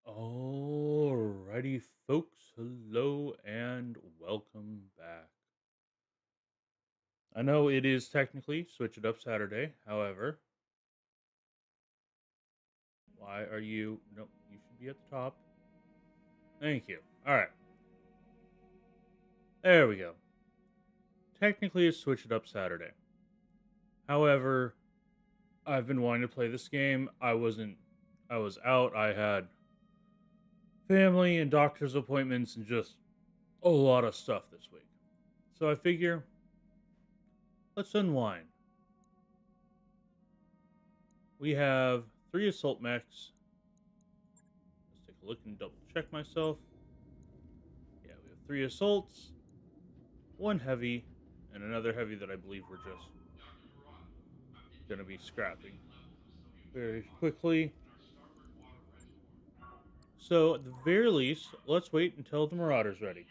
Alrighty, folks. Hello and welcome back. I know it is technically Switch It Up Saturday. However, why are you? Nope, you should be at the top. Thank you. All right, there we go. Technically, it's Switch It Up Saturday. However, I've been wanting to play this game. I was out. I had family and doctor's appointments and just a lot of stuff this week. So I figure, let's unwind. We have three assault mechs. Let's take a look and double check myself. Yeah, we have three assaults, one heavy, and another heavy that I believe we're just going to be scrapping very quickly. So, at the very least, let's wait until the Marauder's ready.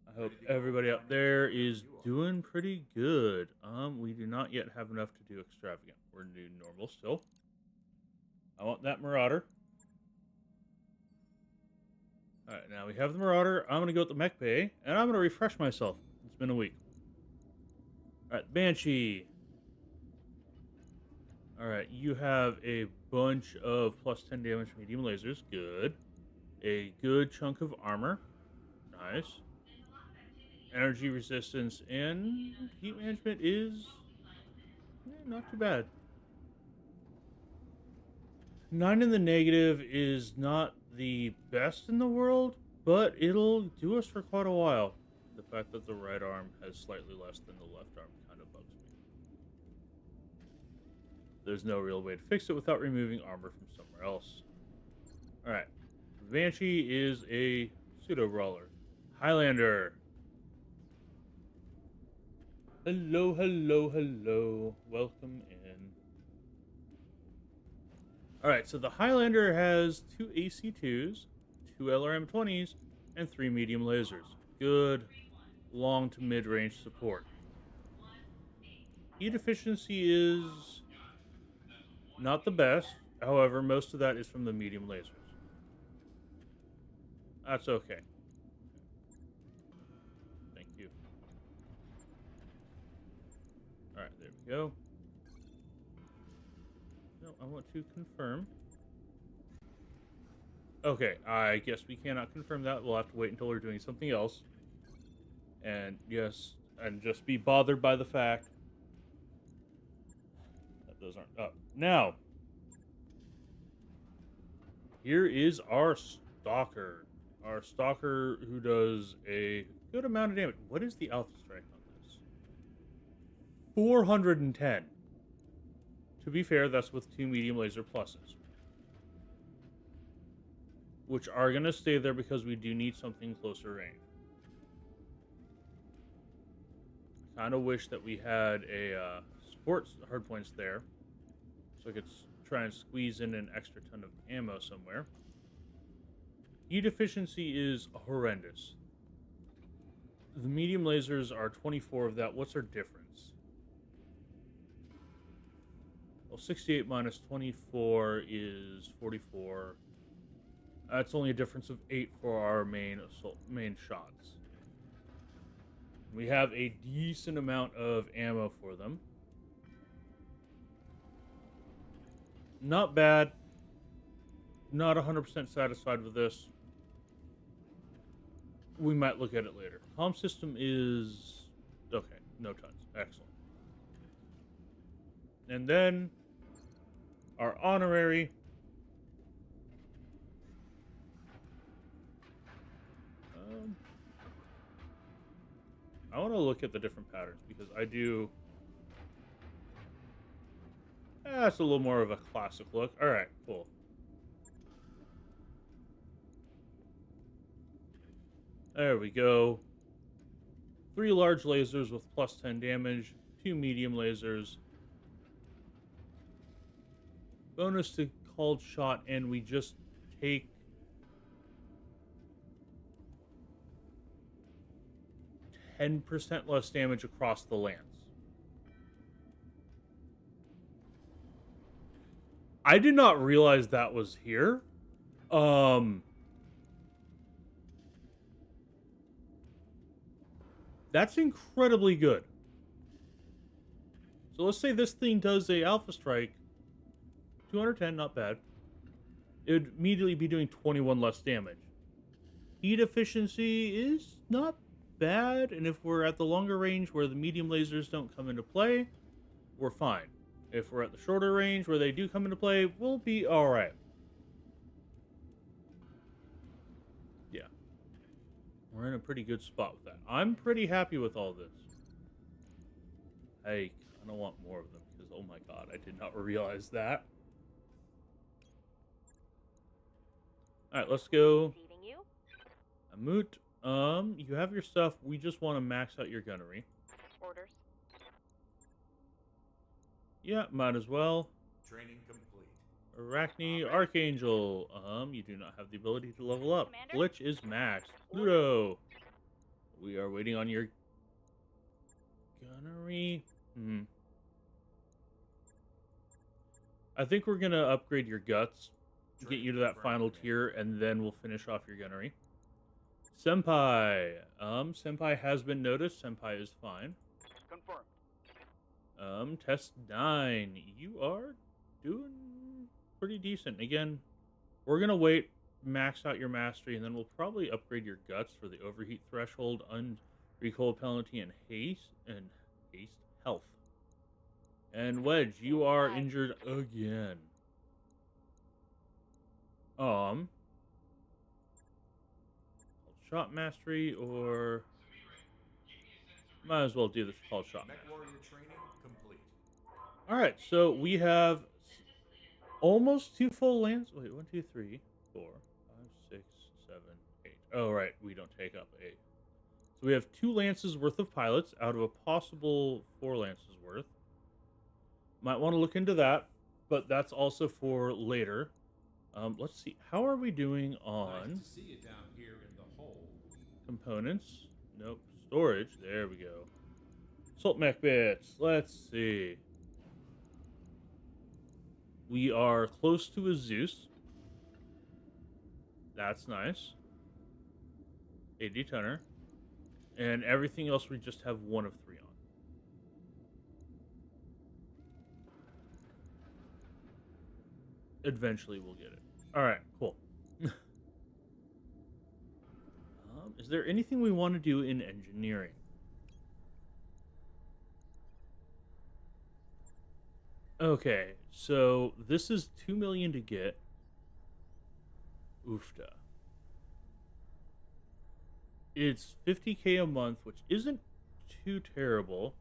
I hope everybody out there is doing pretty good. We do not yet have enough to do extravagant. We're going to do normal still. I want that Marauder. All right, now we have the Marauder. I'm going to go with the mech bay, and I'm going to refresh myself. It's been a week. All right, Banshee. All right, you have a bunch of plus 10 damage medium lasers. Good. A good chunk of armor. Nice. Energy resistance and heat management is not too bad. 9 in the negative is not the best in the world, but it'll do us for quite a while. The fact that the right arm has slightly less than the left arm kind of bugs me. There's no real way to fix it without removing armor from somewhere else. Alright. Banshee is a pseudo brawler. Highlander. Hello, hello, hello. Welcome in. Alright, so the Highlander has two AC2s, two LRM-20s, and three medium lasers. Good long to mid-range support. Heat efficiency is not the best. However, most of that is from the medium lasers. That's okay. Thank you. Alright, there we go. No, I want to confirm. Okay, I guess we cannot confirm that. We'll have to wait until we're doing something else. And yes, and just be bothered by the fact that those aren't up. Now, here is our Stalker. Our Stalker who does a good amount of damage. What is the Alpha Strike on this? 410. To be fair, that's with two medium laser pluses, which are going to stay there because we do need something closer range. Kind of wish that we had a sports hardpoints there, so I could try and squeeze in an extra ton of ammo somewhere. Heat efficiency is horrendous. The medium lasers are 24 of that. What's our difference? Well, 68 minus 24 is 44. That's only a difference of 8 for our main shots. We have a decent amount of ammo for them. Not bad. Not 100% satisfied with this. We might look at it later. Comm system is okay. No tons. Excellent. And then our honorary. I want to look at the different patterns because I do. That's a little more of a classic look. All right, cool. There we go. 3 large lasers with plus 10 damage, 2 medium lasers. Bonus to called shot, and we just take 10% less damage across the lands. I did not realize that was here. That's incredibly good. So let's say this thing does a alpha strike, 210, not bad. It would immediately be doing 21 less damage. Heat efficiency is not bad, and if we're at the longer range where the medium lasers don't come into play, we're fine. If we're at the shorter range where they do come into play, we'll be alright. Yeah. We're in a pretty good spot with that. I'm pretty happy with all this. I kind of want more of them, because oh my god, I did not realize that. Alright, let's go. Amut, you have your stuff. We just want to max out your gunnery. Orders. Yeah, might as well. Training complete. Arachne, Archangel. You do not have the ability to level up. Commander? Glitch is maxed. Pluto. We are waiting on your gunnery. I think we're gonna upgrade your guts, get you to that final tier, and then we'll finish off your gunnery. Senpai. Senpai has been noticed. Senpai is fine. Confirmed. Test 9. You are doing pretty decent. Again, we're gonna wait, max out your mastery, and then we'll probably upgrade your guts for the overheat threshold, recoil penalty, and haste health. And Wedge, you are injured again. Shot mastery, or might as well do this called shot mastery. Mech warrior training complete. All right, so we have almost 2 full lands. Wait, 1, 2, 3, 4, 5, 6, 7, 8. Oh, right, we don't take up 8. So we have 2 lances worth of pilots out of a possible 4 lances worth. Might want to look into that, but that's also for later. Let's see. How are we doing on Nice to see you down here in the hole. components? Nope. Storage. There we go. Salt mech bits. Let's see. We are close to a Zeus. That's nice. A detoner. And everything else we just have 1 of 3 on. Eventually we'll get it. Alright, cool. Is there anything we want to do in engineering? Okay, so this is 2 million to get. Oofta. It's 50k a month, which isn't too terrible.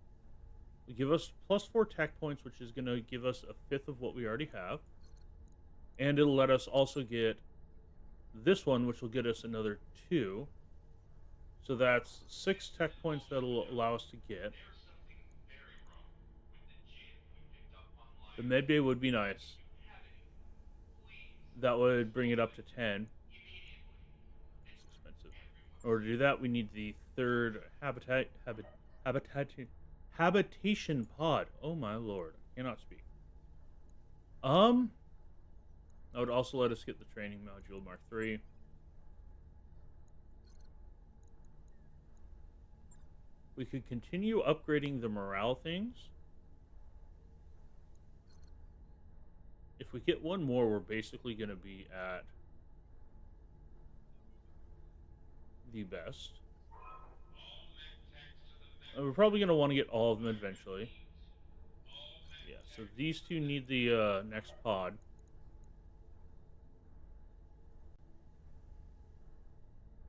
It give us plus 4 tech points, which is going to give us a fifth of what we already have. And it'll let us also get this one, which will get us another 2. So that's 6 tech points that'll allow us to get. The med bay would be nice. That would bring it up to 10. It's expensive. In order to do that, we need the 3rd habitation pod. Oh my lord, I cannot speak. That would also let us get the training module Mark III. We could continue upgrading the morale things. If we get 1 more, we're basically going to be at the best. We're probably going to want to get all of them eventually. Yeah, so these 2 need the next pod.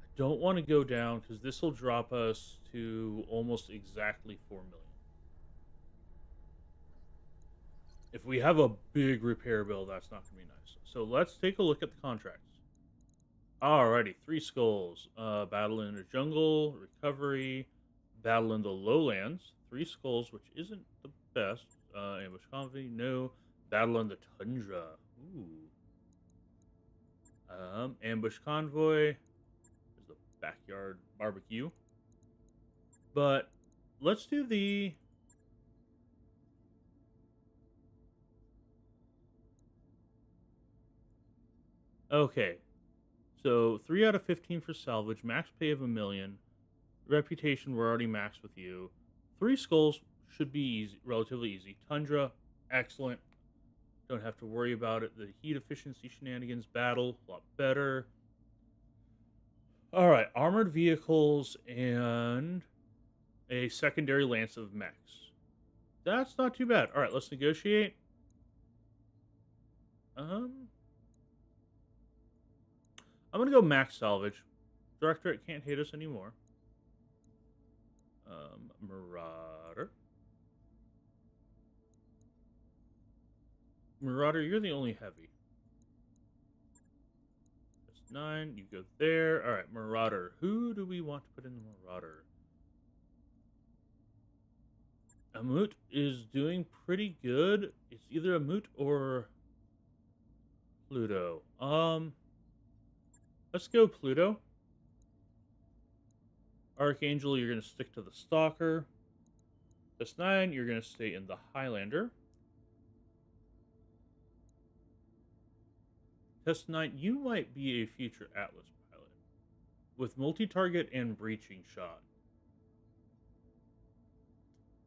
I don't want to go down because this will drop us to almost exactly 4 million. If we have a big repair bill, that's not going to be nice. So let's take a look at the contracts. Alrighty, 3 skulls. Battle in the jungle, recovery, battle in the lowlands. 3 skulls, which isn't the best. Ambush convoy, no. Battle in the tundra. Ooh. Ambush convoy. There's the backyard barbecue. But let's do the Okay, so 3 out of 15 for salvage, max pay of 1 million. Reputation, we're already maxed with you. 3 skulls should be easy, relatively easy. Tundra, excellent. Don't have to worry about it. The heat efficiency shenanigans battle, a lot better. All right, armored vehicles and a secondary lance of mechs. That's not too bad. All right, let's negotiate. Um, I'm gonna go max salvage. Directorate can't hate us anymore. Marauder. Marauder, you're the only heavy. That's 9. You go there. All right, Marauder. Who do we want to put in the Marauder? Amut is doing pretty good. It's either Amut or Pluto. Let's go Pluto. Archangel, you're gonna stick to the Stalker. That's 9. You're gonna stay in the Highlander. Test 9, you might be a future Atlas pilot with multi-target and breaching shot.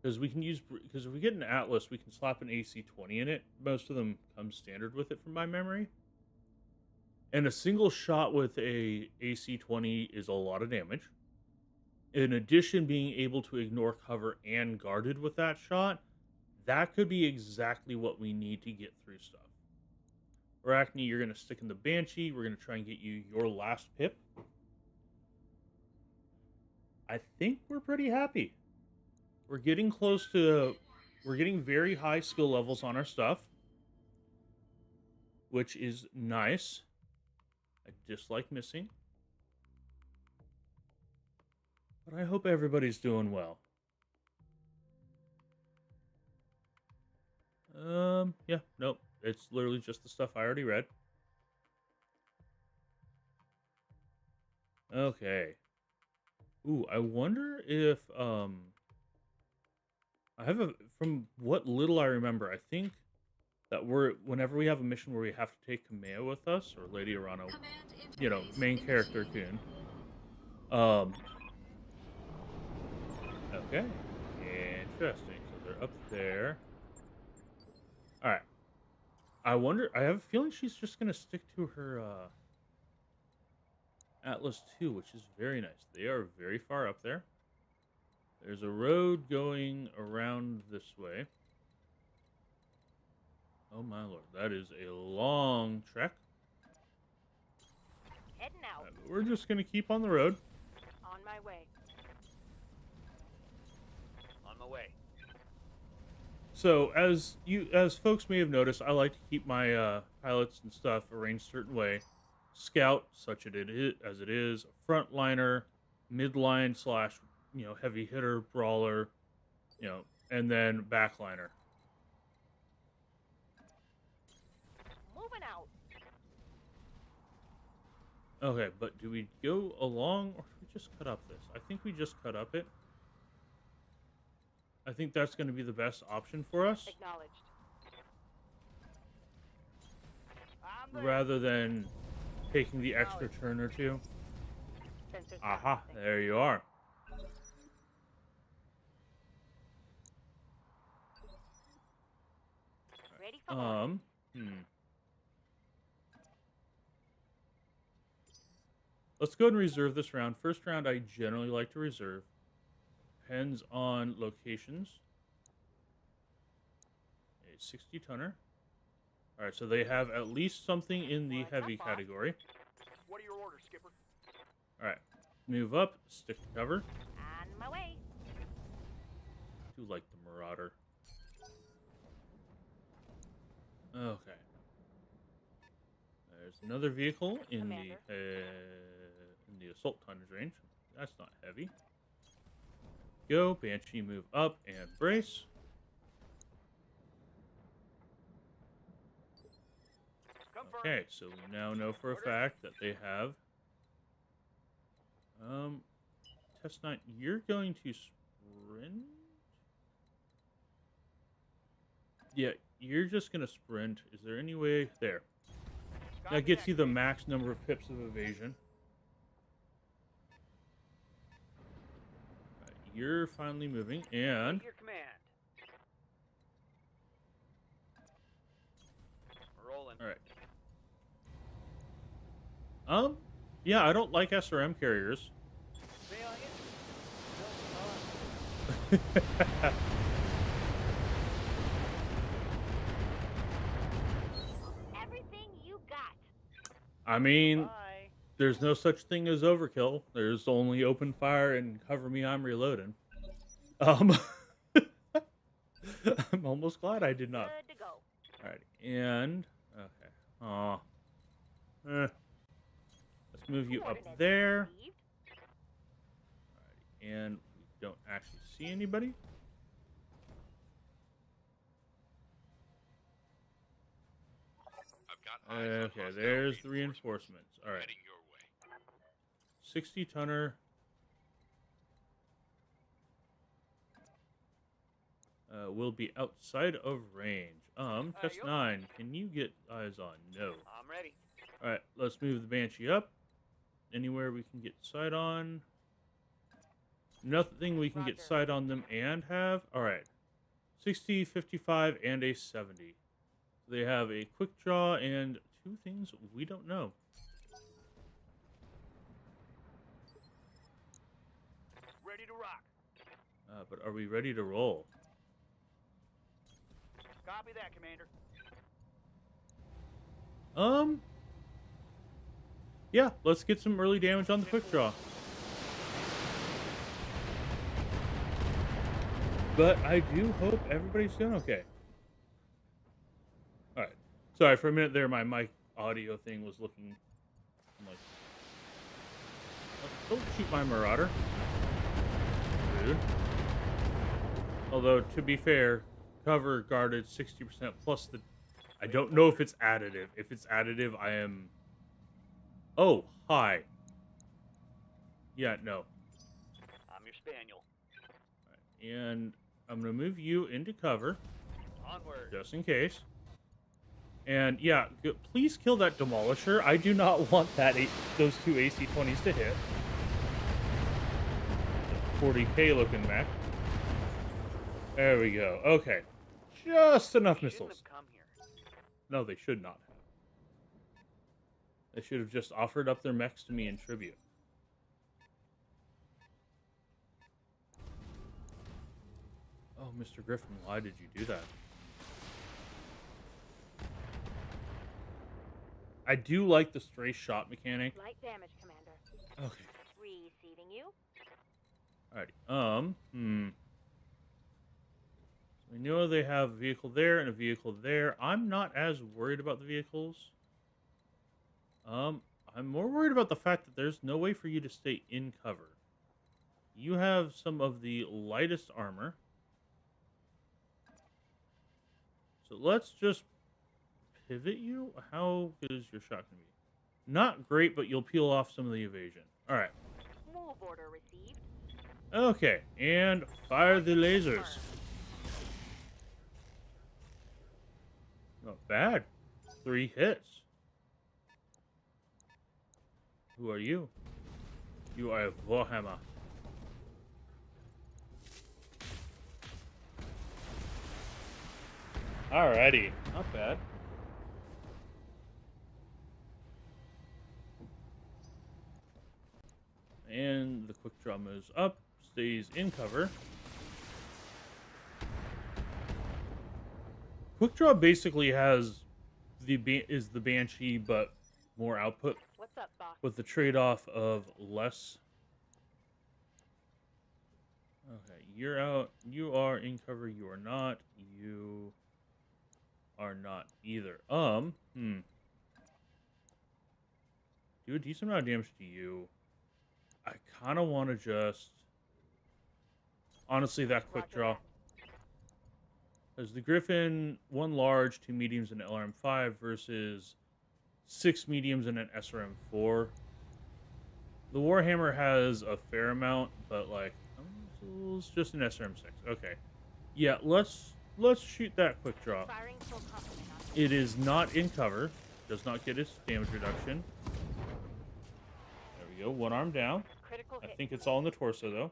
Because we can use, because if we get an Atlas, we can slap an AC-20 in it. Most of them come standard with it from my memory. And a single shot with a AC-20 is a lot of damage. In addition, being able to ignore cover and guarded with that shot, that could be exactly what we need to get through stuff. Arachne, you're going to stick in the Banshee. We're going to try and get you your last pip. I think we're pretty happy. We're getting close to... We're getting very high skill levels on our stuff, which is nice. I dislike missing. But I hope everybody's doing well. Yeah, nope. It's literally just the stuff I already read. Okay. Ooh, I wonder if, I have a, from what little I remember, I think that whenever we have a mission where we have to take Kamea with us, or Lady Arano, you know, main character Kun. Okay. Interesting. So they're up there. Alright. I wonder, I have a feeling she's just gonna stick to her, Atlas 2, which is very nice. They are very far up there. There's a road going around this way. Oh my lord, that is a long trek. Heading out. Right, we're just gonna keep on the road. On my way. On my way. So as folks may have noticed, I like to keep my pilots and stuff arranged a certain way. Scout, such as it is, frontliner, midline slash, you know, heavy hitter, brawler, you know, and then backliner. Moving out. Okay, but do we go along or do we just cut up this? I think we just cut up it. I think that's going to be the best option for us. Acknowledged. Rather than taking the extra turn or two. Sensors Aha, processing. there you are. Ready for orders. Let's go ahead and reserve this round. First round, I generally like to reserve. Depends on locations. A 60-tonner. All right, so they have at least something in the What's up, heavy boss? category. What are your orders, Skipper? All right, move up, stick to cover. On my way. Do like the Marauder. Okay. There's another vehicle in the assault tonnage range. That's not heavy. Go, Banshee, move up and brace. Okay, so we now know for a fact that they have Test 9, you're going to sprint? Yeah, you're just gonna sprint. Is there any way there? That gets you the max number of pips of evasion. Right, you're finally moving, and Your command. We're rolling. all right. Yeah, I don't like SRM carriers. May I Everything you got. I mean, Bye. there's no such thing as overkill. There's only open fire and cover me, I'm reloading. I'm almost glad I did not. Good to go. Alright, and okay. Aw. Let's move you up Coordinates there. received. Alrighty, and we don't actually see anybody. I've got eyes on Okay, hostile there's the reinforcements. Alright. heading your way. 60 tonner. Will be outside of range. Test Yo. 9. Can you get eyes on? No. I'm ready. Alright, let's move the Banshee up. Anywhere we can get sight on. Nothing we can get Roger. sight on them and have. Alright. 60, 55, and a 70. They have a quick draw and two things we don't know. Ready to rock. But are we ready to roll? Copy that, Commander. Yeah, let's get some early damage on the quick draw. But I do hope everybody's doing okay. Alright. Sorry, for a minute there, my mic audio thing was looking... I'm like... Don't shoot my Marauder. Rude. Although, to be fair, cover guarded 60% plus the... I don't know if it's additive. If it's additive, I am... Oh, hi. Yeah, no. I'm your spaniel. And I'm going to move you into cover, Onward. just in case. And yeah, please kill that Demolisher. I do not want those two AC-20s to hit. 40k looking mech. There we go. Okay. Just enough Shouldn't missiles. have come here. No, they should not have. They should have just offered up their mechs to me in tribute. Oh, Mr. Griffin, why did you do that? I do like the stray shot mechanic. Light damage, Commander. Okay. Receiving you. Alrighty. So we know they have a vehicle there and a vehicle there. I'm not as worried about the vehicles. I'm more worried about the fact that there's no way for you to stay in cover. You have some of the lightest armor. So let's just pivot you. How good is your shot going to be? Not great, but you'll peel off some of the evasion. All right. Move order received. Okay, and fire the lasers. Not bad. 3 hits. Who are you? You are Warhammer. Alrighty, not bad. And the quick draw moves up, stays in cover. Quick draw basically has the Banshee, but more output, What's up, boss? with the trade-off of less. Okay, you're out. You are in cover. You are not. You are not either. Do a decent amount of damage to you. I kind of want to just... Honestly, that quick Roger draw. that. As the Griffin, 1 large, 2 mediums, and an LRM-5 versus 6 mediums and an SRM-4. The Warhammer has a fair amount, but like, it's just an SRM-6. Okay, yeah, let's shoot that quick draw. Firing full complement on. It is not in cover, does not get its damage reduction. There we go. One arm down. Critical I hit. think it's all in the torso, though.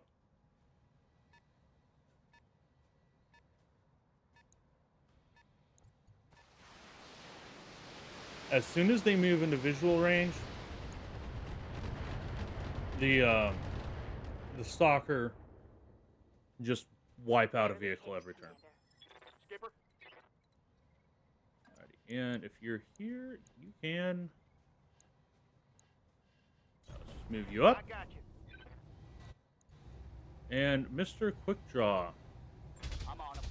As soon as they move into visual range, the stalker just wipe out a Barely vehicle hit, every turn. Commander. Skipper, Alrighty, and if you're here, you can. Let's just move you I up. got you. And Mr. Quick Draw. I'm on him.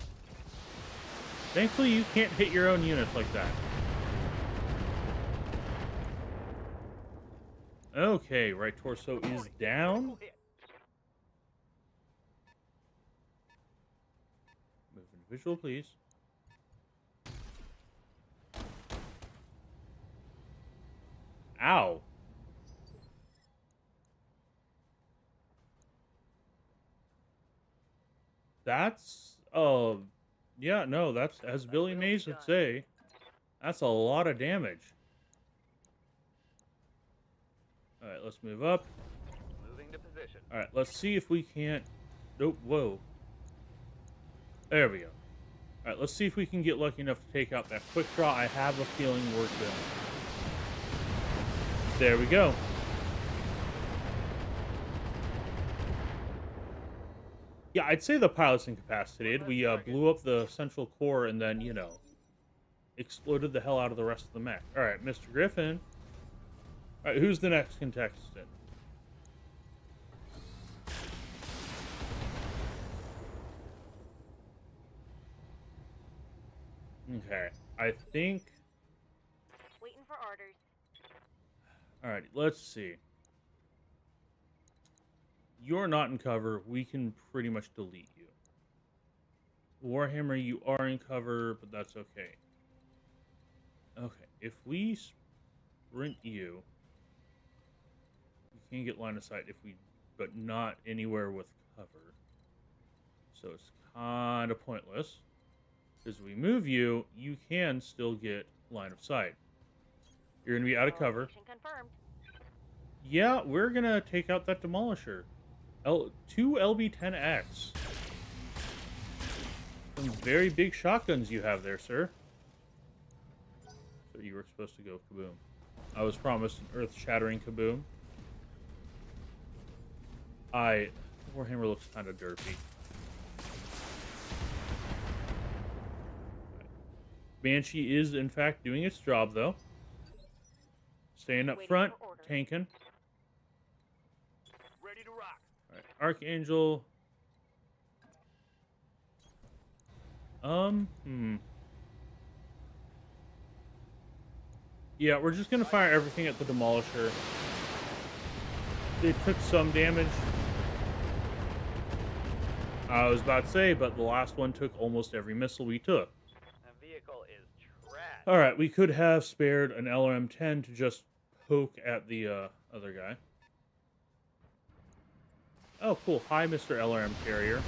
Thankfully, you can't hit your own units like that. Okay, right torso is Reporting. down. Critical hit. Move into visual, please. Ow. That's, yeah, no, that's, as Billy will Mays be would done. say, that's a lot of damage. Alright, let's move up. Moving to position. Alright, let's see if we can't... Nope, whoa. There we go. Alright, let's see if we can get lucky enough to take out that quick draw. I have a feeling we're good. There we go. Yeah, I'd say the pilot's incapacitated. We blew up the central core and then, you know, exploded the hell out of the rest of the mech. Alright, Mr. Griffin. Alright, who's the next contestant? Okay, I think... Waiting for orders. Alrighty, let's see. You're not in cover. We can pretty much delete you. Warhammer, you are in cover, but that's okay. Okay, if we sprint you, we can get line of sight if we, but not anywhere with cover. So it's kind of pointless. Because we move you, you can still get line of sight. You're going to be out of cover. Location confirmed. Yeah, we're going to take out that Demolisher. Two LB-10X. Some very big shotguns you have there, sir. So you were supposed to go kaboom. I was promised an earth-shattering kaboom. Warhammer looks kind of derpy. Banshee is, in fact, doing its job, though. Staying up Waiting front, for orders. tanking. Ready to rock. Alright, Archangel. Yeah, we're just gonna fire everything at the Demolisher. They took some damage. I was about to say, but the last one took almost every missile we took. The vehicle is trash. Alright, we could have spared an LRM-10 to just poke at the other guy. Oh, cool. Hi, Mr. LRM Carrier.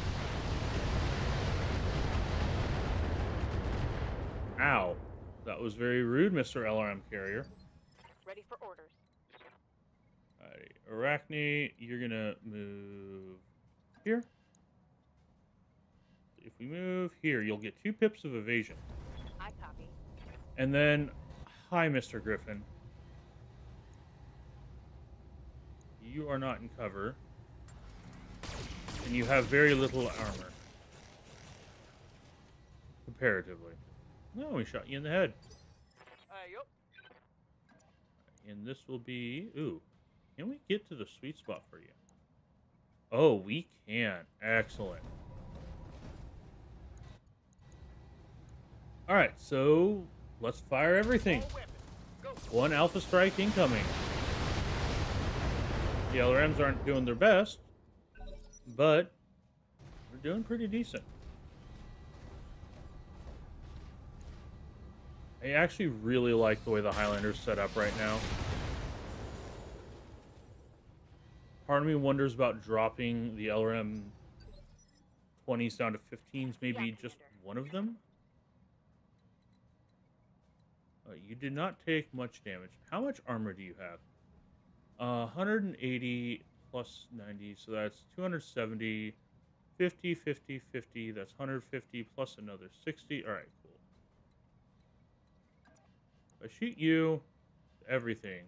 Ow. That was very rude, Mr. LRM Carrier. Ready for orders. Alrighty. Arachne, you're gonna move here. If we move here, you'll get 2 pips of evasion. I copy. And then, hi, Mr. Griffin. You are not in cover. And you have very little armor. Comparatively. No, we shot you in the head. Yup. And this will be... Ooh. Can we get to the sweet spot for you? Oh, we can. Excellent. Alright, so... Let's fire everything. All weapons. Go. 1 Alpha Strike incoming. The LRMs aren't doing their best, but we're doing pretty decent. I actually really like the way the Highlander's set up right now. Part of me wonders about dropping the LRM 20s down to 15s, maybe Yeah, just Commander. one of them? You did not take much damage. How much armor do you have? 180 plus 90, so that's 270. 50, 50, 50. That's 150 plus another 60. All right, cool. If I shoot you, everything,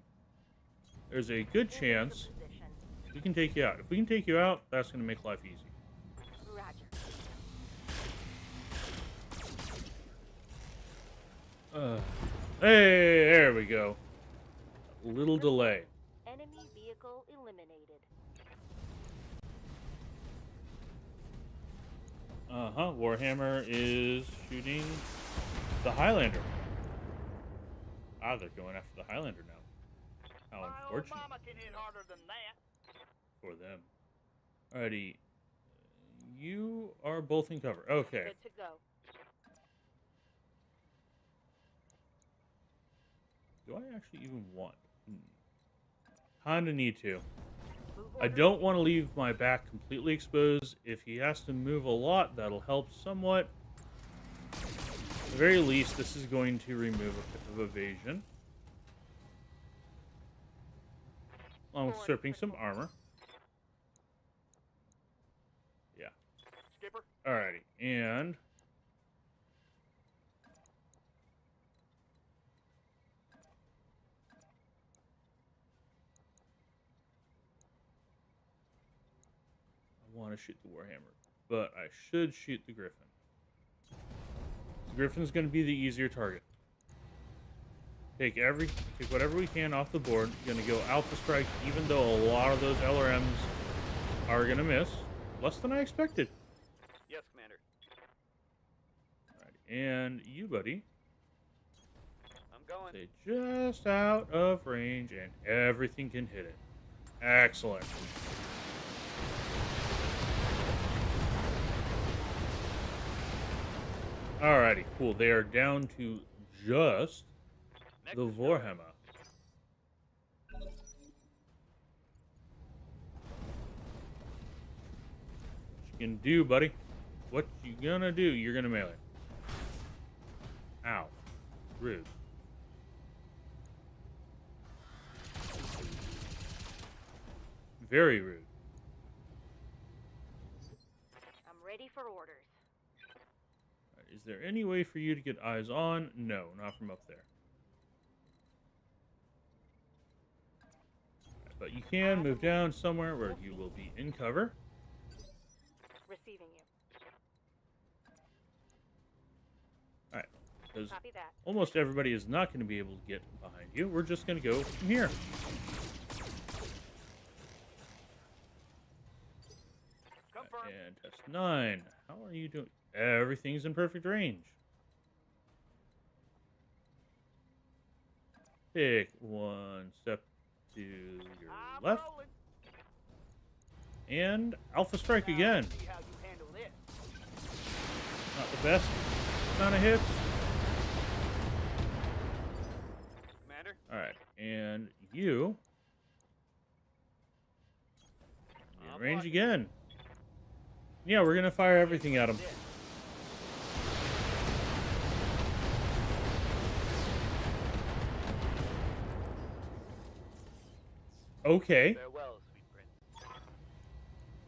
there's a good Move into chance position. we can take you out. If we can take you out, that's going to make life easy. Roger. Hey, there we go. A little delay. Enemy vehicle eliminated. Warhammer is shooting the Highlander. Ah, they're going after the Highlander now. How My old unfortunate mama can hit harder than that. for them. Alrighty. You are both in cover. Okay. Good to go. Do I actually even want? Kinda need to. Move I orders. don't want to leave my back completely exposed. If he has to move a lot, that'll help somewhat. At the very least, this is going to remove a bit of evasion. Along with stripping some armor. Yeah. Skipper, Alrighty. And I want to shoot the Warhammer, but I should shoot the Griffin. The Griffin's going to be the easier target. Take whatever we can off the board. Going to go Alpha Strike, even though a lot of those LRMs are going to miss. Less than I expected. yes, Commander. Alright, and you, buddy, I'm going. stay just out of range, and everything can hit it. Excellent. Alrighty, cool. They are down to just Next the is Warhammer. What you gonna do, buddy? What you gonna do? You're gonna melee. Ow. Rude. Very rude. I'm ready for orders. Is there any way for you to get eyes on? No, not from up there. But you can move down somewhere where you will be in cover. Receiving you. Alright, because Copy that. almost everybody is not going to be able to get behind you. We're just going to go from here. Confirm. And test 9. How are you doing? Everything's in perfect range. Take one step to your I'm left. rolling. And Alpha Strike Now, again. let's see how you handle this. Not the best kind of hits. Commander, Alright, and you. I'm Range watching. again. Yeah, we're going to fire everything at him. This. Okay. Farewell, sweet prince.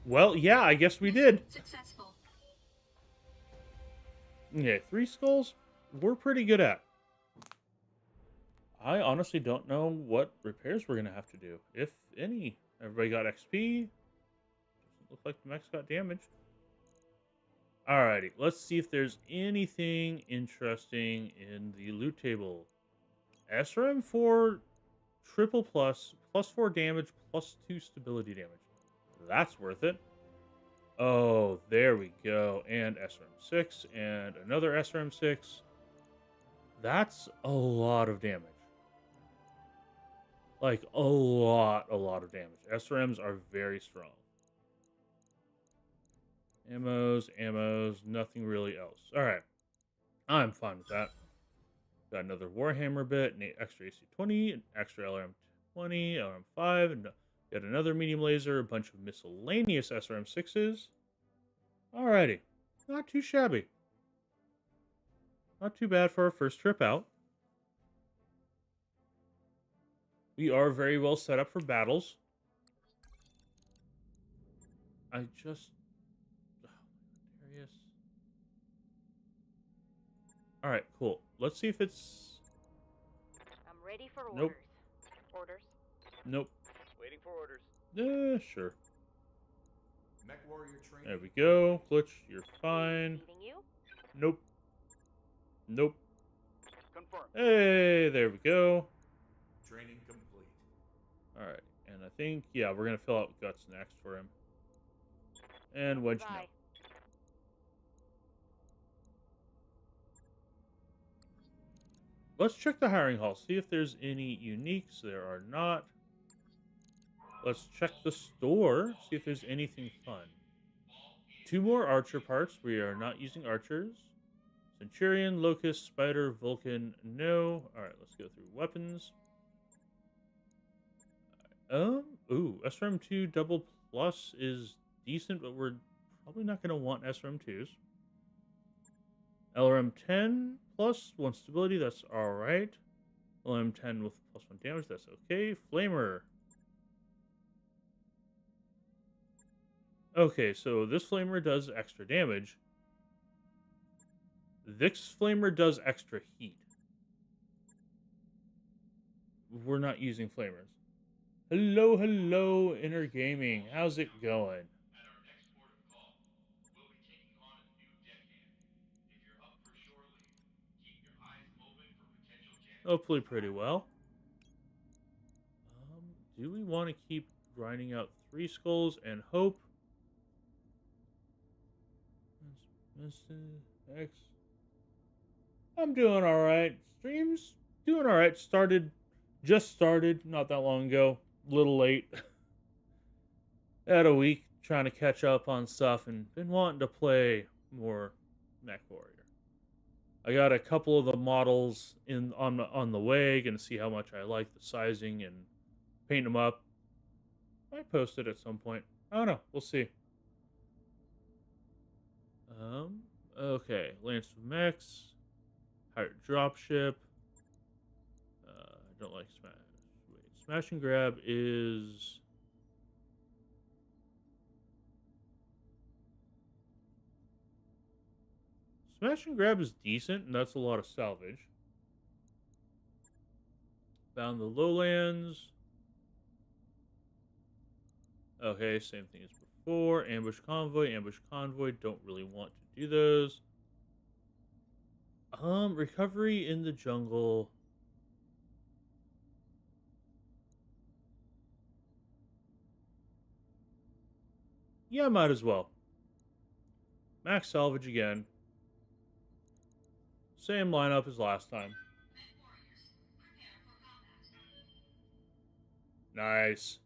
Well, yeah, I guess we did. Successful. Okay, 3 skulls we're pretty good at. I honestly don't know what repairs we're going to have to do, if any. Everybody got XP. Doesn't look like the mechs got damaged. Alrighty, let's see if there's anything interesting in the loot table. SRM 4 triple plus 4 damage, plus 2 stability damage. That's worth it. Oh, there we go. And SRM 6 and another SRM 6. That's a lot of damage. Like, a lot of damage. SRMs are very strong. Ammos, nothing really else. Alright. I'm fine with that. Got another Warhammer bit, an extra AC-20, an extra LRM-20, LRM-5, and got another medium laser, a bunch of miscellaneous SRM-6s. Alrighty. Not too shabby. Not too bad for our first trip out. We are very well set up for battles. I just... Darius. Alright, cool. Let's see if it's... I'm ready for Nope. orders. Nope. Waiting for orders. Sure. Mech warrior training. There we go. Glitch, you're fine. Receiving you. Nope. Nope. Confirm. Hey, there we go. Training complete. Alright, and I think, yeah, we're going to fill out Guts next for him. And Wedge, no. Bye. Let's check the hiring hall, see if there's any uniques. There are not. Let's check the store, see if there's anything fun. 2 more archer parts. We are not using archers. Centurion, Locust, Spider, Vulcan, no. Alright, let's go through weapons. Ooh, SRM2 double plus is decent, but we're probably not going to want SRM2s. LRM10 plus 1 stability, that's alright. LRM10 with plus 1 damage, that's okay. Flamer. Okay, so this Flamer does extra damage. This Flamer does extra heat. We're not using Flamers. Hello, hello, Inner Gaming. How's it going? Hopefully pretty well. Do we want to keep grinding out 3 skulls and hope? X. I'm doing alright. Streams doing alright. Just started not that long ago. A little late. Had a week trying to catch up on stuff and been wanting to play more Mech Warrior. I got a couple of the models on the way, gonna see how much I like the sizing and paint them up. Might post it at some point. I don't know. We'll see. Okay. Lance of Mechs. Hired Dropship. I don't like Smash. Wait, Smash and Grab is... Smash and Grab is decent, and that's a lot of salvage. Found the Lowlands. Okay, same thing as before. Ambush Convoy. Don't really want to do those. Recovery in the jungle. Yeah, might as well. Max salvage again. Same lineup as last time. Nice.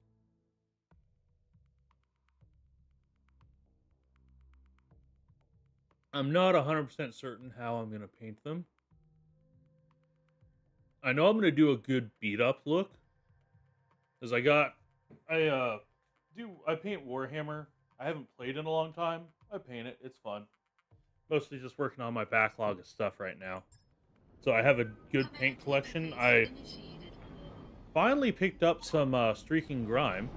I'm not 100% certain how I'm going to paint them. I know I'm going to do a good beat-up look. Because I paint Warhammer. I haven't played in a long time. I paint it. It's fun. Mostly just working on my backlog of stuff right now. So I have a good paint collection. I finally picked up some Streaking Grime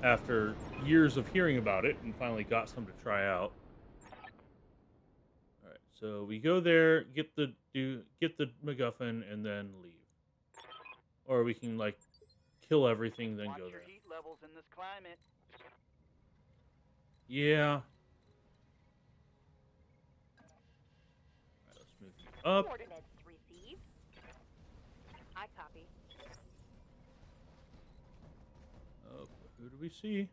after years of hearing about it and finally got some to try out. Alright, so we go there, get the MacGuffin, and then leave. Or we can, like, kill everything, then Watch go your there. heat levels in this climate. Yeah. Alright, let's move you up. Coordinates received. I copy. Oh, who do we see?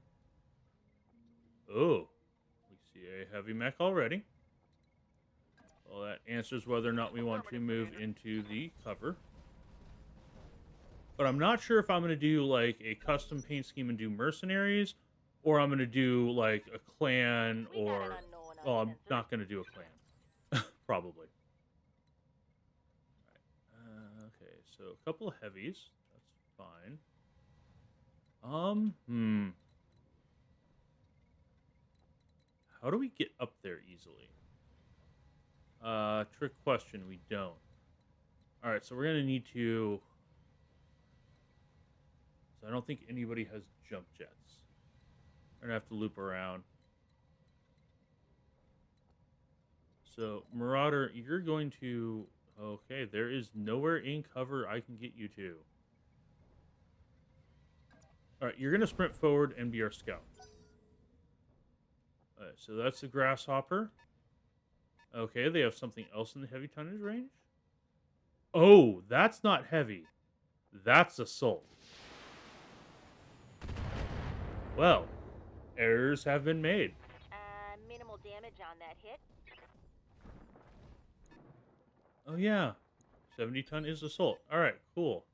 Oh, we see a heavy mech already. Well, that answers whether or not we want to move into the cover. But I'm not sure if I'm going to do, like, a custom paint scheme and do mercenaries, or I'm going to do, like, a clan, We got or... an unknown Oh, I'm uncensored. not going to do a clan. Probably. Alright. Okay, so a couple of heavies. That's fine. How do we get up there easily? Trick question, we don't. Alright, so we're gonna need to... So I don't think anybody has jump jets. I'm gonna have to loop around. So, Marauder, you're going to... Okay, there is nowhere in cover I can get you to. Alright, you're going to sprint forward and be our scout. Alright, so that's the Grasshopper. Okay, they have something else in the heavy tonnage range. Oh, that's not heavy. That's assault. Well, errors have been made. Minimal damage on that hit. Oh, yeah. 70-ton is assault. All right, cool.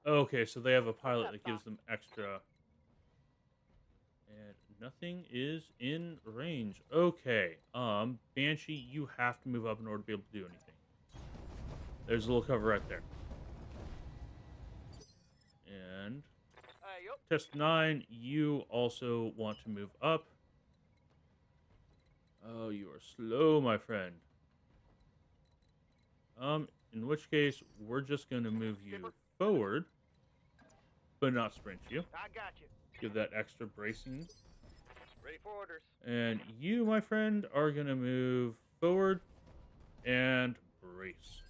Okay, so they have a pilot that gives them extra. And nothing is in range. Okay. Banshee, you have to move up in order to be able to do anything. There's a little cover right there. And Test 9, you also want to move up. Oh, you are slow, my friend. In which case, we're just going to move you forward, but not sprint you. I got you. Give that extra bracing. Ready for orders. And you, my friend, are going to move forward and brace.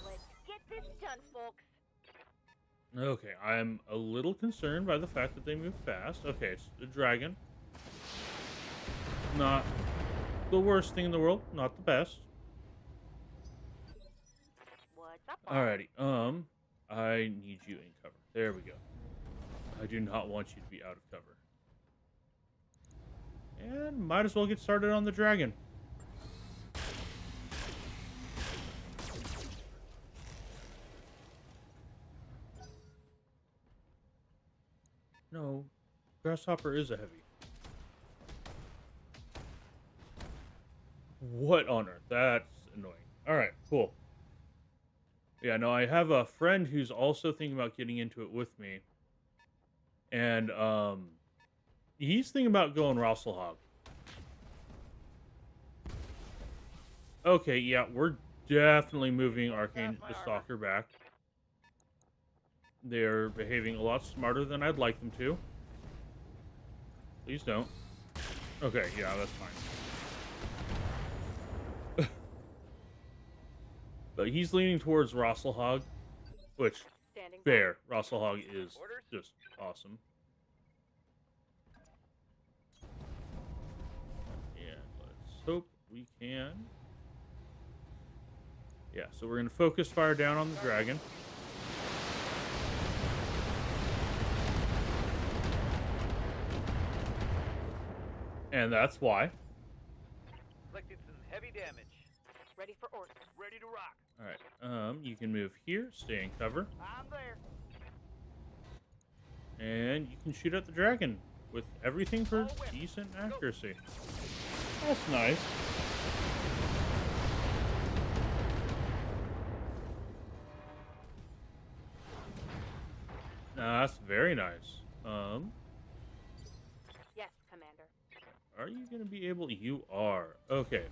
Let's get this done, folks. Okay, I'm a little concerned by the fact that they move fast. Okay, it's the dragon. Not the worst thing in the world, not the best. What's up? Alrighty, I need you in cover. There we go. I do not want you to be out of cover. And might as well get started on the dragon. No, Grasshopper is a heavy. What on earth? That's annoying. Alright, cool. Yeah, no, I have a friend who's also thinking about getting into it with me. And, he's thinking about going Rasselhog. Okay, yeah, we're definitely moving Arcane the Stalker back. They're behaving a lot smarter than I'd like them to. Please don't. Okay, yeah, that's fine. But he's leaning towards Rasselhog, which, fair. Rasselhog is just awesome. And let's hope we can. Yeah, so we're going to focus fire down on the dragon. And that's why. Inflicted some heavy damage. Ready for orders. Ready to rock. Alright, you can move here, stay in cover. I'm there. And you can shoot at the dragon with everything for decent accuracy. That's nice. That's very nice. Yes, Commander. Are you going to be able... You are. Okay.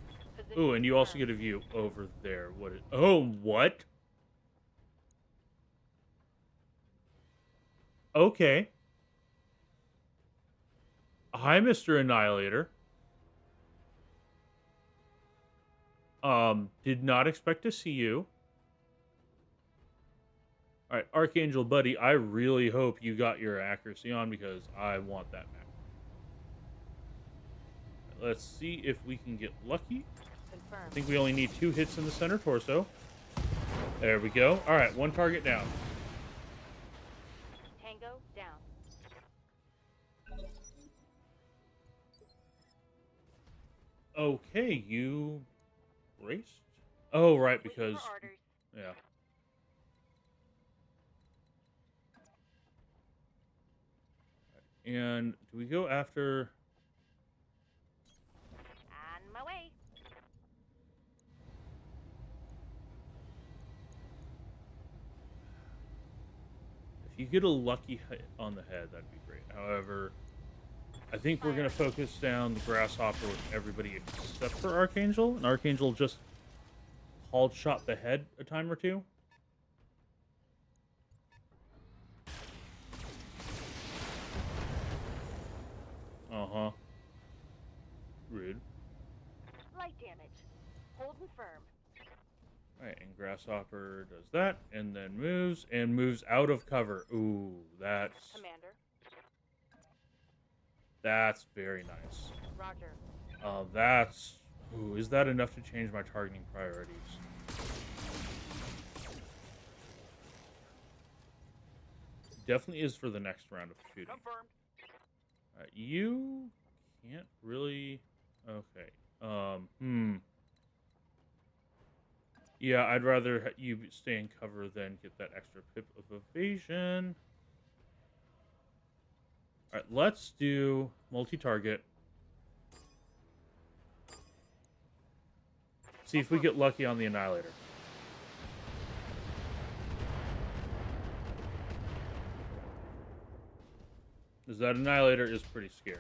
Ooh, and you also get a view over there. What is... Oh, what? Okay. Hi, Mr. Annihilator. Did not expect to see you. Alright, Archangel buddy, I really hope you got your accuracy on because I want that map. Let's see if we can get lucky. Confirmed. I think we only need 2 hits in the center torso. There we go. Alright, 1 target down. Tango down. Okay, you raced? Oh, right, because... Waiting for orders. Yeah. And do we go after... On my way. If you get a lucky hit on the head, that'd be great. However, I think we're going to focus down the Grasshopper with everybody except for Archangel. And Archangel just hold shot the head a time or two. Uh-huh. Rude. Light damage. Hold and firm. Alright, and Grasshopper does that, and then moves out of cover. Ooh, that's Commander. very nice. Roger. That's... Ooh, is that enough to change my targeting priorities? Definitely is for the next round of shooting. Confirmed. You can't really... Okay. Yeah, I'd rather you stay in cover than get that extra pip of evasion. Alright, let's do multi-target. See if we get lucky on the Annihilator. Because that Annihilator is pretty scary.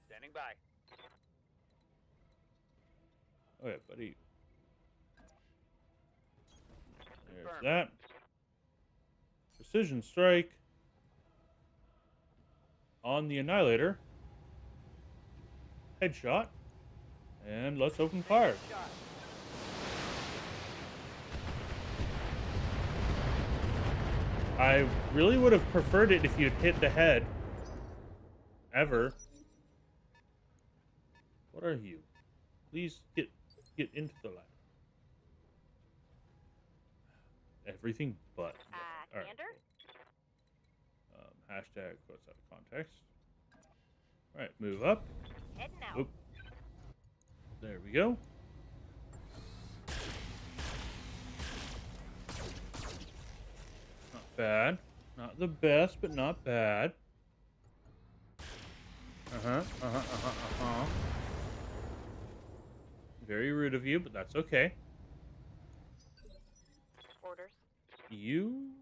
Standing by. Oh yeah, buddy. There's Confirmed. that. Precision strike on the Annihilator. Headshot. And let's open fire. Shot. I really would have preferred it if you'd hit the head. Ever. What are you? Please get into the light. Everything but. All right, Commander. cool. Hashtag quotes out of context. All right, move up. Heading out. Oop. There we go. Not bad. Not the best, but not bad. Very rude of you, but that's okay. Orders. You've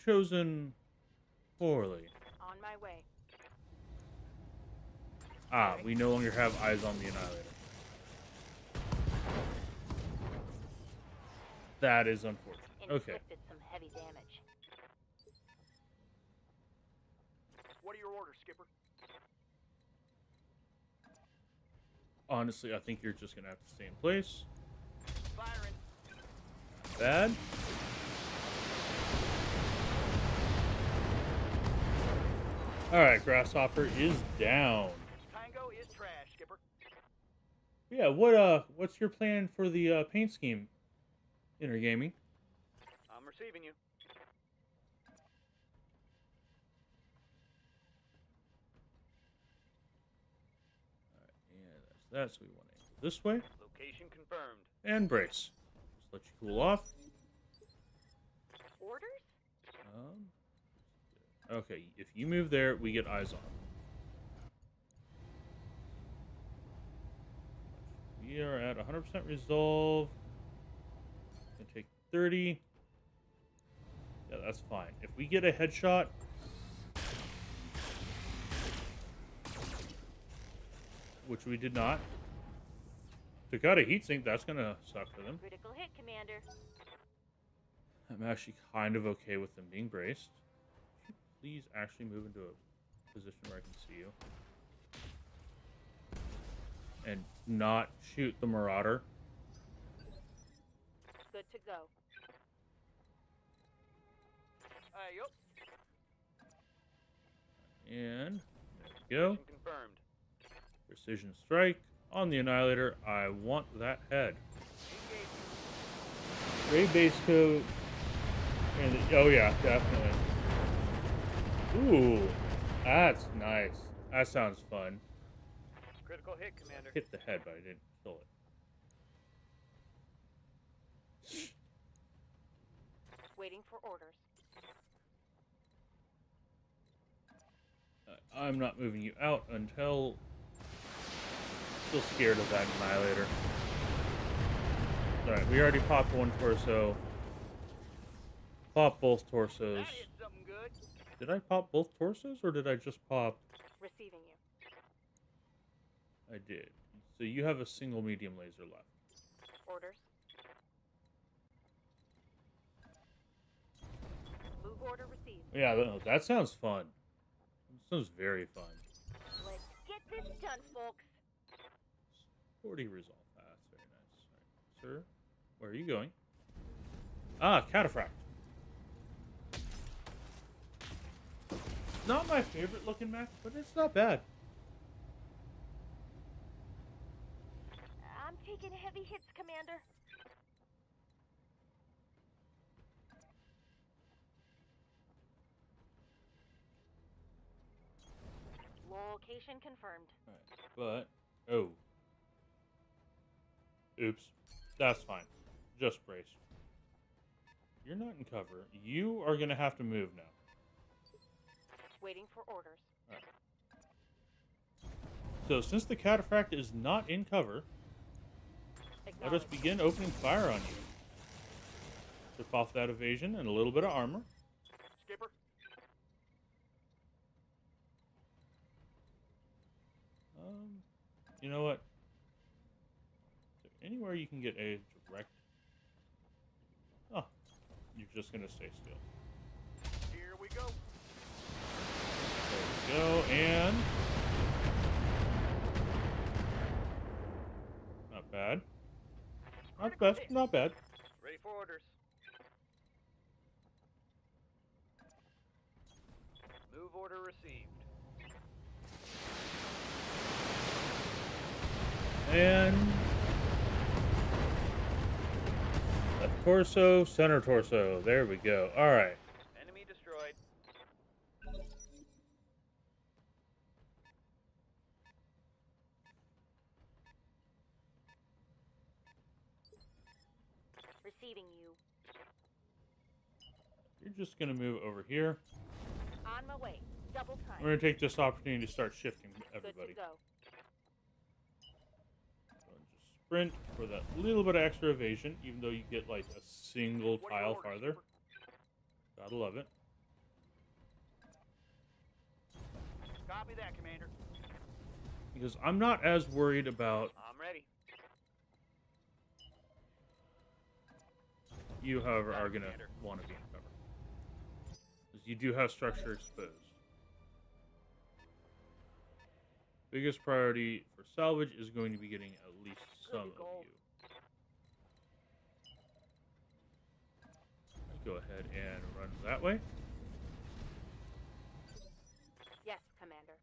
chosen poorly. On my way. Ah, we no longer have eyes on the Annihilator. That is unfortunate. Okay. Inflicted some heavy damage. What are your orders, Skipper? Honestly, I think you're just gonna have to stay in place. Firing. Bad. Alright, Grasshopper is down. Tango is trash, Skipper. Yeah, what's your plan for the paint scheme, Intergaming? I'm receiving you. Alright, yeah, that's that, so we want to angle this way. Location confirmed. And brace. Just let you cool off. Orders? Okay, if you move there, we get eyes on. We are at 100% resolve. Gonna take 30. Yeah, that's fine. If we get a headshot, which we did not, took out a heatsink, that's gonna suck for them. Critical hit, Commander. I'm actually kind of okay with them being braced. Please actually move into a position where I can see you. And not shoot the Marauder. Good to go. Yup. And there we go. Location confirmed. Precision strike on the Annihilator. I want that head. Gray base coat. And oh yeah, definitely. Ooh, that's nice. That sounds fun. Critical hit, Commander. Hit the head, but I didn't kill it. Waiting for orders. I'm not moving you out until... Still scared of that Annihilator. Alright, we already popped one torso. Pop both torsos. That is something good. Did I pop both torsos, or did I just pop... Receiving you. I did. So you have a single medium laser left. Orders. Move order received. Yeah, that sounds fun. That sounds very fun. Let's get this done, folks. 40 resolve. That's very nice. All right. Sir, where are you going? Ah, cataphract. Not my favorite looking mech, but it's not bad. I'm taking heavy hits, Commander. Location confirmed. Alright, but... Oh. Oops. That's fine. Just brace. You're not in cover. You are going to have to move now. Waiting for orders. Alright. So, since the cataphract is not in cover, let us begin opening fire on you. Strip off that evasion and a little bit of armor. Skipper. You know what? Is there anywhere you can get a direct... Oh, you're just going to stay still. Here we go. There we go, and... Not bad. Not bad, not bad. Ready for orders. Move order received. And... left torso, center torso. There we go. Alright. Enemy destroyed. Receiving you. You're just going to move over here. On my way. Double time. We're going to take this opportunity to start shifting everybody. Good to go. So just sprint for that little bit of extra evasion, even though you get like a single What are your tile orders, farther. Skipper? Gotta love it. Copy that, Commander. Because I'm not as worried about I'm ready. you, however, Got it, are going to Commander. want to be in cover. Because you do have structure exposed. Biggest priority for salvage is going to be getting at least Good some to of go. you. Go ahead and run that way. Yes, Commander.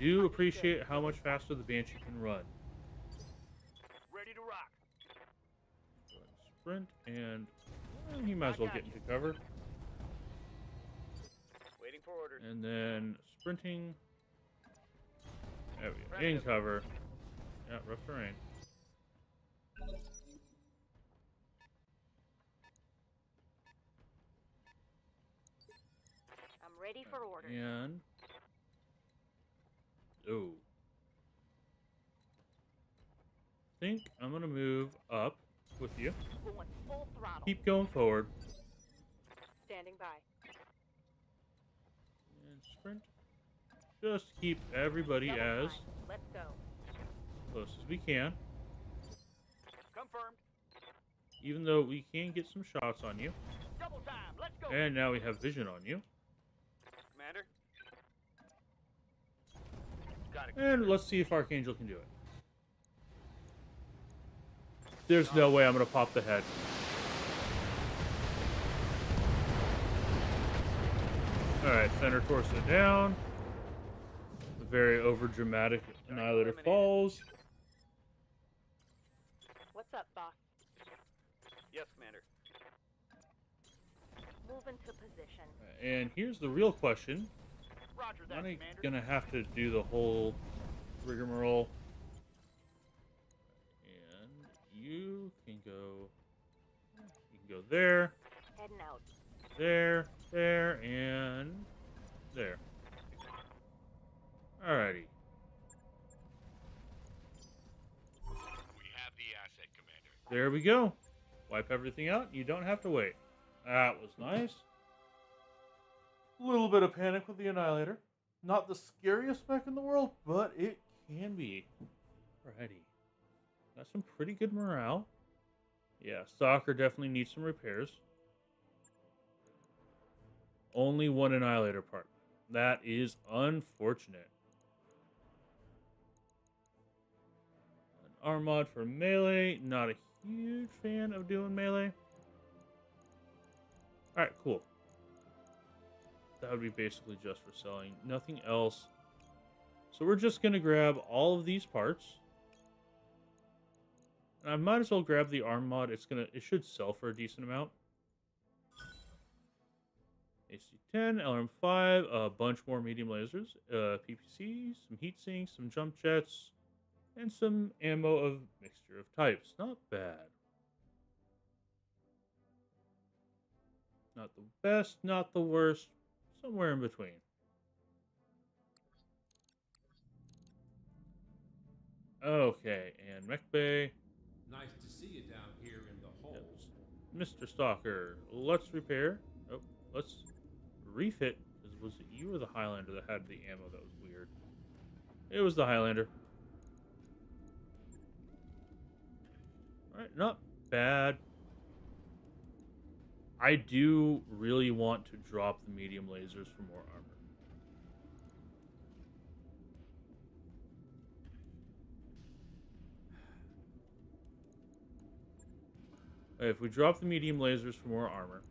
Do appreciate how much faster the Banshee can run. Ready to rock. Go ahead and sprint, and well, he might as well get into cover. Waiting for orders. And then sprinting. There we go. In Affirmative. cover. Yeah, rough terrain. I'm ready for orders. And oh, think I'm gonna move up with you. Going full throttle. Keep going forward Standing by. and sprint. Just keep everybody Double as time. Let's go. close as we can. Confirmed. Even though we can get some shots on you. Double time. Let's go. And now we have vision on you. Commander. Got it. And let's see if Archangel can do it. There's no way I'm gonna pop the head. Alright, center torso down. The very over-dramatic Annihilator falls. What's up, boss? Yes, Commander. Move into position. And here's the real question. Roger that, I'm Commander. gonna have to do the whole rigmarole. And you can go there, Heading out. there, and there. Alrighty. We have the asset, Commander. There we go. Wipe everything out. You don't have to wait. That was nice. A little bit of panic with the Annihilator. Not the scariest mech in the world, but it can be. Alrighty. Got some pretty good morale. Yeah, Stalker definitely needs some repairs. Only one Annihilator part. That is unfortunate. An arm mod for melee. Not a huge fan of doing melee. Alright, cool. That would be basically just for selling. Nothing else. So we're just going to grab all of these parts. And I might as well grab the arm mod. It should sell for a decent amount. AC-10, LRM-5, a bunch more medium lasers, PPC, some heat sinks, some jump jets, and some ammo of mixture of types. Not bad. Not the best, not the worst. Somewhere in between. Okay, and mech bay. Nice to see you down here in the hole. Yes. Mr. Stalker, let's repair. Oh, let's refit. Was it you or the Highlander that had the ammo that was weird? It was the Highlander. Alright, not bad. I do really want to drop the medium lasers for more armor. If we drop the medium lasers for more armor.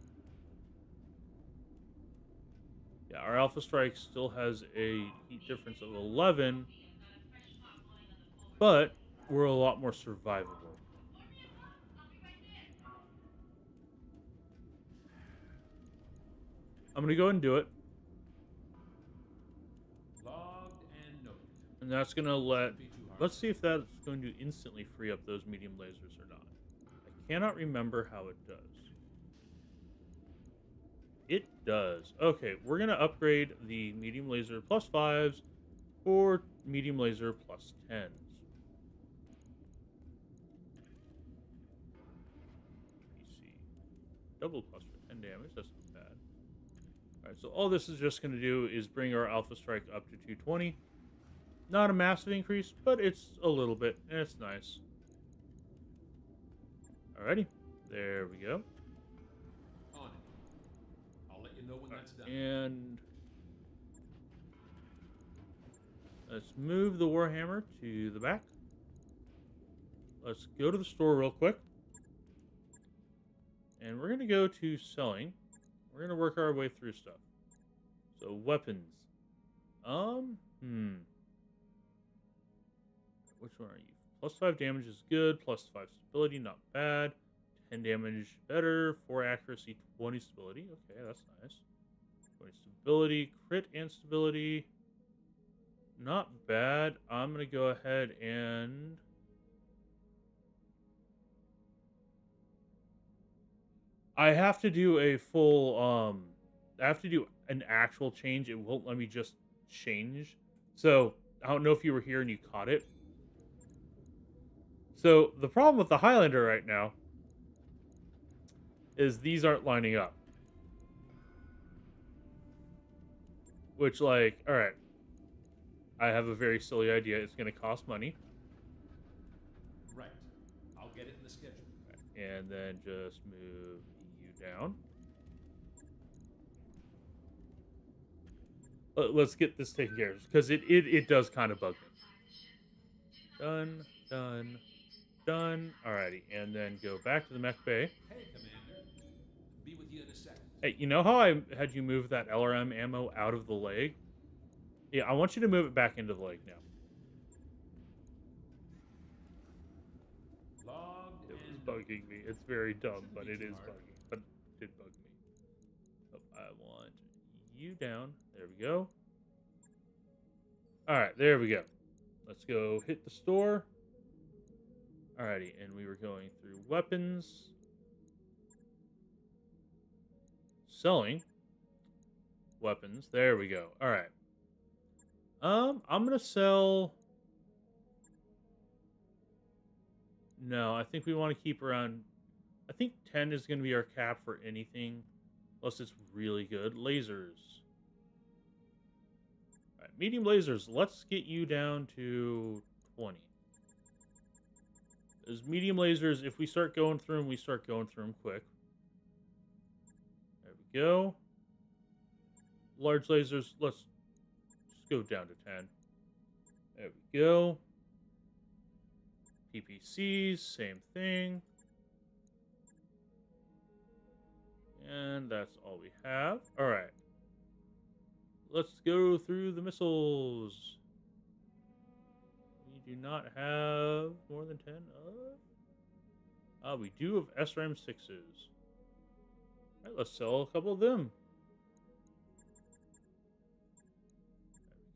Yeah, our Alpha Strike still has a heat difference of 11, but we're a lot more survivable. I'm going to go ahead and do it. Logged and noted. And that's going to let's see if that's going to instantly free up those medium lasers or not. I cannot remember how it does. It does. Okay, we're going to upgrade the medium laser plus 5s for medium laser plus 10s. PC. Double plus for 10 damage. That's not bad. Alright, so all this is just going to do is bring our Alpha Strike up to 220. Not a massive increase, but it's a little bit, and it's nice. Alrighty. There we go. On it. I'll let you know when that's done. And let's move the Warhammer to the back. Let's go to the store real quick. And we're going to go to selling. We're going to work our way through stuff. So, weapons. Which one are you? Plus 5 damage is good. Plus 5 stability, not bad. 10 damage, better. 4 accuracy, 20 stability. Okay, that's nice. 20 stability, crit and stability. Not bad. I'm going to go ahead and... I have to do a full, I have to do an actual change. It won't let me just change. So, I don't know if you were here and you caught it. So, the problem with the Highlander right now is these aren't lining up. Which, like, alright. I have a very silly idea. It's going to cost money. Right. I'll get it in the schedule. And then just move you down. Let's get this taken care of, because it does kind of bug me. Done, done, done. Alrighty, and then go back to the mech bay. Hey, Commander. Be with you in a second. Hey, you know how I had you move that LRM ammo out of the leg? Yeah, I want you to move it back into the leg now. Logged It was and bugging me. It's very dumb, Shouldn't but be it too is hard. bugging. But it did bug me. Oh, I want you down. There we go. Alright, there we go. Let's go hit the store. Alrighty, and we were going through weapons. Selling. Weapons. There we go. Alright. I'm gonna sell... No, I think we want to keep around... I think 10 is going to be our cap for anything. Unless it's really good. Lasers. medium lasers. Let's get you down to 20. As medium lasers, if we start going through them, we start going through them quick. There we go. Large lasers, let's go down to 10. There we go. PPCs, same thing. And that's all we have. All right. Let's go through the missiles. We do not have more than 10 of. We do have SRM 6s. All right, let's sell a couple of them.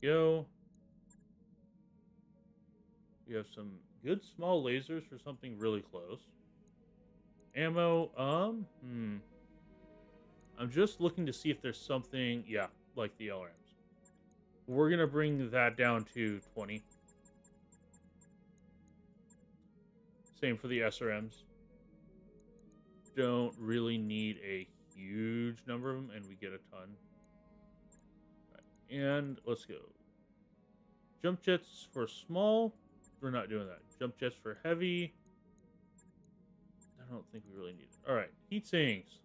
There we go. We have some good small lasers for something really close. Ammo, I'm just looking to see if there's something, yeah, like the LRMs. We're going to bring that down to 20. Same for the SRMs. Don't really need a huge number of them, and we get a ton. Right. And let's go. Jump jets for small. We're not doing that. Jump jets for heavy. I don't think we really need it. All right, heat sinks.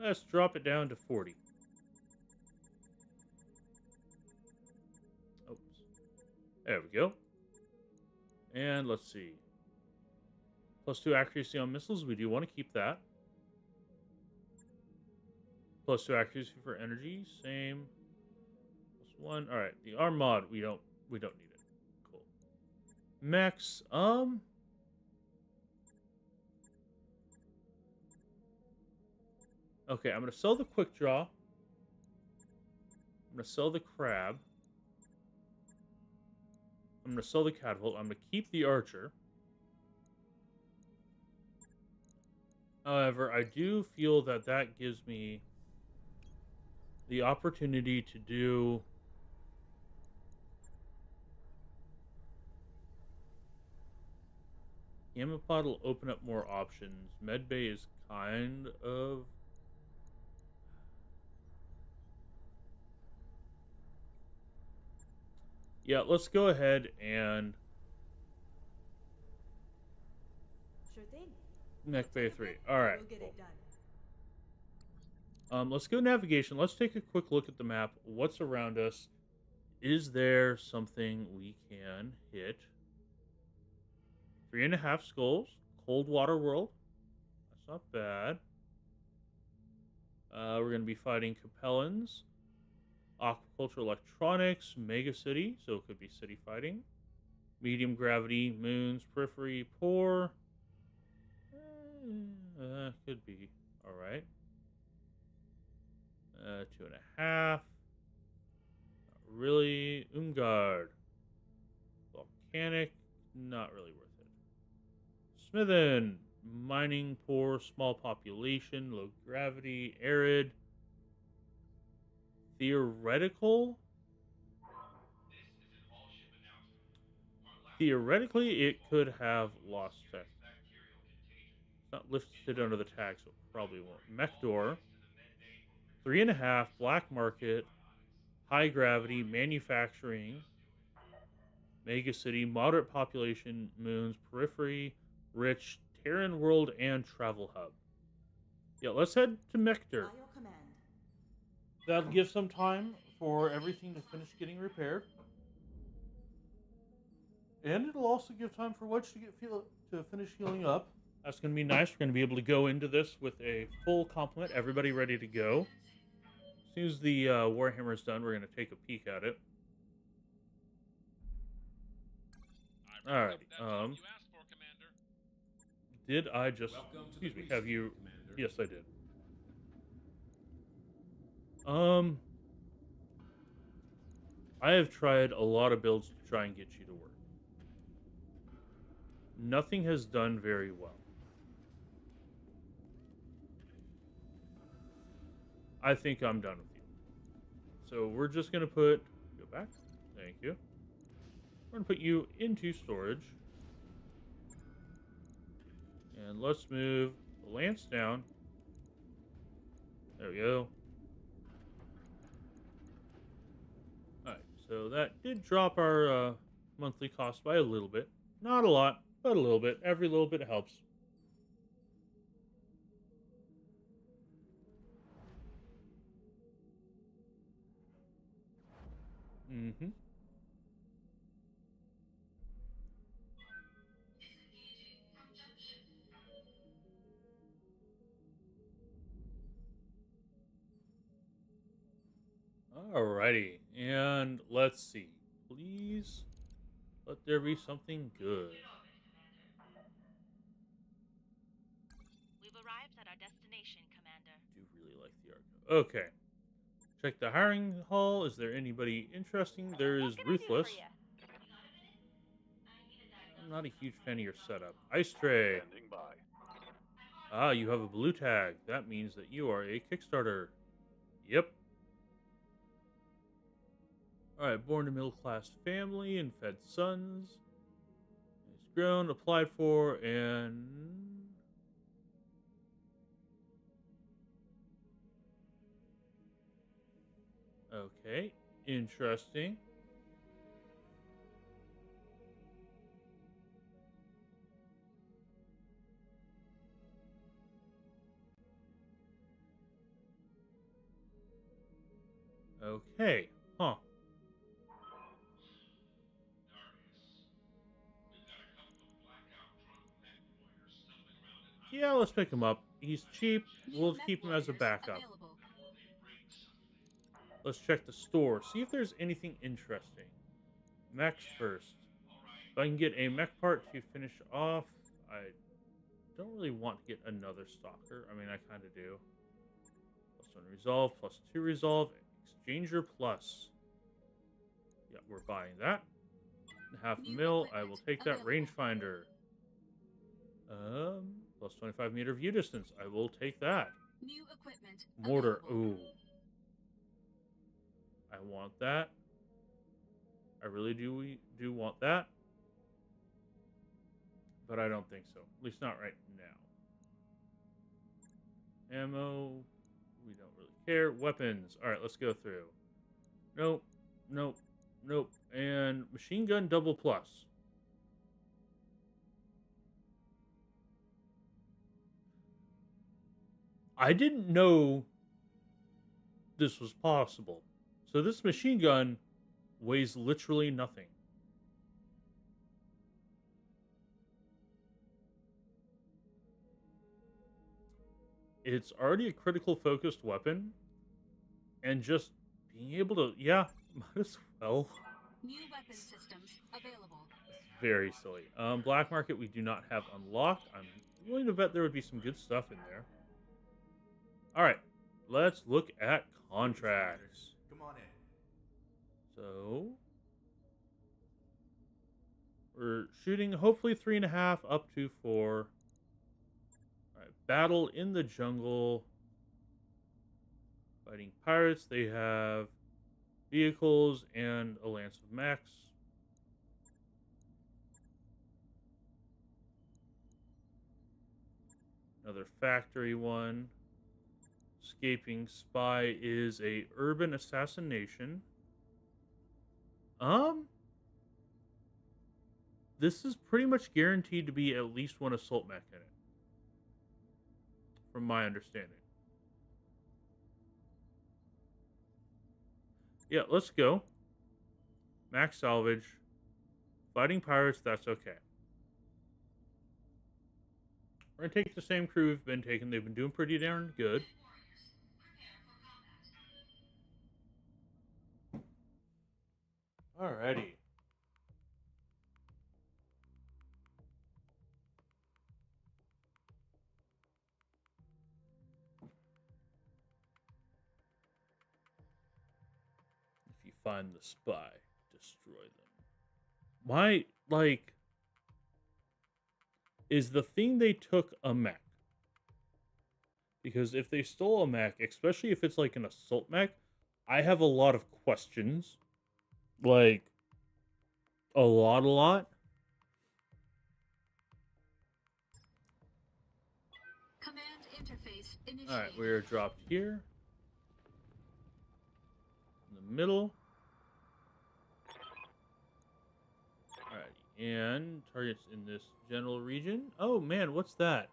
Let's drop it down to 40. Oops. There we go. And let's see. +2 accuracy on missiles. We do want to keep that. +2 accuracy for energy. Same. +1. All right. The arm mod. We don't need it. Cool. Mechs. Okay, I'm going to sell the quick draw. I'm going to sell the crab. I'm going to sell the catapult. I'm going to keep the archer. However, I do feel that that gives me the opportunity to do Gamma Pod will open up more options. Medbay is kind of... Yeah, let's go ahead and... Sure thing. Mech Bay 3. Alright, We'll get cool. it done. Let's go navigation. Let's take a quick look at the map. What's around us? Is there something we can hit? 3.5 skulls. Cold Water World. That's not bad. We're going to be fighting Capellans. Aquaculture Electronics. Mega City. So it could be city fighting. Medium Gravity. Moons. Periphery. Poor. Could be. Alright. 2.5. Not really. Umgard. Volcanic. Not really worth it. Smithen. Mining. Poor. Small population. Low gravity. Arid. Theoretical. Theoretically, it could have lost tech. It's not listed under the tag, so it probably won't. Mech door. 3.5. Black market. High gravity. Manufacturing. Mega city. Moderate population. Moons. Periphery. Rich. Terran world and travel hub. Yeah, let's head to Mector. By your command. That'll give some time for everything to finish getting repaired. And it'll also give time for Wedge to finish healing up. That's going to be nice. We're going to be able to go into this with a full complement. Everybody ready to go. As soon as the Warhammer is done, we're going to take a peek at it. Alrighty. Did I just... Welcome to Excuse the me. Have you... Commander. Yes, I did. I have tried a lot of builds to try and get you to work. Nothing has done very well. I think I'm done with you. So we're just going to go back. Thank you. We're going to put you into storage. And let's move the lance down. There we go. Alright, So that did drop our monthly cost by a little bit. Not a lot, but a little bit. Every little bit helps. Mm-hmm. Alrighty, and let's see. Please let there be something good. We've arrived at our destination, Commander. Do really like the art. Okay. Check the hiring hall. Is there anybody interesting? There is What can I do Ruthless. for ya? I'm not a huge fan of your setup. Ice Tray. Standing by. Ah, you have a blue tag. That means that you are a Kickstarter. Yep. Alright, born to middle class family and fed sons. He's grown, applied for, and okay. Interesting. Okay. Huh. Yeah, let's pick him up. He's cheap. We'll keep him as a backup. Available. Let's check the store. See if there's anything interesting. Mechs first. If I can get a mech part to finish off, I don't really want to get another stalker. I mean, I kind of do. +1 resolve, +2 resolve, exchanger plus. Yeah, we're buying that. Half a mil. I will take that rangefinder. Plus 25 meter view distance. I will take that. New equipment. Mortar. Available. Ooh. I want that. I really do want that. But I don't think so. At least not right now. Ammo. We don't really care. Weapons. Alright, let's go through. Nope. Nope. Nope. And machine gun double plus. I didn't know this was possible. So this machine gun weighs literally nothing. It's already a critical focused weapon. And just being able to, yeah, might as well. New weapon systems available. Very silly. Black market we do not have unlocked. I'm willing to bet there would be some good stuff in there. Alright, let's look at contracts. Come on in. So we're shooting hopefully 3.5 up to 4. Alright, battle in the jungle. Fighting pirates. They have vehicles and a lance of mechs. Another factory one. Escaping spy is a urban assassination. This is pretty much guaranteed to be at least one assault mech in it, from my understanding. Yeah, let's go. Max salvage. Fighting pirates, that's okay. We're gonna take the same crew we've been taking. They've been doing pretty darn good. Alrighty. If you find the spy, destroy them. My, like, is the thing they took a mech? Because if they stole a mech, especially if it's like an assault mech, I have a lot of questions. Like, a lot. Command interface initiated. Alright, we are dropped here. In the middle. and targets in this general region. Oh man, what's that?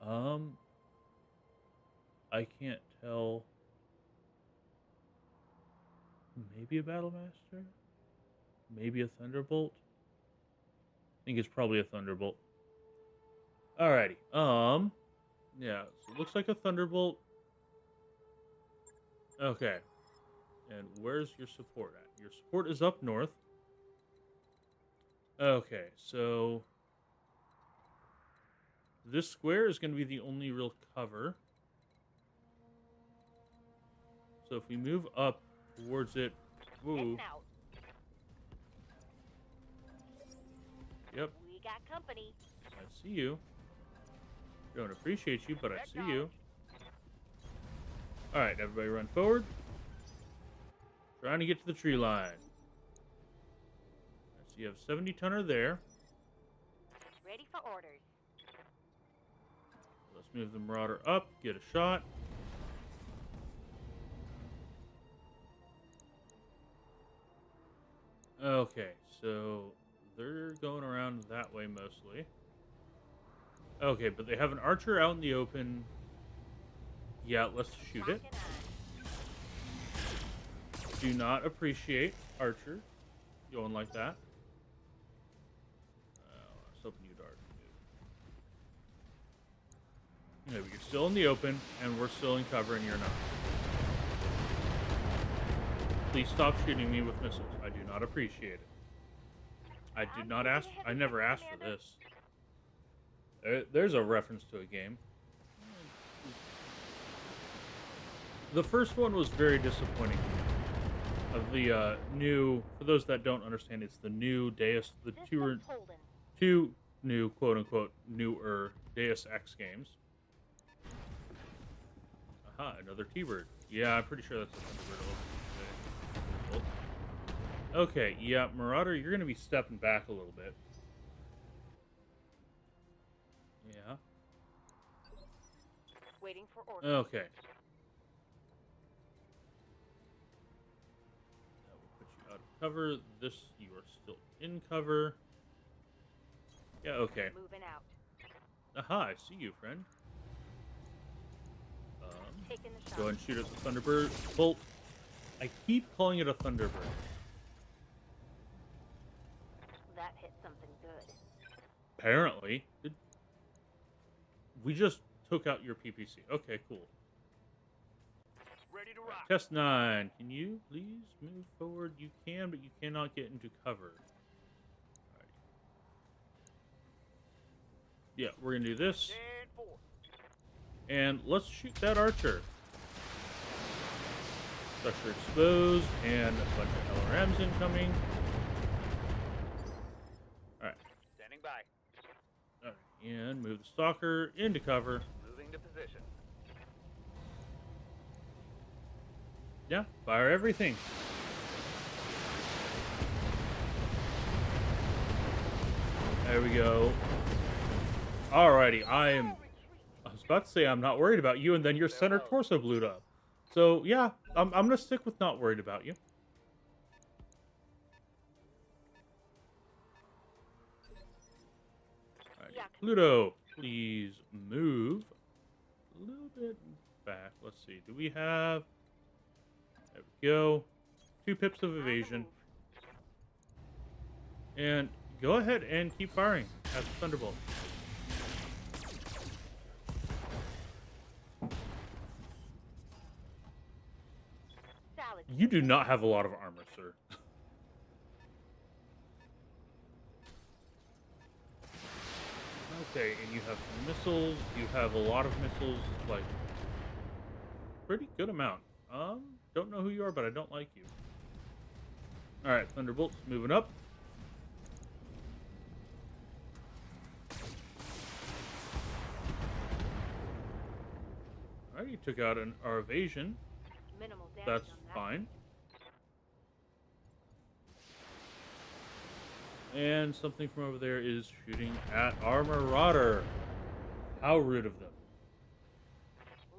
I can't tell. Maybe a battle master? Maybe a thunderbolt? I think it's probably a thunderbolt. Alrighty. Yeah, so it looks like a thunderbolt. Okay. And where's your support at? Your support is up north. Okay, so this square is going to be the only real cover. So if we move up towards it, woo. Heading out. Yep, We got company. I see you. Don't appreciate you, but I see you. All right, everybody, run forward. Trying to get to the tree line. So you have 70-tonner there. Ready for orders. Let's move the Marauder up, get a shot. Okay, so they're going around that way mostly. Okay, but they have an archer out in the open. Yeah, let's shoot it. Rockin' on. Do not appreciate archer going like that. I was hoping you'd already move. No, but you're still in the open, and we're still in cover, and you're not. Please stop shooting me with missiles. I do not appreciate it. I did not ask. I never asked for this. There's a reference to a game. The first one was very disappointing. Of the new, for those that don't understand, it's the new Deus, the Systems holding. two new quote unquote newer Deus Ex games. Aha, another T-bird. Yeah, I'm pretty sure that's a Thunderbird. Okay, yeah, Marauder, you're gonna be stepping back a little bit. Yeah. Waiting for orders. Okay. That will put you out of cover. This, you are still in cover. Yeah, okay. Moving out. Aha, I see you, friend. Taking the shot. Go ahead and shoot at the Thunderbird. Bolt. I keep calling it a Thunderbird. That hit something good. Apparently. We just took out your PPC. Okay, cool. Ready to rock. Test 9. Can you please move forward? You can, but you cannot get into cover. Alrighty. Yeah, we're going to do this. Stand for. And let's shoot that archer. Structure exposed, and a bunch of LRMs incoming. Alright. Standing by. Alright. And move the stalker into cover. Moving to position. Yeah, fire everything. There we go. Alrighty, I was about to say I'm not worried about you, and then your center torso blew up. So yeah, I'm gonna stick with not worried about you. Alrighty, Yeah. Pluto, please move a little bit back. Let's see. Do we have? There we go. 2 pips of evasion. And go ahead and keep firing at the Thunderbolt. Salad. You do not have a lot of armor, sir. Okay, and you have some missiles. You have a lot of missiles, like pretty good amount. Don't know who you are, but I don't like you. All right, Thunderbolt's moving up. All right, you took out our evasion. Minimal damage That's on that. fine. And something from over there is shooting at our Marauder. How rude of them.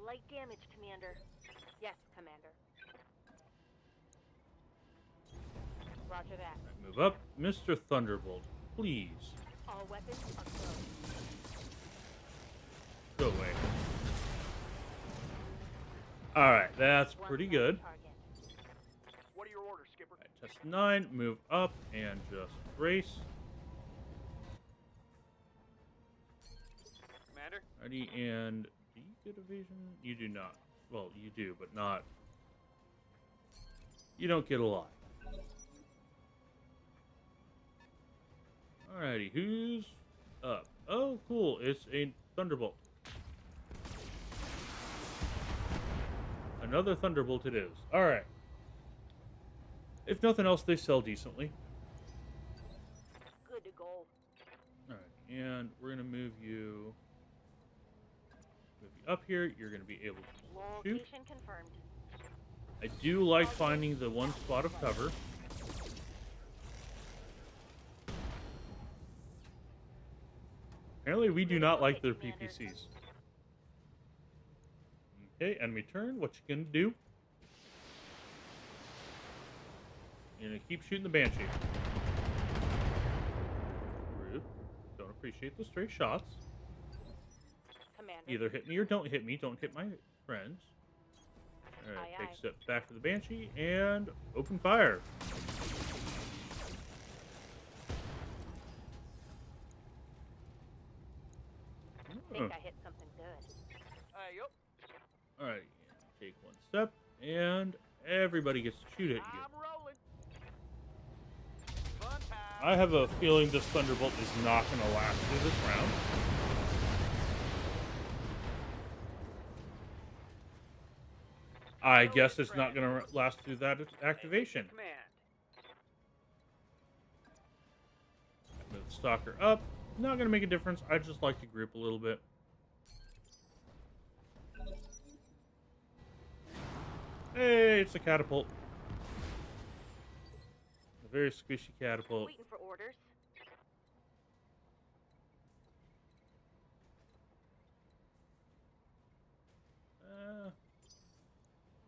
Light damage, Commander. Yes, Commander. Roger that. Move up, Mr. Thunderbolt. please. All weapons are closed. Go away. Alright, that's One pretty less good. target. What are your orders, Skipper? Alright, test 9, move up, and just brace. Commander? Ready, and do you get evasion? You do not. Well, you do, but not. You don't get a lot. Alrighty, who's up? Oh, cool. It's a Thunderbolt. Another Thunderbolt it is. Alright. If nothing else, they sell decently. Good to go. Alright, and we're going to move you up here. You're going to be able to shoot. Location confirmed. I do like finding the one spot of cover. Apparently, we do not like their PPCs. Okay, enemy turn. What you gonna do? You're gonna keep shooting the Banshee. Rude. Don't appreciate the stray shots. Commander. Either hit me or don't hit me. Don't hit my friends. Alright, Aye, take aye. a step back to the Banshee and open fire. Think I hit something good. Yup. Alright, take one step, and everybody gets to shoot at you. I'm rolling. Fun time. I have a feeling this Thunderbolt is not going to last through this round. I guess it's not going to last through that activation. Command. Move the Stalker up. Not going to make a difference. I just like to group a little bit. Hey, it's a catapult. A very squishy catapult. Waiting for orders.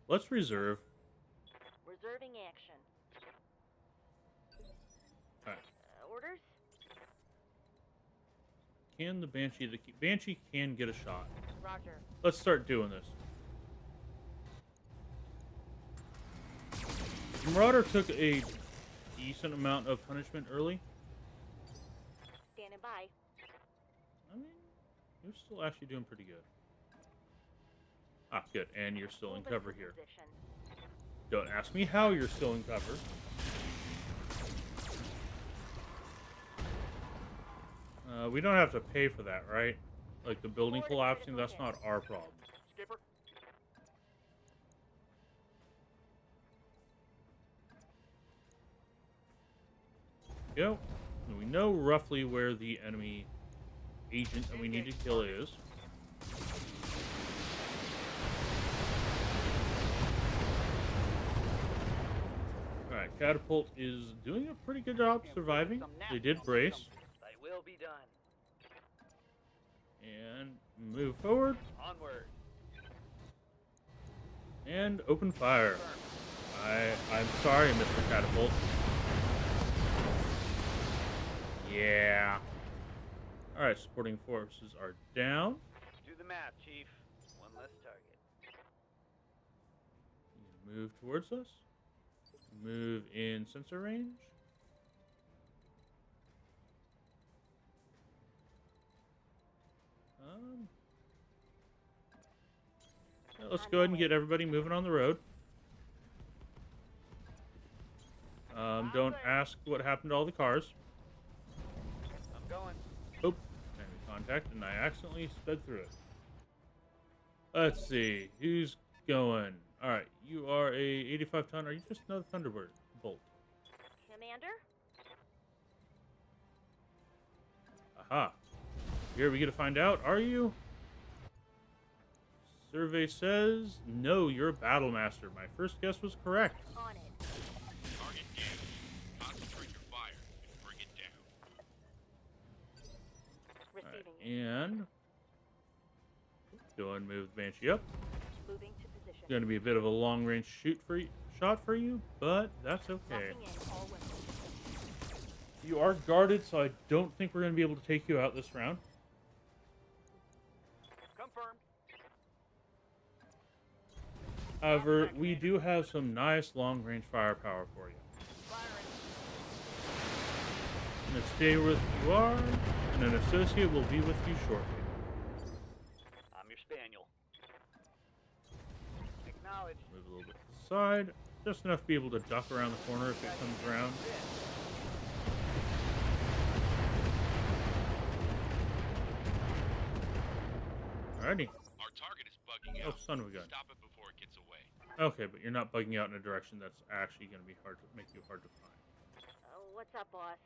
Let's reserve. Reserving action. Alright. Orders? Can the Banshee can get a shot. Roger. Let's start doing this. Marauder took a decent amount of punishment early. Standing by. I mean, you're still actually doing pretty good. Ah, good. And you're still in Move cover into here. position. Don't ask me how you're still in cover. We don't have to pay for that, right? Like the building collapsing, that's not our problem. Skipper. Go. And we know roughly where the enemy agent that we need to kill is. Alright, Catapult is doing a pretty good job surviving. They did brace. They will be done. And move forward. Onward. And open fire. I'm sorry, Mr. Catapult. Yeah. Alright, supporting forces are down. Do the math, Chief. One less target. Move towards us. Move in sensor range. Let's go ahead and get everybody moving on the road. Don't ask what happened to all the cars. I'm going. Oh, enemy contact, and I accidentally sped through it. Let's see, who's going? All right, you are a 85 ton. Are you just another Thunderbird bolt? Commander? Aha. Here we get to find out. Are you? Survey says no. You're a battle master. My first guess was correct. On it. Target damaged. Concentrate your fire and bring it down. All Receiving. right, and go and move the Banshee up. Moving to position. Going to be a bit of a long-range shot for you, but that's okay. Locking in all weapons. You are guarded, so I don't think we're going to be able to take you out this round. Confirmed. However, we do have some nice long-range firepower for you. Firing. I'm going to stay where you are, and an associate will be with you shortly. I'm your spaniel. Acknowledged. Move a little bit to the side, just enough to be able to duck around the corner if it comes around. Alrighty. Our target is bugging Oh, out. son of a gun. Stop it before it gets away. Okay, but you're not bugging out in a direction that's actually going to be hard to make you hard to find. Oh, what's up, boss?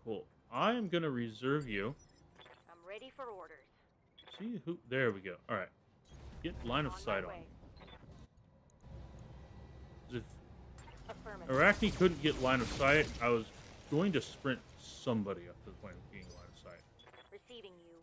Cool. I am going to reserve you. I'm ready for orders. See who? There we go. All right. Get line of On my sight on. way. If Affirmative. Arachne couldn't get line of sight, I was going to sprint somebody up to the point of getting line of sight. Receiving you.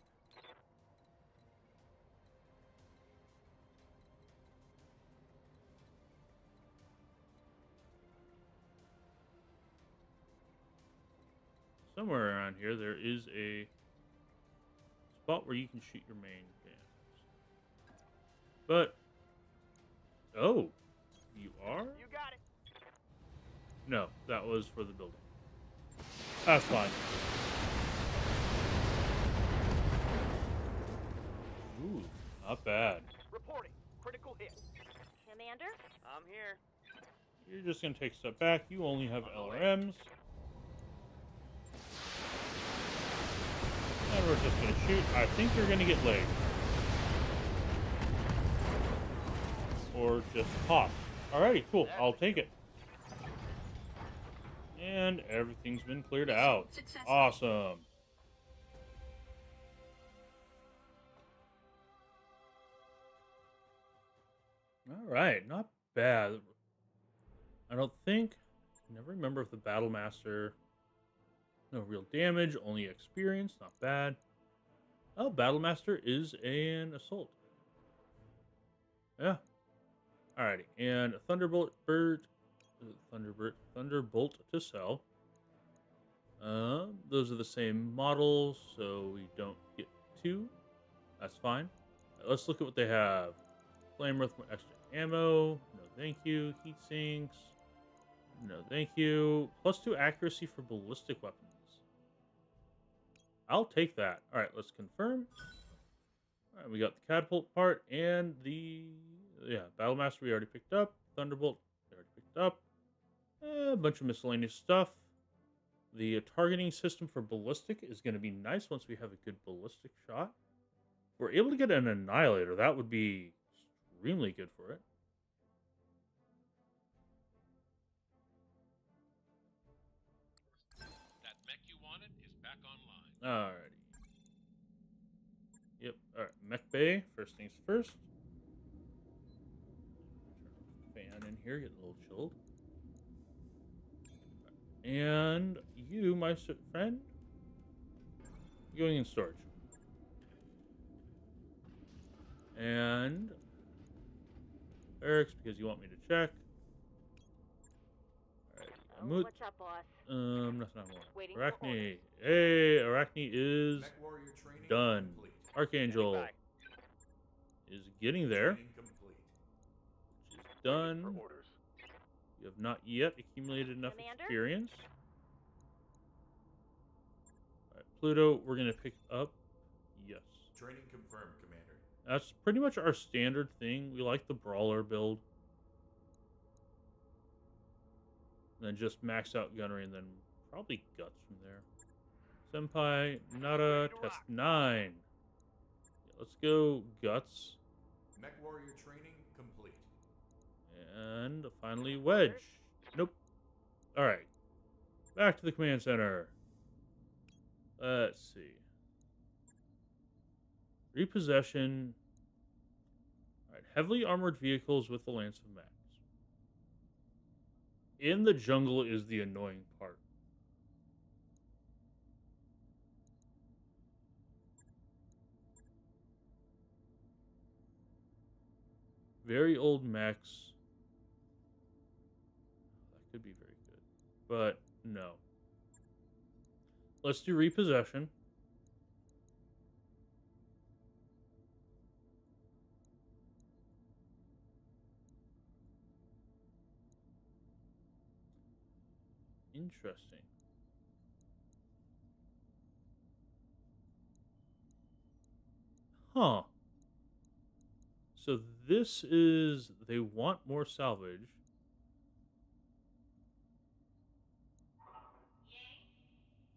Somewhere around here, there is a spot where you can shoot your main guns. But, oh, you are? You got it. No, that was for the building. That's fine. Ooh, not bad. Reporting. Critical hit. Commander? I'm here. You're just going to take a step back. You only have LRMs. And we're just going to shoot. I think you're going to get laid. Or just pop. Alrighty, cool. I'll take it. And everything's been cleared out. Successful. Awesome. Alright, not bad. I don't think... I never remember if the Battle Master... No real damage, only experience, not bad. Oh, Battle Master is an assault. Yeah. Alrighty, and Thunderbolt to sell. Those are the same models, so we don't get two. That's fine. Let's look at what they have. Flame with extra ammo. No, thank you. Heat sinks. No, thank you. +2 accuracy for ballistic weapons. I'll take that. All right, let's confirm. All right, we got the catapult part and the Battle Master we already picked up. Thunderbolt we already picked up. A bunch of miscellaneous stuff. The targeting system for ballistic is going to be nice once we have a good ballistic shot. If we're able to get an annihilator, that would be extremely good for it. That mech you wanted is back online. Alrighty. Yep. Alright. Mech Bay. First things first. Turn off the fan in here. Get a little chilled. And you, my friend, going in storage. And barracks because you want me to check. Alright. Oh, Amut. what's up, boss? Nothing more. Waiting for Arachne. orders. Hey, Arachne is Mech warrior training done. complete. Archangel Standing is getting there. Training complete. Which is done. For orders. You have not yet accumulated enough Commander? experience. Alright, Pluto, we're going to pick up. Yes. Training confirmed, Commander. That's pretty much our standard thing. We like the Brawler build. And then just max out gunnery and then probably guts from there. Senpai, Nada, test 9. Yeah, let's go guts. Mech warrior training complete. And finally, Wedge. Nope. Alright. Back to the command center. Let's see. Repossession. Alright, heavily armored vehicles with the Lance of Max. In the jungle is the annoying part. Very old mechs. but no. Let's do repossession. Interesting. Huh. So this is, they want more salvage. Yay.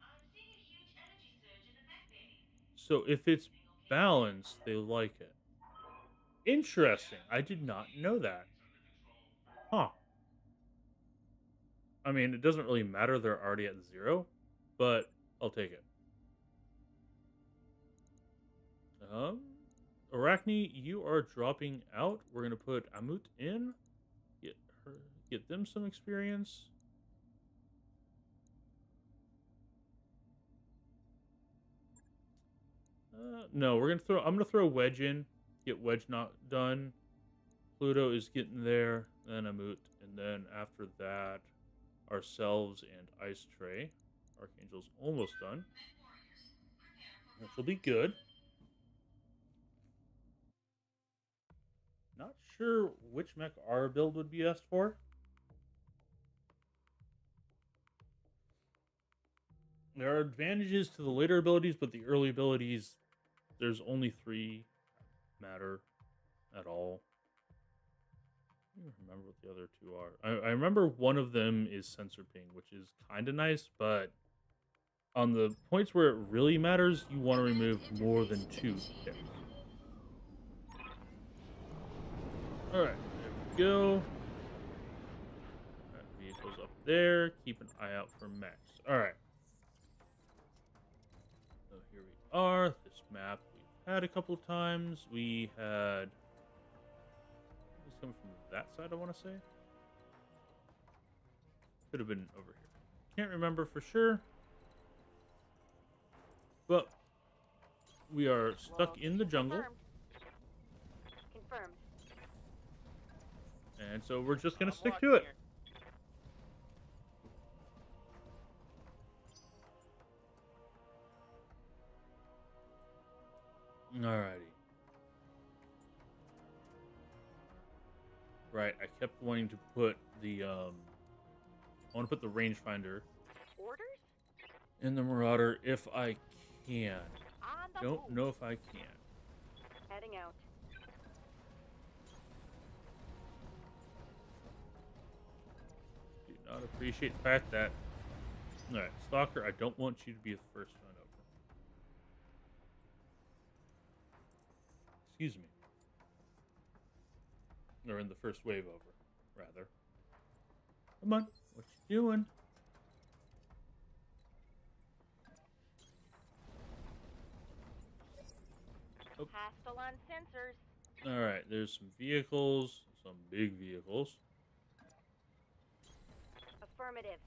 I'm seeing a huge energy surge in the mech bay. So if it's Everything okay? balanced, they like it. Interesting. I did not know that. Huh. I mean, it doesn't really matter. They're already at 0, but I'll take it. Um, Arachne, you are dropping out. We're gonna put Amut in. Get her, get them some experience. No, we're gonna throw. I'm gonna throw Wedge in. Get Wedge not done. Pluto is getting there. Then Amut, and then after that, ourselves and Ice Tray. Archangel's almost done. Which will be good. Not sure which mech our build would be best for. There are advantages to the later abilities, but the early abilities, there's only 3 matter at all. I don't even remember what the other 2 are. I remember one of them is sensor ping, which is kind of nice, but on the points where it really matters, you want to remove more than 2 ticks. Alright, there we go. That vehicle's up there. Keep an eye out for mechs. Alright. So here we are. This map we've had a couple of times. We had... It's coming from that side, I want to say. Could have been over here. Can't remember for sure. But we are stuck in the jungle. Confirmed. And so we're just going to I'm stick locked to it. here. Alrighty. Right, I kept wanting to put the, I want to put the rangefinder Orders? in the Marauder if I can. On the Don't move. know if I can. Heading out. Do not appreciate the fact that... Alright, Stalker, I don't want you to be the first one over. Excuse me. Or in the first wave over, rather. Come on, what you doing? Oh. Hostile on sensors. Alright, there's some vehicles, some big vehicles. Affirmative.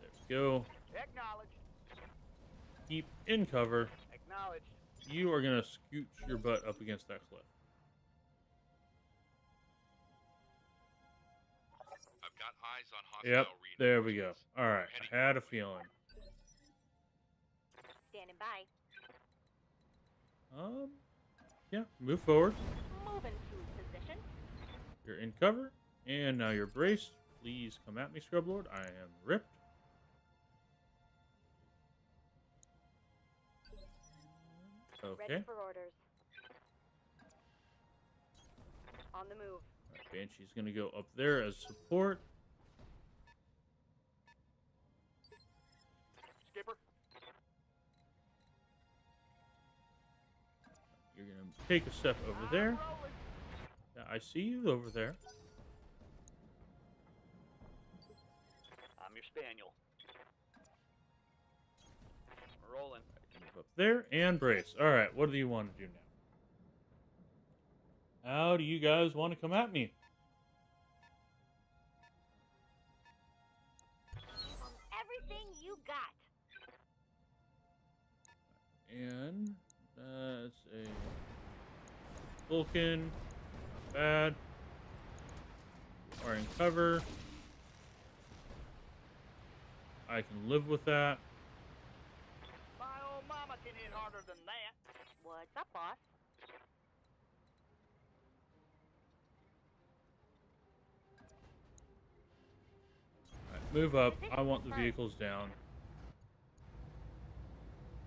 There we go. Acknowledged. Keep in cover. Acknowledged. You are going to scooch your butt up against that cliff. I've got eyes on hostile Yep, there we go. reinforcements. Alright, Heading I had a northwest. feeling. Standing by. Yeah, move forward. Moving to position. You're in cover, and now you're braced. Please come at me, Scrublord. I am ripped. Okay. Ready for orders. On the move. Right, Banshee's gonna go up there as support. Skipper. You're gonna take a step over there. I'm rolling. Yeah, I see you over there. I'm your spaniel. Rolling. Move up there and brace. All right, what do you want to do now? How do you guys want to come at me? Everything you got. And that's a Vulcan. Not bad. Are in cover. I can live with that. My old mama can hit harder than that. What's up, boss? Alright, move up. I want the vehicles down.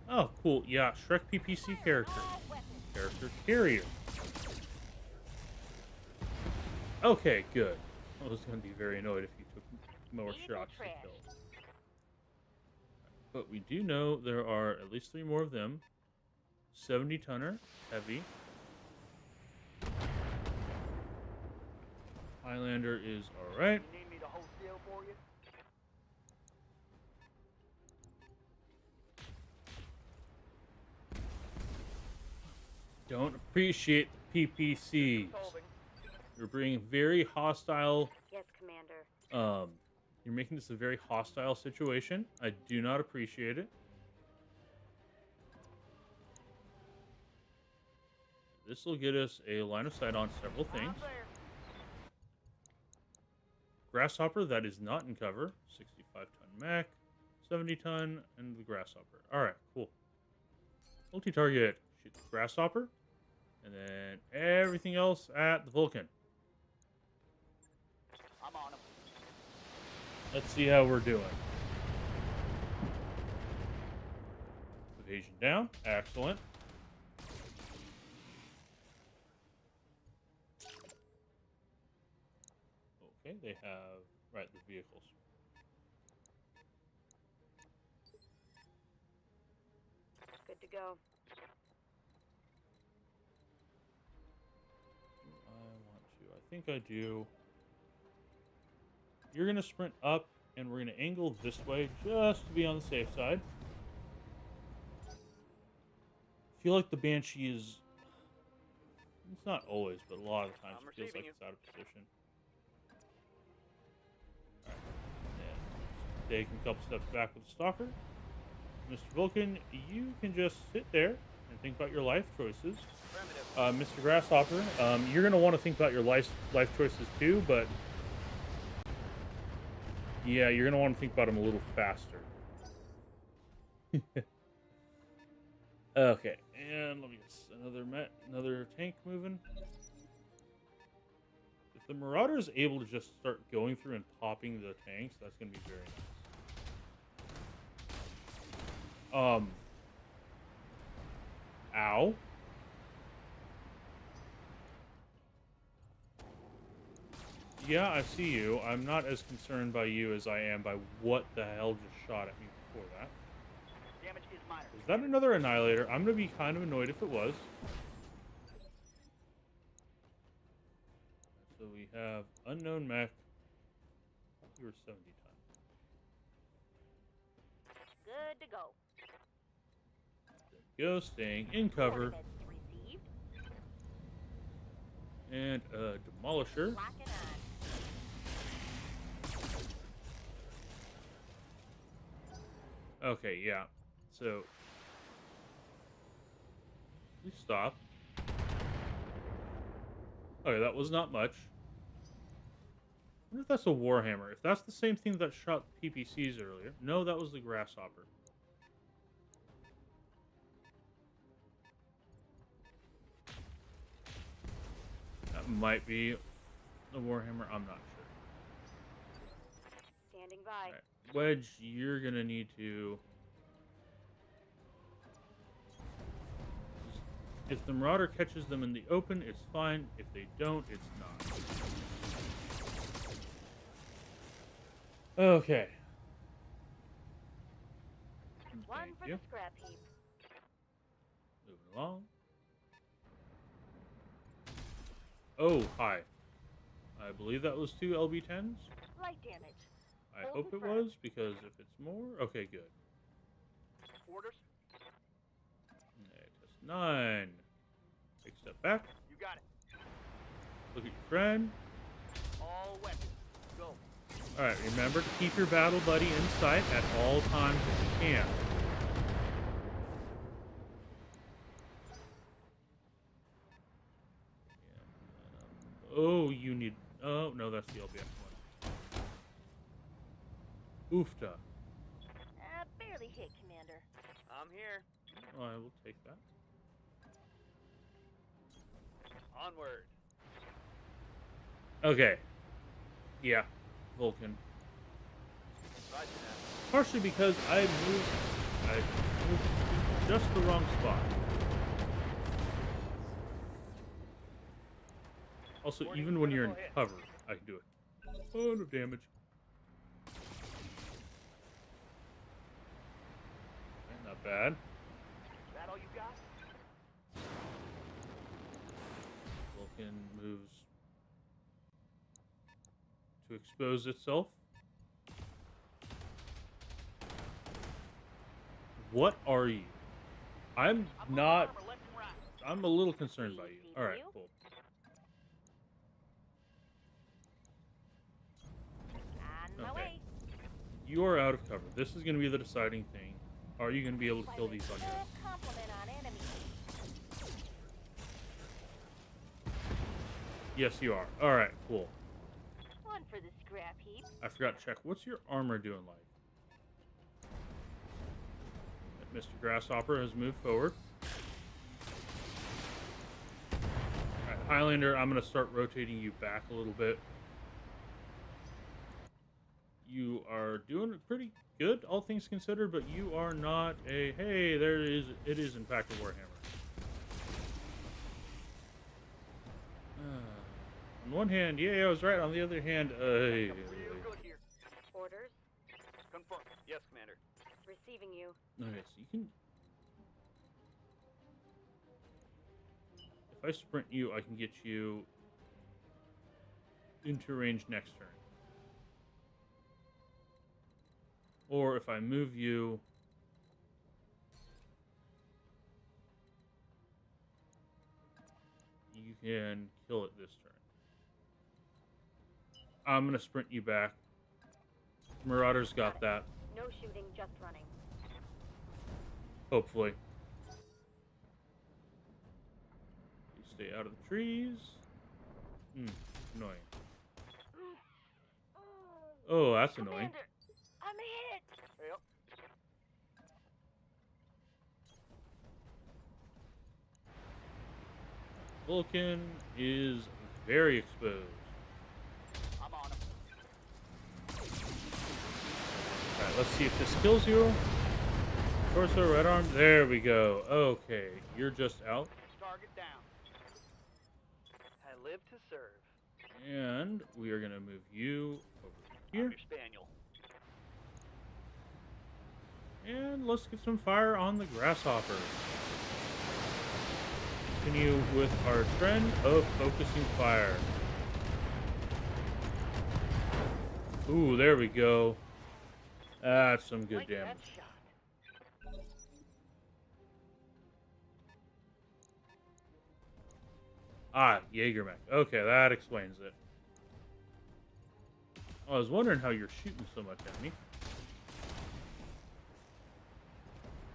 Oh, cool. Yeah, Shrek PPC character. All weapons. Character carrier. Okay, good. I was going to be very annoyed if you took more Vehicle shots to trash. kill. But we do know there are at least 3 more of them. 70 tonner, heavy. Highlander is alright. You need me to hold still for you? Don't appreciate the PPCs. Solving. You're bringing very hostile. Yes, Commander. You're making this a very hostile situation. I do not appreciate it. This will get us a line of sight on several things. I'm there. Grasshopper, that is not in cover. 65-ton mech, 70-ton, and the grasshopper. All right, cool. Multi-target. Shoot the grasshopper, and then everything else at the Vulcan. I'm on him. Let's see how we're doing. Evasion down. Excellent. Okay, they have... Right, the vehicles. Good to go. Do I want to? I think I do. You're going to sprint up, and we're going to angle this way just to be on the safe side. I feel like the Banshee is... It's not always, but a lot of the times I'm it feels receiving like it's out of position. Alright. And take a couple steps back with the Stalker. Mr. Vulcan, you can just sit there and think about your life choices. Mr. Grasshopper, you're going to want to think about your life choices too, but... Yeah, you're going to want to think about them a little faster. Okay, and let me get another tank moving. If the Marauder is able to just start going through and popping the tanks, that's going to be very nice. Ow. Yeah, I see you. I'm not as concerned by you as I am by what the hell just shot at me before that. Damage is minor. Is that another Annihilator? I'm going to be kind of annoyed if it was. So we have unknown mech. You were 70 ton. Good to go. There we go, staying in cover. Ordnance received. And a demolisher. Locking on. Okay, yeah. So we stop. Okay, that was not much. I wonder if that's a Warhammer. If that's the same thing that shot PPCs earlier. No, that was the Grasshopper. That might be a Warhammer. I'm not sure. Standing by. Alright. Wedge, you're gonna need to... If the Marauder catches them in the open, it's fine. If they don't, it's not. Okay. One Thank for you. the scrap heap. Moving along. Oh, hi. I believe that was 2 LB-10s. Light damage. I Hold hope it confirmed. was, because if it's more... Okay, good. Orders. Okay, test 9. Take a step back. You got it. Look at your friend. All weapons. Go. Alright, remember to keep your battle buddy in sight at all times if you can. Oh, you need... Oh, no, that's the LBX one. Oofta. we hit, Commander? I'm here. I will take that. Onward. Okay. Yeah, Vulcan. Roger that. Partially because I moved to just the wrong spot. Also, Warning, even when you're in critical hit. cover, I can do it. Oh, no damage. Okay, not bad. That all you got? Vulcan moves to expose itself. What are you? I'm not. Armor left and right. I'm a little concerned by you. All right, cool. On my Okay. way. You are out of cover. This is going to be the deciding thing. Are you going to be able to kill these on your own? Compliment on enemies. Yes, you are. All right, cool. One for the scrap heap. I forgot to check. What's your armor doing like? Mr. Grasshopper has moved forward. Alright, Highlander, I'm going to start rotating you back a little bit. You are doing pretty good, all things considered, but you are not a... Hey, it is in fact a Warhammer. On one hand, yeah, I was right. On the other hand, Real good here. Orders. Confirm. Yes, Commander. Receiving you. Okay, so you can... If I sprint you, I can get you into range next turn. Or if I move you... You can kill it this turn. I'm going to sprint you back. Marauder's got that. No shooting, just running. Hopefully. You stay out of the trees. Annoying. Oh, that's annoying. Commander, I'm hit. Yep. Vulcan is very exposed. I'm on him. Alright, let's see if this kills you. Torso, right arm. There we go. Okay, you're just out. Target down. I live to serve. And we are going to move you over I'm here. your spaniel. And let's get some fire on the grasshopper. Continue with our trend of focusing fire. Ooh, there we go. That's some good Like that damage. shot. Ah, Jaeger mech. Okay, that explains it. I was wondering how you're shooting so much at me.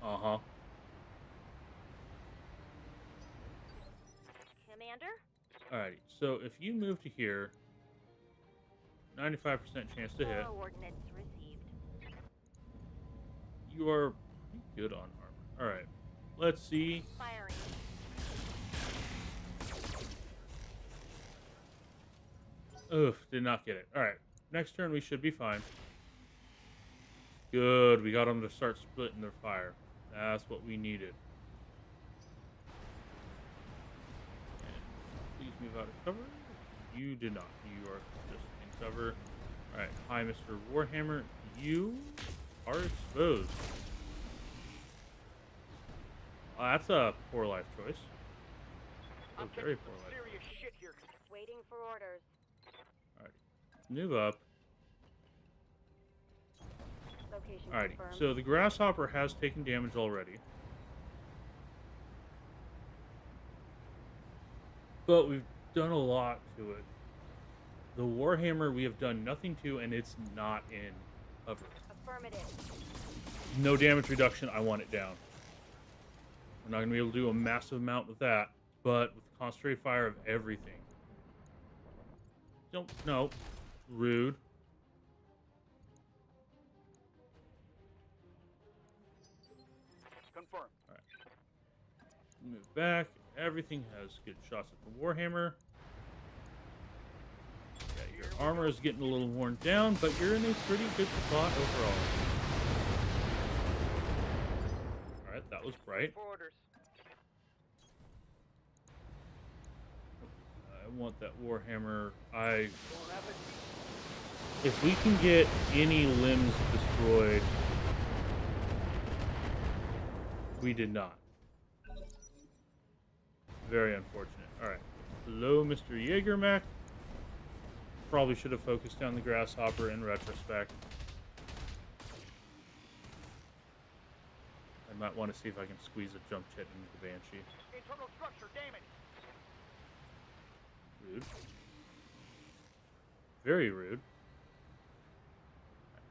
Uh-huh. Commander? Alrighty, so if you move to here, 95% chance to hit. Coordinates received. You are pretty good on armor. Alright, let's see. Firing. Oof, did not get it. Alright, next turn we should be fine. Good, we got them to start splitting their fire. That's what we needed. And please move out of cover. You did not. You are just in cover. Alright, hi Mr. Warhammer. You are exposed. That's a poor life choice. I'm A very taking poor some life. serious shit here. Waiting for orders. Move up. Location Alrighty, confirmed. so the grasshopper has taken damage already. But we've done a lot to it. The Warhammer we have done nothing to, and it's not in cover. Affirmative. No damage reduction, I want it down. We're not going to be able to do a massive amount with that, but with concentrated fire of everything. Don't, no. Rude. Move back. Everything has good shots at the Warhammer. Yeah, your armor is getting a little worn down, but you're in a pretty good spot overall. Alright, that was bright. For orders. I want that Warhammer. Don't have it. If we can get any limbs destroyed, we did not. Very unfortunate. Alright. Hello, Mr. Jaeger mech. Probably should have focused down the grasshopper in retrospect. I might want to see if I can squeeze a jump jet into the Banshee. Internal structure damaged. Rude. Very rude.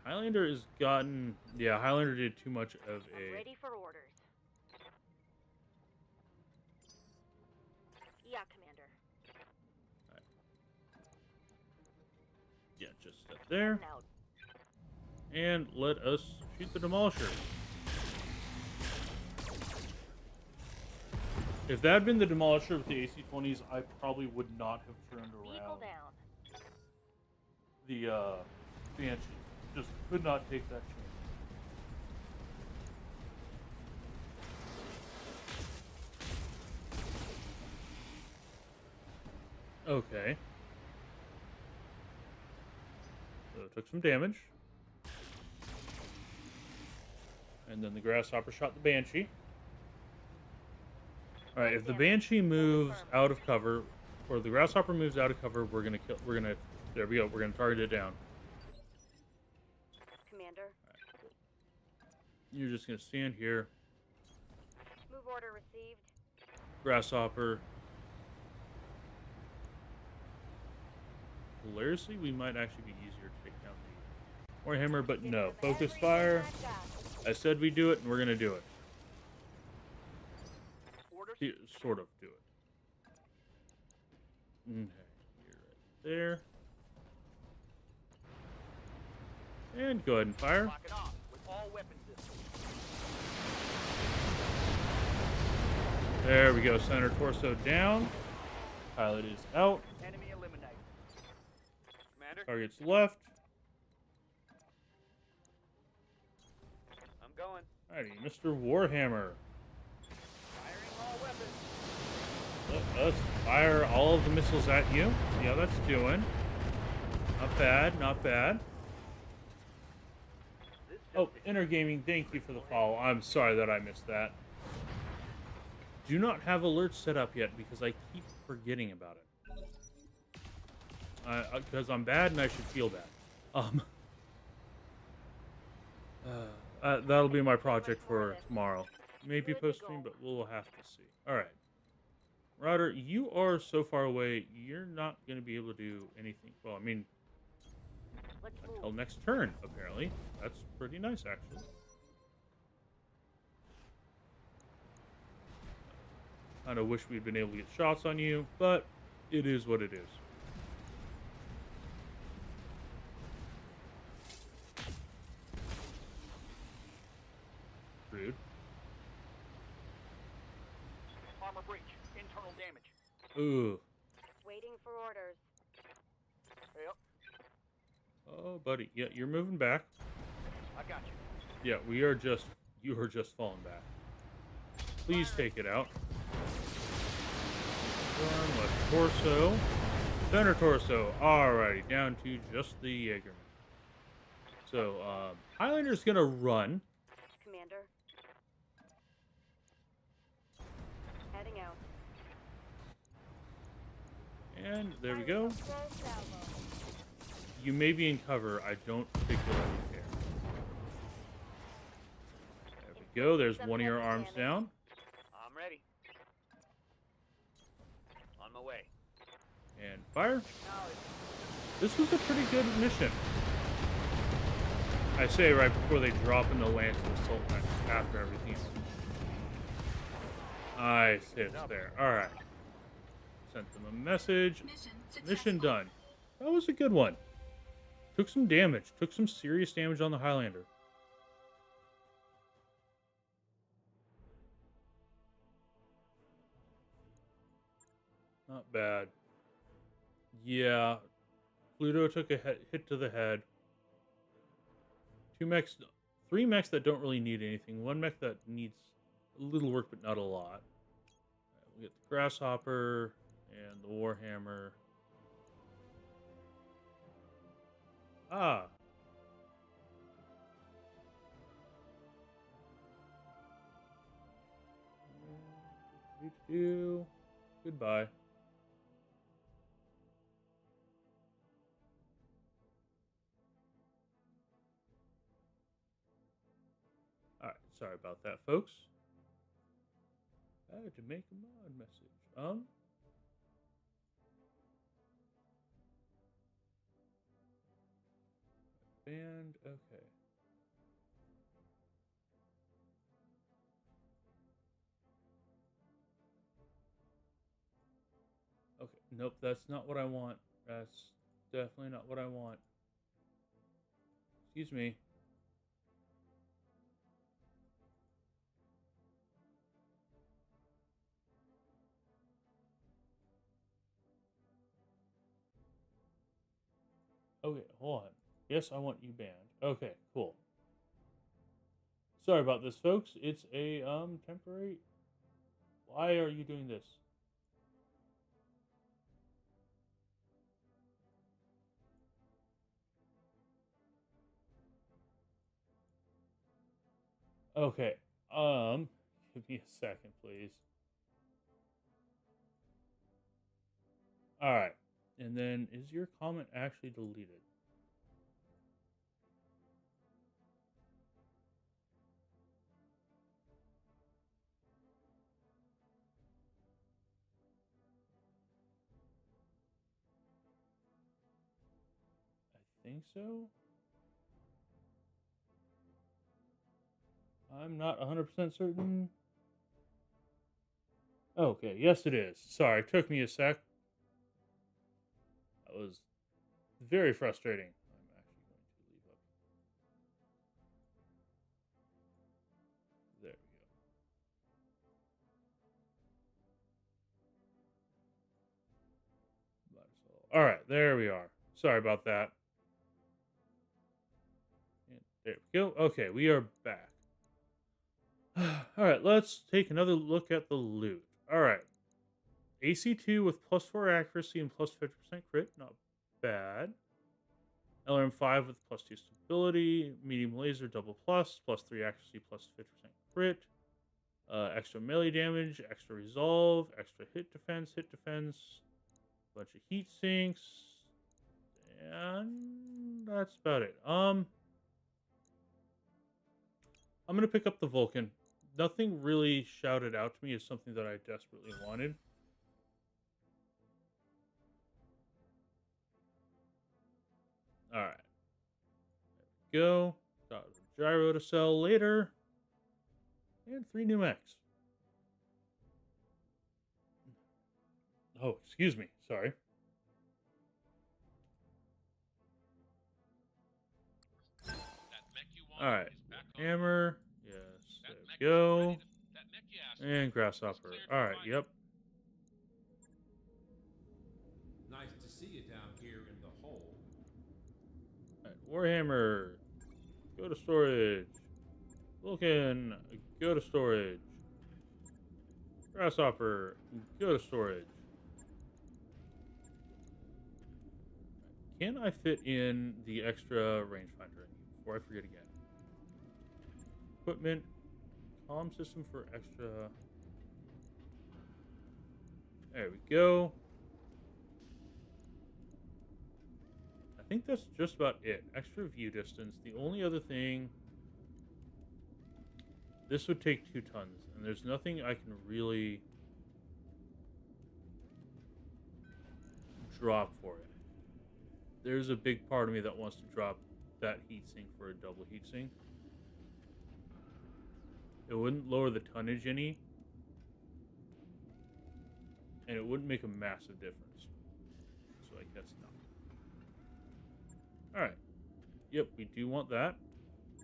Highlander has gotten... Yeah, Highlander did too much of I'm a... ready for orders. Yeah, Commander. Yeah, just step there. Now, And let us shoot the Demolisher. If that had been the Demolisher with the AC-20s, I probably would not have turned vehicle around down. the Banshee. Just could not take that chance. Okay. So it took some damage. And then the Grasshopper shot the Banshee. Alright, if the Banshee moves out of cover, or the Grasshopper moves out of cover, we're gonna kill, there we go, we're gonna target it down. Commander. Alright, cool. You're just gonna stand here. Move order received. Grasshopper. Hilariously, we might actually be easier to take down the Warhammer, but no. Focus fire. I said we do it, and we're gonna do it. Orders. Sort of do it. Okay, you're right there. And go ahead and fire. Lock it off with all weapon systems. There we go. Center torso down. Pilot is out. Enemy eliminated. Commander, Target's left. I'm going. Alrighty, Mr. Warhammer. Firing all weapons. Let's fire all of the missiles at you. See how that's doing. Not bad, not bad. This Oh, Intergaming, thank you for the follow. I'm sorry that I missed that. Do not have alerts set up yet because I keep forgetting about it. Because I'm bad and I should feel bad. That'll be my project for tomorrow. Maybe post-stream, but we'll have to see. Alright. Router, you are so far away, you're not going to be able to do anything. Well, I mean, Let's until move. next turn, apparently. That's pretty nice, actually. Kind of wish we'd been able to get shots on you, but it is what it is. Rude. armor breach. Internal damage. Ooh. Waiting for orders. Yep, Oh, buddy. Yeah, you're moving back. I got you. Yeah, you are just falling back. Please take it out. Arm, left torso. Center torso. Alrighty, down to just the Jaegerman. So, Highlander's gonna run. Commander. Heading out. And there we go. Full salvo. You may be in cover. I don't particularly care. There we go. There's one of your arms down. I'm ready. On my way. And fire. Acknowledge. This was a pretty good mission. I say right before they drop into Lance Assault after everything. Nice hits there. Alright. Sent them a message. Mission done. That was a good one. Took some damage. Took some serious damage on the Highlander. bad. Yeah, Pluto took a hit to the head. 2 mechs, 3 mechs that don't really need anything. 1 mech that needs a little work, but not a lot. We get the Grasshopper and the Warhammer. Ah. Goodbye. Alright, sorry about that, folks. I had to make a mod message. Band, okay. Okay, nope, that's not what I want. That's definitely not what I want. Excuse me. Okay, hold on. Yes, I want you banned. Okay, cool. Sorry about this, folks. It's a temporary. Why are you doing this? Okay. Give me a second, please. All right. And then is your comment actually deleted? I think so. I'm not 100% certain. Okay, yes it is. Sorry, it took me a sec. That was very frustrating. I'm actually going to leave up. There we go. All right, there we are. Sorry about that. And there we go. Okay, we are back. All right, let's take another look at the loot. All right. AC2 with +4 accuracy and +50% crit, not bad. LRM5 with +2 stability, medium laser, double +3 accuracy, +50% crit, extra melee damage, extra resolve, extra hit defense, bunch of heat sinks, and that's about it. I'm gonna pick up the Vulcan. Nothing really shouted out to me as something that I desperately wanted. All right, go. Got a gyro to sell later, and 3 new mechs. Oh, excuse me. Sorry. That mech you All wanted right. is back on. Hammer. Yes. That There mech we is go. ready to, that mech you asked for And is Grasshopper. cleared All for right. mining. Yep. Nice to see you down here in the hole. All right. Warhammer. Go to storage. Vulcan. Go to storage. Grasshopper. Go to storage. Can I fit in the extra rangefinder before I forget again? Equipment. Comm system for extra. There we go. I think that's just about it. Extra view distance. The only other thing. This would take 2 tons, and there's nothing I can really drop for it. There's a big part of me that wants to drop that heatsink for a double heatsink. It wouldn't lower the tonnage any, and it wouldn't make a massive difference. So I guess not. All right. Yep, we do want that.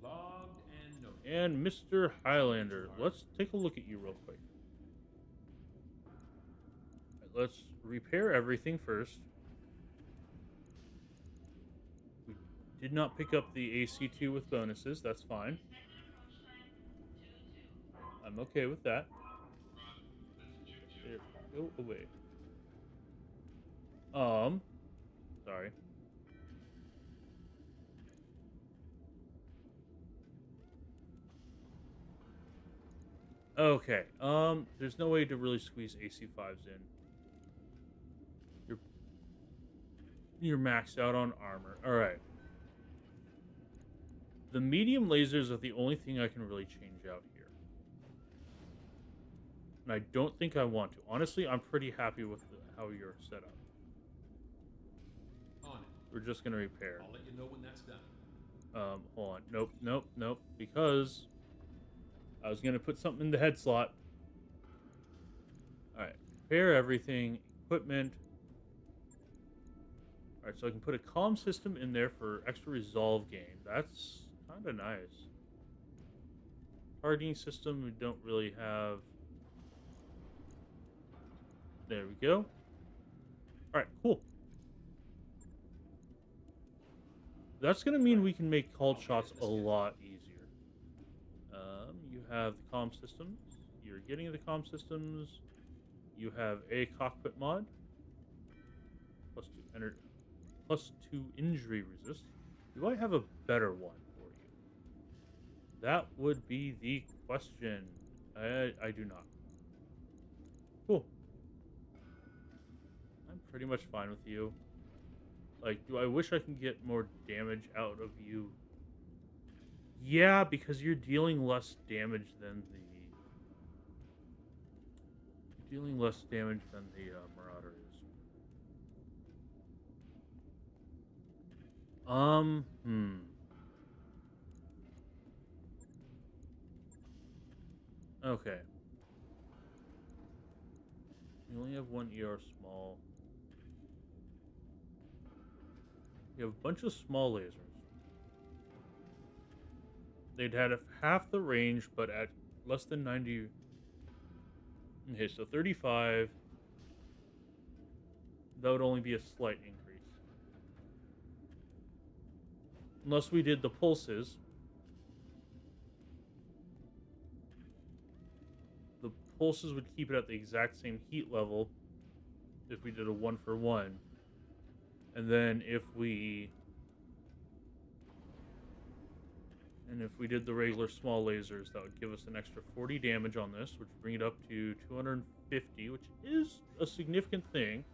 Logged and noted. And Mr. Highlander, let's take a look at you real quick. All right, let's repair everything first. We did not pick up the AC2 with bonuses. That's fine. I'm okay with that. There, go away. Sorry. Okay. There's no way to really squeeze AC5s in. You're you're maxed out on armor. All right. The medium lasers are the only thing I can really change out here. And I don't think I want to. Honestly, I'm pretty happy with how you're set up. On it. We're just going to repair. I'll let you know when that's done. Hold on. Nope, nope, nope. Because I was going to put something in the head slot. All right. Repair everything. Equipment. All right, so I can put a comm system in there for extra resolve gain. That's kind of nice. Targeting system, we don't really have. There we go. All right, cool. That's going to mean we can make called shots a lot easier. You have the comm systems. You're getting the comm systems. You have a cockpit mod. Plus 2 injury resist. Do I have a better one for you? That would be the question. I do not. Cool. I'm pretty much fine with you. Like, do I wish I can get more damage out of you? Yeah, because you're dealing less damage than the... You're dealing less damage than the Marauder is. Okay. You only have one ER small. You have a bunch of small lasers. They'd had half the range, but at less than 90. Okay, so 35. That would only be a slight increase. Unless we did the pulses. The pulses would keep it at the exact same heat level if we did a 1-for-1. And then if we did the regular small lasers, that would give us an extra 40 damage on this, which would bring it up to 250, which is a significant thing.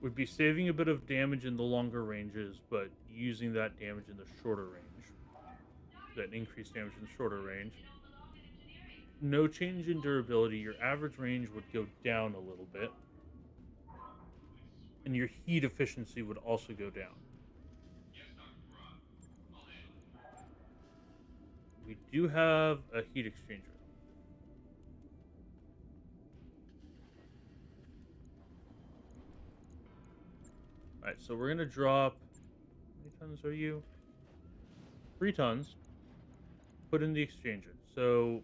Would be saving a bit of damage in the longer ranges, but using that damage in the shorter range. That increased damage in the shorter range. No change in durability. Your average range would go down a little bit. And your heat efficiency would also go down. We do have a heat exchanger. Alright, so we're going to drop... How many tons are you? 3 tons. Put in the exchanger. So...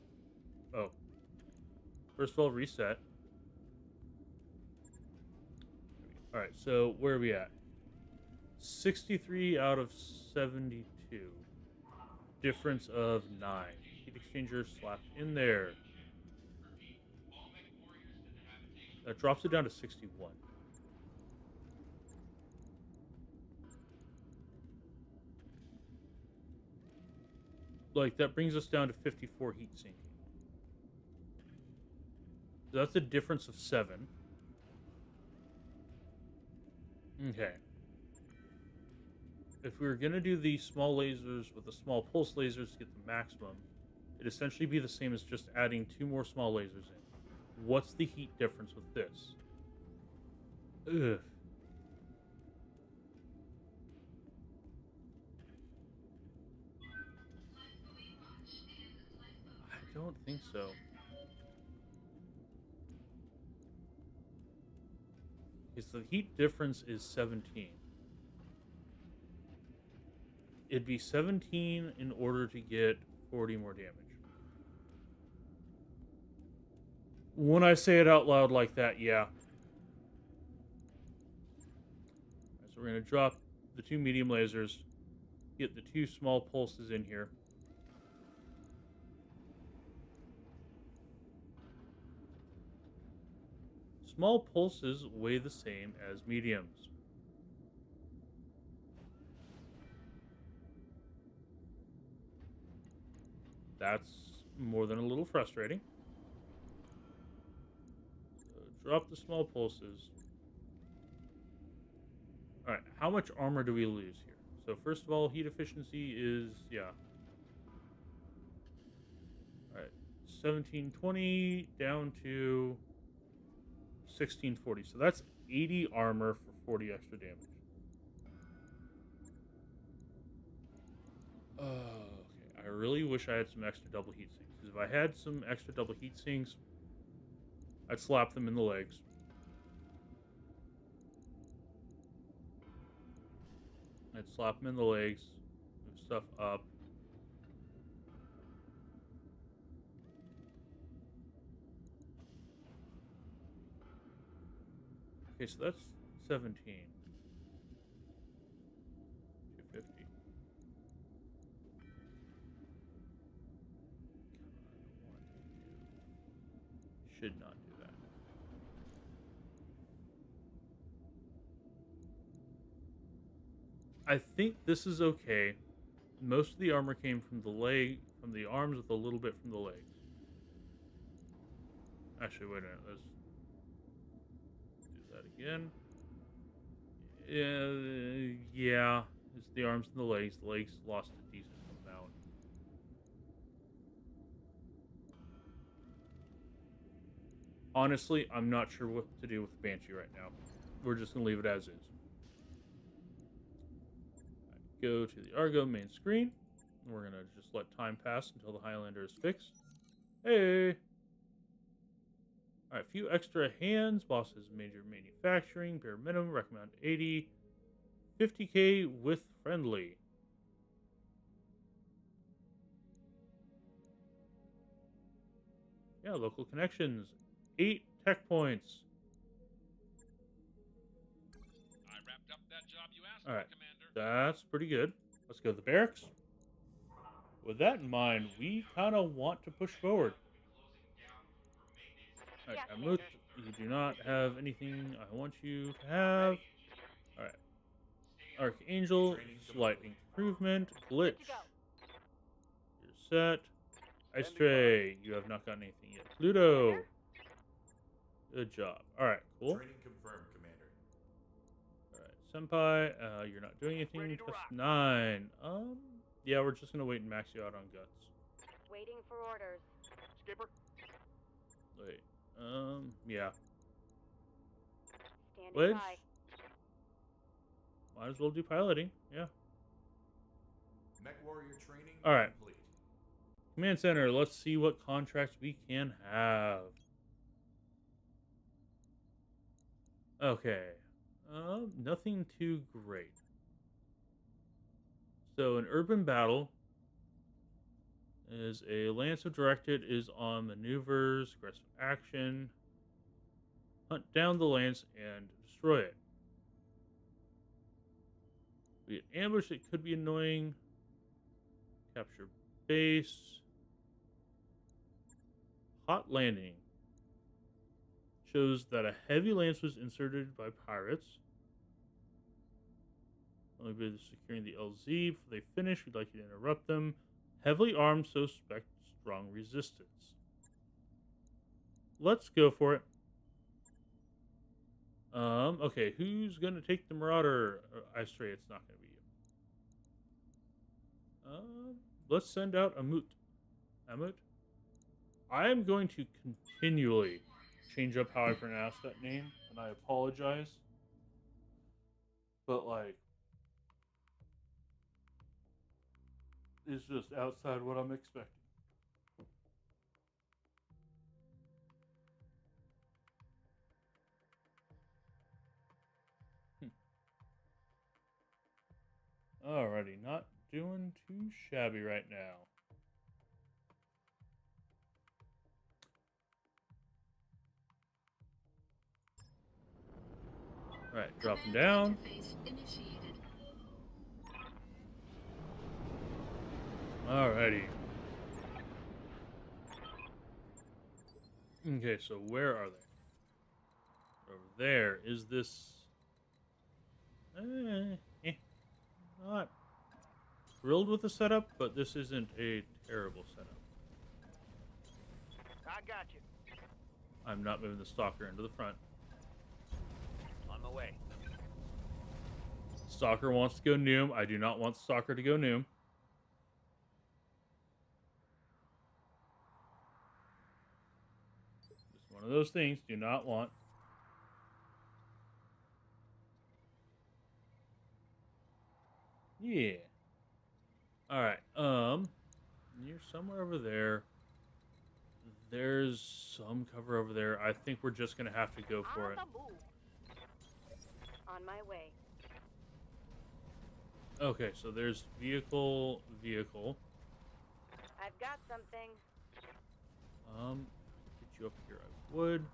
Oh. First of all, reset. Alright, so where are we at? 63 out of 72. Difference of 9. Heat exchanger slapped in there. That drops it down to 61. Like, that brings us down to 54 heat sinking. So that's a difference of 7. Okay. If we were going to do the small lasers with the small pulse lasers to get the maximum, it'd essentially be the same as just adding 2 more small lasers in. What's the heat difference with this? Ugh. I don't think so. Because the heat difference is 17. It'd be 17 in order to get 40 more damage. When I say it out loud like that, yeah. So we're going to drop the 2 medium lasers, get the 2 small pulses in here. Small pulses weigh the same as mediums. That's more than a little frustrating. So drop the small pulses. Alright, how much armor do we lose here? So first of all, heat efficiency is, yeah. Alright, 1720 down to 1640. So that's 80 armor for 40 extra damage. Okay, I really wish I had some extra double heat sinks. Because if I had some extra double heat sinks, I'd slap them in the legs. I'd slap them in the legs, move stuff up. Okay, so that's 17. 250. Should not do that. I think this is okay. Most of the armor came from the arms with a little bit from the legs. Actually, wait a minute. Let's do that again. Yeah. It's the arms and the legs. The legs lost a decent amount. Honestly, I'm not sure what to do with the Banshee right now. We're just going to leave it as is. Go to the Argo main screen. We're going to just let time pass until the Highlander is fixed. Hey! Alright, few extra hands. Bosses major manufacturing. Bare minimum. Recommend 80. 50k with friendly. Yeah, local connections. 8 tech points. I wrapped up that job you asked Alright, for, Commander. that's pretty good. Let's go to the barracks. With that in mind, we kind of want to push forward. Alright, Yeah, Amut, you do not have anything I want you to have. Alright. Archangel, slight improvement, glitch. Good to go. You're set. Ice Tray, you have not gotten anything yet. Pluto. Good job. Alright, cool. Training confirmed, Commander. Alright, Senpai, you're not doing anything. Ready to Test rock. 9. Yeah, we're just gonna wait and max you out on guts. Waiting for orders. Skipper. Wait. Yeah. Standing Wedge? by. Might as well do piloting. Yeah. Mech warrior training All right. complete. Command Center, let's see what contracts we can have. Okay. Nothing too great. So an urban battle is a lance of directed is on maneuvers, aggressive action. Hunt down the lance and destroy it. We get ambush, it could be annoying. Capture base. Hot landing. Shows that a heavy lance was inserted by pirates. Only been securing the LZ. Before they finish, we'd like you to interrupt them. Heavily armed, so expect strong resistance. Let's go for it. Okay, who's gonna take the Marauder? I stray, it's not gonna be you. Let's send out Amut. Amut? I am going to continually change up how I pronounce that name, and I apologize. But, like, it's just outside what I'm expecting. Alrighty, not doing too shabby right now. Alright, dropping Command down. interface initiated. Alrighty. Okay, so where are they? Over there. Is this... not thrilled with the setup, but this isn't a terrible setup. I got you. I'm not moving the stalker into the front. On my way. Stalker wants to go noom. I do not want Stalker to go noom. Just one of those things. Do not want. Yeah. All right. You're somewhere over there. There's some cover over there. I think we're just gonna have to go for it. On the move. On my way. Okay, so there's vehicle. I've got something. Get you up here. I would.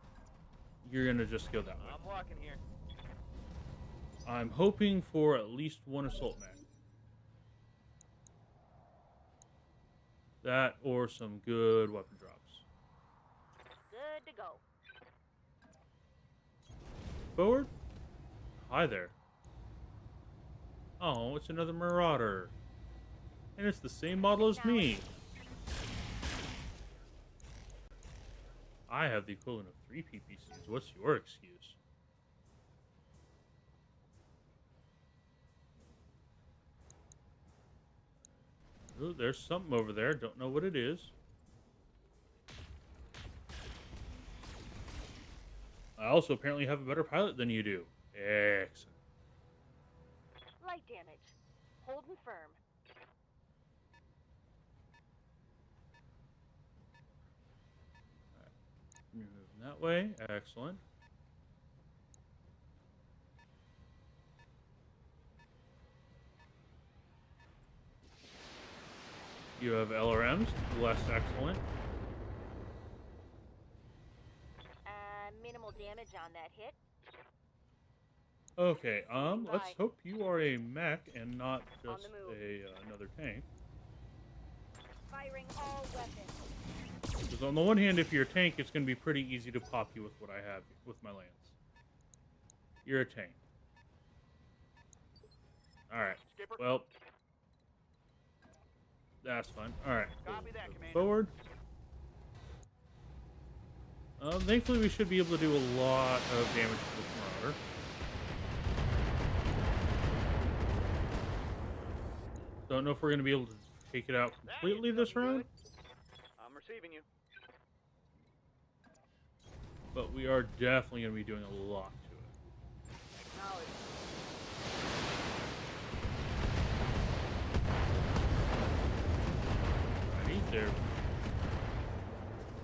You're gonna just go that way. I'm walking here. I'm hoping for at least one assault mag. That or some good weapon drops. Good to go. Forward? Hi there. Oh, it's another Marauder. And it's the same model as me. I have the equivalent of 3 PPCs. What's your excuse? Ooh, there's something over there. Don't know what it is. I also apparently have a better pilot than you do. Excellent. Light damage. Holding firm. You're moving that way. Excellent. You have LRMs. Less excellent. Minimal damage on that hit. Okay, let's Bye. hope you are a mech and not On just the move. another tank. Firing all weapons. Because on the one hand, if you're a tank, it's going to be pretty easy to pop you with what I have with my lance. You're a tank. Alright, Skipper. well, that's fine. Alright, Copy that, Commander. forward. Thankfully, we should be able to do a lot of damage to this Marauder. Don't know if we're going to be able to take it out completely this round, I'm receiving you. but we are definitely going to be doing a lot to it. Acknowledge. Righty, there.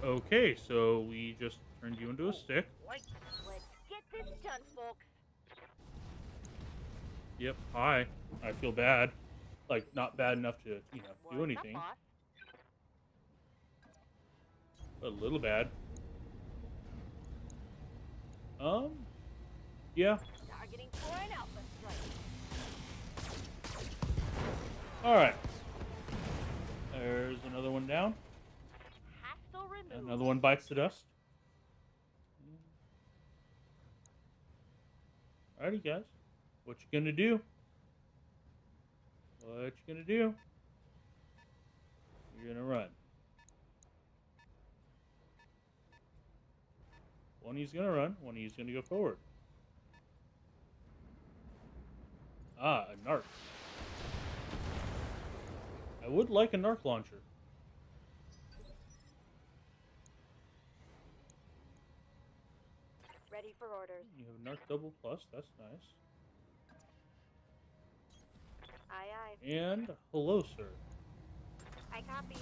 Okay, so we just turned you into a stick. Wait. Let's get this done, folks. Yep, hi. I feel bad. Like, not bad enough to, do What's up, anything, boss? but a little bad. Yeah. Targeting for an alpha strike. Alright. There's another one down. Hostile removed. Another one bites the dust. Alrighty, guys. What you gonna do? What you gonna do? You're gonna run. One of you's gonna run. One of you's gonna go forward. Ah, a narc. I would like a narc launcher. Ready for orders. You have narc double plus. That's nice. Aye, aye. And hello, sir. I copy.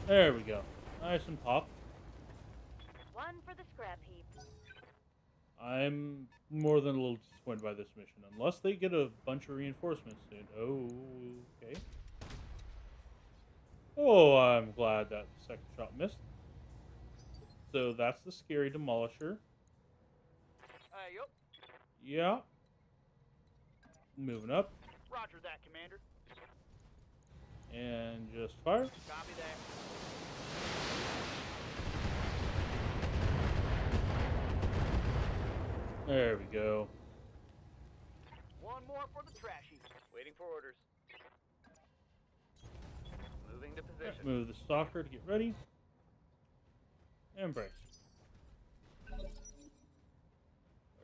There we go. Nice and pop. One for the scrap heap. I'm more than a little disappointed by this mission. Unless they get a bunch of reinforcements soon. Oh, okay. Oh, I'm glad that the second shot missed. So that's the scary demolisher. way up. Yeah. Moving up. Roger that, Commander. And just fire. Copy that. There we go. One more for the trash heap. Waiting for orders. Moving to position. Move the stalker to get ready. And brace. Where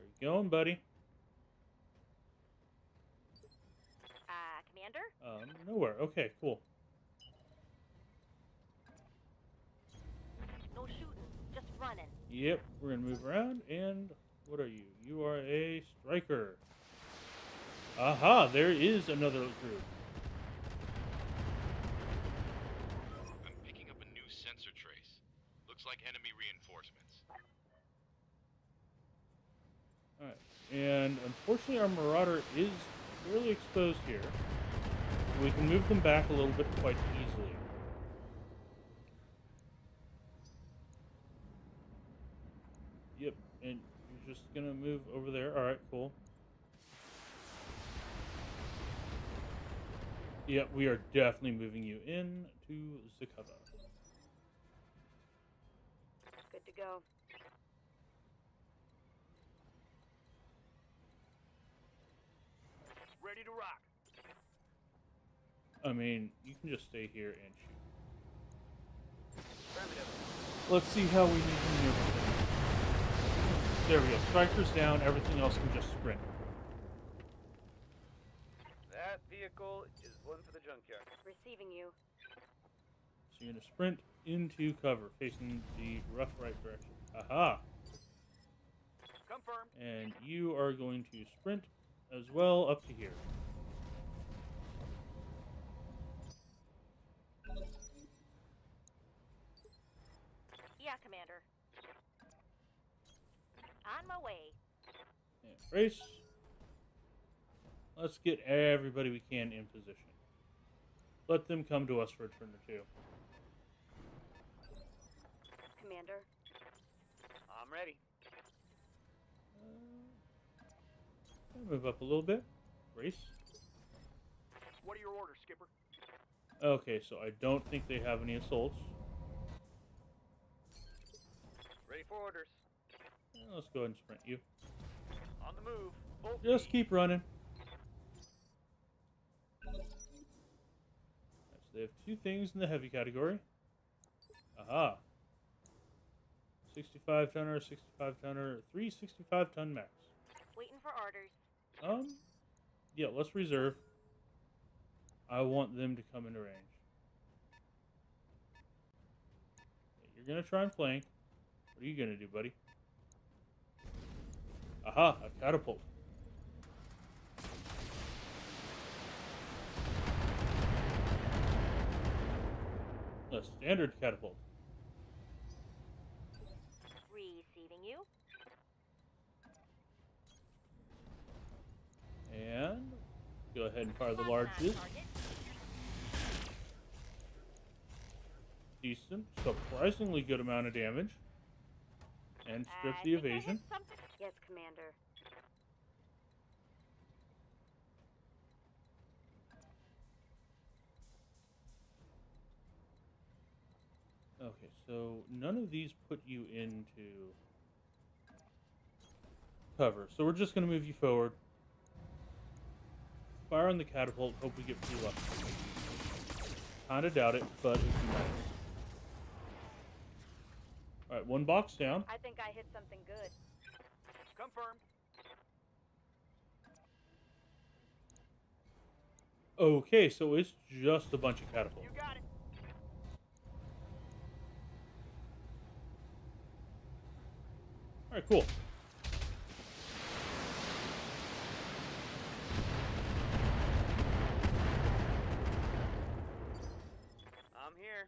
you going, buddy? Commander? Nowhere. Okay, cool. No shooting, just running. Yep, we're gonna move around. And what are you? You are a striker. Aha, there is another group. I'm picking up a new sensor trace. Looks like enemy reinforcements. Alright, and unfortunately our Marauder is fairly exposed here. We can move them back a little bit quite easily. Yep, and you're just gonna move over there. Alright, cool. Yep, we are definitely moving you in to the cover. Good to go. Ready to rock. I mean, you can just stay here and shoot. Affirmative. Let's see how we need to maneuver things. There we go. Striker's down. Everything else can just sprint. That vehicle is one for the junkyard. Receiving you. So you're going to sprint into cover, facing the rough right direction. Aha! Confirm. And you are going to sprint as well up to here. Yeah, Commander. On my way. And brace. Let's get everybody we can in position. Let them come to us for a turn or two. Commander. I'm ready. Move up a little bit. Brace. What are your orders, Skipper? Okay, so I don't think they have any assaults. Ready for orders. Let's go ahead and sprint you. On the move. Full Just speed. keep running. Right, so they have two things in the heavy category. Aha. 65 tonner, 65 tonner, 3 65 ton max. Waiting for orders. Yeah, let's reserve. I want them to come into range. You're gonna try and flank. What are you gonna do, buddy? Aha, a catapult. A standard catapult. Receiving you. And go ahead and fire the On larges. target. Decent, surprisingly good amount of damage. And strip the I think I hit evasion. something. Yes, Commander. Okay, so none of these put you into cover. So we're just going to move you forward. Fire on the catapult. Hope we get pretty lucky. Kind of doubt it, but it'd be nice. Alright, one box down. I think I hit something good. Confirmed. Okay, so it's just a bunch of catapults. You got it. Alright, cool. I'm here.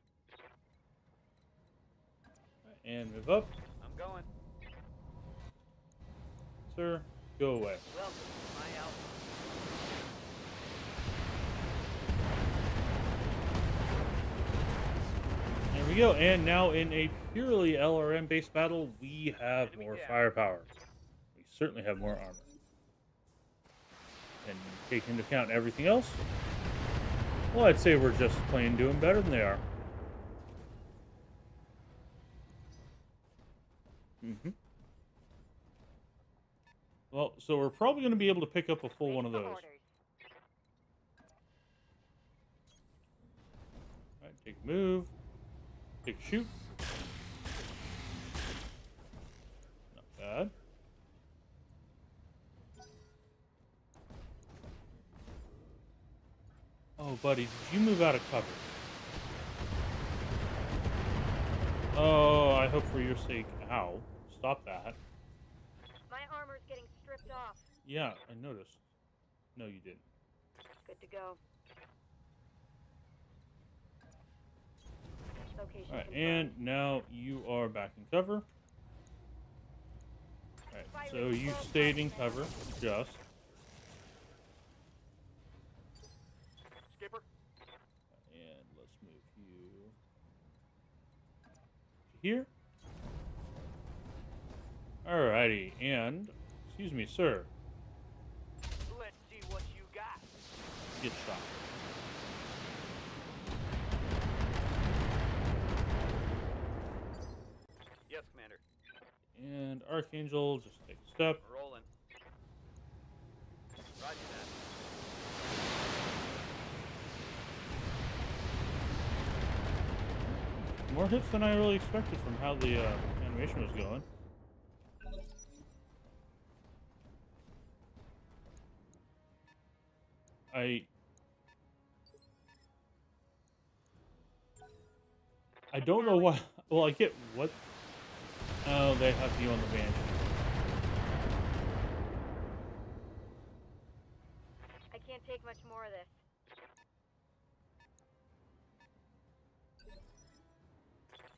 And move up. I'm going. Sir, go away. Welcome to my outpost. There we go. And now in a purely LRM-based battle, we have Enemy more down. firepower. We certainly have more armor. And take into account everything else, well, I'd say we're just plain doing better than they are. Well, so we're probably going to be able to pick up a full one of those. Alright, take a move. Take a shoot. Not bad. Oh, buddy, did you move out of cover? Oh, I hope for your sake. Ow. Stop that. My armor's getting stripped off. Yeah, I noticed. No, you didn't. Good to go. Location Alright, confirmed. and now you are back in cover. Alright, so you stayed in cover, just. Skipper. And let's move you to here. Alrighty, and excuse me, sir. Let's see what you got. Get shot. Yes, Commander. And Archangel, just take a step. Rolling. Roger that. More hits than I really expected from how the animation was going. I don't know why. Well, I get what. Oh, they have you on the Banshee. I can't take much more of this.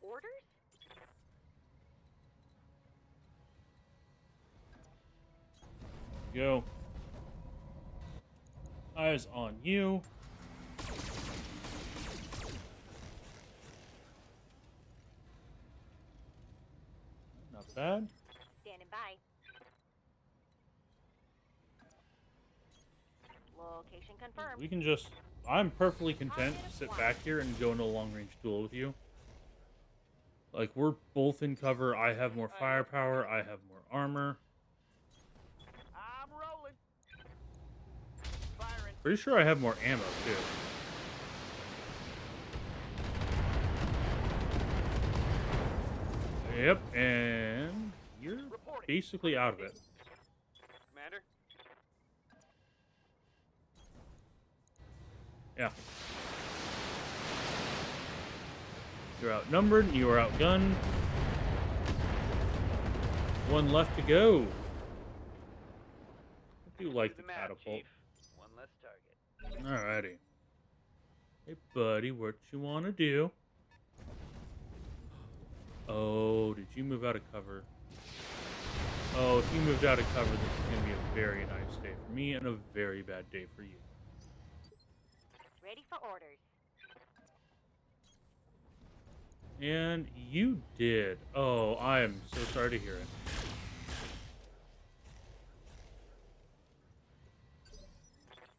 Orders? Go. Eyes on you. Not bad. Standing by. Location confirmed. We can just. I'm perfectly content to sit back here and go into a long range duel with you. Like, we're both in cover. I have more firepower. I have more armor. I'm rolling. Firing. Pretty sure I have more ammo, too. Yep, and you're basically out of it. Commander. Yeah. You're outnumbered, you are outgunned. One left to go. I do like the map, catapult. Chief. One less target. Alrighty. Hey, buddy, what you want to do? Oh, did you move out of cover? Oh, if you moved out of cover, this is going to be a very nice day for me and a very bad day for you. Ready for orders. And you did. Oh, I am so sorry to hear it.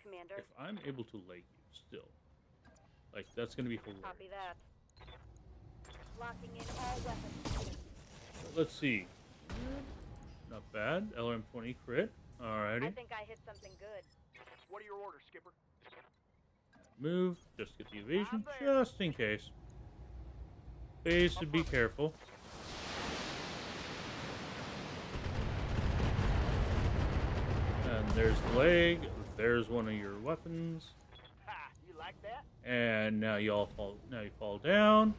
Commander. If I'm able to lay you still, like, that's going to be hilarious. Copy that. Locking in all weapons. Let's see. Not bad. LRM-20 crit. Alrighty. I think I hit something good. What are your orders, Skipper? Move. Just get the evasion, just in case. Base to be careful. And there's the leg. There's one of your weapons. Ha! You like that? And now you all fall. Now you fall down.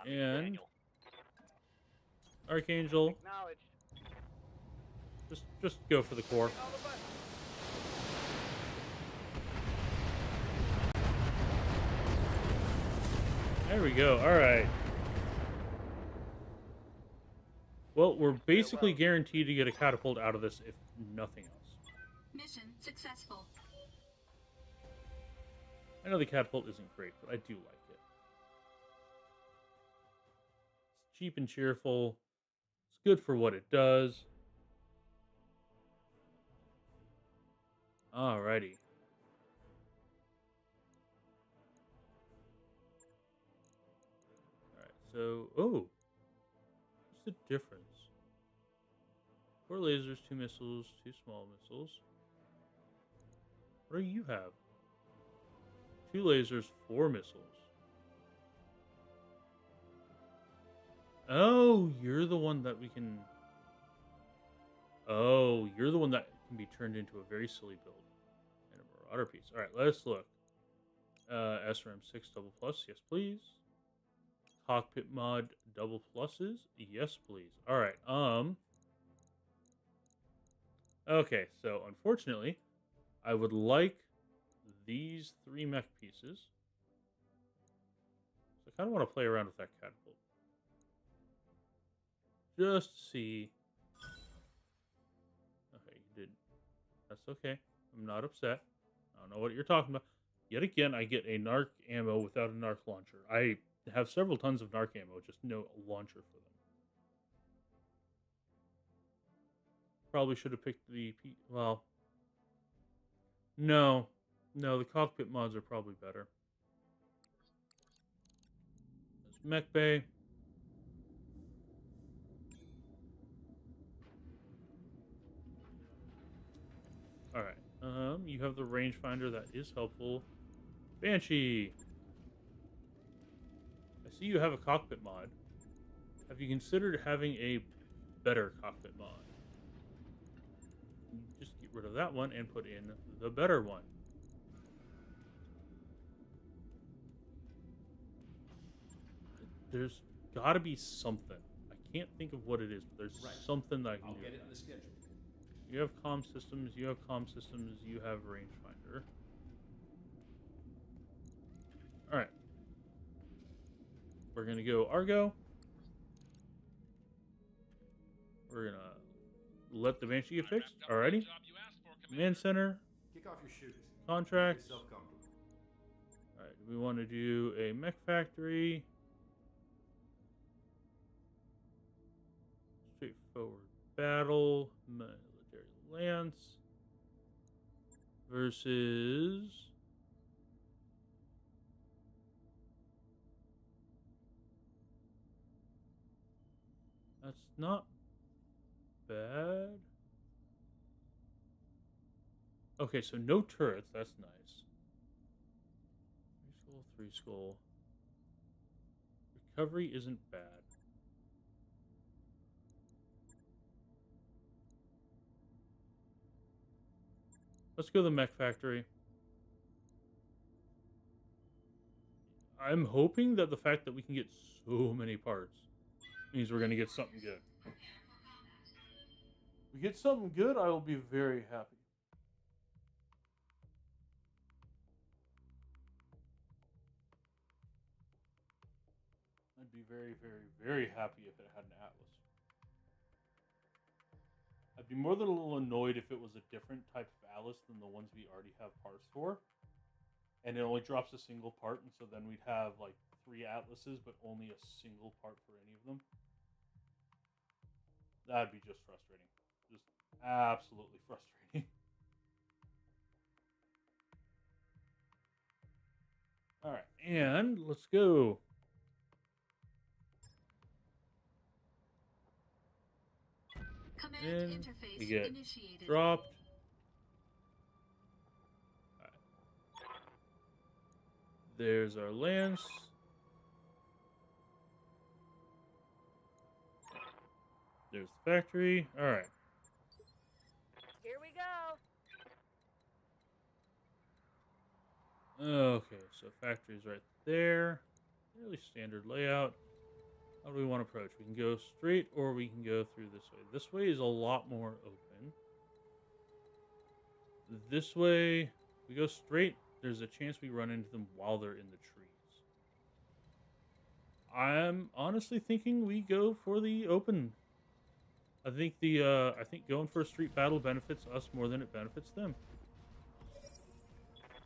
And Archangel, Acknowledged. just go for the core. All the buttons. There we go. All right. Well, we're basically guaranteed to get a catapult out of this, if nothing else. Mission successful. I know the catapult isn't great, but I do like it. cheap and cheerful. It's good for what it does. Alrighty. Alright, so what's the difference? 4 lasers, 2 missiles, 2 small missiles. What do you have? 2 lasers, 4 missiles. Oh, you're the one that we can. Oh, you're the one that can be turned into a very silly build and a Marauder piece. All right, let's look. SRM 6 double plus, yes please. Cockpit mod double pluses, yes please. All right. Okay, so unfortunately, I would like these 3 mech pieces. So I kind of want to play around with that catapult. Just to see. Okay, you didn't. That's okay. I'm not upset. I don't know what you're talking about. Yet again, I get a narc ammo without a narc launcher. I have several tons of narc ammo, just no launcher for them. Probably should have picked the... Well... No. No, the cockpit mods are probably better. There's Mech Bay. Alright. You have the rangefinder, that is helpful. Banshee! I see you have a cockpit mod. Have you considered having a better cockpit mod? Just get rid of that one and put in the better one. There's got to be something. I can't think of what it is, but there's something that I can I'll do. get it on the schedule. You have comm systems, you have rangefinder. Alright. We're going to go Argo. We're going to let the Banshee get fixed. Alrighty. Command Center. Kick off your shoes. Contracts. Get yourself comfortable. Alright, we want to do a mech factory. Straightforward battle. Military lance. Versus... That's not bad. Okay, so no turrets. That's nice. 3 skull, 3 skull. Recovery isn't bad. Let's go to the mech factory. I'm hoping that the fact that we can get so many parts means we're going to get something good. If we get something good, I will be very happy. I'd be very, very, very happy if it had an Atlas. I'd be more than a little annoyed if it was a different type of Atlas than the ones we already have parts for. And it only drops a single part, and so then we'd have like 3 Atlases, but only a single part for any of them. That'd be just frustrating. Just absolutely frustrating. Alright, and let's go. Command And interface we get initiated. dropped. Alright. There's our lance. There's the factory. Alright. Here we go. Okay, so factory's right there. Fairly standard layout. How do we want to approach? We can go straight or we can go through this way. This way is a lot more open. This way, we go straight, there's a chance we run into them while they're in the trees. I'm honestly thinking we go for the open. I think going for a street battle benefits us more than it benefits them.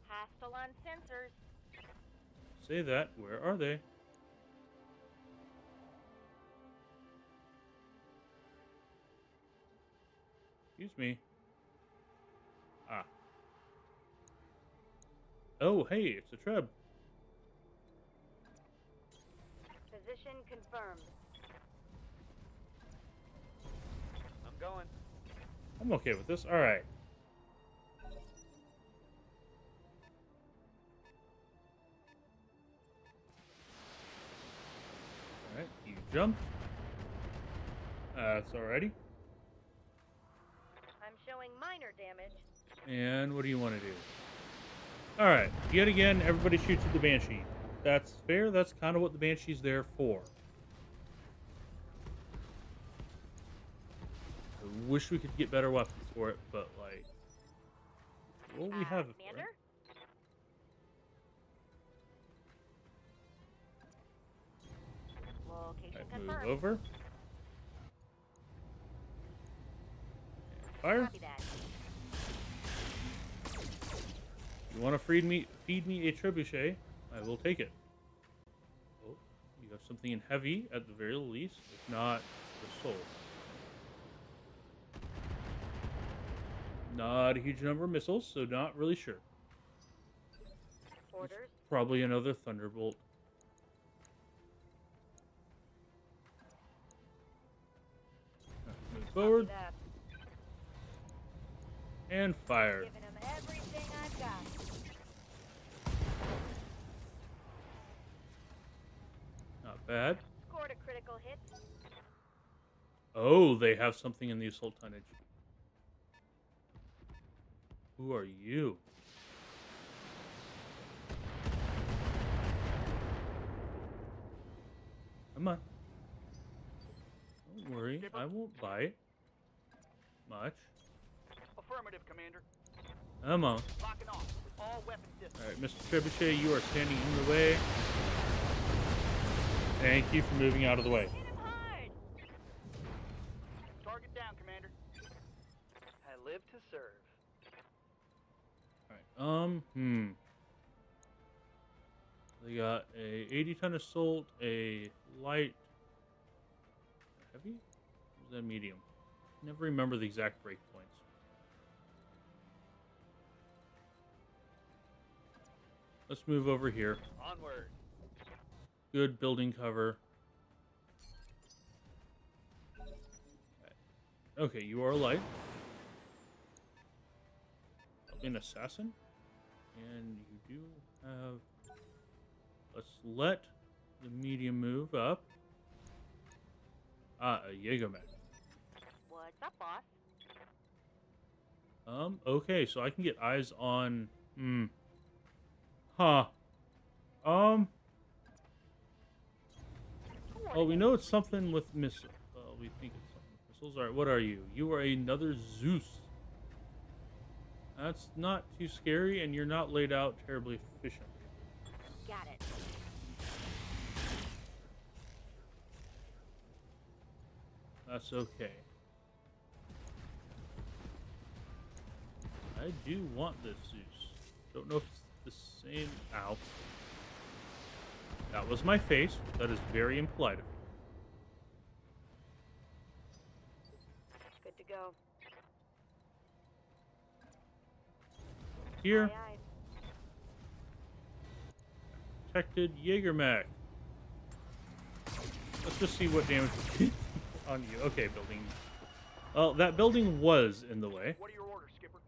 Hostile on sensors. Say that. Where are they? Excuse me. Ah. Oh, hey, it's a Treb. Position confirmed. I'm going. I'm okay with this. All right. All right, you jump. That's alrighty. I'm showing minor damage. And what do you want to do? All right. Yet again, everybody shoots at the Banshee. That's fair. That's kind of what the Banshee's there for. I wish we could get better weapons for it, but like, well, we have it for Commander? it. Location Right, move confirmed. over. Fire. Copy that. You want to feed me a trebuchet? I will take it. Oh, you have something in heavy at the very least, if not the soul. Not a huge number of missiles, so not really sure. Orders. Probably another thunderbolt. Move forward Copy that. and fire. Giving them everything I've got. Not bad. Scored a critical hit. Oh, they have something in the assault tonnage. Who are you? Come on. Don't worry, I won't bite. Much. Affirmative, Commander. Come on. Locking off with all weapons distant. Alright, Mr. Trebuchet, you are standing in the way. Thank you for moving out of the way. Hit him hard. Target down, Commander. I live to serve. Alright, They got a 80-ton assault, a light, heavy? Or is that medium? Never remember the exact break points. Let's move over here. Onward. Good building cover. Okay, you are a light. An assassin. And you do have... Let's let the medium move up. Ah, a Jägermech. What's up, boss? Okay, so I can get eyes on... Huh. Oh, we know it's something with missiles. Well, we think it's something with missiles. Alright, what are you? You are another Zeus. That's not too scary, and you're not laid out terribly efficiently. Got it. That's okay. I do want this Zeus. Don't know if it's the same. Ow. That was my face. That is very impolite of you. Good to go. Here, Aye, aye. protected Jägermech. Let's just see what damage we get on you. Okay, building. Well, that building was in the way. What are your orders, Skipper?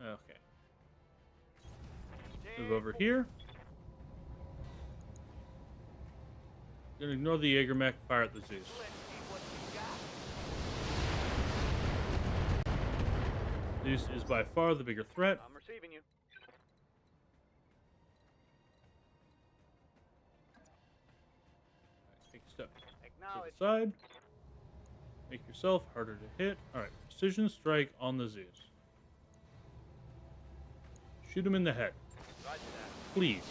Okay. Move over here. Gonna ignore the Jägermech, fire at the Zeus. Let's see what we got. Zeus is by far the bigger threat. I'm receiving you. Take a step to Acknowledge. the side. Make yourself harder to hit. Alright, precision strike on the Zeus. Shoot him in the head. Roger that. Please.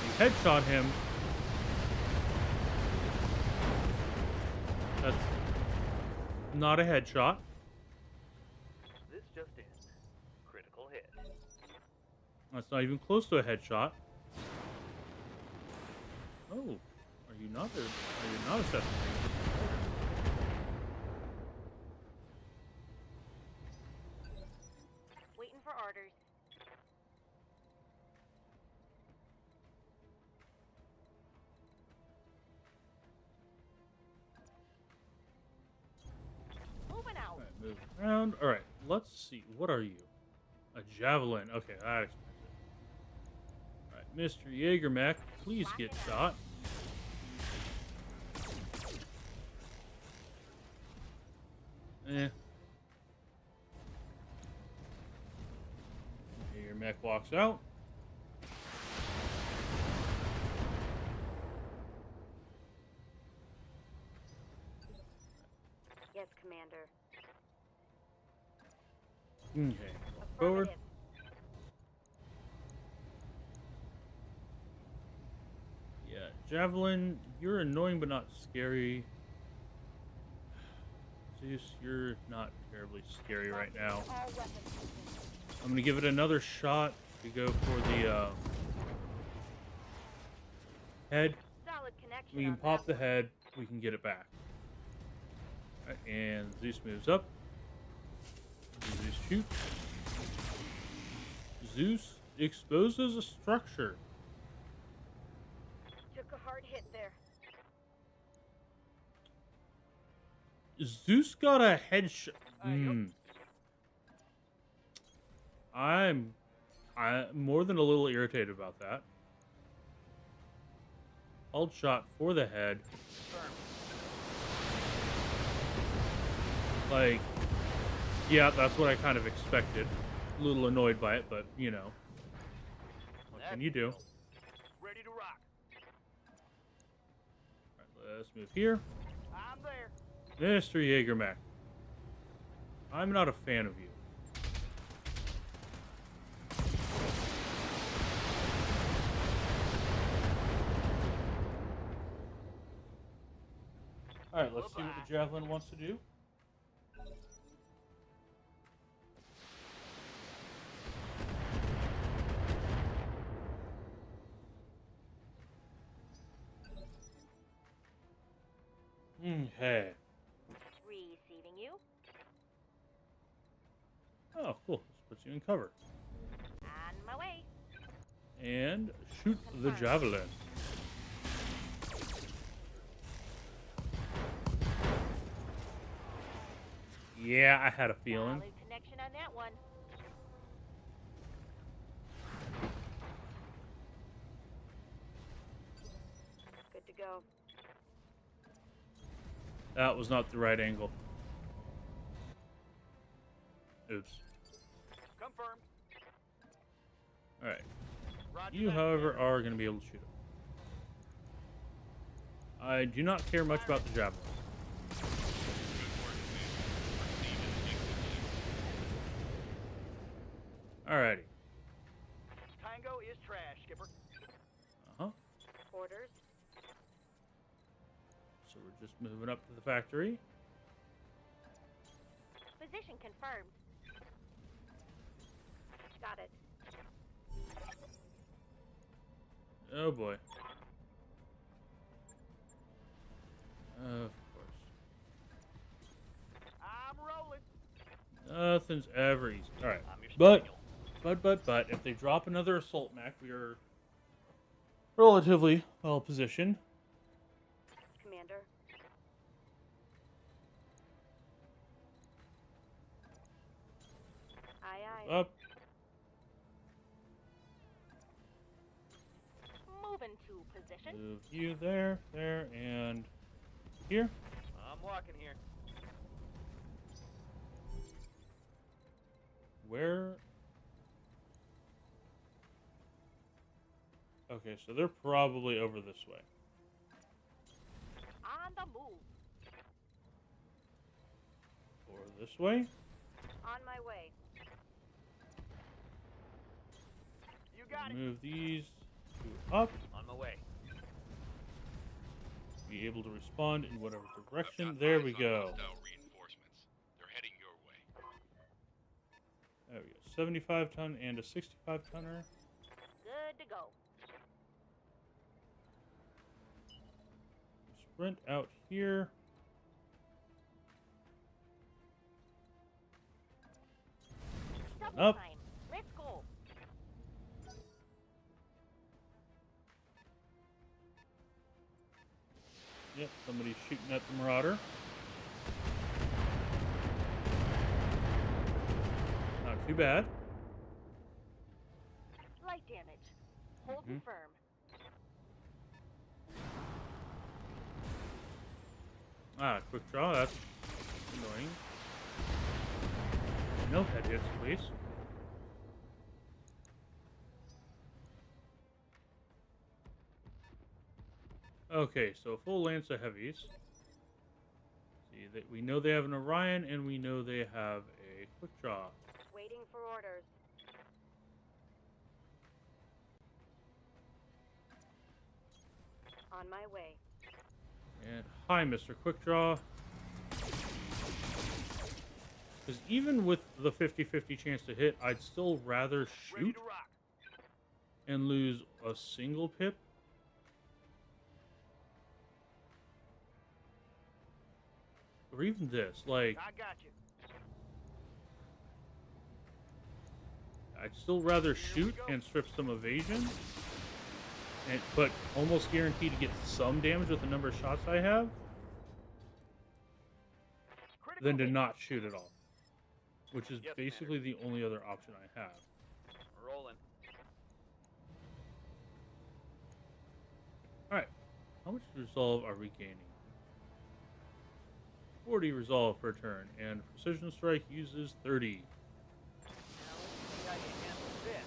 You headshot him. That's not a headshot. This just in. Critical hit. That's not even close to a headshot. Oh, are you not? Are you not assessing things? Waiting for orders. Moving out. All right, move around. All right, let's see. What are you? A javelin. Okay, that explains it. All right, Mr. Jaegermech, please get shot. Eh. Jaegermech walks out. Yes, Commander. Okay, forward. Affirmative. Yeah, javelin. You're annoying but not scary. Zeus, you're not terribly scary right now. All weapons. I'm gonna give it another shot to go for the head. Solid connection. We can on pop that the one. head. We can get it back. Right, and Zeus moves up. Zeus shoots. Zeus exposes a structure. Took a hard hit there. Zeus got a headshot. I'm more than a little irritated about that. Hold shot for the head. Like, yeah, that's what I kind of expected. A little annoyed by it, but you know, what can you do? Ready to rock. Alright, let's move here. I'm there. Mr. Jaegermech, I'm not a fan of you. Alright, let's see what the javelin wants to do. Okay. Receiving you. Oh, cool. This puts you in cover. On my way. And shoot the javelin. Yeah, I had a feeling. Solid connection on that one. Good to go. That was not the right angle. Oops. Confirmed. Alright. Roger You, that. however, are going to be able to shoot him. I do not care much about the javelin. Alrighty. Tango is trash, Skipper. Uh-huh. Orders. So we're just moving up to the factory. Position confirmed. Got it. Oh boy. Of course. I'm rolling. Nothing's ever easy. Alright. I'm your But, spaniel. but, if they drop another assault mech, we are relatively well positioned. Commander. Aye, aye. Up. Moving to position. Move you there, and here. I'm walking here. Where? Okay, so they're probably over this way. On the move. Or this way? On my way. You got it. Move these two up. On my way. Be able to respond in whatever direction. I've got There eyes we on go. hostile reinforcements. They're heading your way. There we go. 75 ton and a 65 tonner. Good to go. sprint out here. Double Up. time. Let's go. Yep, somebody's shooting at the Marauder. Not too bad. Light damage. Holding firm. Ah, quick draw. That's annoying. No head hits, please. Okay, so full lance of heavies. See that we know they have an Orion, and we know they have a quick draw. Waiting for orders. On my way. And hi, Mr. Quick Draw. Because even with the 50-50 chance to hit, I'd still rather Ready shoot to rock. and lose a single pip. Or even this, like, I got you. I'd still rather shoot and strip some evasion, but almost guarantee to get some damage with the number of shots I have, Critical than to hit. not shoot at all. Which is Yes, basically the only other option I have. Rolling. Alright, how much resolve are we gaining? 40 resolve per turn, and Precision Strike uses 30. Now let's see how you handle this.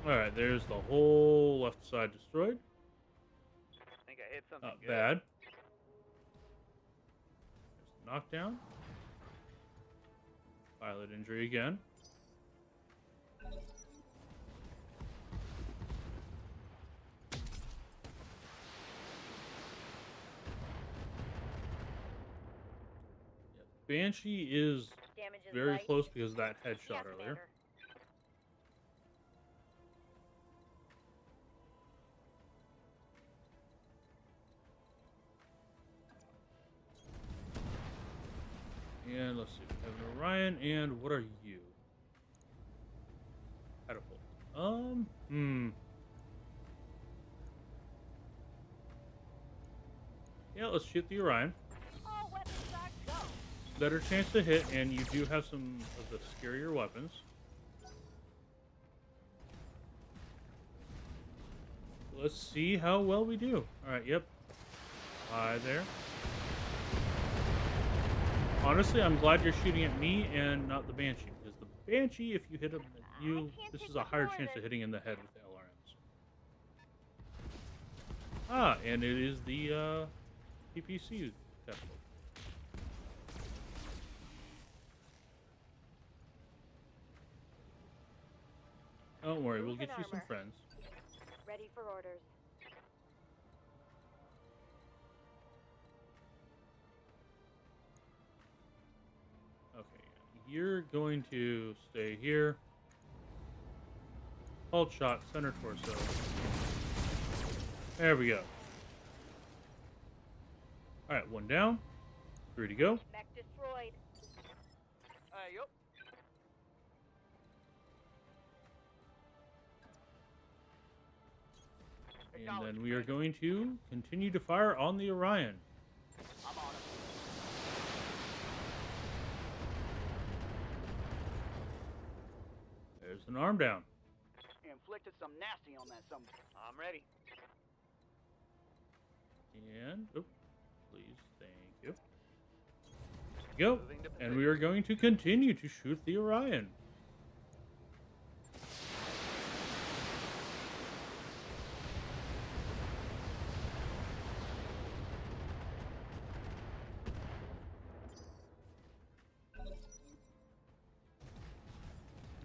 Alright, there's the whole left side destroyed. I think I hit something Not good. bad. There's the knockdown. Pilot injury again. Yep. Banshee is Damage is very light. close because of that headshot Yes, earlier. Commander. And let's see, we have an Orion, and what are you? Catapult. Yeah, let's shoot the Orion. All weapons are go. Better chance to hit, and you do have some of the scarier weapons. Let's see how well we do. Alright, yep. Hi there. Honestly, I'm glad you're shooting at me and not the Banshee, because the Banshee, if you hit him, this is a higher chance of hitting in the head with the LRMs. Ah, and it is the PPC catapult. Don't worry, we'll get you some Armor. friends. Ready for orders. Okay, you're going to stay here. Hold shot, center torso. There we go. Alright, one down. 3 to go. Mech destroyed. Yup. And then we are going to continue to fire on the Orion. I'm on it. There's an arm down. Inflicted some nasty on that something. I'm ready. And, oh, please, thank you. Go. Moving to And we are going to continue to shoot the Orion.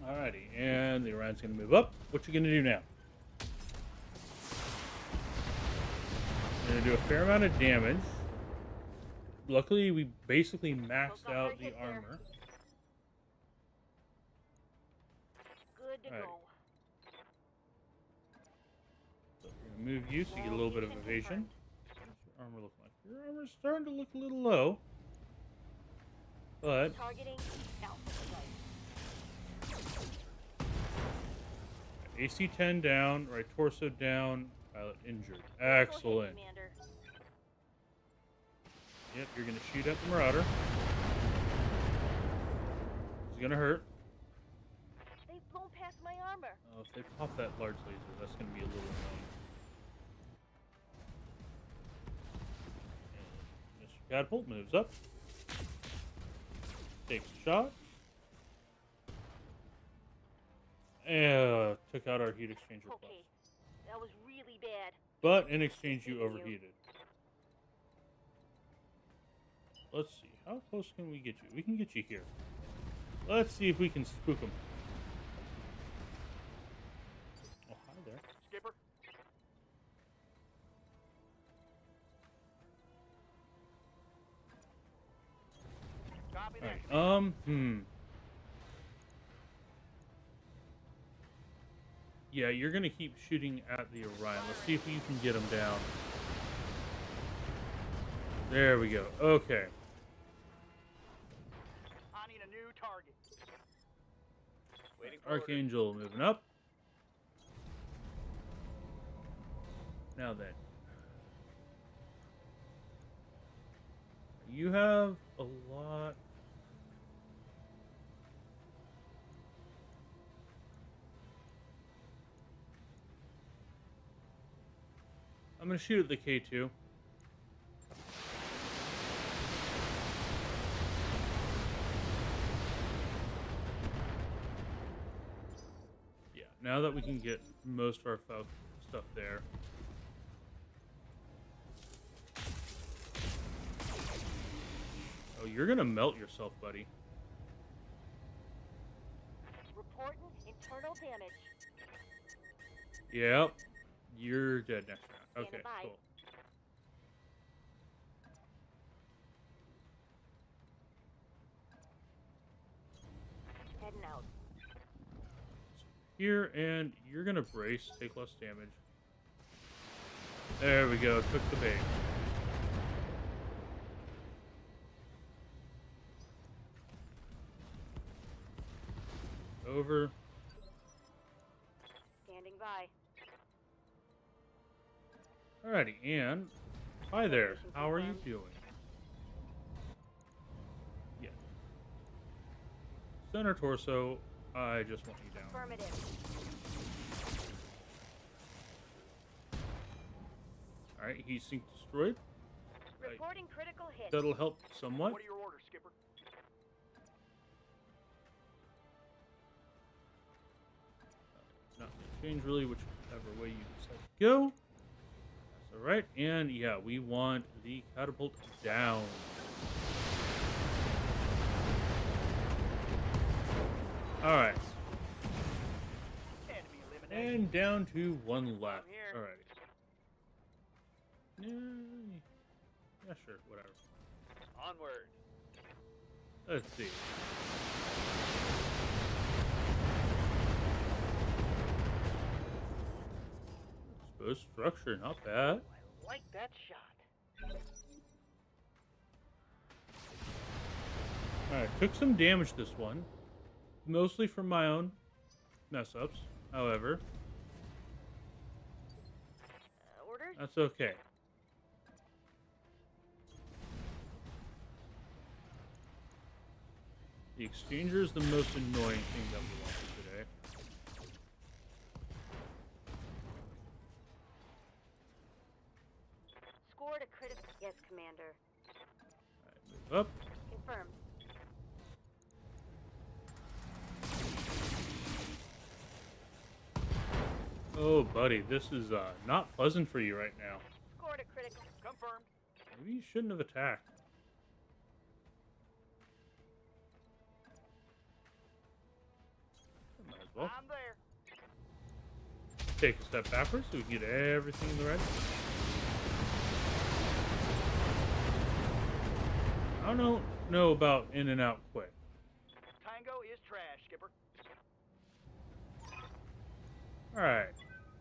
Alrighty, and the Orion's going to move up. What you going to do now? You're going to do a fair amount of damage. Luckily, we basically maxed Look up out right the here. armor. Good to Alright. go. move you so you get a little bit of evasion. What's your armor looking like? Your armor's starting to look a little low. But Targeting Alpha Strike. AC 10 down, right torso down, pilot injured. Critical hit, Excellent. Commander. Yep, you're gonna shoot at the Marauder. It's gonna hurt. They've blown past my armor. Oh, if they pop that large laser, that's gonna be a little annoying. And Mr. Catapult moves up. Takes a shot. And took out our heat exchanger plus. Okay, that was really bad. But in exchange, you Thank you. overheated. Let's see. How close can we get you? We can get you here. Let's see if we can spook them. Oh, hi there. Skipper. Copy that. Alright, Yeah, you're gonna keep shooting at the Orion. Let's see if you can get him down. There we go. Okay. I need a new target. Waiting for orders. Archangel moving up. Now then. You have a lot. I'm going to shoot at the K2. Yeah, now that we can get most of our stuff there. Oh, you're going to melt yourself, buddy. Reporting internal damage. Yep. You're dead next round. Okay, Standing by. cool. Heading out. Here, and you're gonna brace, take less damage. There we go, took the bait. Over. Standing by. Alrighty, and hi there. How are you doing? Yeah. Center torso, I just want you down. Affirmative. Alright, heat sink destroyed. Reporting critical hit. That'll help somewhat. What are your orders, Skipper? Not gonna change really, whichever way you decide to go. That's alright, and yeah, we want the catapult down. Alright, Enemy eliminated. and down to one left. I'm here. Alright. Yeah, sure, whatever. Onward. Let's see. Exposed structure, not bad. I like that shot. Alright, took some damage this one. Mostly from my own mess ups, however. Orders? That's okay. The exchanger is the most annoying thing that we want for today. Scored a critical. Yes, Commander. Alright, move up. Confirmed. Oh, buddy, this is not pleasant for you right now. Scored a critical. Confirmed. Maybe you shouldn't have attacked. Might as well. I'm there. Take a step backwards so we can get everything in the right. I don't know about in and out quick. Tango is trash, Skipper. Alright.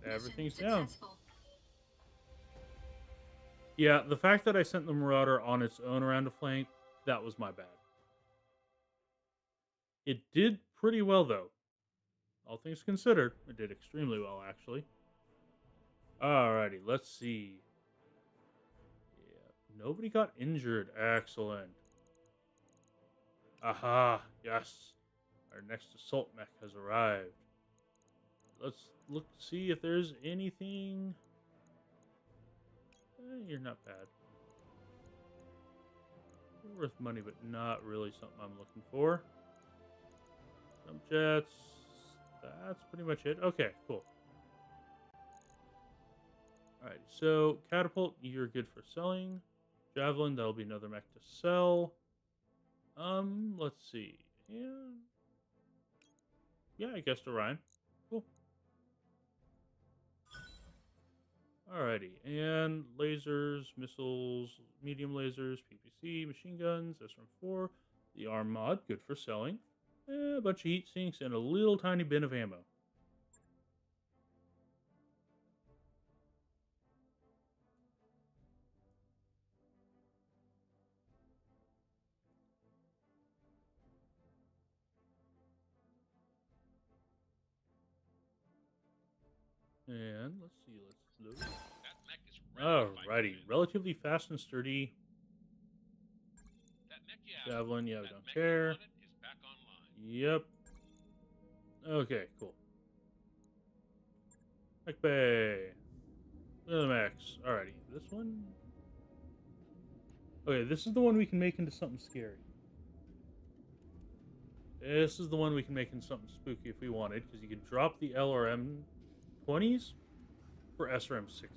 Everything's Mission down. successful. Yeah, the fact that I sent the Marauder on its own around a flank, that was my bad. It did pretty well, though. All things considered, it did extremely well, actually. Alrighty, let's see. Yeah, nobody got injured. Excellent. Aha, yes. Our next assault mech has arrived. Let's look, see if there's anything. You're not bad. You're worth money, but not really something I'm looking for. Jump jets. That's pretty much it. Okay, cool. Alright, so catapult, you're good for selling. Javelin, that'll be another mech to sell. Let's see. Yeah, I guess Orion. Cool. Alrighty, and lasers, missiles, medium lasers, PPC, machine guns, SRM4, the arm mod, good for selling. A bunch of heat sinks and a little tiny bin of ammo. And let's see, let's load. That mech is ready to fight Alrighty, again. relatively fast and sturdy. That mech you asked Javelin, for, yeah, we that don't mech you care. wanted is back online. Yep. Okay, cool. Mech Bay. Look at the mechs. Alrighty, this one. Okay, this is the one we can make into something scary. This is the one we can make into something spooky if we wanted, because you can drop the LRM 20s for SRM 6s.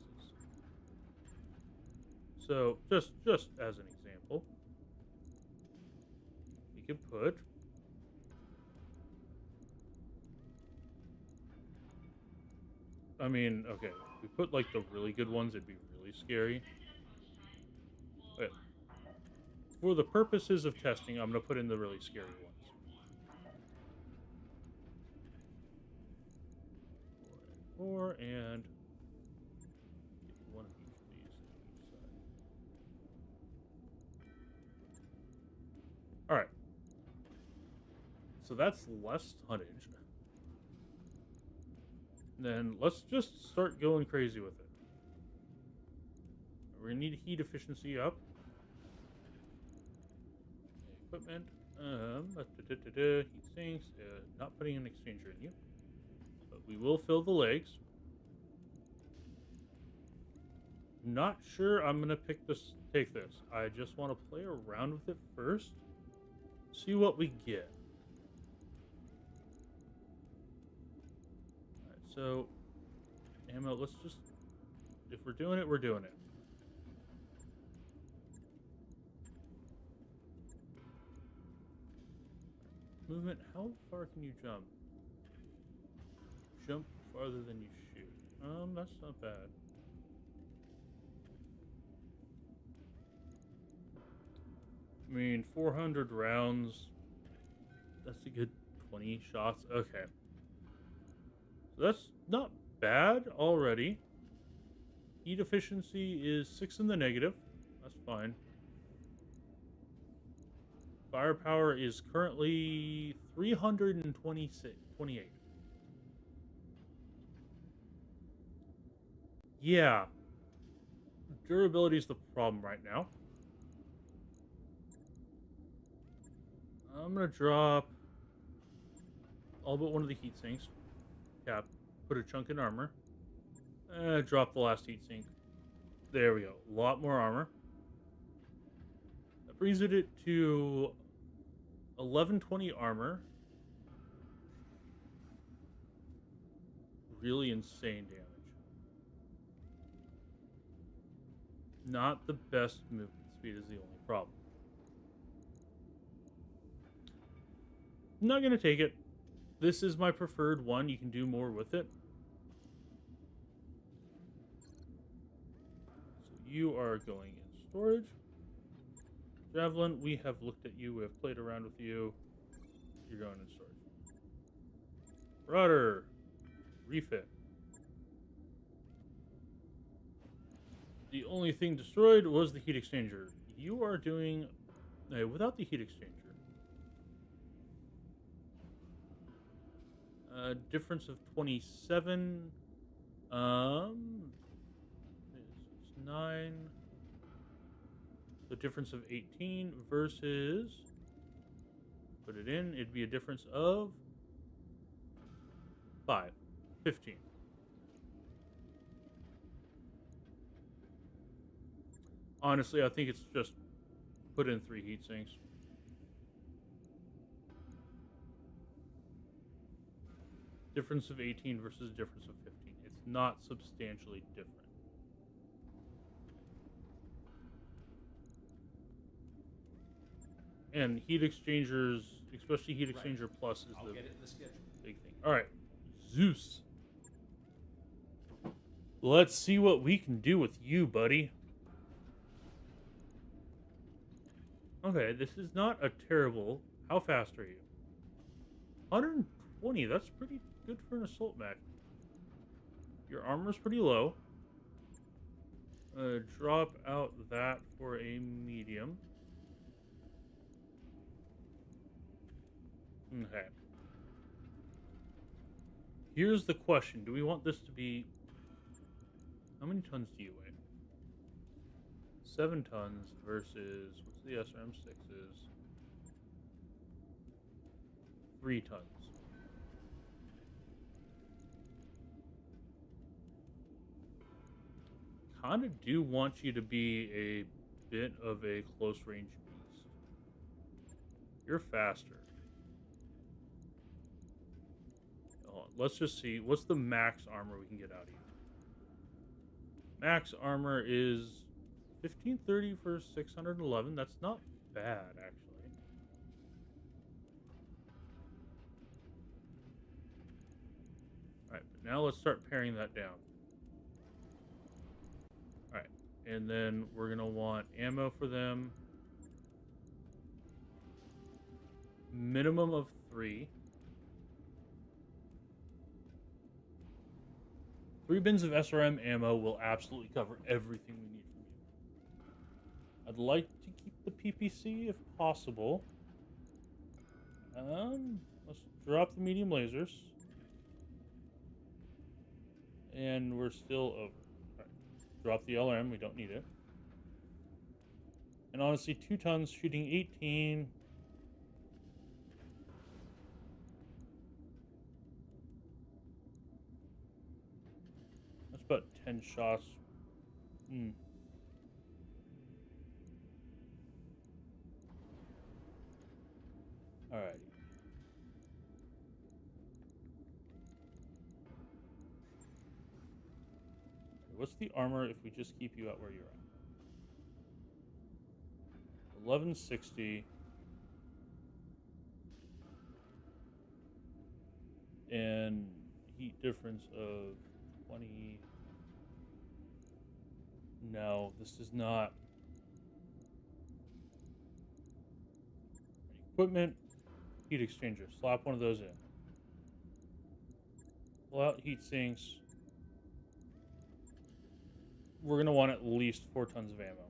So, just as an example, we could put I mean, okay, if we put like the really good ones, it'd be really scary. But for the purposes of testing, I'm gonna put in the really scary ones. Four and one of each of these on each side. All right. So that's less tonnage. Then let's just start going crazy with it. We're gonna need heat efficiency up. Equipment. Heat sinks. Not putting an exchanger in you, but we will fill the legs. Not sure I'm gonna take this. I just want to play around with it first. See what we get. Alright, so ammo, let's just if we're doing it, we're doing it. Movement, how far can you jump? Jump farther than you shoot. That's not bad. I mean, 400 rounds. That's a good 20 shots. Okay. So that's not bad already. Heat efficiency is 6 in the negative. That's fine. Firepower is currently 328. Yeah. Durability is the problem right now. I'm going to drop all but one of the heat sinks. Cap. Put a chunk in armor. Drop the last heat sink. There we go. A lot more armor. That brings it to 1120 armor. Really insane damage. Not the best movement speed is the only problem. I'm not going to take it. This is my preferred one. You can do more with it. So you are going in storage. Javelin, we have looked at you. We have played around with you. You're going in storage. Rudder. Refit. The only thing destroyed was the heat exchanger. You are doing without the heat exchanger. Difference of 27. It's 9. The difference of 18 versus. Put it in. It'd be a difference of 5. 15. Honestly, I think it's just put in 3 heat sinks. Difference of 18 versus difference of 15. It's not substantially different. And heat exchangers, especially heat exchanger plus, is I'll the get it in the schedule. big thing. All right, Zeus. Let's see what we can do with you, buddy. Okay, this is not a terrible. How fast are you? 120. That's pretty good for an assault mech. Your armor's pretty low. Drop out that for a medium. Okay. Here's the question. Do we want this to be... How many tons do you weigh? 7 tons versus... What's the SRM6 is? 3 tons. Kind of do want you to be a bit of a close range beast. You're faster. Hold on, let's just see. What's the max armor we can get out of you? Max armor is 1530 for 611. That's not bad, actually. Alright, but now let's start paring that down. Alright, and then we're going to want ammo for them. Minimum of 3. 3 bins of SRM ammo will absolutely cover everything we need from you. I'd like to keep the PPC if possible. Let's drop the medium lasers. And we're still over. Right. Drop the LRM, we don't need it. And honestly, 2 tons shooting 18. That's about 10 shots. Alright. What's the armor if we just keep you out where you're at? 1160. And heat difference of 20. No, this is not. Equipment, heat exchanger. Slap one of those in. Pull out heat sinks. We're going to want at least 4 tons of ammo.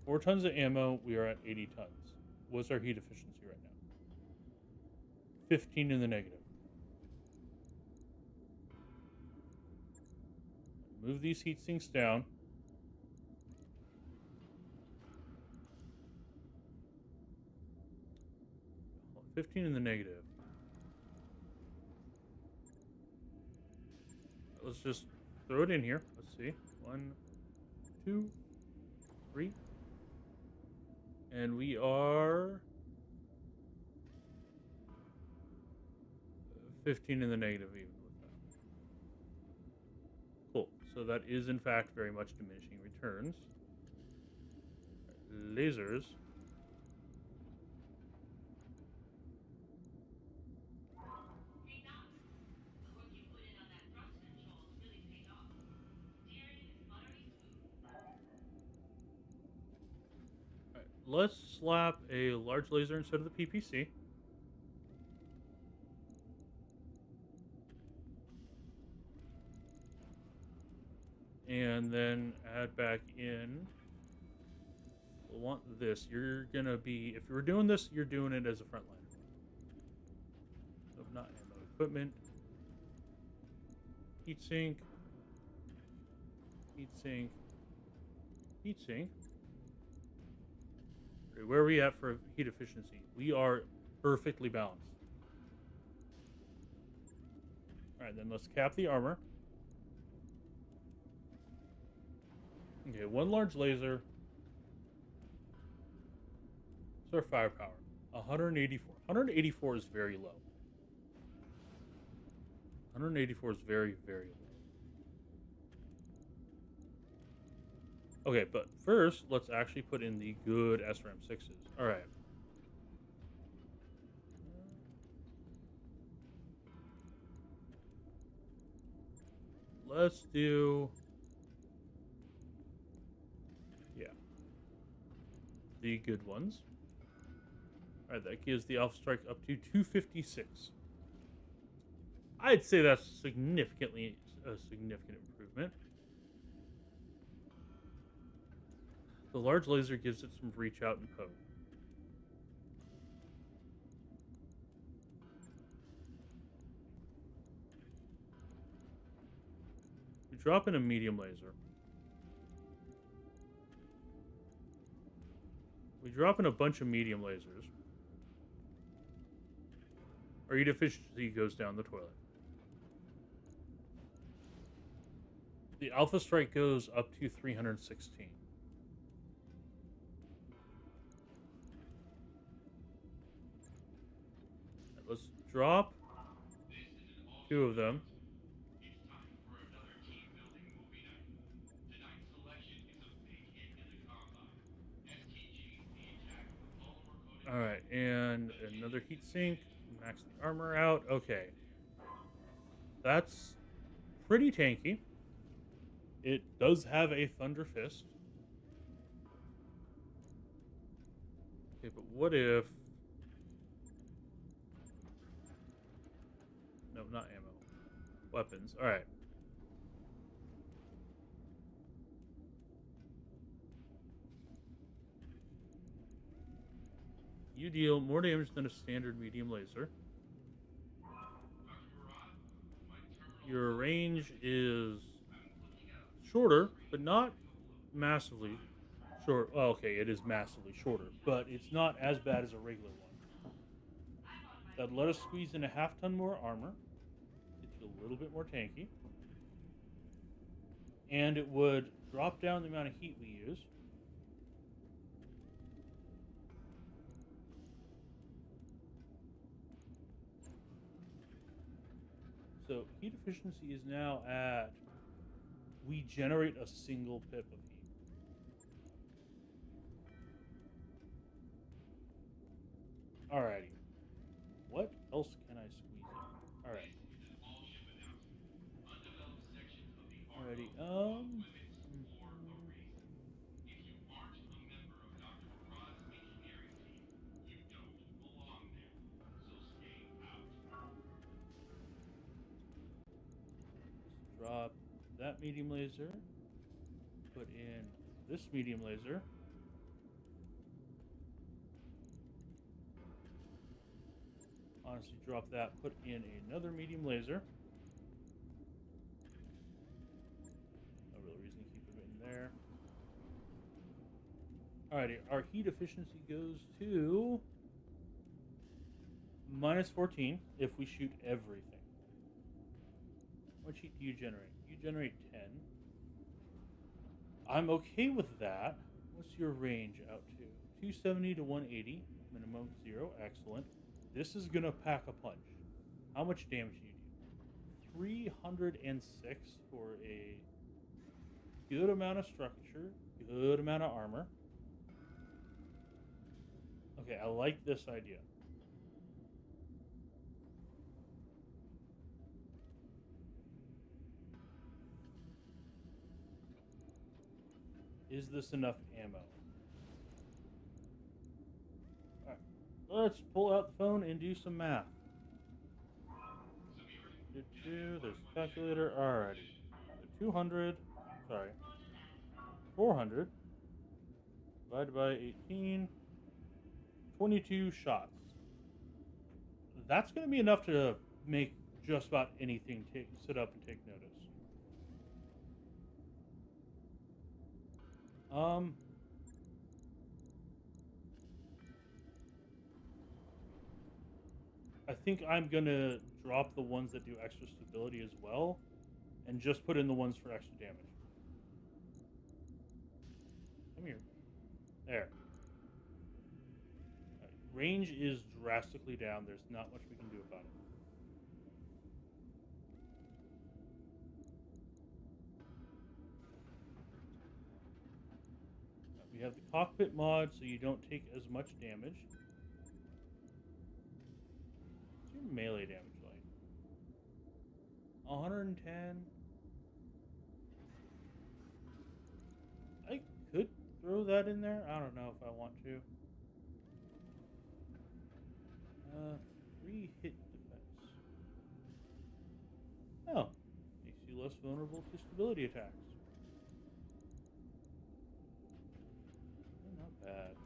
4 tons of ammo, we are at 80 tons. What's our heat efficiency right now? 15 in the negative. Move these heat sinks down. Oh, 15 in the negative. Let's just throw it in here. Let's see. 1, 2, 3. And we are 15 in the negative even with that. Cool. So that is in fact very much diminishing returns. Lasers. Hey Doc, the work you put in on that thrust controls really paid off. Steering is buttery smooth. Alright, let's slap a large laser instead of the PPC. and then add back in. We'll want this. You're gonna be, if you're doing this, you're doing it as a frontliner. Nope, not ammo. Equipment. Heatsink. Heatsink. Heatsink. Okay, where are we at for heat efficiency? We are perfectly balanced. Alright, then let's cap the armor. Okay, one large laser. What's our firepower? 184. 184 is very low. 184 is very, very low. Okay, but first, let's actually put in the good SRM-6s. Alright. Let's do... yeah. The good ones. Alright, that gives the Alpha Strike up to 256. I'd say that's a significant improvement. The large laser gives it some reach out and poke. We drop in a medium laser. We drop in a bunch of medium lasers. Our heat efficiency goes down the toilet. The Alpha Strike goes up to 316. Right, let's drop 2 of them. It's time for another team-building movie night. Tonight's selection is a big hit in the combine. STG, the attack of the polymer-coated... Alright, and another heatsink. Max the armor out. Okay. That's pretty tanky. It does have a Thunder Fist. Okay, but what if... no, not ammo. Weapons. Alright. You deal more damage than a standard medium laser. Your range is shorter, but not massively short. Well, okay, it is massively shorter, but it's not as bad as a regular one. That'd let us squeeze in a half-ton more armor. Get you a little bit more tanky. And it would drop down the amount of heat we use. So heat efficiency is now at... we generate a single pip of heat. Alrighty. What else can I squeeze in? Alright. Alrighty, If you aren't a member of Dr. Murad's engineering team, you don't belong there. So stay out. drop that medium laser. Put in this medium laser. Honestly, drop that. Put in another medium laser. No real reason to keep it in there. Alrighty, our heat efficiency goes to -14 if we shoot everything. How much heat do you generate? You generate 10. I'm okay with that. What's your range out to? 270 to 180. Minimum 0. Excellent. This is going to pack a punch. How much damage do you do? 306 for a good amount of structure, good amount of armor. Okay, I like this idea. Is this enough ammo? Alright, let's pull out the phone and do some math. There's a calculator. Alrighty. 200. Sorry. 400 divided by 18. 22 shots. That's going to be enough to make just about anything sit up and take notice. I think I'm going to drop the ones that do extra stability as well and just put in the ones for extra damage. Come here. There. Right. Range is drastically down. There's not much we can do about it. We have the cockpit mod, so you don't take as much damage. What's your melee damage like? 110. I could throw that in there. I don't know if I want to. 3 hit defense. Oh, makes you less vulnerable to stability attacks. Not bad.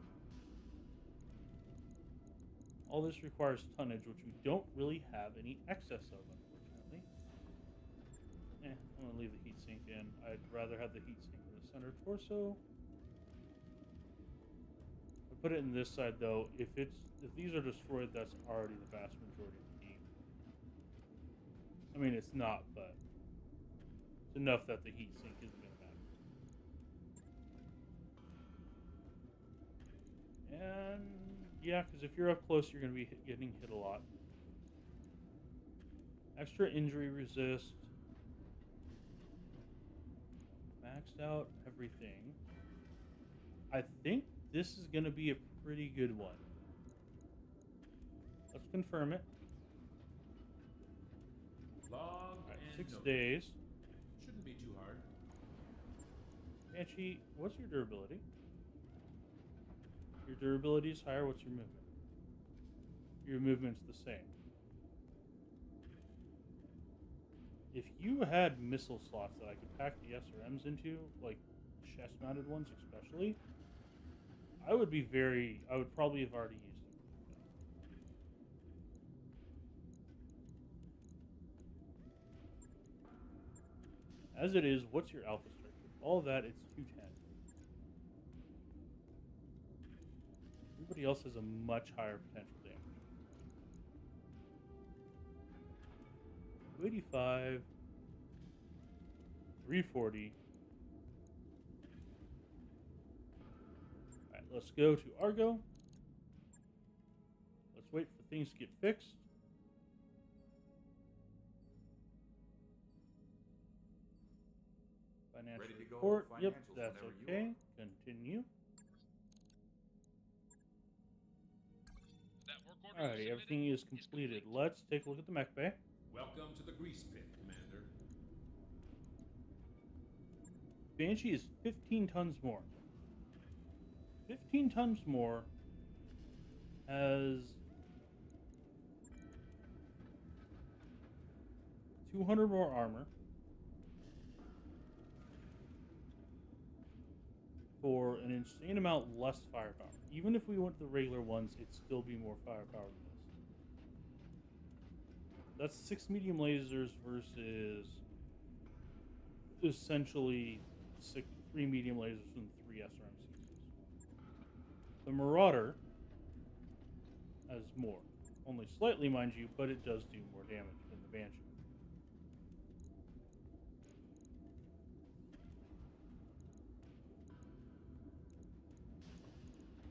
All this requires tonnage, which we don't really have any excess of, unfortunately. I'm going to leave the heatsink in. I'd rather have the heatsink in the center torso. I put it in this side, though. If these are destroyed, that's already the vast majority of the team. I mean, it's not, but it's enough that the heatsink isn't going to matter. And yeah, because if you're up close, you're going to be getting hit a lot. Extra injury resist. Maxed out everything. I think this is going to be a pretty good one. Let's confirm it. Log Right, and 6 note. days. Shouldn't be too hard. Banshee, what's your durability? Your durability is higher. What's your movement? Your movement's the same. If you had missile slots that I could pack the SRMs into, like chest-mounted ones especially, I would probably have already used them. As it is, what's your alpha strike? With all that, it's 210. Everybody else has a much higher potential damage. 285, 340. Alright, let's go to Argo. Let's wait for things to get fixed. Financial Ready to go report. over Yep, financials that's whenever you okay. are. Continue. That work order you Alrighty, submitted everything is completed. Let's take a look at the mech bay. Welcome to the grease pit, Commander. Banshee is 15 tons more. 15 tons more has 200 more armor for an insane amount less firepower. Even if we went to the regular ones, it'd still be more firepower than this. That's 6 medium lasers versus essentially 3 medium lasers and 3 SRM-60s. The Marauder has more. Only slightly, mind you, but it does do more damage than the Banshee.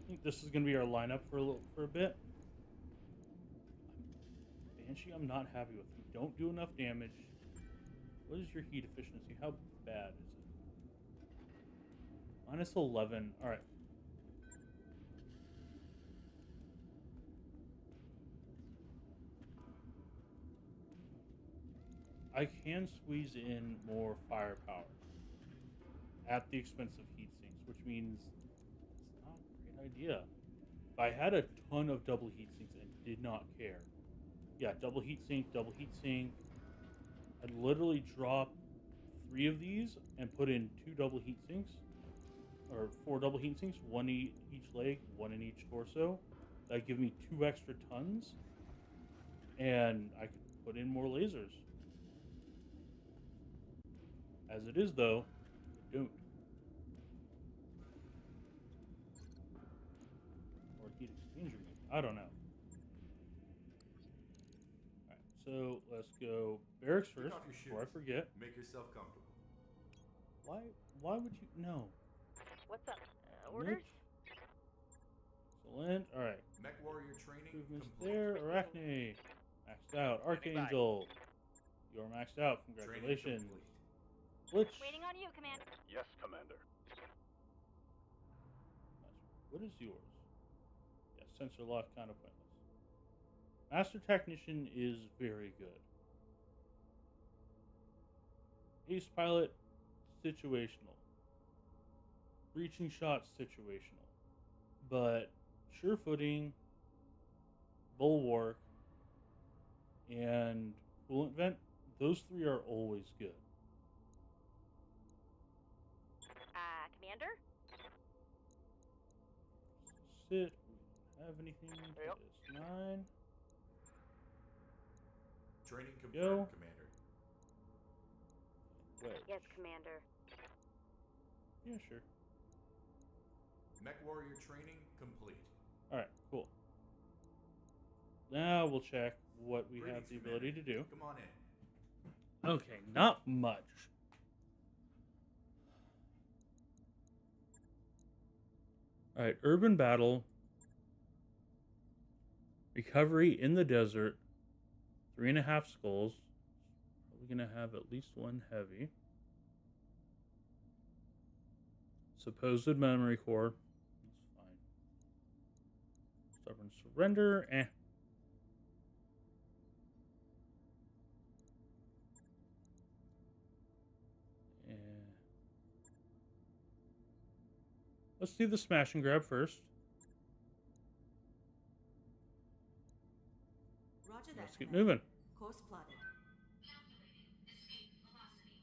I think this is going to be our lineup for a bit. Banshee, I'm not happy with. You don't do enough damage. What is your heat efficiency? How bad is it? Minus 11. All right. I can squeeze in more firepower at the expense of heat sinks, which means it's not a great idea. If I had a ton of double heat sinks and did not care, yeah, double heat sink, I'd literally drop 3 of these and put in 2 double heat sinks or 4 double heat sinks, one each leg, one in each torso. That give me 2 extra tons, and I could put in more lasers. As it is, though, I don't. Or heat exchanger, maybe. I don't know. Alright, so let's go barracks Take first off your before I shoes. forget. Make yourself comfortable. Why would you? No. What's up? Orders? Excellent. Alright. Mech warrior training Improvements complete. there. Arachne. Maxed out. Archangel. You're maxed out. Congratulations. Training complete. Glitch. Waiting on you, Commander. Yes, Commander. What is yours? Yeah, sensor lock kind of pointless. Master Technician is very good. Ace Pilot, situational. Reaching shot, situational. But sure footing, bulwark, and coolant vent, those 3 are always good. Commander? Sit. We don't have anything. Yep. That is 9. Training confirmed, Yo. Commander. Wedge. Yes, Commander. Yeah, sure. Mech warrior training complete. Alright, cool. Now we'll check what we have Greetings, the ability to Commander. do. Come on in. Okay, not much. Alright, urban battle. Recovery in the desert. 3.5 skulls. We're gonna have at least 1 heavy. Supposed memory core. That's fine. Stubborn surrender. Let's do the smash and grab first. Roger that. Let's get Commander. moving. Course plotted. Calculating escape velocity.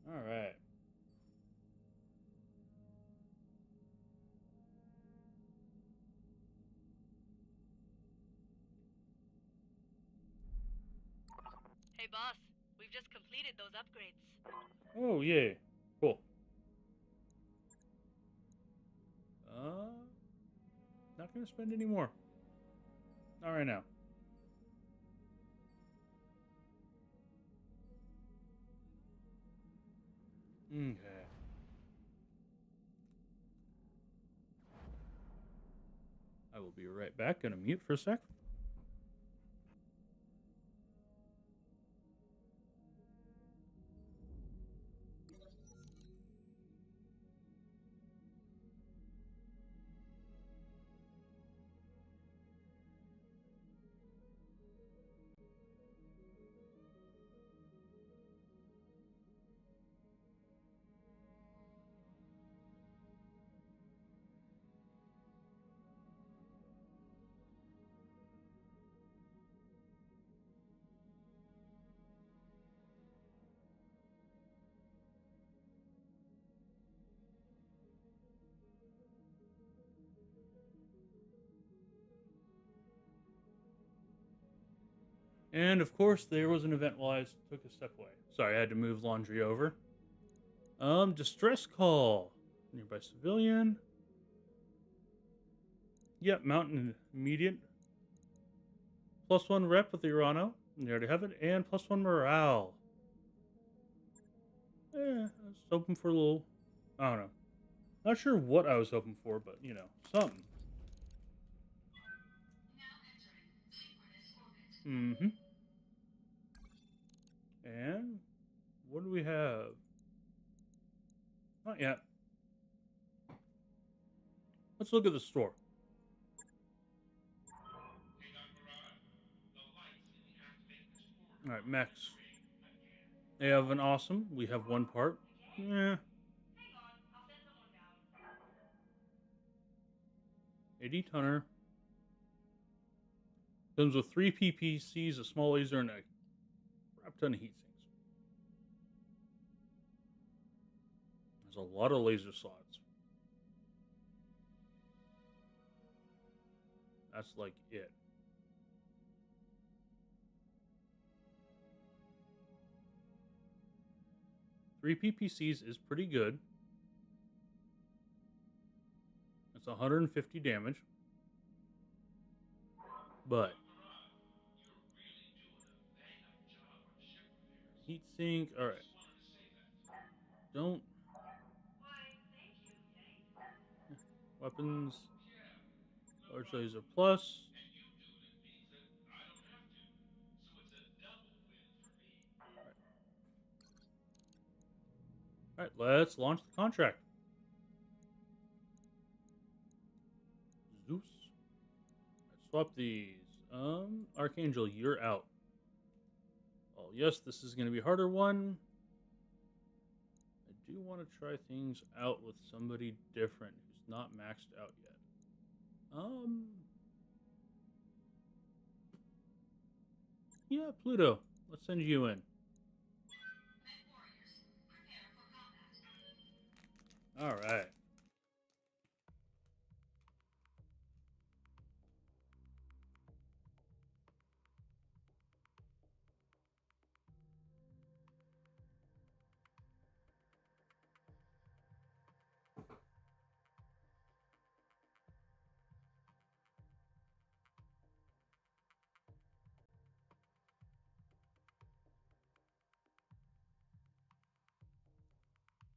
All right. Hey boss, we've just completed those upgrades. Oh, yay. Cool. Not going to spend any more. Not right now. Okay. I will be right back. Gonna mute for a sec. And of course, there was an event while I took a step away. Sorry, I had to move laundry over. Distress call. Nearby civilian. Yep, mountain immediate. +1 rep with the Urano. You already have it. And +1 morale. I was hoping for a little... I don't know. Not sure what I was hoping for, but, you know, something. Now entering synchronous orbit. Mm-hmm. And what do we have? Not yet. Let's look at the store. Hey, Doc Mirage, the lights in the activated corridor. All right, mechs. They have an awesome. We have 1 part. Yeah. Hang on, I'll send someone down. 80 tonner. Comes with 3 PPCs, a small laser, and a crap ton of heat sinks. There's a lot of laser slots. That's like it. Three PPCs is pretty good. It's 150 damage. But heat sink, alright. Don't weapons. Large laser plus. Alright, let's launch the contract. Zeus. Let's swap these. Archangel, you're out. Oh, yes, this is going to be a harder one. I do want to try things out with somebody different who's not maxed out yet. Yeah, Pluto. Let's send you in. All right.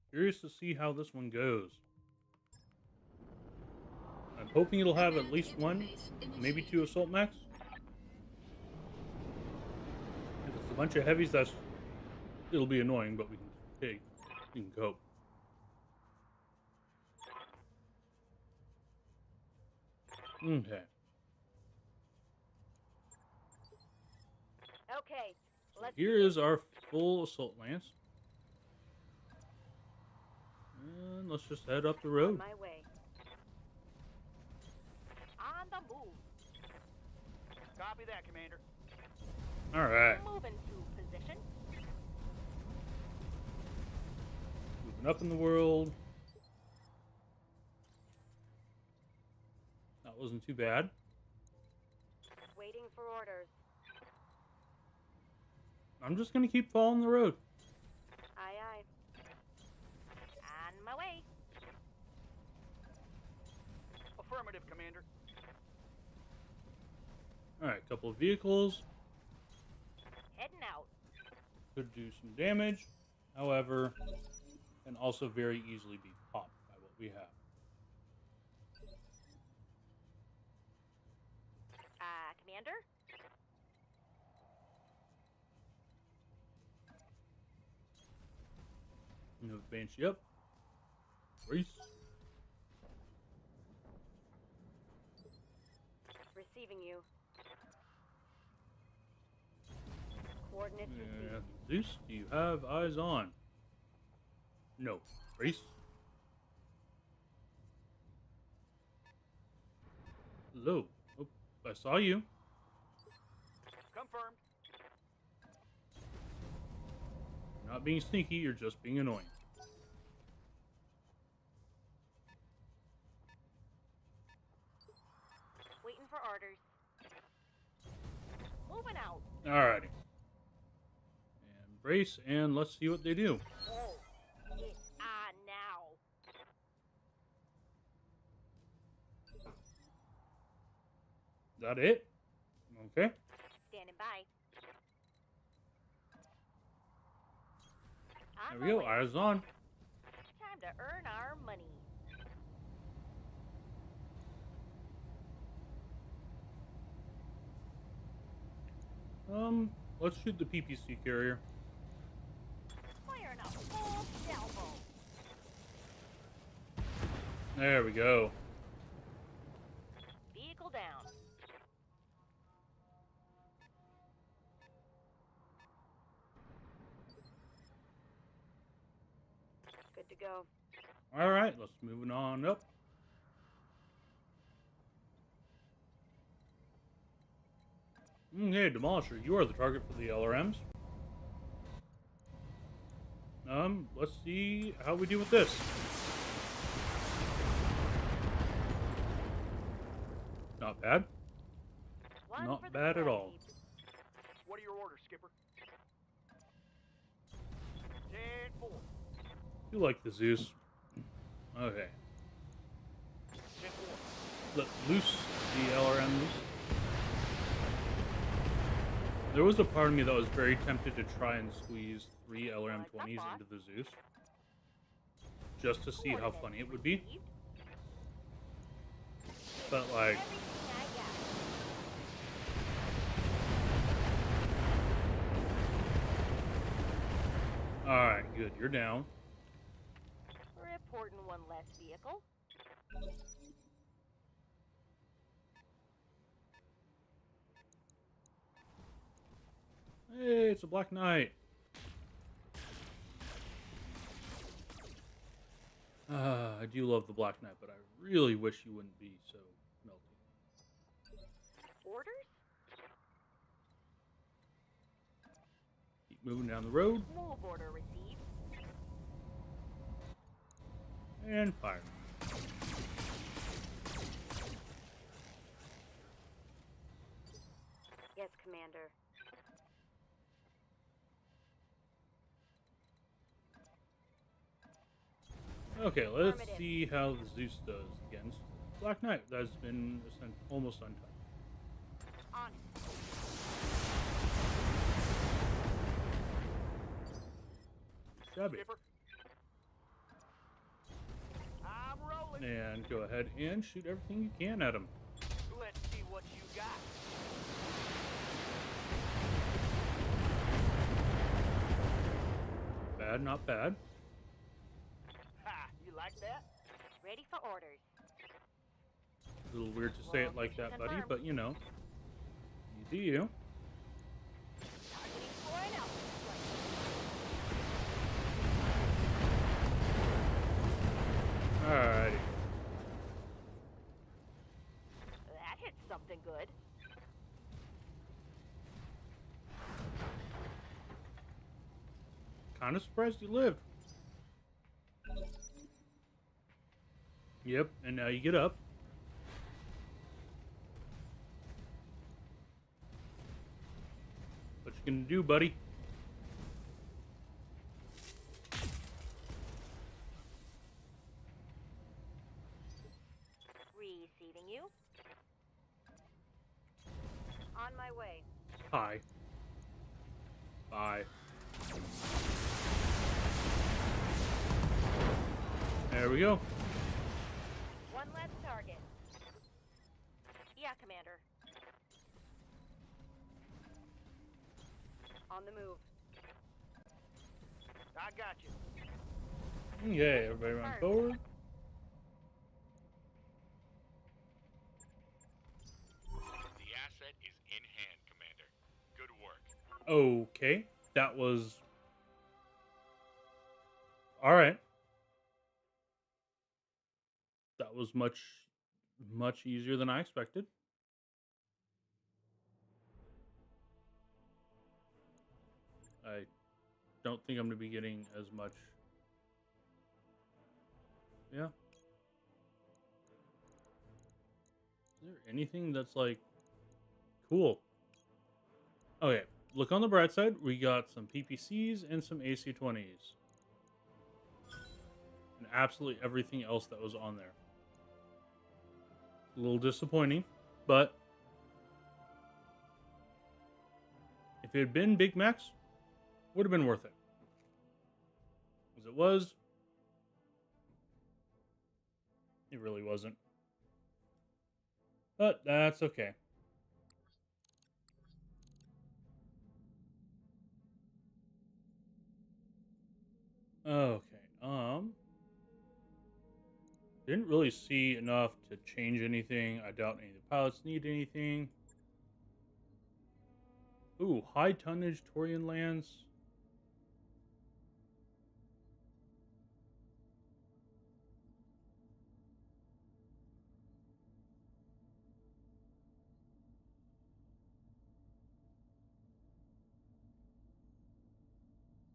Curious to see how this one goes. I'm hoping it'll have at least one, maybe two assault mechs. If it's a bunch of heavies, it'll be annoying, but we can cope. Okay. Okay, So let's here is our full assault lance. And let's just head up the on road. my way. On the move. Copy that, Commander. All right. Moving to position. Moving up in the world. That wasn't too bad. Waiting for orders. I'm just going to keep following the road. Aye, aye. On my way. Affirmative, Commander. All right, couple of vehicles. Heading out. Could do some damage. However, can also very easily be popped by what we have. Commander? Move Banshee up. Reese. Receiving you. Coordinates received. Zeus, do you have eyes on? No. Reese. Hello. Oh, I saw you. Confirmed. You're not being sneaky, you're just being annoying. Waiting for orders. Moving out. Alrighty. And brace, and let's see what they do. Oh, it's on now. Is that it? Okay. Standing by. There we go. Eyes on. Time to earn our money. Let's shoot the PPC carrier. Firing a full salvo. There we go. Vehicle down. Good to go. All right, let's move on up. Okay, Demolisher, you are the target for the LRMs. Let's see how we do with this. Not bad. One Not for the bad at all. spread. What are your orders, Skipper? 10-4. You like the Zeus. Okay. 10-4. Let loose the LRMs. There was a part of me that was very tempted to try and squeeze 3 LRM-20s into the Zeus. Just to see how funny it would be. But like... Everything I got. Alright, good. You're down. Reporting one less vehicle. Hey, it's a Black Knight. I do love the Black Knight, but I really wish you wouldn't be so melty. Orders? Keep moving down the road. Move order received. And fire. Yes, Commander. Okay, let's Affirmative. see how the Zeus does against Black Knight. That's been almost untouched. On it. Shabby. Skipper. I'm rolling. And go ahead and shoot everything you can at him. Let's see what you got. Bad, not bad. Ha! You like that? Ready for orders. A little weird to say it like that, buddy, but you know. You do you. Targeting for an output flight. Alrighty. That hit something good. Kind of surprised you lived. Yep, and now you get up. What you gonna do, buddy? Receiving you. On my way. Hi. Bye. There we go. One less target. Yeah, Commander. On the move. I got you. Okay, everybody run forward. The asset is in hand, Commander. Good work. Okay, that was... Alright. That was much easier than I expected. I don't think I'm going to be getting as much... Yeah. Is there anything that's, like, cool? Okay, look on the bright side. We got some PPCs and some AC-20s. And absolutely everything else that was on there. A little disappointing, but if it had been Big Macs, would have been worth it. As it was, it really wasn't. But that's okay. Okay, didn't really see enough to change anything. I doubt any of the pilots need anything. Ooh, high tonnage Torian lands.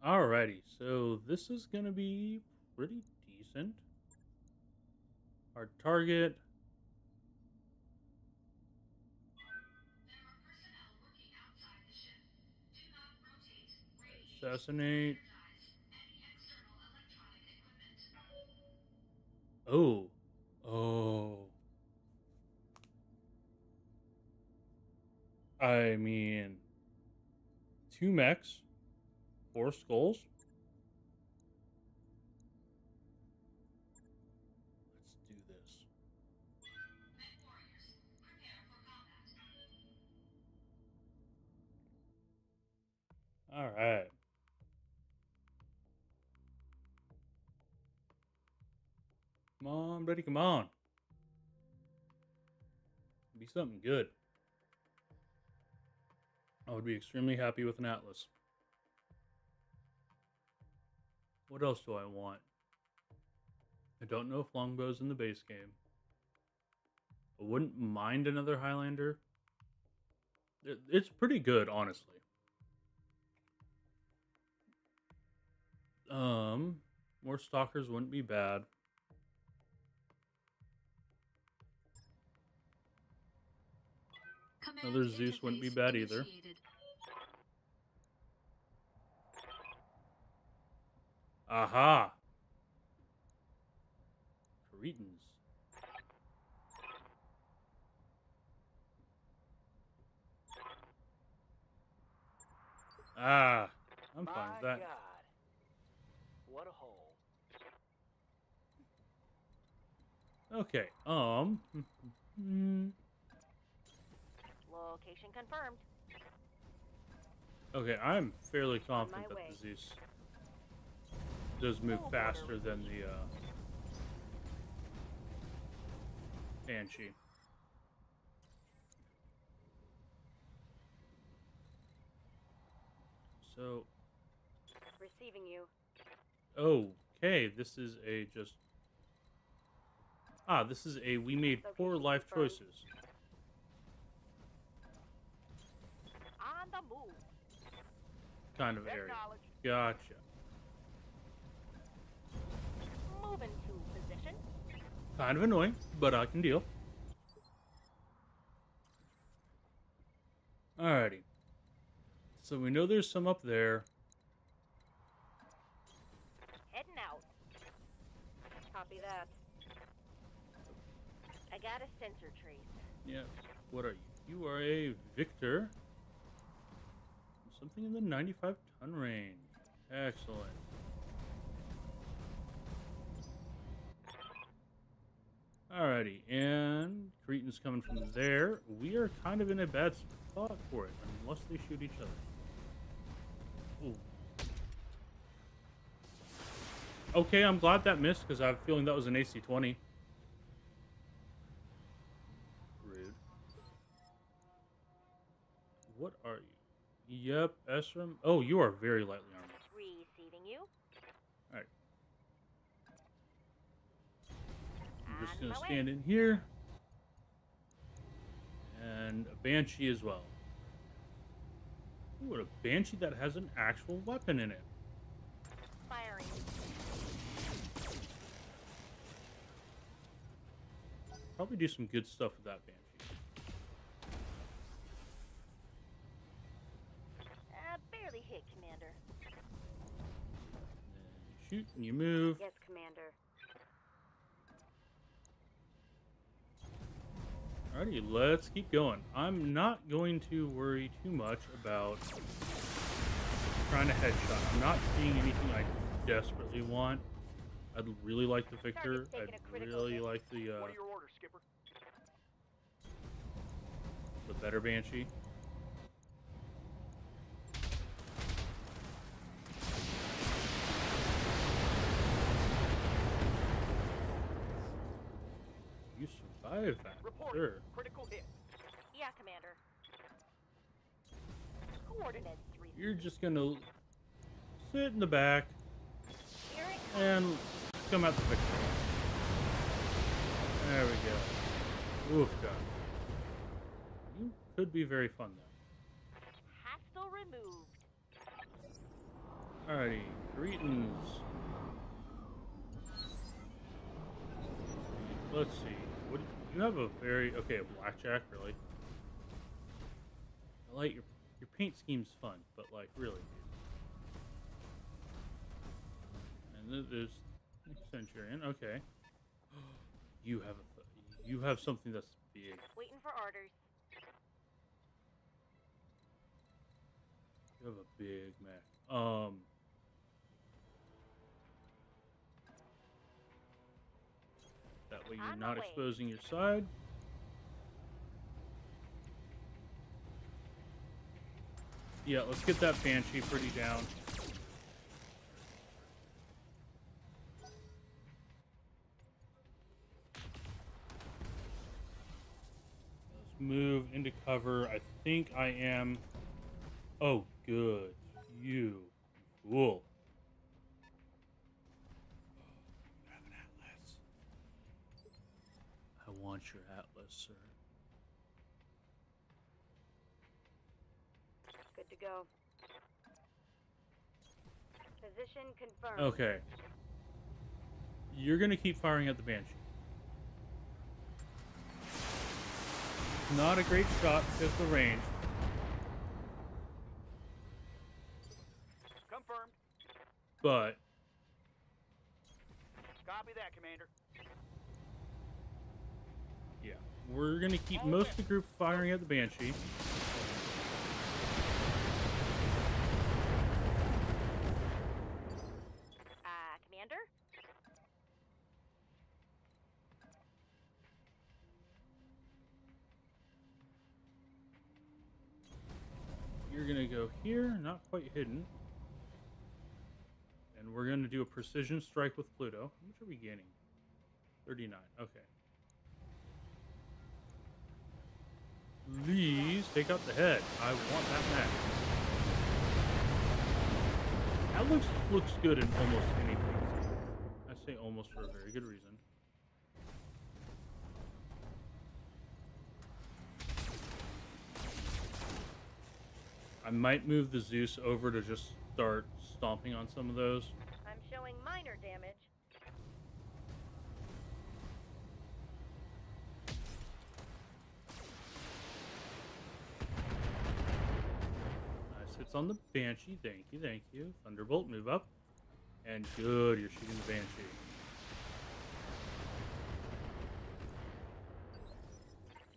Alrighty, so this is gonna be pretty decent. Our target. There are personnel working outside the ship. Do not rotate, radiate, Assassinate. energize any external electronic equipment. Oh. Oh. I mean, 2 mechs, 4 skulls. Let's do this. Mech warriors, prepare for combat. Alright. Come on, buddy, come on. Be something good. I would be extremely happy with an Atlas. What else do I want? I don't know if Longbow's in the base game. I wouldn't mind another Highlander. It's pretty good, honestly. More Stalkers wouldn't be bad. Command Another Zeus wouldn't be interface bad either. initiated. Aha! Cretans. Ah, I'm fine with that. My God. What a hole. Okay, Location confirmed. okay, I'm fairly confident my that way. the Zeus does move Full faster order. than the, Banshee. So, Receiving you. okay, this is a just... Ah, this is a we made poor Location life confirmed. choices. On the move. Kind of area. Acknowledge. Gotcha. Moving to position. Kind of annoying, but I can deal. Alrighty. So we know there's some up there. Heading out. Copy that. I got a sensor trace. Yeah. What are you? You are a Victor. Something in the 95-ton range. Excellent. Alrighty, and Cretan's coming from there. We are kind of in a bad spot for it, unless they shoot each other. Ooh. Okay, I'm glad that missed, because I have a feeling that was an AC-20. Rude. What are you? Yep, Esram. Oh, you are very lightly armed. Receiving you. Alright. I'm just On gonna my stand way. in here. And a Banshee as well. Ooh, a Banshee that has an actual weapon in it. Firing. Probably do some good stuff with that Banshee. Barely hit, Commander. And you shoot and you move. Yes, Commander. Alrighty, let's keep going. I'm not going to worry too much about trying to headshot. I'm not seeing anything I desperately want. I'd really like the Victor. Target's taking I'd a critical really hit. like the What are your orders, Skipper? better Banshee. You survived that. Report. Sure. Critical hit. Yeah, Commander. Coordinates 3. You're just gonna sit in the back Here it comes. and come out the Victor. There we go. Oof, God. You could be very fun, though. Hostile removed. Alrighty, greetings. Let's see. What you have a very okay a blackjack really. I like your paint scheme's fun, but like really, dude. And there's Centurion. Okay, you have something that's big. Waiting for orders. You have a big mech. That way you're On the not way. exposing your side. Yeah, let's get that Banshee pretty down. Let's move into cover. I think I am. Oh, good. You fool. I have an Atlas. I want your Atlas, sir. Good to go. Position confirmed. Okay. You're gonna keep firing at the Banshee. Not a great shot because of the range. Confirmed. But Copy that, Commander. yeah, we're gonna keep most of the group firing at the Banshee. Commander? You're gonna go here, not quite hidden. And we're gonna do a precision strike with Pluto. How much are we gaining? 39. Okay. Please take out the head. I want that mech. That looks good in almost anything. I say almost for a very good reason. I might move the Zeus over to just start stomping on some of those. I'm showing minor damage. Nice hits on the Banshee. Thank you, thank you. Thunderbolt, move up. And good, you're shooting the Banshee.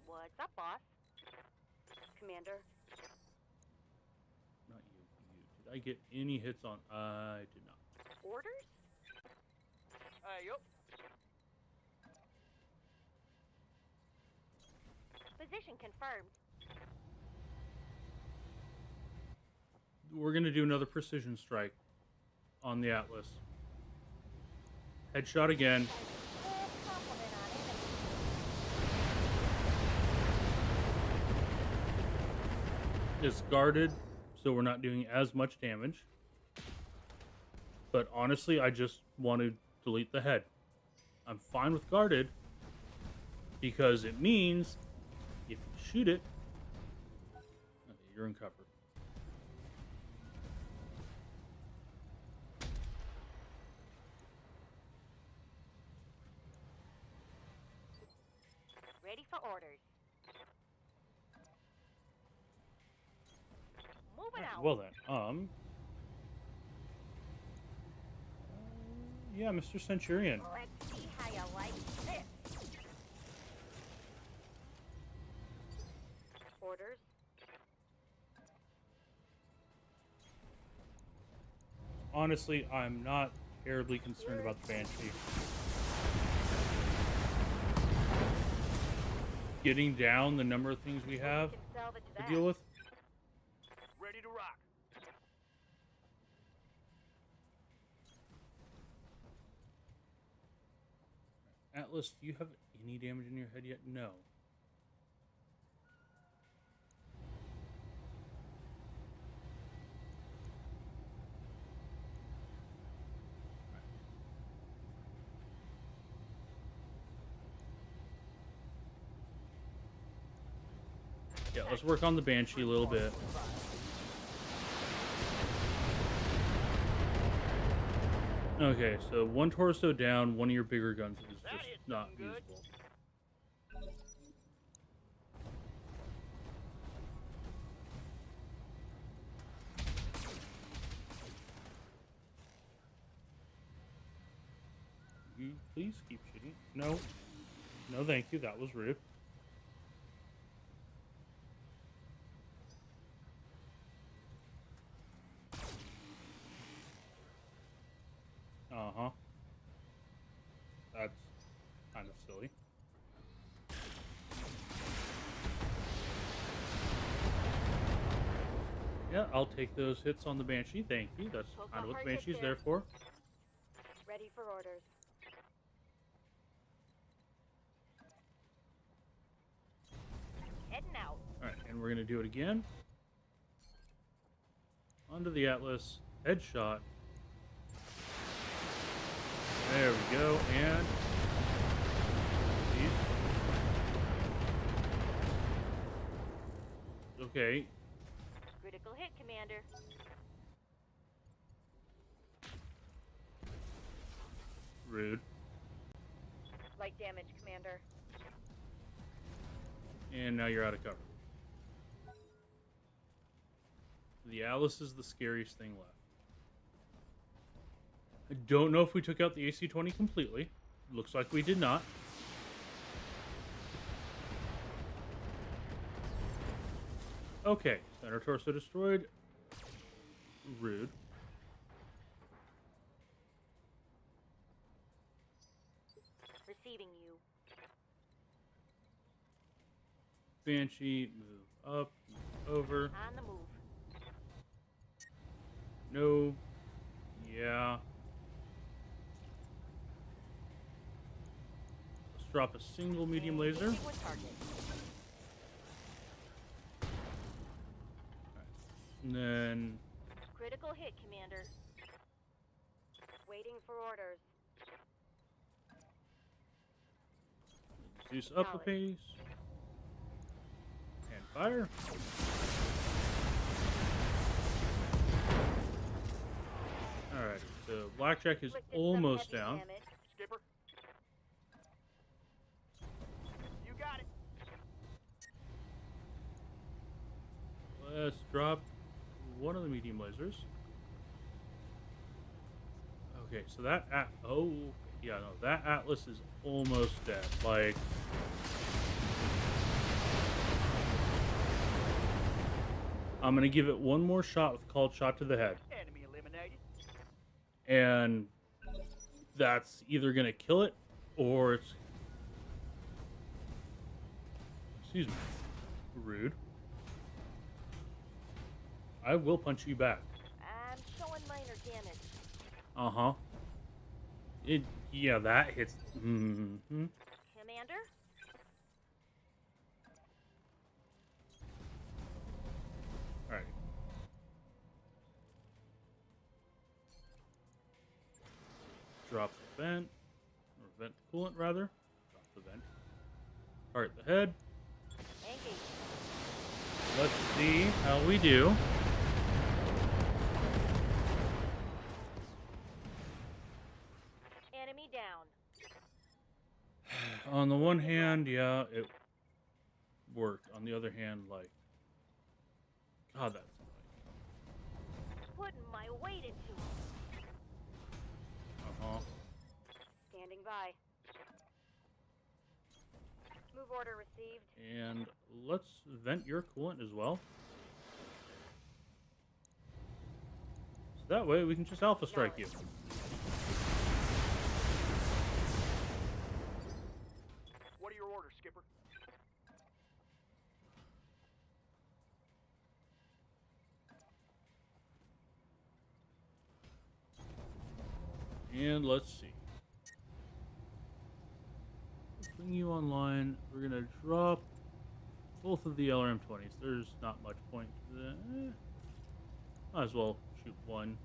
What's up, boss? Commander? Not you, you. Did I get any hits on? I did not. Orders? Yup. Position confirmed. We're going to do another precision strike on the Atlas. Headshot again. Compliment on enemy. It's guarded, so we're not doing as much damage. But honestly, I just want to delete the head. I'm fine with guarded because it means if you shoot it, okay, you're in cover. Ready for orders. Moving out. Well then, yeah, Mr. Centurion. Let's see how you like this. Orders. Honestly, I'm not terribly concerned about the Banshee. Getting down the number of things we have Can salvage to that. deal with. Ready to rock. Atlas, do you have any damage in your head yet? No. Yeah, let's work on the Banshee a little bit. Okay, so one torso down, one of your bigger guns is That just hit not something good. usable. Please keep shooting. No. No, thank you. That was rude. Uh-huh. That's kind of silly. Yeah, I'll take those hits on the Banshee. Thank you. That's Poke kind of a what the hard hit Banshee's there. there for. Ready for orders. Heading out. All right, and we're going to do it again. Onto the Atlas. Headshot. There we go. And... okay. Critical hit, Commander. Rude. Light damage, Commander. And now you're out of cover. The Atlas is the scariest thing left. I don't know if we took out the AC-20 completely. Looks like we did not. Okay, center torso destroyed. Rude. Receiving you. Banshee, move up, move over. On the move. No. Yeah. Let's drop a single medium laser. Engaging with target. And then Critical hit, Commander. Waiting for orders. Zeus up a pace. And fire. Alrighty, so Blackjack is Inflicted some almost heavy down. damage. Skipper. You got it. Let's drop one of the medium lasers. Okay, so that oh yeah, no, that Atlas is almost dead. Like, I'm gonna give it one more shot with called shot to the head, Enemy eliminated. and that's either gonna kill it or it's, excuse me, rude. I will punch you back. I'm showing minor damage. Uh-huh. Yeah, that hits. Mm-hmm. Commander? Alright. Drop the vent. Or vent the coolant, rather. Drop the vent. Alright, the head. Engage. Let's see how we do. Enemy down. On the one hand, yeah, it worked. On the other hand, like, God, that's annoying. Putting my weight into it. Uh-huh. Standing by. Move order received. And let's vent your coolant as well. So that way we can just alpha strike you. What are your orders, Skipper? And let's see. Bring you online. We're gonna drop both of the LRM-20s. There's not much point to that. Might as well shoot one.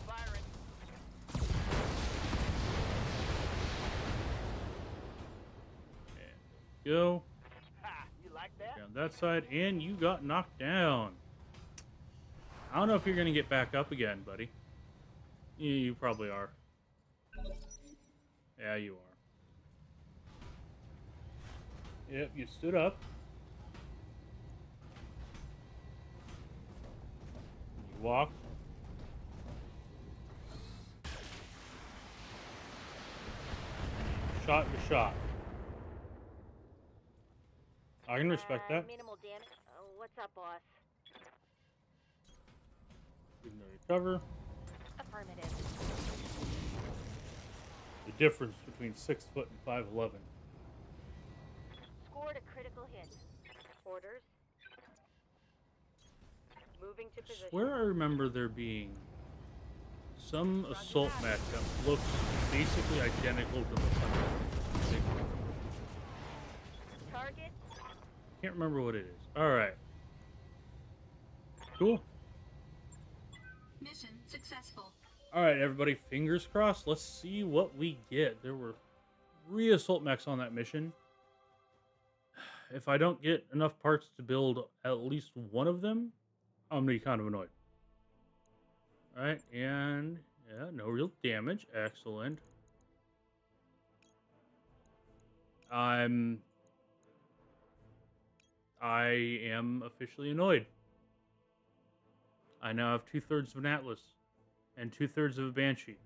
Firing. And go. Ha! You like that? Down that side, and you got knocked down. I don't know if you're gonna get back up again, buddy. You probably are. Yeah, you are. Yep, you stood up. You walked. Shot your shot. I can respect that. Minimal damage. What's up, boss? Ignore your cover. Affirmative. The difference between 6 foot and 5'11". Scored a critical hit. Orders. Moving to I position. swear I remember there being some assault mech that looks basically identical to the Thunder. Target. Can't remember what it is. All right. Cool. Mission successful. All right, everybody. Fingers crossed. Let's see what we get. There were 3 assault mechs on that mission. If I don't get enough parts to build at least one of them, I'm gonna be kind of annoyed. All right, and yeah, no real damage. Excellent. I am officially annoyed. I now have 2/3 of an Atlas, and 2/3 of a Banshee,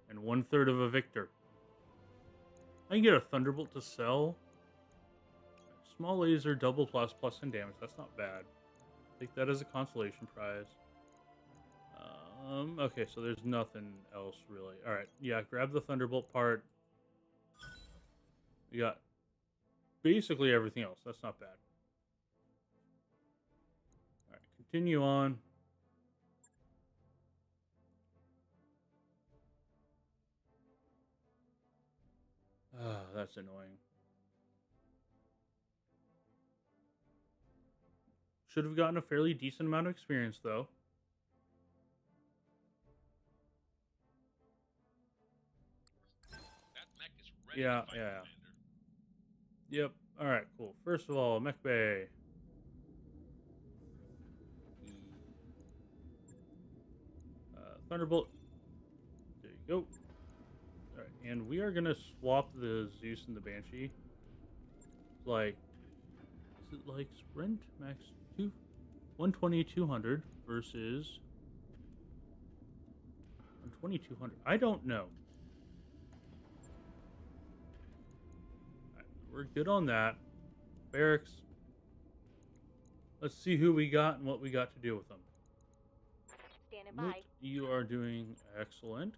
and 1/3 of a Victor. I can get a Thunderbolt to sell. Small laser, double plus in damage. That's not bad. Take that as a consolation prize. Okay, so there's nothing else really. All right, yeah, grab the Thunderbolt part. We got basically everything else. That's not bad. All right, continue on. Ah, that's annoying. Should have gotten a fairly decent amount of experience, though. That mech is ready Yeah, to fight, yeah. Commander. Yep. All right, cool. First of all, Mech Bay. Thunderbolt. There you go. All right, and we are gonna swap the Zeus and the Banshee. Like, is it like sprint max 120 200 versus 120 200? I don't know. All right, we're good on that. Barracks. Let's see who we got and what we got to do with them. Standing Moot, by. you are doing excellent.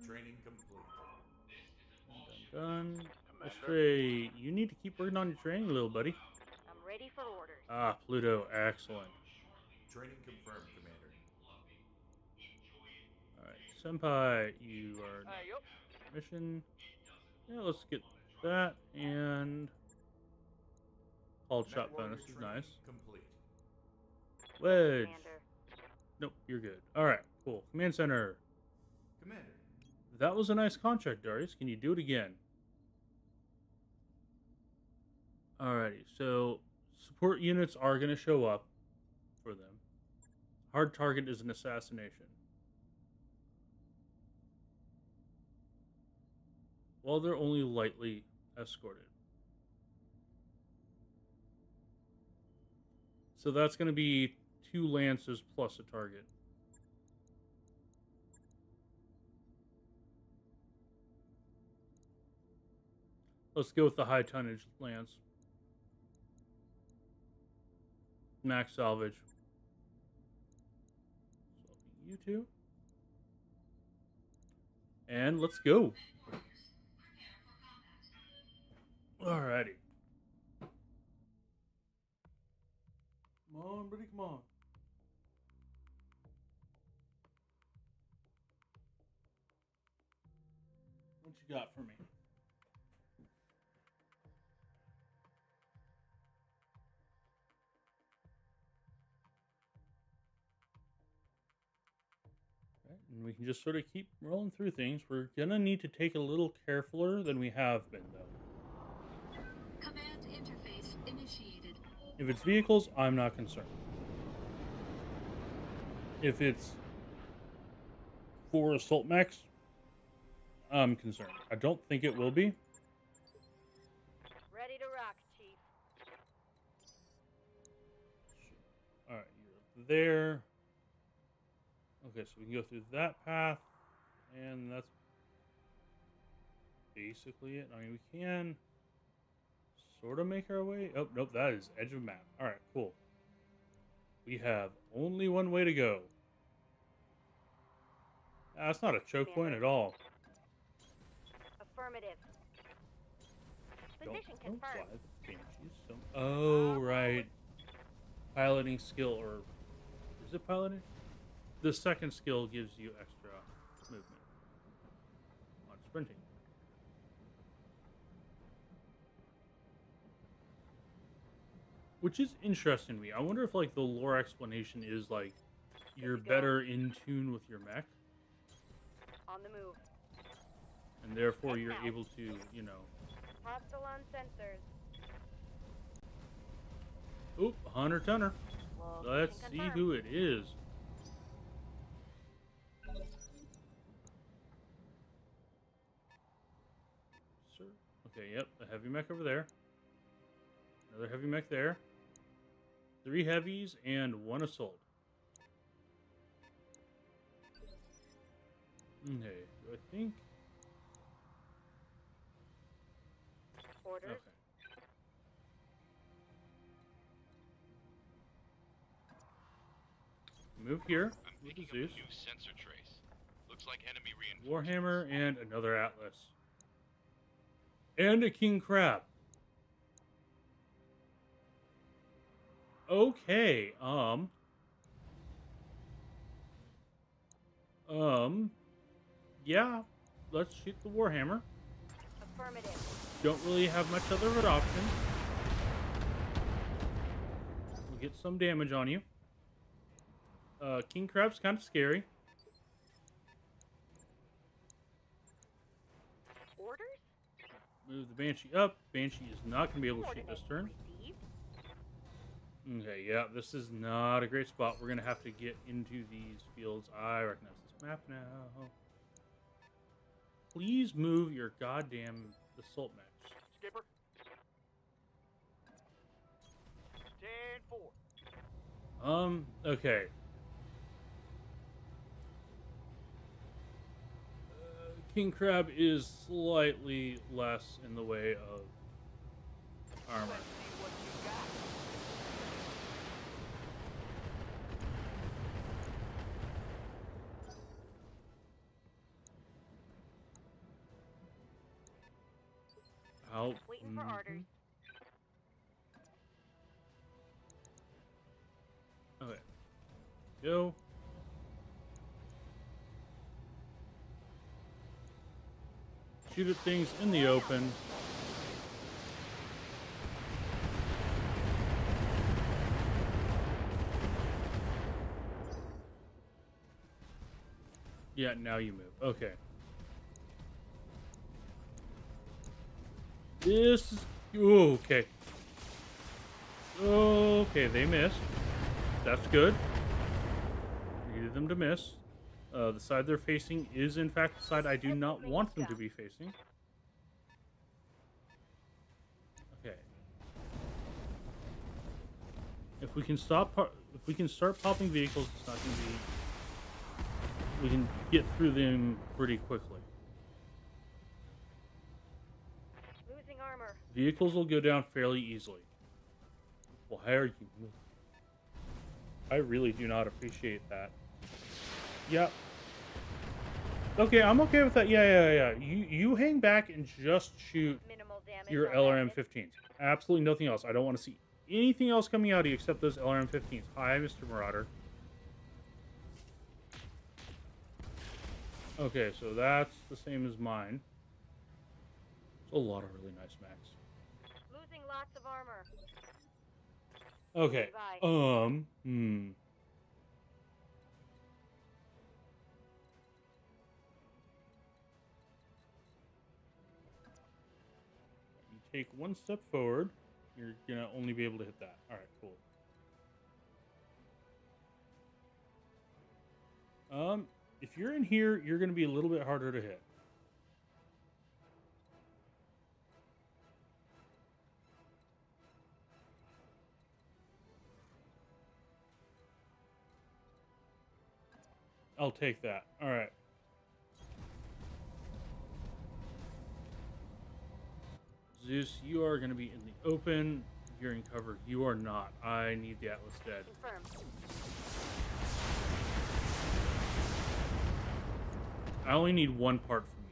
Training complete. Done. Astray, you need to keep working on your training, little buddy. I'm ready for orders. Ah, Pluto, excellent. Training confirmed, Commander. Alright, Senpai, you are Yup. mission. Yeah, let's get that and called shot Mech warrior bonus is training nice. complete. Wedge. Commander. Nope, you're good. Alright, cool. Command center. Commander. That was a nice contract, Darius. Can you do it again? Alrighty, so support units are going to show up for them. Hard target is an assassination. Well, they're only lightly escorted. So that's going to be 2 lances plus a target. Let's go with the high tonnage lance. Max salvage. So you two. And let's go. Alrighty. Come on, buddy, come on. What you got for me? And we can just sort of keep rolling through things. We're gonna need to take a little carefuler than we have been, though. Command interface initiated. If it's vehicles, I'm not concerned. If it's 4 assault mechs, I'm concerned. I don't think it will be. Ready to rock, Chief. All right, you're there. Okay, so we can go through that path, and that's basically it. I mean, we can sort of make our way. Oh, nope, that is edge of map. All right, cool. We have only one way to go. That's not a choke point at all. Affirmative. Position Don't fly confirmed. the banshees. Oh, right. Piloting skill, or is it piloting? The second skill gives you extra movement on sprinting. Which is interesting to me. I wonder if like the lore explanation is like you're better in tune with your mech, On the move. and therefore And you're now. able to, you know. Hostile on sensors. Oop, hunter tonner. Let's Location see confirmed. who it is. Sir. Okay, yep, a heavy mech over there. Another heavy mech there. 3 heavies and 1 assault. Okay, do I think? Orders. Okay. Move here. I'm With picking the up Zeus. a new sensor trace. Looks like enemy reinforcements. Warhammer and another Atlas. And a King Crab. Okay, yeah, let's shoot the Warhammer. Affirmative. Don't really have much other of an option. We'll get some damage on you. King Crab's kind of scary. Orders. Move the Banshee up. Banshee is not going to be able to shoot this turn. Received. Okay, yeah, this is not a great spot. We're going to have to get into these fields. I recognize this map now. Please move your goddamn assault mech. Skipper. 10-4. Okay. King Crab is slightly less in the way of armor. Let's see what you got. Out. Waiting for orders. Okay. Go. Shoot at things in the open. Yeah, now you move. Okay. This is... Ooh, okay. Okay, they missed. That's good. Needed them to miss. The side they're facing is, in fact, the side I do not want them to be facing. Okay. If we can start popping vehicles, it's not going to be... We can get through them pretty quickly. Losing armor. Vehicles will go down fairly easily. Why are you... I really do not appreciate that. Yep. Okay, I'm okay with that. Yeah. You hang back and just shoot Minimal damage. your on that hit. LRM-15s. Absolutely nothing else. I don't want to see anything else coming out of you except those LRM-15s. Hi, Mr. Marauder. Okay, so that's the same as mine. It's a lot of really nice mechs. Losing lots of armor. Okay. Goodbye. You take one step forward, you're gonna only be able to hit that. All right, cool. If you're in here, you're gonna be a little bit harder to hit. I'll take that. All right. Zeus, you are going to be in the open. You're in cover. You are not. I need the Atlas dead. Confirmed. I only need one part from you.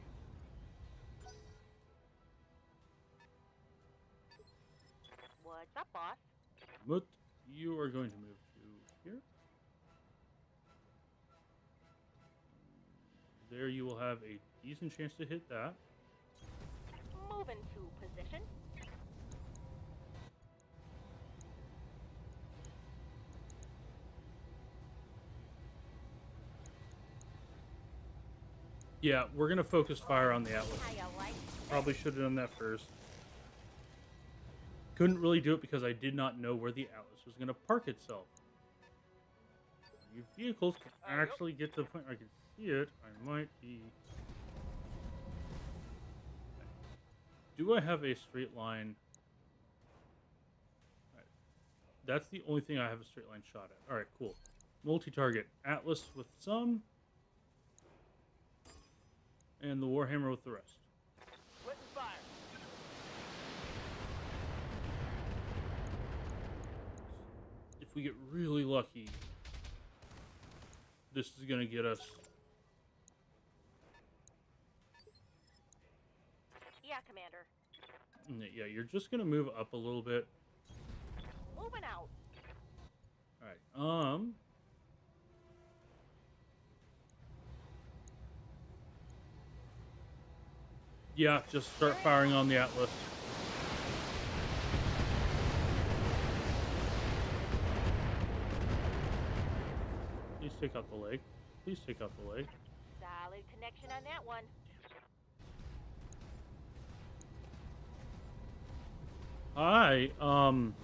What's up, boss? Mut, you are going to move to here. There you will have a decent chance to hit that. Move into position. Yeah, we're going to focus fire on the Atlas. How you like? Probably should have done that first. Couldn't really do it because I did not know where the Atlas was going to park itself. Your vehicles can actually get to the point where I can see it. I might be... Do I have a straight line? Right. That's the only thing I have a straight line shot at. Alright, cool. Multi-target. Atlas with some. And the Warhammer with the rest. Split and fire. If we get really lucky, this is going to get us... Yeah, Commander. Yeah, you're just going to move up a little bit. Moving out. Alright, yeah, just start firing on the Atlas. Please take out the leg. Please take out the leg. Solid connection on that one. Hi, come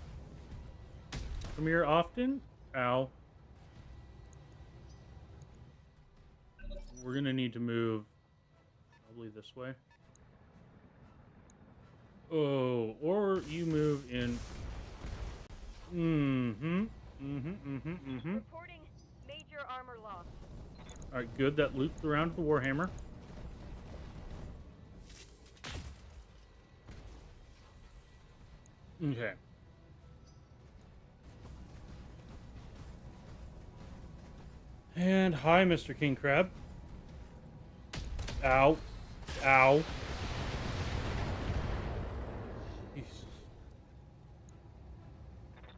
here often? Ow. We're gonna need to move probably this way. Oh, or you move in. Reporting major armor loss. Alright, good. That looped around the Warhammer. Okay. And hi, Mr. King Crab. Ow. Ow. Jesus.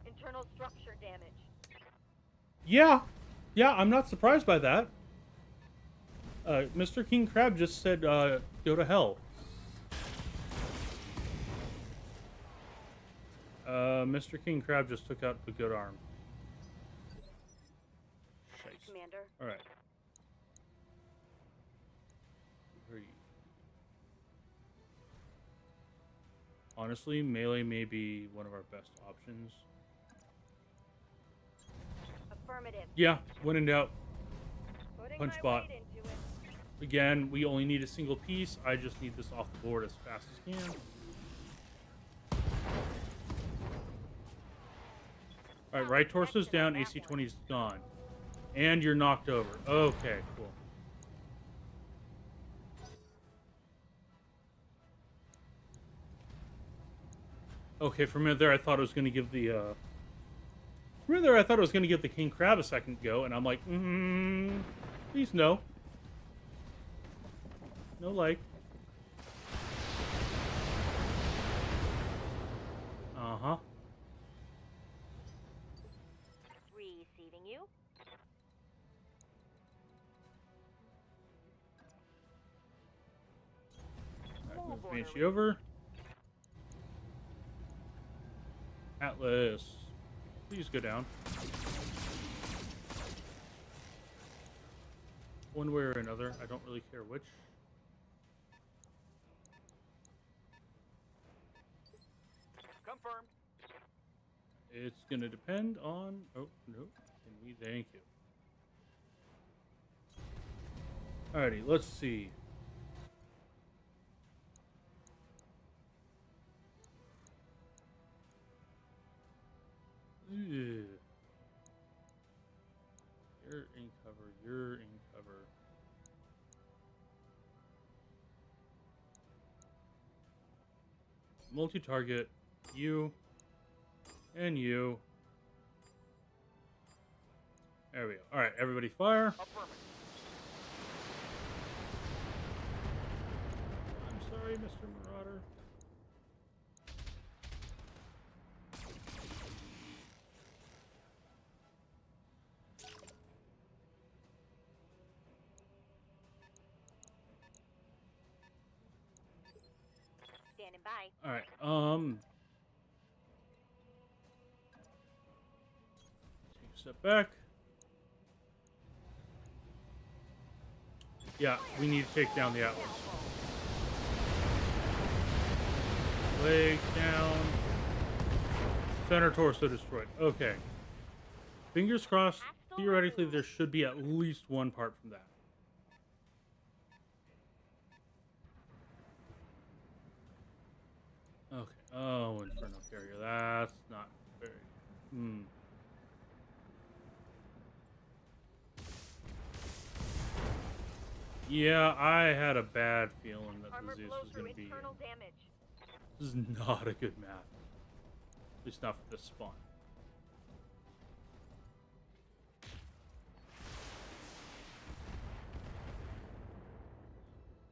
Internal structure damage. Yeah. Yeah, I'm not surprised by that. Mr. King Crab just said, go to hell. Mr. King Crab just took out the good arm. Nice. Commander. Alright. Where are you? Honestly, melee may be one of our best options. Affirmative. Yeah, when in doubt. Putting Punch my bot. weight into it. Again, we only need a single piece. I just need this off the board as fast as can. Alright, right torso's down, AC-20's gone. And you're knocked over. Okay, cool. Okay, for a minute there, I thought it was going to give the, For a minute there, I thought it was going to give the King Crab a second go, and I'm like, please no. No like. Uh-huh. Receiving you. Alright, move Banshee over. Atlas, please go down. One way or another, I don't really care which. Confirmed. It's gonna depend on... Oh, no. Can we? Thank you. Alrighty, let's see. Ugh. You're in cover. You're in cover. multi-target, you, and you. There we go. All right, everybody fire. Affirmative. I'm sorry, Mr. Marauder. Standing by. All right. Take a step back. Yeah, we need to take down the Atlas. Leg down. Center torso destroyed. Okay. Fingers crossed. Theoretically, there should be at least one part from that. Okay. Oh, Inferno Carrier. That's not very... Yeah, I had a bad feeling that Armor the Zeus blow was through going to be... internal damage. This is not a good map. At least not for this spawn.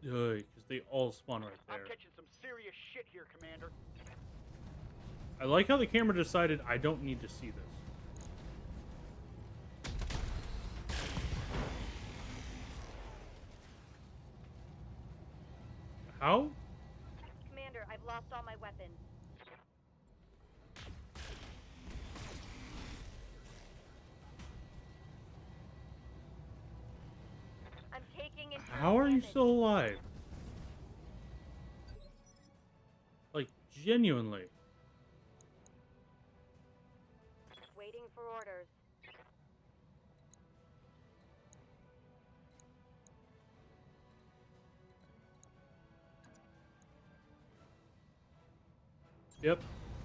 Because they all spawn right I'm there. catching some serious shit here, Commander. I like how the camera decided I don't need to see this. How? Commander, I've lost all my weapons. I'm taking internal How are you damage. still alive? Like, genuinely. Waiting for orders. Yep.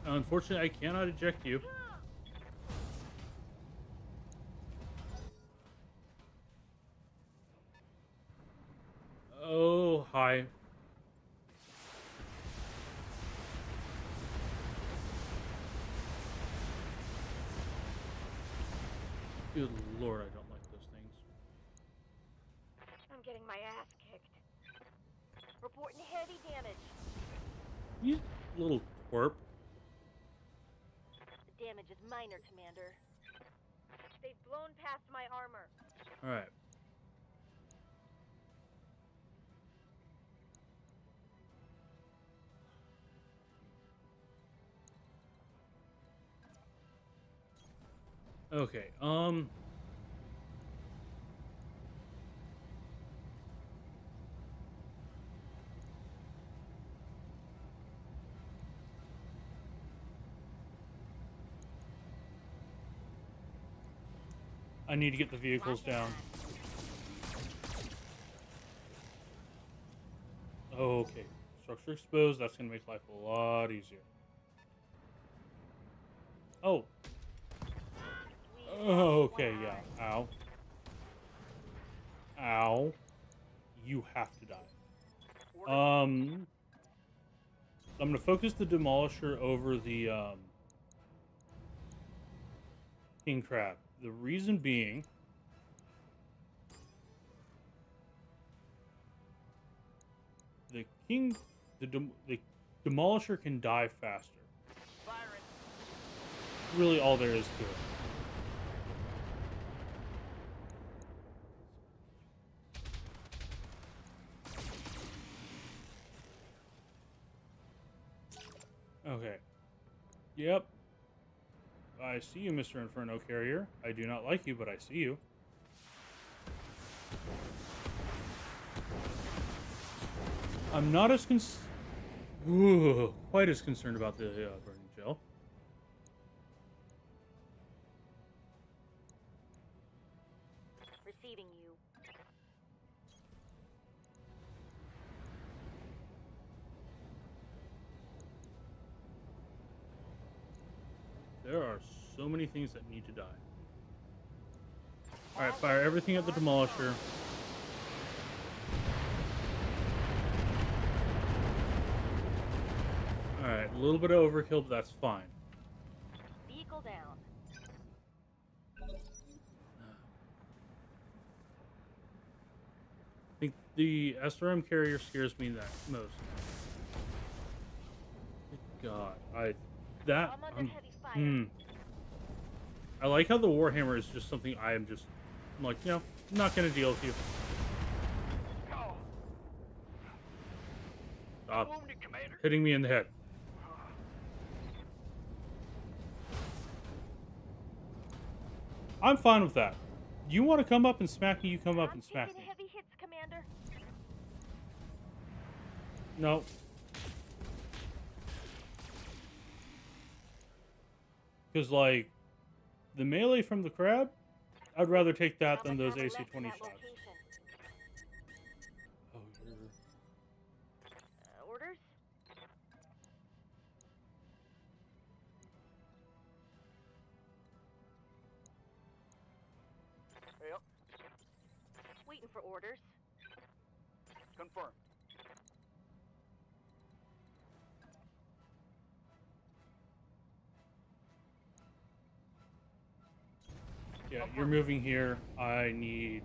Unfortunately, I cannot eject you. Oh, hi. Good lord, I don't like those things. I'm getting my ass kicked. Reporting heavy damage. You little twerp. The damage is minor, Commander. They've blown past my armor. Alright. Okay, I need to get the vehicles down. Okay. Structure exposed, that's gonna make life a lot easier. Oh. Oh, okay, yeah. Ow. Ow. You have to die. I'm gonna focus the Demolisher over the, King Crab. The reason being... The Demolisher can die faster. Firing. Really all there is to it. Okay. Yep. I see you, Mr. Inferno Carrier. I do not like you, but I see you. I'm not as quite as concerned about the burning gel. Receiving you. There are so many things that need to die. Alright, fire everything at the Demolisher. Alright, a little bit of overkill, but that's fine. Vehicle down. I think the SRM carrier scares me that most. Good God, I'm under heavy fire. I like how the Warhammer is just something I'm like, you know, I'm not gonna deal with you. Oh, Stop wounded, Commander. hitting me in the head. I'm fine with that. You want to come up and smack me, you come up I'm and smack taking me. heavy hits, Commander. No. Because, like, the melee from the crab, I'd rather take that than those Ammo left in AC-20 that shots. location. Oh, you're... Orders? Yep, Waiting for orders. confirmed. Yeah, you're moving here. I need...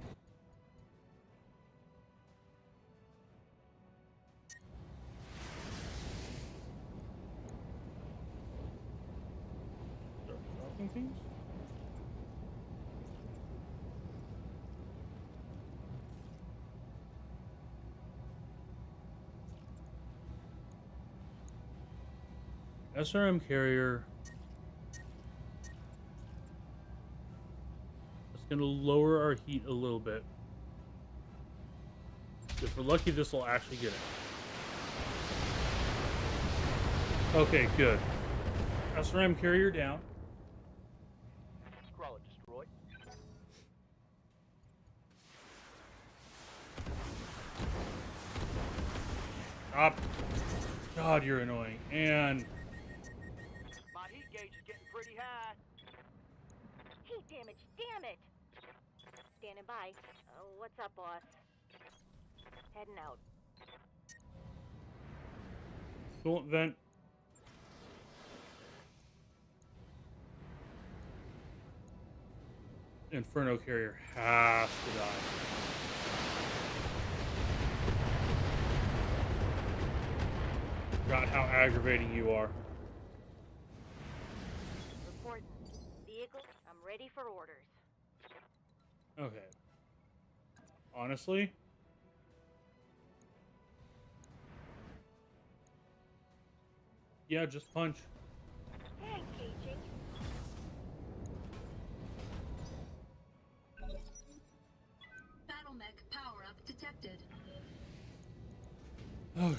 Start dropping things? SRM carrier. It's going to lower our heat a little bit. If we're lucky, this will actually get it. Okay, good. SRM carrier down. Crawler destroyed. Stop. God, you're annoying. And My heat gauge is getting pretty high. Heat damage, damn it! Standing by. What's up, boss? Heading out. coolant vent. Inferno carrier has to die. God, how aggravating you are. Reporting. Vehicle, I'm ready for orders. Okay. Honestly, yeah, just punch. Engaging. Battle mech power-up detected. Okay.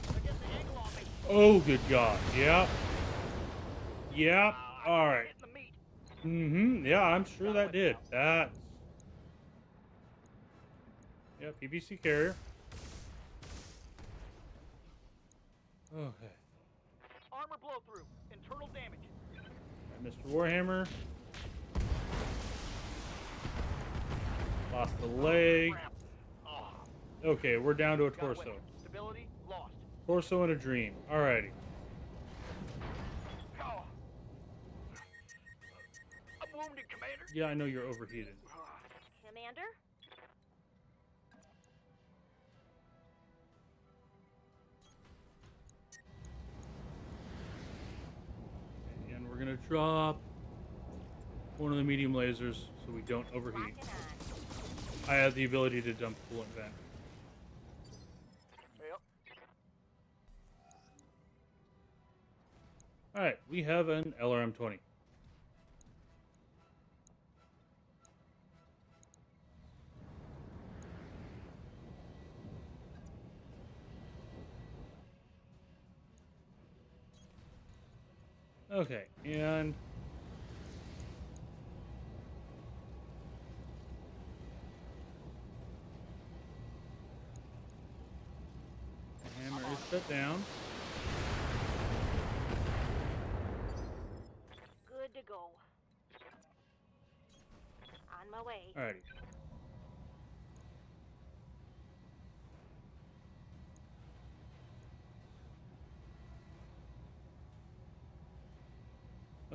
I get the angle on me. Oh, good God. Yep. Yep. I'm All right. hitting the meat. Mm-hmm. Yeah, I'm sure that did. That's... Yeah, PVC carrier. Okay. Armor blow through. Internal damage. Right, Mr. Warhammer. Lost the leg. Crap. Oh, Okay, we're down to a got torso. away. Stability lost. Torso and a dream. Alrighty. Oh. I'm wounded, Commander. Yeah, I know you're overheated. Commander? And we're gonna drop one of the medium lasers so we don't overheat. Locking on. I have the ability to dump coolant vent. Yep. Alright, we have an LRM-20. Okay, and hammer is set down. Good to go. On my way. Alrighty.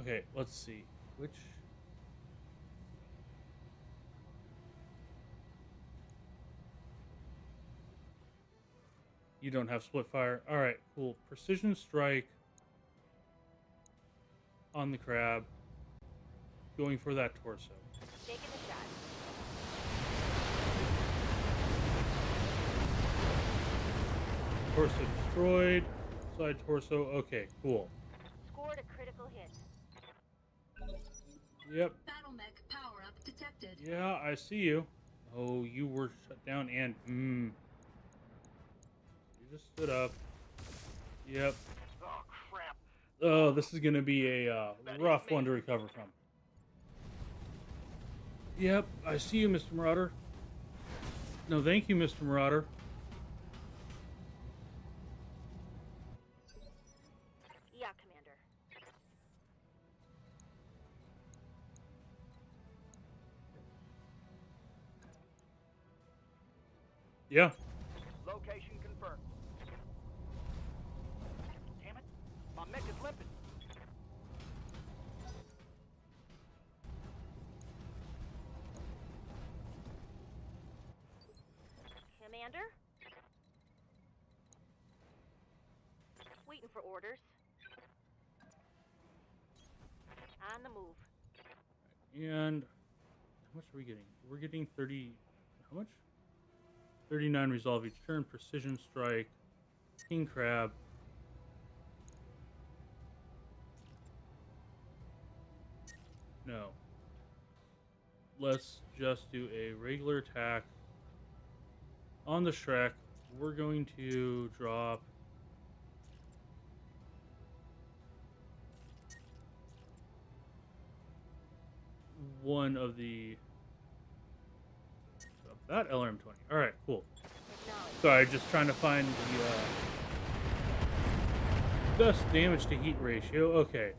Okay, let's see. Which... You don't have split fire. Alright, cool. Precision strike on the crab. Going for that torso. Taking a shot. Torso destroyed. Side torso. Okay, cool. Scored a critical hit. Yep. Battle mech power up detected. Yeah, I see you. Oh, you were shut down and... You just stood up. Yep. Oh, crap. Oh, this is going to be a rough one to recover from. Yep, I see you, Mr. Marauder. No, thank you, Mr. Marauder. Yeah, Commander. Yeah. Location confirmed. Damn it. My mech is limping. Commander? Waiting for orders. On the move. And how much are we getting? We're getting 30... How much? 39 resolve each turn. Precision strike. King crab. No. Let's just do a regular attack on the Shrek. We're going to drop... one of the... That LRM-20. Alright, cool. Acknowledged. Sorry, just trying to find the best damage to heat ratio. Okay.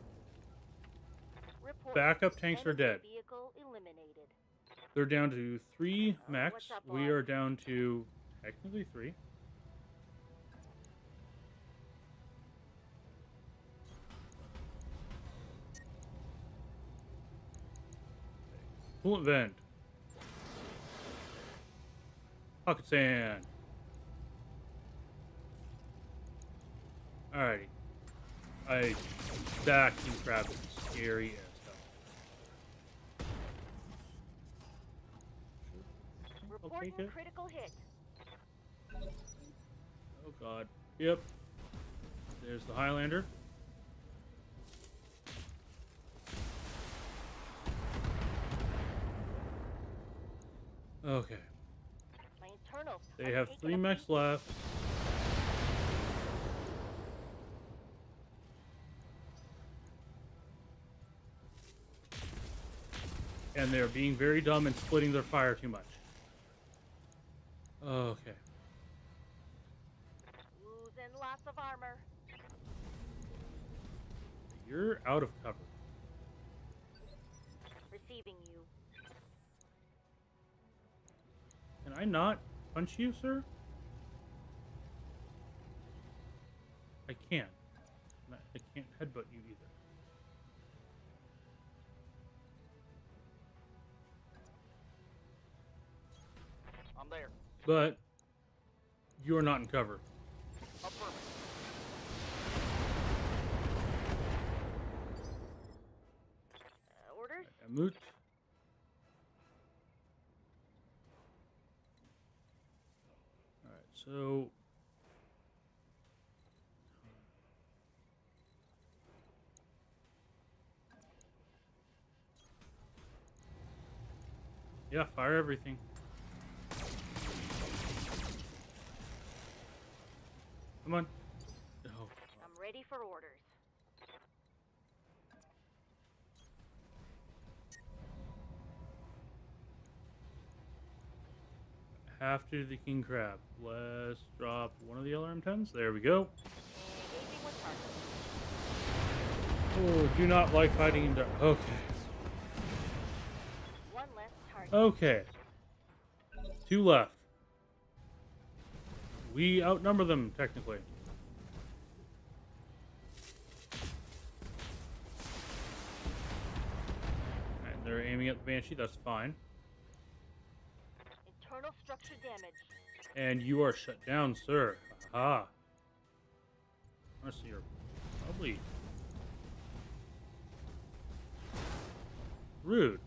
Report. Backup tanks are Enemy dead. Vehicle eliminated. They're down to 3 mechs. what's up, We boss? are down to technically 3. Coolant vent. Pocket sand. Alrighty. That king crab is scary as hell. I'll take Reporting it. critical hit. Oh god. Yep. There's the Highlander. Okay. My internals. They are have taking 3 a mechs beat. left. And they're being very dumb and splitting their fire too much. Okay. Losing lots of armor. You're out of cover. Receiving you. Can I not punch you, sir? I can't. I can't headbutt you either. I'm there. But you're not in cover. Affirmative. Orders? Moot. Alright, so... Yeah, fire everything. Come on. Oh. I'm ready for orders. Half to the king crab. Let's drop one of the LRM-10s. There we go. Engaging with target. Oh, do not like fighting in dark. Okay. One less target. Okay. 2 left. We outnumber them, technically. at the Banshee. That's fine. Internal structure damage. And you are shut down, sir. Aha. Honestly, you're probably rude.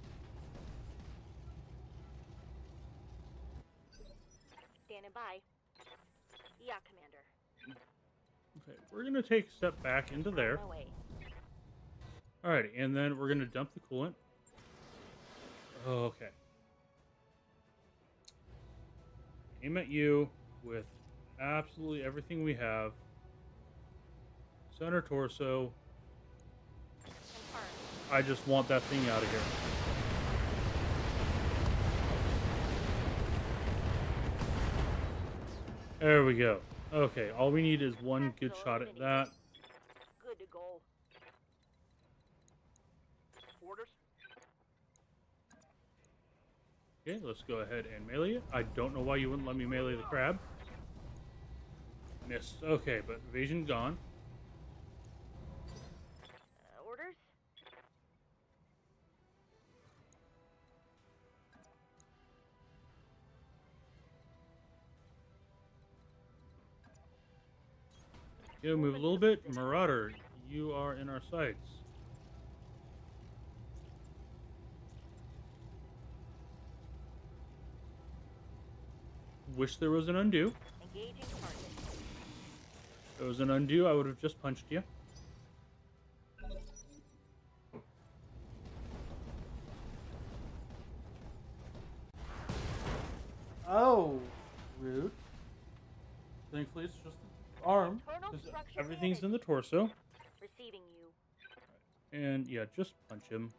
Standing by. Yeah, Commander. Okay, we're going to take a step back into there. On my way. Alrighty, and then we're going to dump the coolant. Oh, okay. Aim at you with absolutely everything we have. Center torso. Confirmed. I just want that thing out of here. There we go. Okay, all we need is one good shot at that. Good to go. Orders? Okay, let's go ahead and melee it. I don't know why you wouldn't let me melee the crab. Missed. Okay, but evasion gone. Orders? Yeah, move a little bit. Marauder, you are in our sights. Wish there was an undo. Engaging target. If there was an undo, I would have just punched you. Oh, rude. Thankfully, it's just the arm. Internal 'Cause structure everything's in damage. the torso. Receiving you. And yeah, just punch him.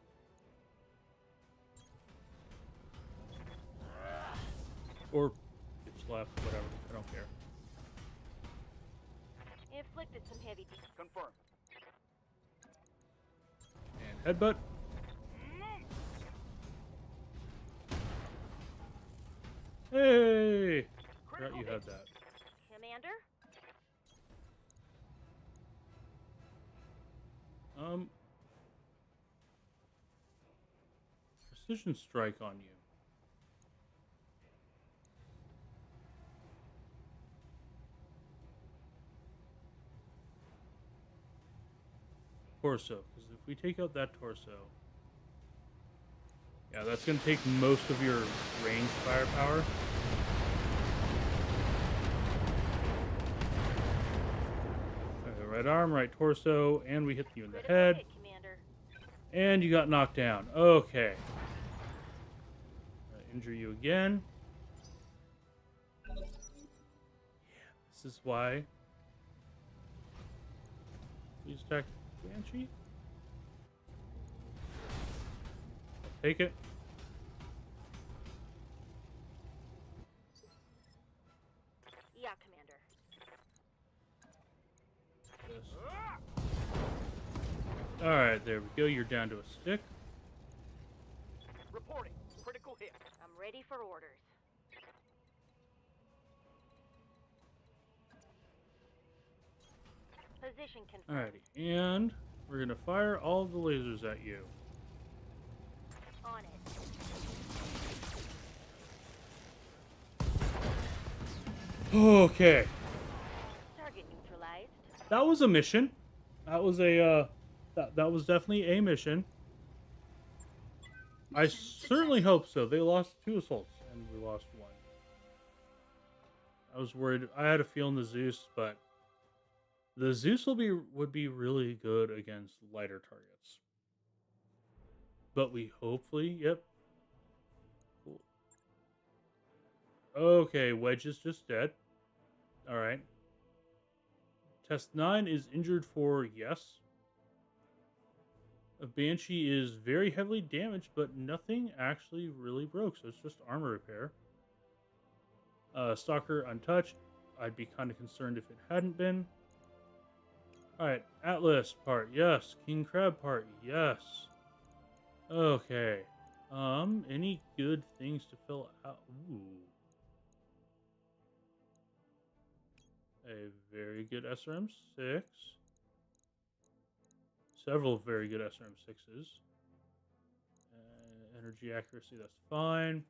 Or bitch left, whatever. I don't care. Inflicted some heavy damage. Confirmed. And headbutt. Hey! Forgot you had that. Commander? Precision strike on you. Torso, because if we take out that torso, yeah, that's going to take most of your range firepower. Okay, right arm, right torso, and we hit you in the Critical head, hit, Commander. and you got knocked down. Okay. Injure you again. Yeah, this is why. Please attack Banshee. Take it. Yeah, Commander. Alright, there we go. You're down to a stick. Reporting. Critical hit. I'm ready for orders. Position confirmed. Alrighty, and we're gonna fire all the lasers at you. On it. Okay. Target neutralized. That was a mission. That was a that was definitely a mission. I certainly hope so. They lost 2 assaults and we lost 1. I was worried. I had a feeling the Zeus, but the Zeus would be really good against lighter targets. But we hopefully, yep. Cool. Okay, Wedge is just dead. All right. Test 9 is injured for yes. A Banshee is very heavily damaged, but nothing actually really broke, so it's just armor repair. Stalker untouched. I'd be kind of concerned if it hadn't been. Alright, Atlas part, yes. King Crab part, yes. Okay. Any good things to fill out? Ooh. A very good SRM-6. Several very good SRM-6s. Energy accuracy, that's fine.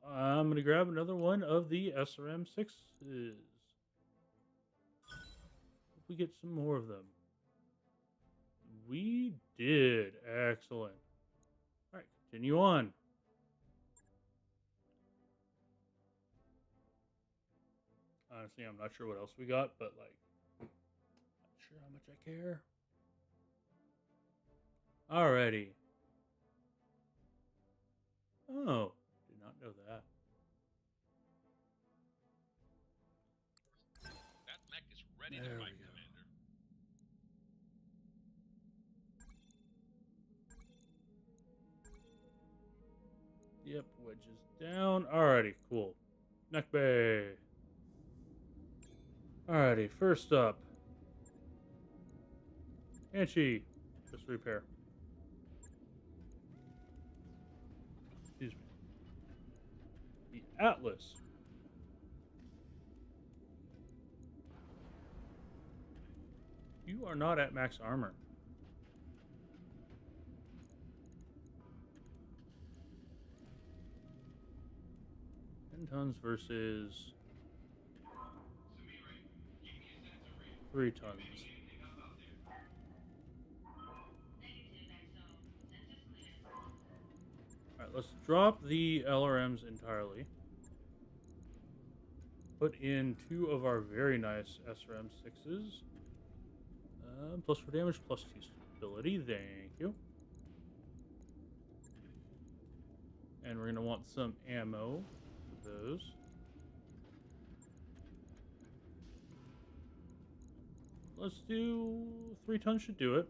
I'm going to grab another one of the SRM 6s. Hope we get some more of them. We did. Excellent. All right, continue on. Honestly, I'm not sure what else we got, but like, not sure how much I care. Alrighty. Oh, did not know that. That mech is ready There to we fight, go. Commander. Yep, wedges down. Alrighty, cool. Neck bay. Alrighty, first up. Banshee. Just repair. Excuse me. The Atlas. You are not at max armor. 10 tons versus Samira, give me a sensor read. 3 You tons. picking anything up out there? Negative, XO. Sensors clear. Alright, let's drop the LRMs entirely. Put in 2 of our very nice SRM 6s. Plus 4 damage, plus 2 stability. Thank you. And we're going to want some ammo for those. Let's do 3 tons should do it.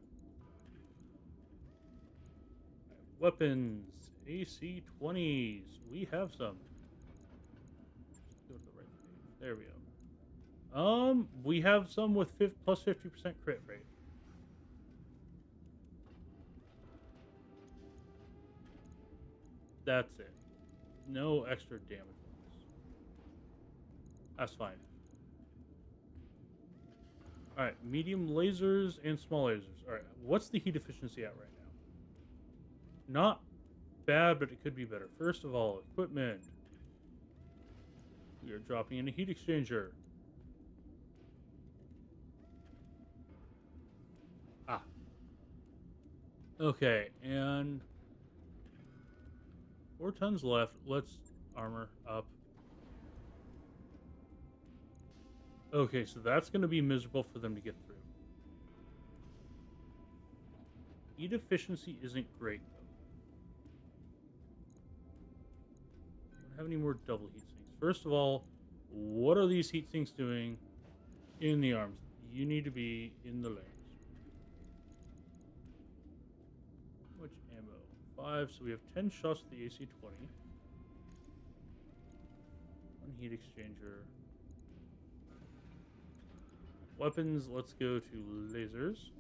Weapons, AC-20s. We have some. Go to the right page. There we go. We have some with plus 50% crit rate. That's it. No extra damage ones. That's fine. Alright, medium lasers and small lasers. Alright, what's the heat efficiency at right now? Not bad, but it could be better. First of all, equipment. We are dropping in a heat exchanger. Ah. Okay, and 4 tons left. Let's armor up. Okay, so that's going to be miserable for them to get through. Heat efficiency isn't great, though. Don't have any more double heat sinks. First of all, what are these heat sinks doing in the arms? You need to be in the lanes. How much ammo? 5, so we have 10 shots to the AC-20. 1 heat exchanger. Weapons, let's go to lasers.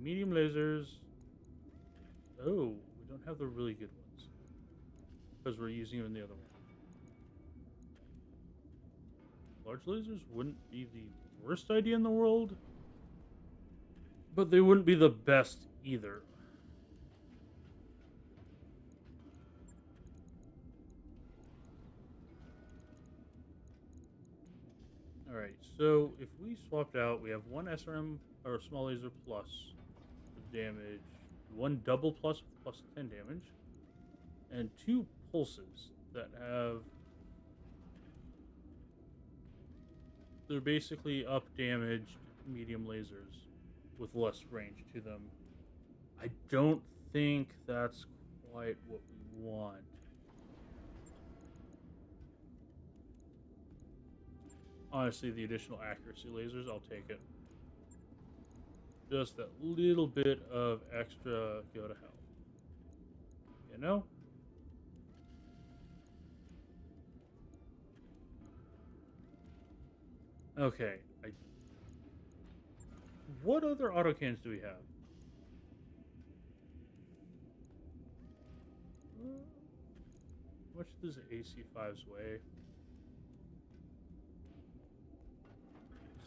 Medium lasers. Oh, we don't have the really good ones. Because we're using them in the other one. Large lasers wouldn't be the worst idea in the world. But they wouldn't be the best either. Alright, so if we swapped out, we have 1 SRM or small laser plus with damage, 1 double plus with plus 10 damage, and 2 pulses that have. They're basically up damaged medium lasers with less range to them. I don't think that's quite what we want. Honestly, the additional accuracy lasers, I'll take it. Just that little bit of extra go to hell. You know? Okay. What other autocannons do we have? How much does AC-5s weigh?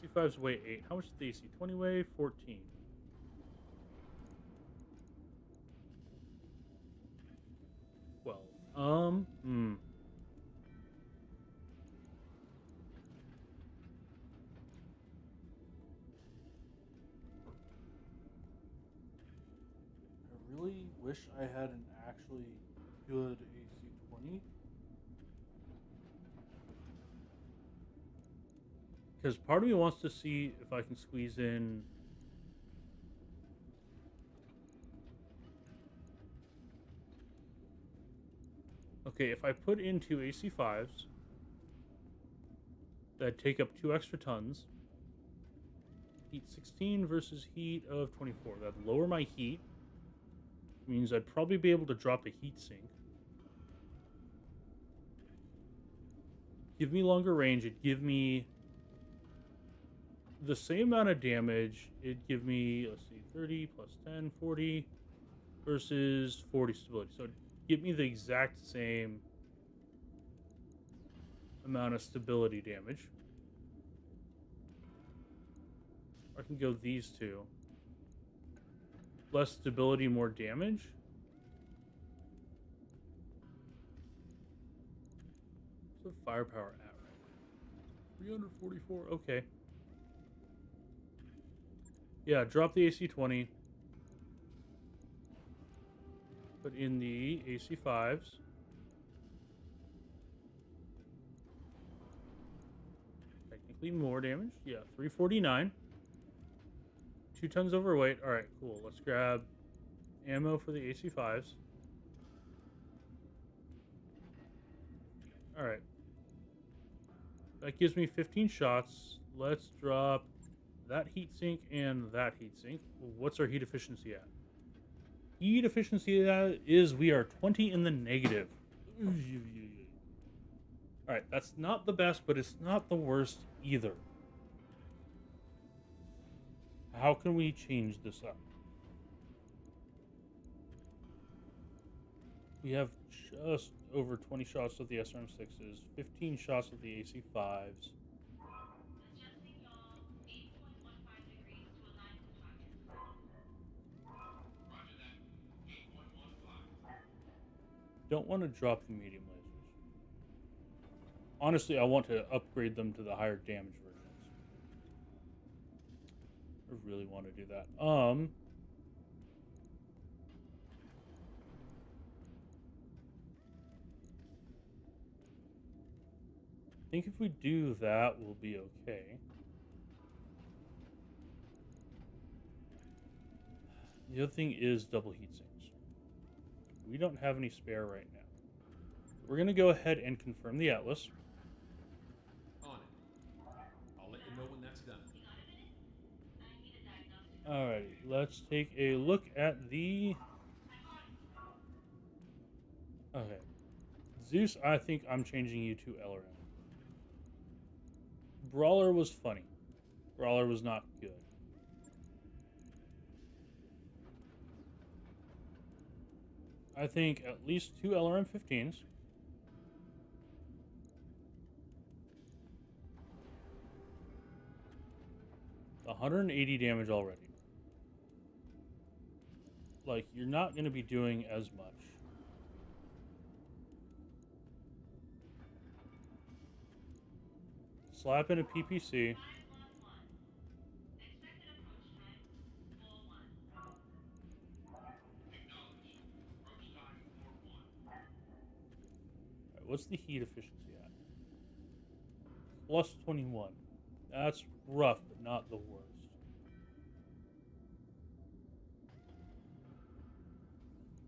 AC-5s weigh 8. How much does the AC-20 weigh? 14. Hmm. I really wish I had an actually good AC-20. Because part of me wants to see if I can squeeze in. Okay, if I put in two AC-5s that take up 2 extra tons, heat 16 versus heat of 24. That'd lower my heat. Means I'd probably be able to drop a heat sink. Give me longer range. It'd give me the same amount of damage. It'd give me, let's see, 30 plus 10, 40 versus 40 stability. So it'd give me the exact same amount of stability damage. I can go these two. Less stability, more damage. What's the firepower at right now? 344. Okay. Yeah, drop the AC-20. Put in the AC-5s. Technically more damage. Yeah, 349. 2 tons overweight. All right, cool. Let's grab ammo for the AC-5s. All right. That gives me 15 shots. Let's drop that heatsink and that heatsink. What's our heat efficiency at? Heat efficiency is we are 20 in the negative. All right, that's not the best, but it's not the worst either. How can we change this up? We have just over 20 shots with the SRM6s, 15 shots with the AC-5s. Adjusting yaw 8.15 degrees to align with target. Roger that. 8.15. Don't want to drop the medium lasers. Honestly, I want to upgrade them to the higher damage versions. I really want to do that. I think if we do that, we'll be okay. The other thing is double heat sinks. We don't have any spare right now. We're going to go ahead and confirm the Atlas. On it. I'll let you know when that's done. You got a minute? I need a diagnostic. Alrighty, let's take a look at the... Okay. Zeus, I think I'm changing you to LRM. Brawler was funny. Brawler was not good. I think at least 2 LRM-15s. The 180 damage already. Like, you're not going to be doing as much. Slap in a PPC. 511. Expected approach time 41. Acknowledged. Approach time 41. Right, what's the heat efficiency at? Plus 21. That's rough, but not the worst.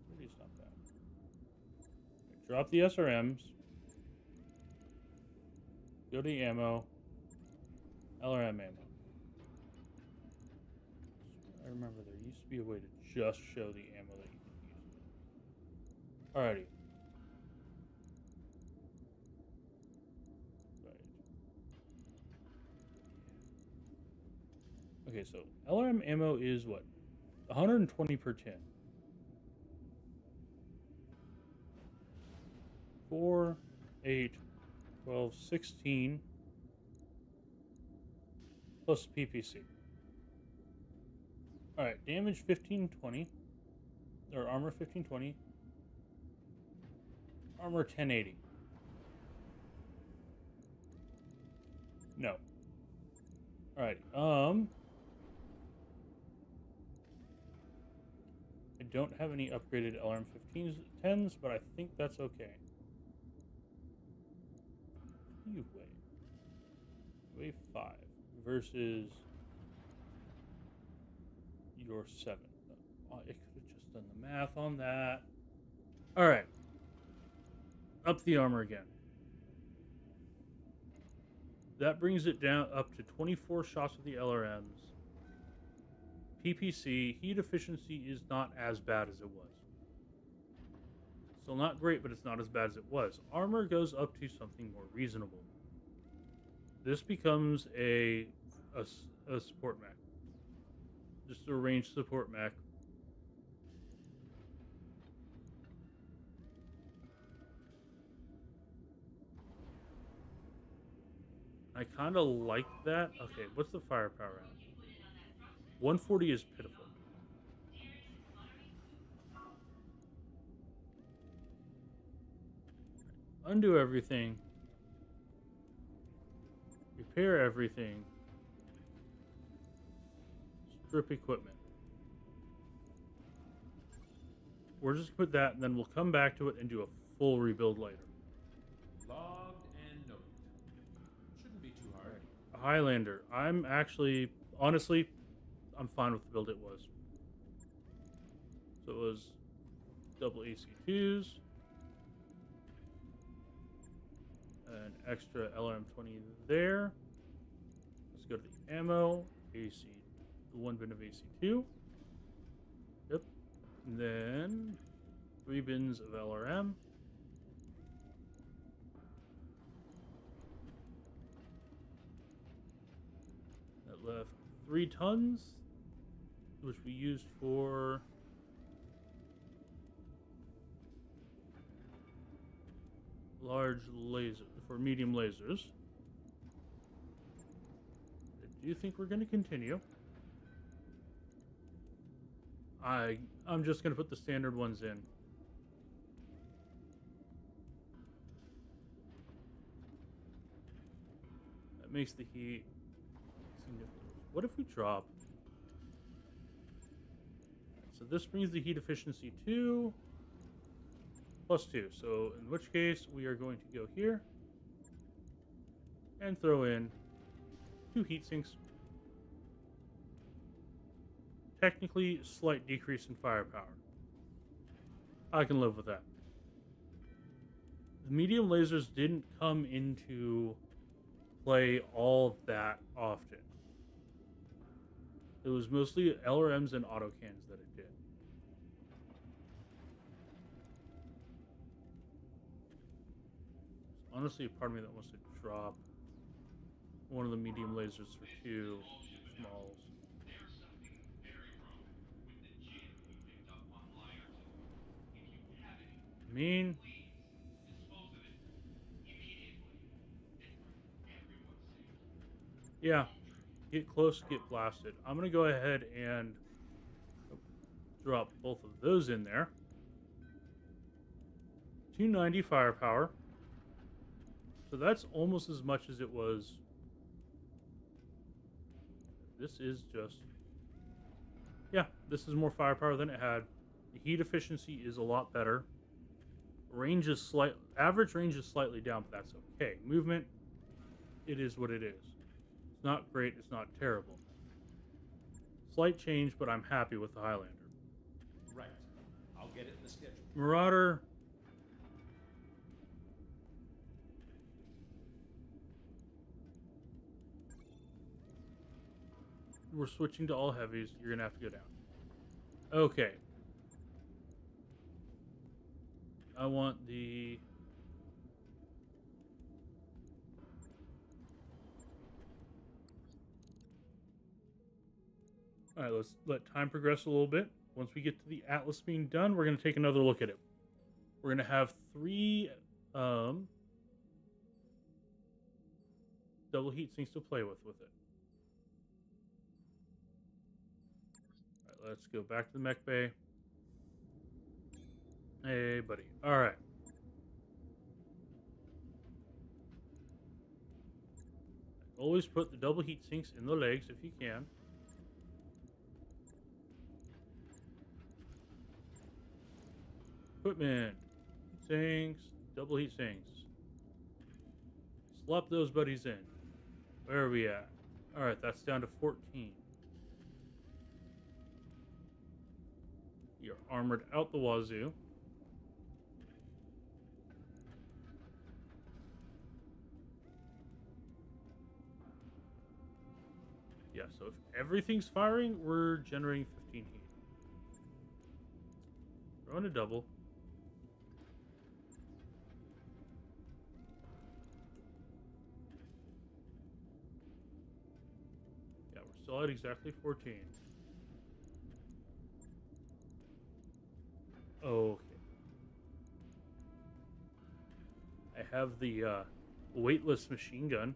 Pretty not bad. Right, drop the SRMs. Go to ammo. LRM ammo. I remember there used to be a way to just show the ammo that you can use. Alrighty. Right. Okay, so LRM ammo is what? 120 per tin. 4, 8, 12, 16 plus PPC. Alright, damage 1520. Or armor 1520. Armor 1080. No. Alright, I don't have any upgraded LRM 15s, 10s, but I think that's okay. You weigh. You weigh 5 versus your 7. Oh, I could have just done the math on that. Alright. Up the armor again. That brings it down up to 24 shots with the LRMs. PPC, heat efficiency is not as bad as it was. Still not great, but it's not as bad as it was. Armor goes up to something more reasonable. This becomes a support mech. Just a ranged support mech. I kind of like that. Okay, what's the firepower at? 140 is pitiful. Undo everything. Repair everything. Strip equipment. We're just gonna put that, and then we'll come back to it and do a full rebuild later. Logged and noted. Shouldn't be too hard. Right. Highlander. I'm actually, honestly, I'm fine with the build it was. So it was double AC2s, an extra LRM-20 there. Let's go to the ammo, AC, the 1 bin of AC2. Yep. And then 3 bins of LRM. That left 3 tons, which we used for large laser, for medium lasers. I do think we're going to continue. I'm just going to put the standard ones in. That makes the heat significantly. What if we drop? So this brings the heat efficiency to +2. So in which case we are going to go here and throw in 2 heat sinks. Technically, slight decrease in firepower. I can live with that. The medium lasers didn't come into play all that often. It was mostly LRMs and autocans that it did. There's honestly a part of me that wants to drop one of the medium lasers for 2 smalls. There's something very wrong with the gin you picked up on Liar 2. If you have any, I mean, please dispose of it immediately. And for everyone's sake. yeah, get close, get blasted. I'm going to go ahead and drop both of those in there. 290 firepower. So that's almost as much as it was. This is just... yeah, this is more firepower than it had. The heat efficiency is a lot better. Range is average range is slightly down, but that's okay. Movement, it is what it is. It's not great, it's not terrible. Slight change, but I'm happy with the Highlander. Right. I'll get it in the schedule. Marauder. We're switching to all heavies. You're going to have to go down. Okay. I want the... Alright, let's let time progress a little bit. Once we get to the Atlas being done, we're going to take another look at it. We're going to have 3 double heat sinks to play with it. Alright, let's go back to the mech bay. Hey, buddy. Alright. Always put the double heat sinks in the legs if you can. Equipment. Heat sinks. Double heat sinks. Slop those buddies in. Where are we at? Alright, that's down to 14. You're armored out the wazoo. Yeah, so if everything's firing, we're generating 15 heat. Throwing a double. Yeah, we're still at exactly 14. Okay. I have the weightless machine gun.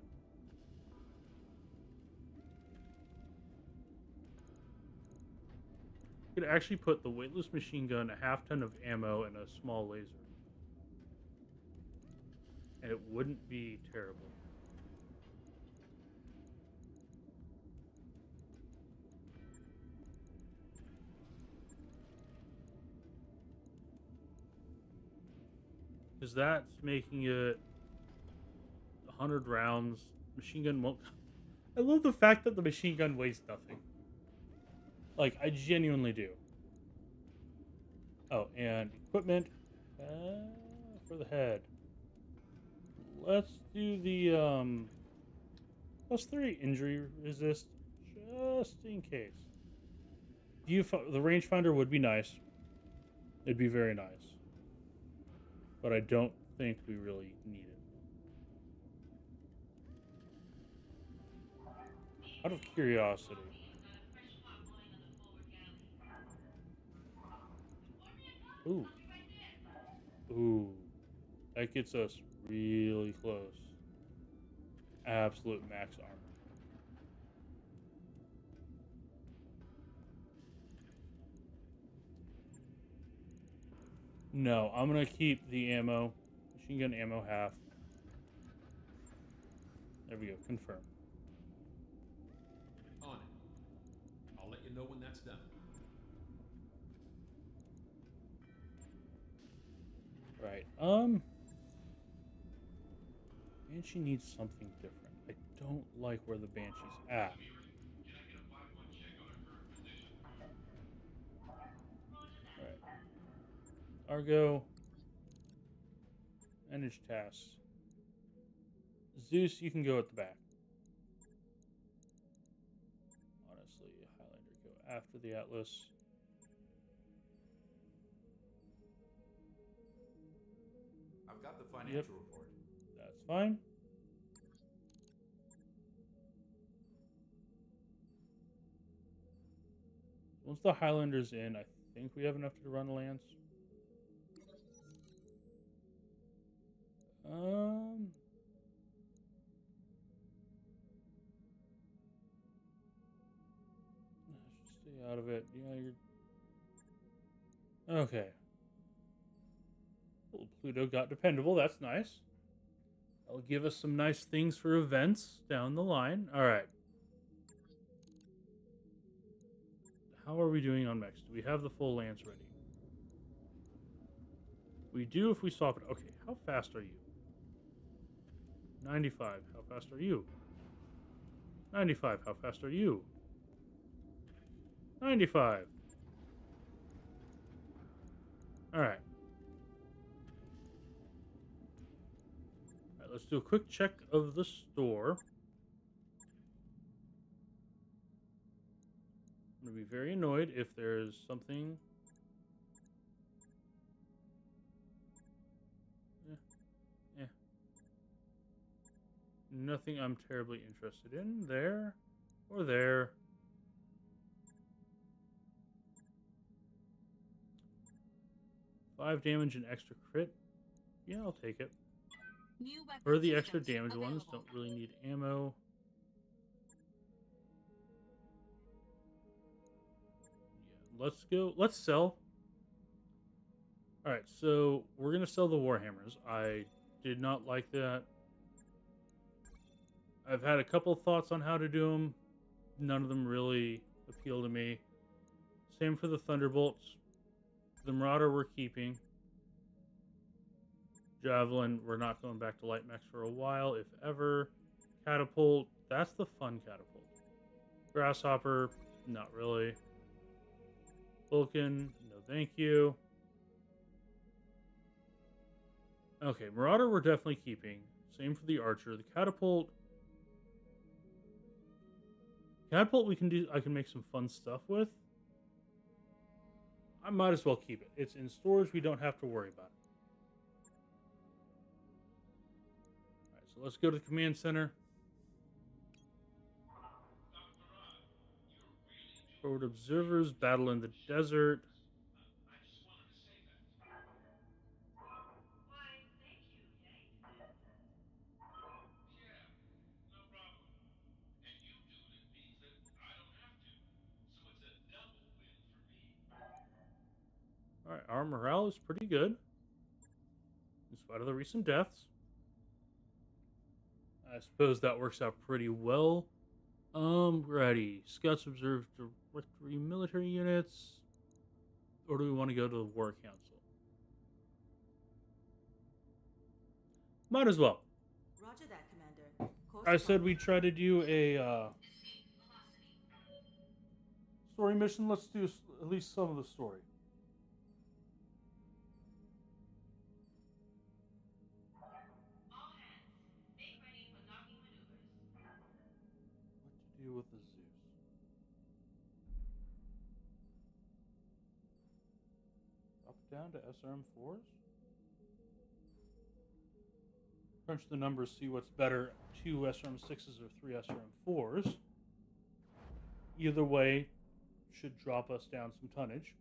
You could actually put the weightless machine gun, a half ton of ammo, and a small laser. And it wouldn't be terrible. Because that's making it 100 rounds. Machine gun won't. I love the fact that the machine gun weighs nothing. Like, I genuinely do. Oh, and equipment for the head. Let's do the +3 injury resist, just in case. The rangefinder would be nice. It'd be very nice, but I don't think we really need it. Out of curiosity. Ooh. Ooh. That gets us really close. Absolute max armor. No, I'm gonna keep the ammo. Machine gun ammo half. There we go. Confirm. On it. I'll let you know when that's done. Right. Banshee needs something different. I don't like where the Banshee's at. Can I get a 5-1 check on our current position? Alright. Argo. Manage tasks. Zeus, you can go at the back. Honestly, Highlander, go after the Atlas. I've got the financial report. That's fine. Once the Highlander's in, I think we have enough to run a lance. Stay out of it. Yeah, you're okay. Well, Pluto got dependable. That's nice. That'll give us some nice things for events down the line. All right. How are we doing on mechs? Do we have the full lance ready? We do if we swap it. Okay, how fast are you? 95. How fast are you? 95. How fast are you? 95. All right. All right, let's do a quick check of the store. I'm going to be very annoyed if there's something... Nothing I'm terribly interested in there or there. $5 damage and extra crit. Yeah, I'll take it. Or the extra damage ones don't really need ammo. Yeah, let's go. Let's sell. All right, so we're gonna sell the Warhammers. I did not like that. I've had a couple thoughts on how to do them. None of them really appeal to me. Same for the Thunderbolts. The Marauder we're keeping. Javelin, we're not going back to light mechs for a while, if ever. Catapult, that's the fun catapult. Grasshopper, not really. Vulcan, no thank you. Okay, Marauder we're definitely keeping. Same for the Archer. The Catapult. Catapult we can do, I can make some fun stuff with. I might as well keep it. It's in storage, we don't have to worry about it. Alright, so let's go to the command center. Forward observers, battle in the desert. I just wanted to say that. Why, thank you, Yank. Yeah, no problem. And you doing it means that I don't have to. So it's a double win for me. Alright, our morale is pretty good. In spite of the recent deaths. I suppose that works out pretty well. Ready. Scouts observe directory military units. Or do we want to go to the War Council? Might as well. Roger that, Commander. Course I said we'd try to do a Escape velocity. story mission. Let's do at least some of the story. All hands, make ready for docking maneuvers. What to do with the Zeus? Drop it down to SRM4s? Crunch the numbers, see what's better, 2 SRM6s or 3 SRM4s. Either way should drop us down some tonnage.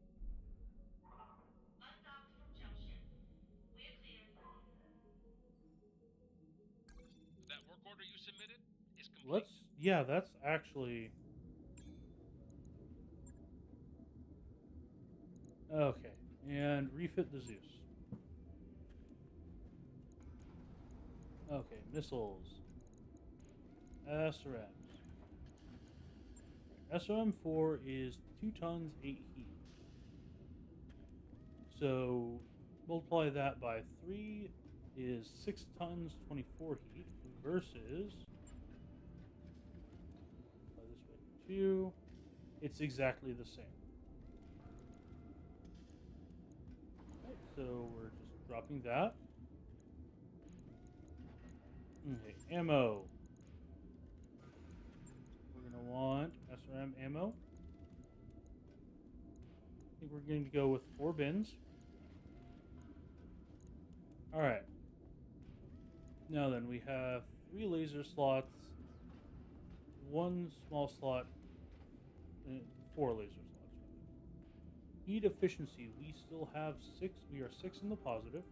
Undocked from jump ship. We're clear. That work order you submitted is complete. Yeah, that's actually... Okay, and refit the Zeus. Okay, missiles. SRMs. SRM4 is 2 tons, 8 heat. So, multiply that by 3 is 6 tons, 24 heat, versus... this way, 2. It's exactly the same. Right, so we're just dropping that. Okay, ammo. We're going to want SRM ammo. I think we're going to go with 4 bins. Alright. Now then, we have 3 laser slots, 1 small slot, and 4 laser slots. Heat efficiency, we still have 6. We are 6 in the positive.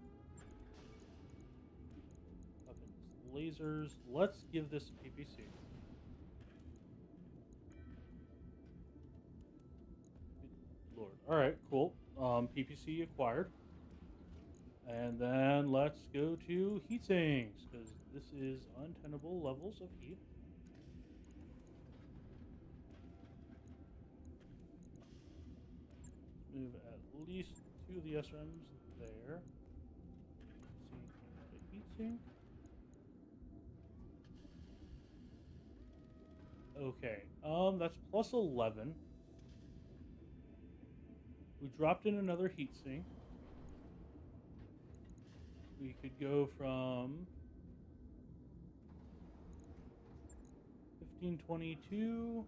Lasers. Let's give this a PPC. Good Lord. Alright, cool. PPC acquired. And then let's go to heat sinks, because this is untenable levels of heat. Let's move at least 2 of the SRMs there. Let's see, heat sink. Okay, that's plus 11. We dropped in another heatsink. We could go from 1522,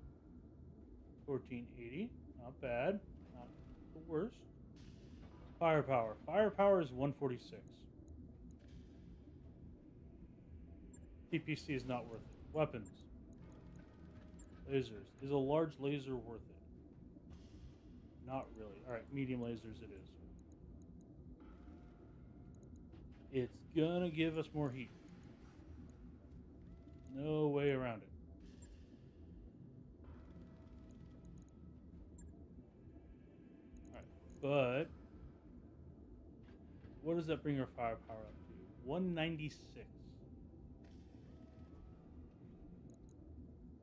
1480. Not bad, not the worst. Firepower. Firepower is 146. PPC is not worth it. Weapons. Lasers. Is a large laser worth it? Not really. Alright, medium lasers it is. It's gonna give us more heat. No way around it. Alright, but... what does that bring our firepower up to? 196.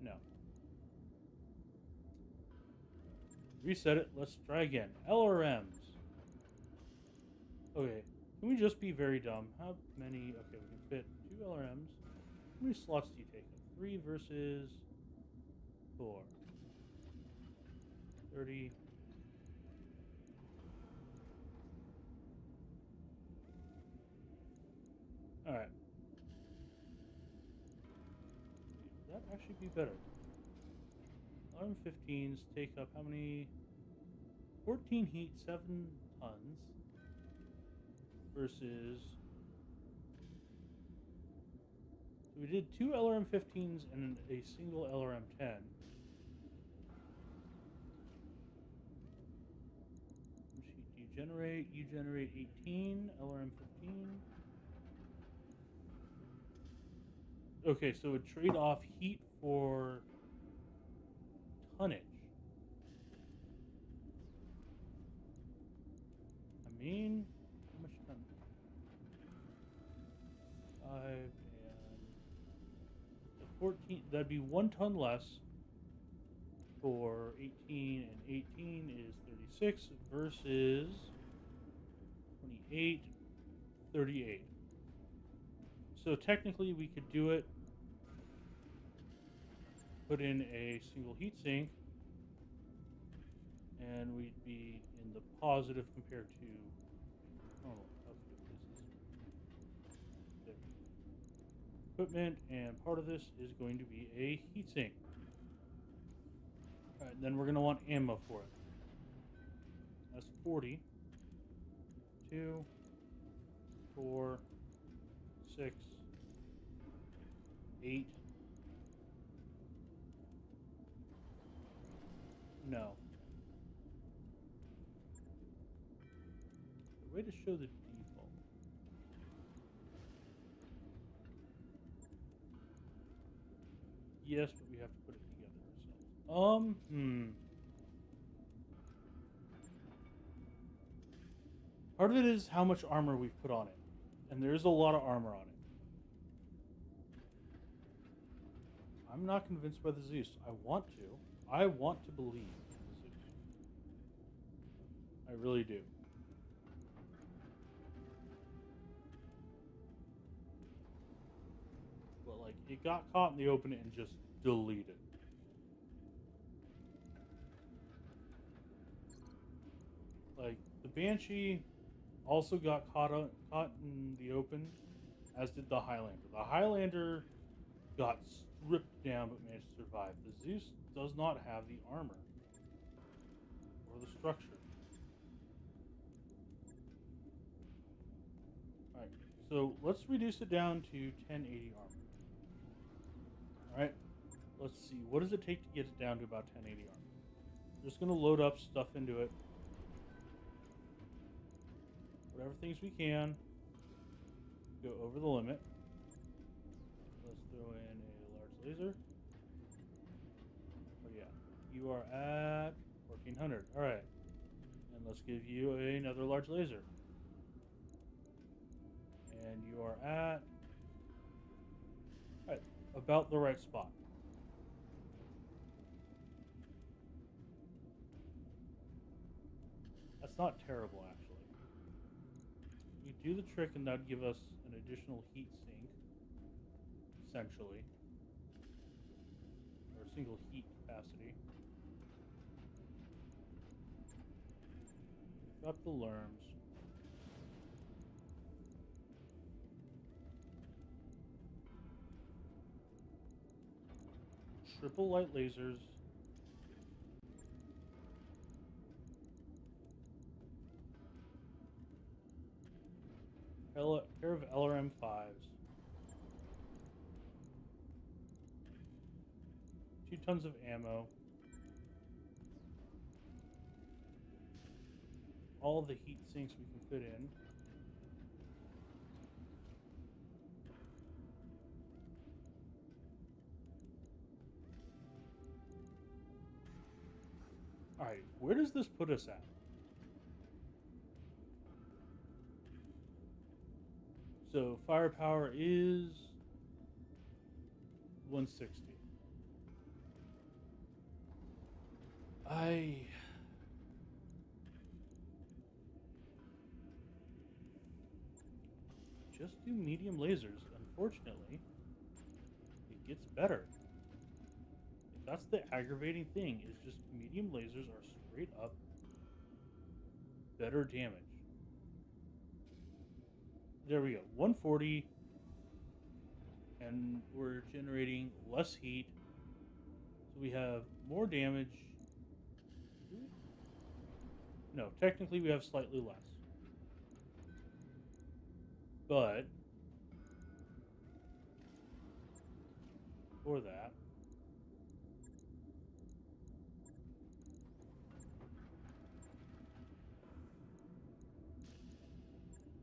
No. Reset it. Let's try again. LRMs. Okay. Can we just be very dumb? How many? Okay, we can fit 2 LRMs. How many slots do you take up? 3 versus 4. 30. Alright. Would that actually be better? LRM 15s take up how many? 14 heat, 7 tons. Versus. So we did 2 LRM 15s and a single LRM 10. Which heat do you generate? You generate 18, LRM 15. Okay, so it trade off heat for tonnage. I mean, how much ton? 5 and 14. That'd be 1 ton less for 18, and 18 is 36 versus 28, 38. So technically, we could do it. Put in a single heatsink, and we'd be in the positive compared to. Oh, let's put this there. Equipment, and part of this is going to be a heatsink. All right, then we're going to want ammo for it. That's 40. 2, 4, 6, 8. No. The way to show the default. Yes, but we have to put it together ourselves. Part of it is how much armor we've put on it. And there's a lot of armor on it. I'm not convinced by the Zeus. I want to believe in the Zeus. I really do. But, like, it got caught in the open and just deleted. Like, the Banshee also got caught in the open, as did the Highlander. The Highlander got stripped down but managed to survive. The Zeus does not have the armor or the structure. Alright, so let's reduce it down to 1080 armor. Alright, let's see. What does it take to get it down to about 1080 armor? We're just going to load up stuff into it. Whatever things we can. Go over the limit. Let's throw in a large laser. Oh yeah, you are at 1400. All right, and let's give you another large laser. And you are at about the right spot. That's not terrible, actually. We do the trick, and that'd give us an additional heat sink, essentially, or single heat capacity. Drop the lerms. Triple light lasers. Pair of LRM-5s. 2 tons of ammo. All the heat sinks we can fit in. Alright, where does this put us at? So firepower is 160. I just do medium lasers. Unfortunately, it gets better. That's the aggravating thing, is just medium lasers are straight up better damage. There we go. 140, and we're generating less heat. So we have more damage. No, technically we have slightly less. But for that,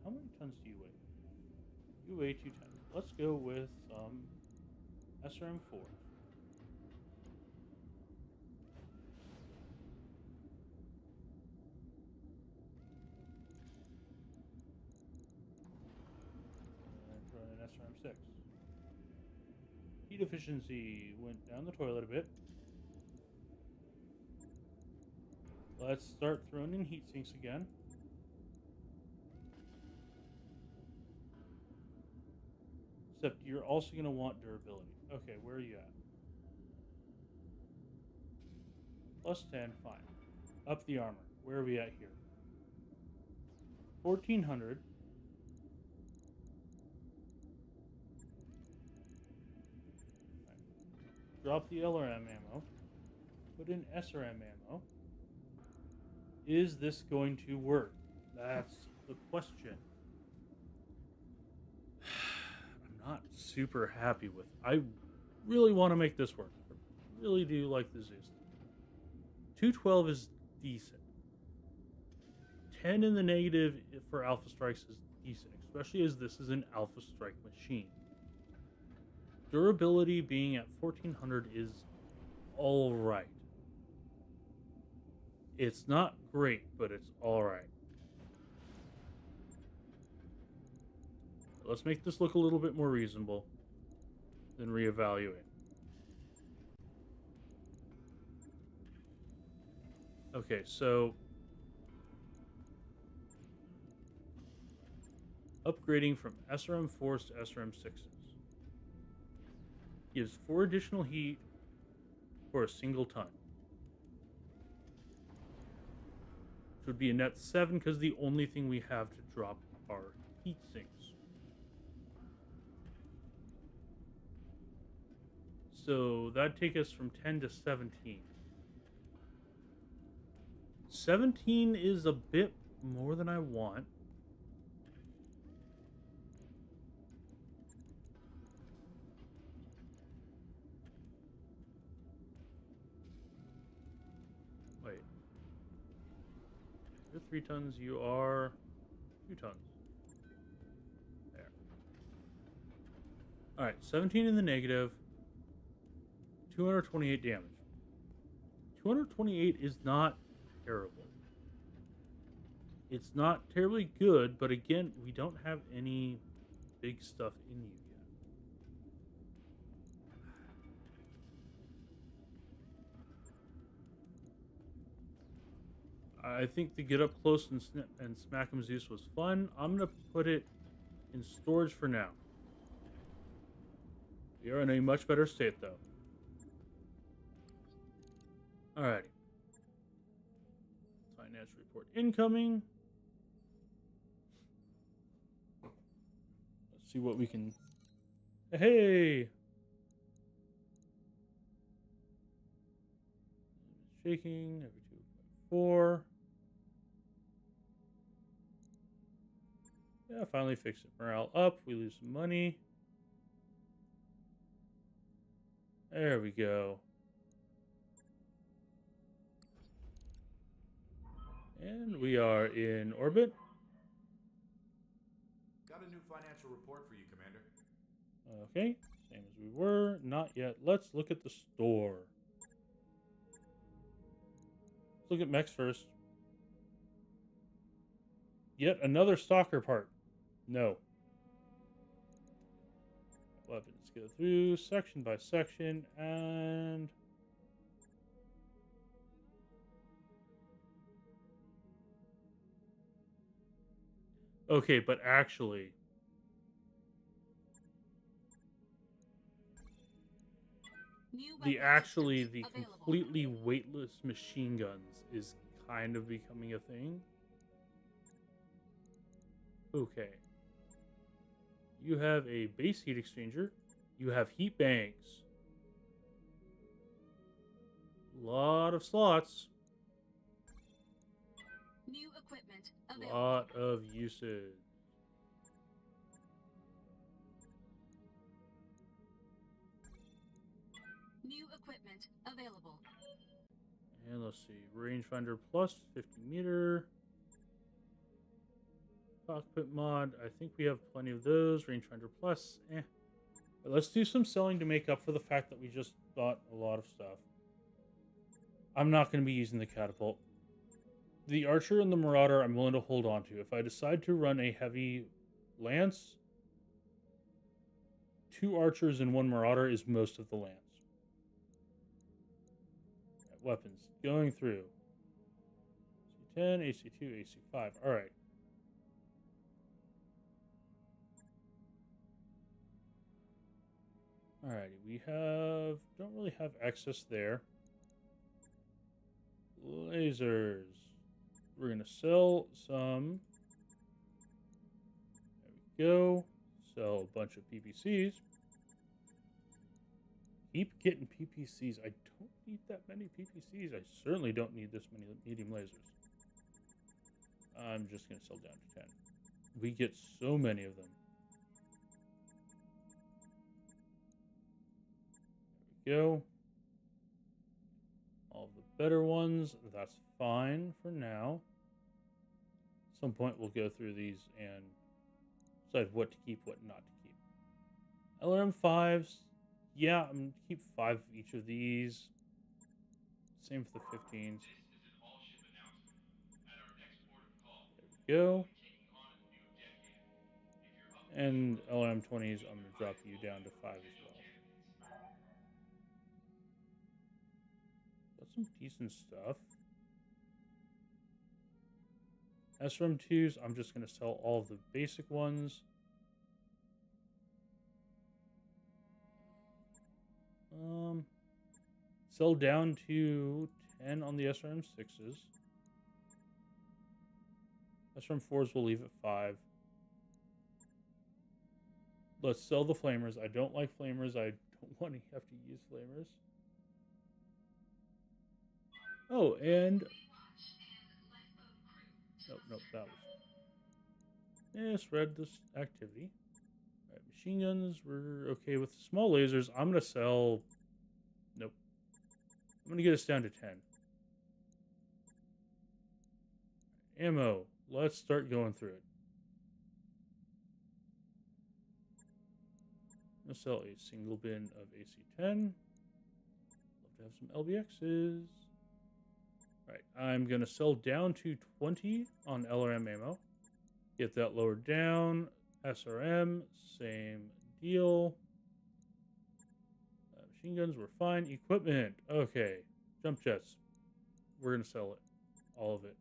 how many tons do you weigh? You weigh 2 tons. Let's go with some SRM4. And throw in an SRM6. Heat efficiency went down the toilet a bit. Let's start throwing in heat sinks again. Except you're also going to want durability. Okay, where are you at? Plus 10, fine. Up the armor. Where are we at here? 1400. Right. Drop the LRM ammo. Put in SRM ammo. Is this going to work? That's the question. I'm not super happy with it. I really want to make this work. I really do like the Zeus. 212 is decent. 10 in the negative for Alpha Strikes is decent, especially as this is an Alpha Strike machine. Durability being at 1400 is alright. It's not great, but it's alright. Let's make this look a little bit more reasonable, then reevaluate. Okay, so upgrading from SRM4s to SRM6s gives 4 additional heat for a single ton. Which would be a net 7 because the only thing we have to drop are heat sinks. So that'd take us from 10 to 17. 17 is a bit more than I want. Wait. You're 3 tons, you are 2 tons. There. Alright, 17 in the negative. 228 damage. 228 is not terrible. It's not terribly good, but again, we don't have any big stuff in you yet. I think the get up close and smack him Zeus was fun. I'm going to put it in storage for now. We are in a much better state, though. Alrighty. Finance report incoming. Let's see what we can... Hey! Shaking every 2.4. Yeah, finally fixed it. Morale up. We lose some money. There we go. And we are in orbit. Got a new financial report for you, Commander. Okay, same as we were. Not yet. Let's look at the store. Let's look at mechs first. Yet another stalker part. No. Weapons. Go through section by section and... Okay, but actually, New the weapon systems the available. completely weightless machine guns is kind of becoming a thing. Okay. You have a base heat exchanger. You have heat banks. Lot of slots. New equipment available. Lot of uses. New equipment available. And let's see. Rangefinder plus 50 meter. Cockpit mod. I think we have plenty of those. Rangefinder plus. But let's do some selling to make up for the fact that we just bought a lot of stuff. I'm not going to be using the catapult. The Archer and the Marauder I'm willing to hold on to. If I decide to run a heavy lance, 2 Archers and 1 Marauder is most of the lance. Weapons. Going through. AC-10, AC-2, AC-5. Alright. Alrighty, we don't really have excess there. Lasers. We're going to sell some. There we go. Sell a bunch of PPCs. Keep getting PPCs. I don't need that many PPCs. I certainly don't need this many medium lasers. I'm just going to sell down to 10. We get so many of them. There we go. All the better ones, that's fine for now. At some point we'll go through these and decide what to keep, what not to keep. LRM5s, yeah, I'm going to keep 5 of each of these. Same for the 15s. This is an all-ship announcement. At our next port of call, There we go. we'll be taking on a new decade. If you're up for And the challenge, LRM20s, I'm going to drop you down to 5 as well. That's some decent stuff. SRM2s, I'm just going to sell all of the basic ones. Sell down to 10 on the SRM6s. SRM4s we'll leave at 5. Let's sell the flamers. I don't like flamers. I don't want to have to use flamers. Oh, and... Nope, that was... Yes, read this activity. Alright, machine guns, we're okay with small lasers. I'm going to sell... Nope. I'm going to get us down to 10. Ammo. Let's start going through it. I'm going to sell a single bin of AC-10. Love to have some LBXs. Alright, I'm going to sell down to 20 on LRM ammo. Get that lowered down. SRM, same deal. Machine guns, we're fine. Equipment, okay. Jump jets, we're going to sell it. All of it.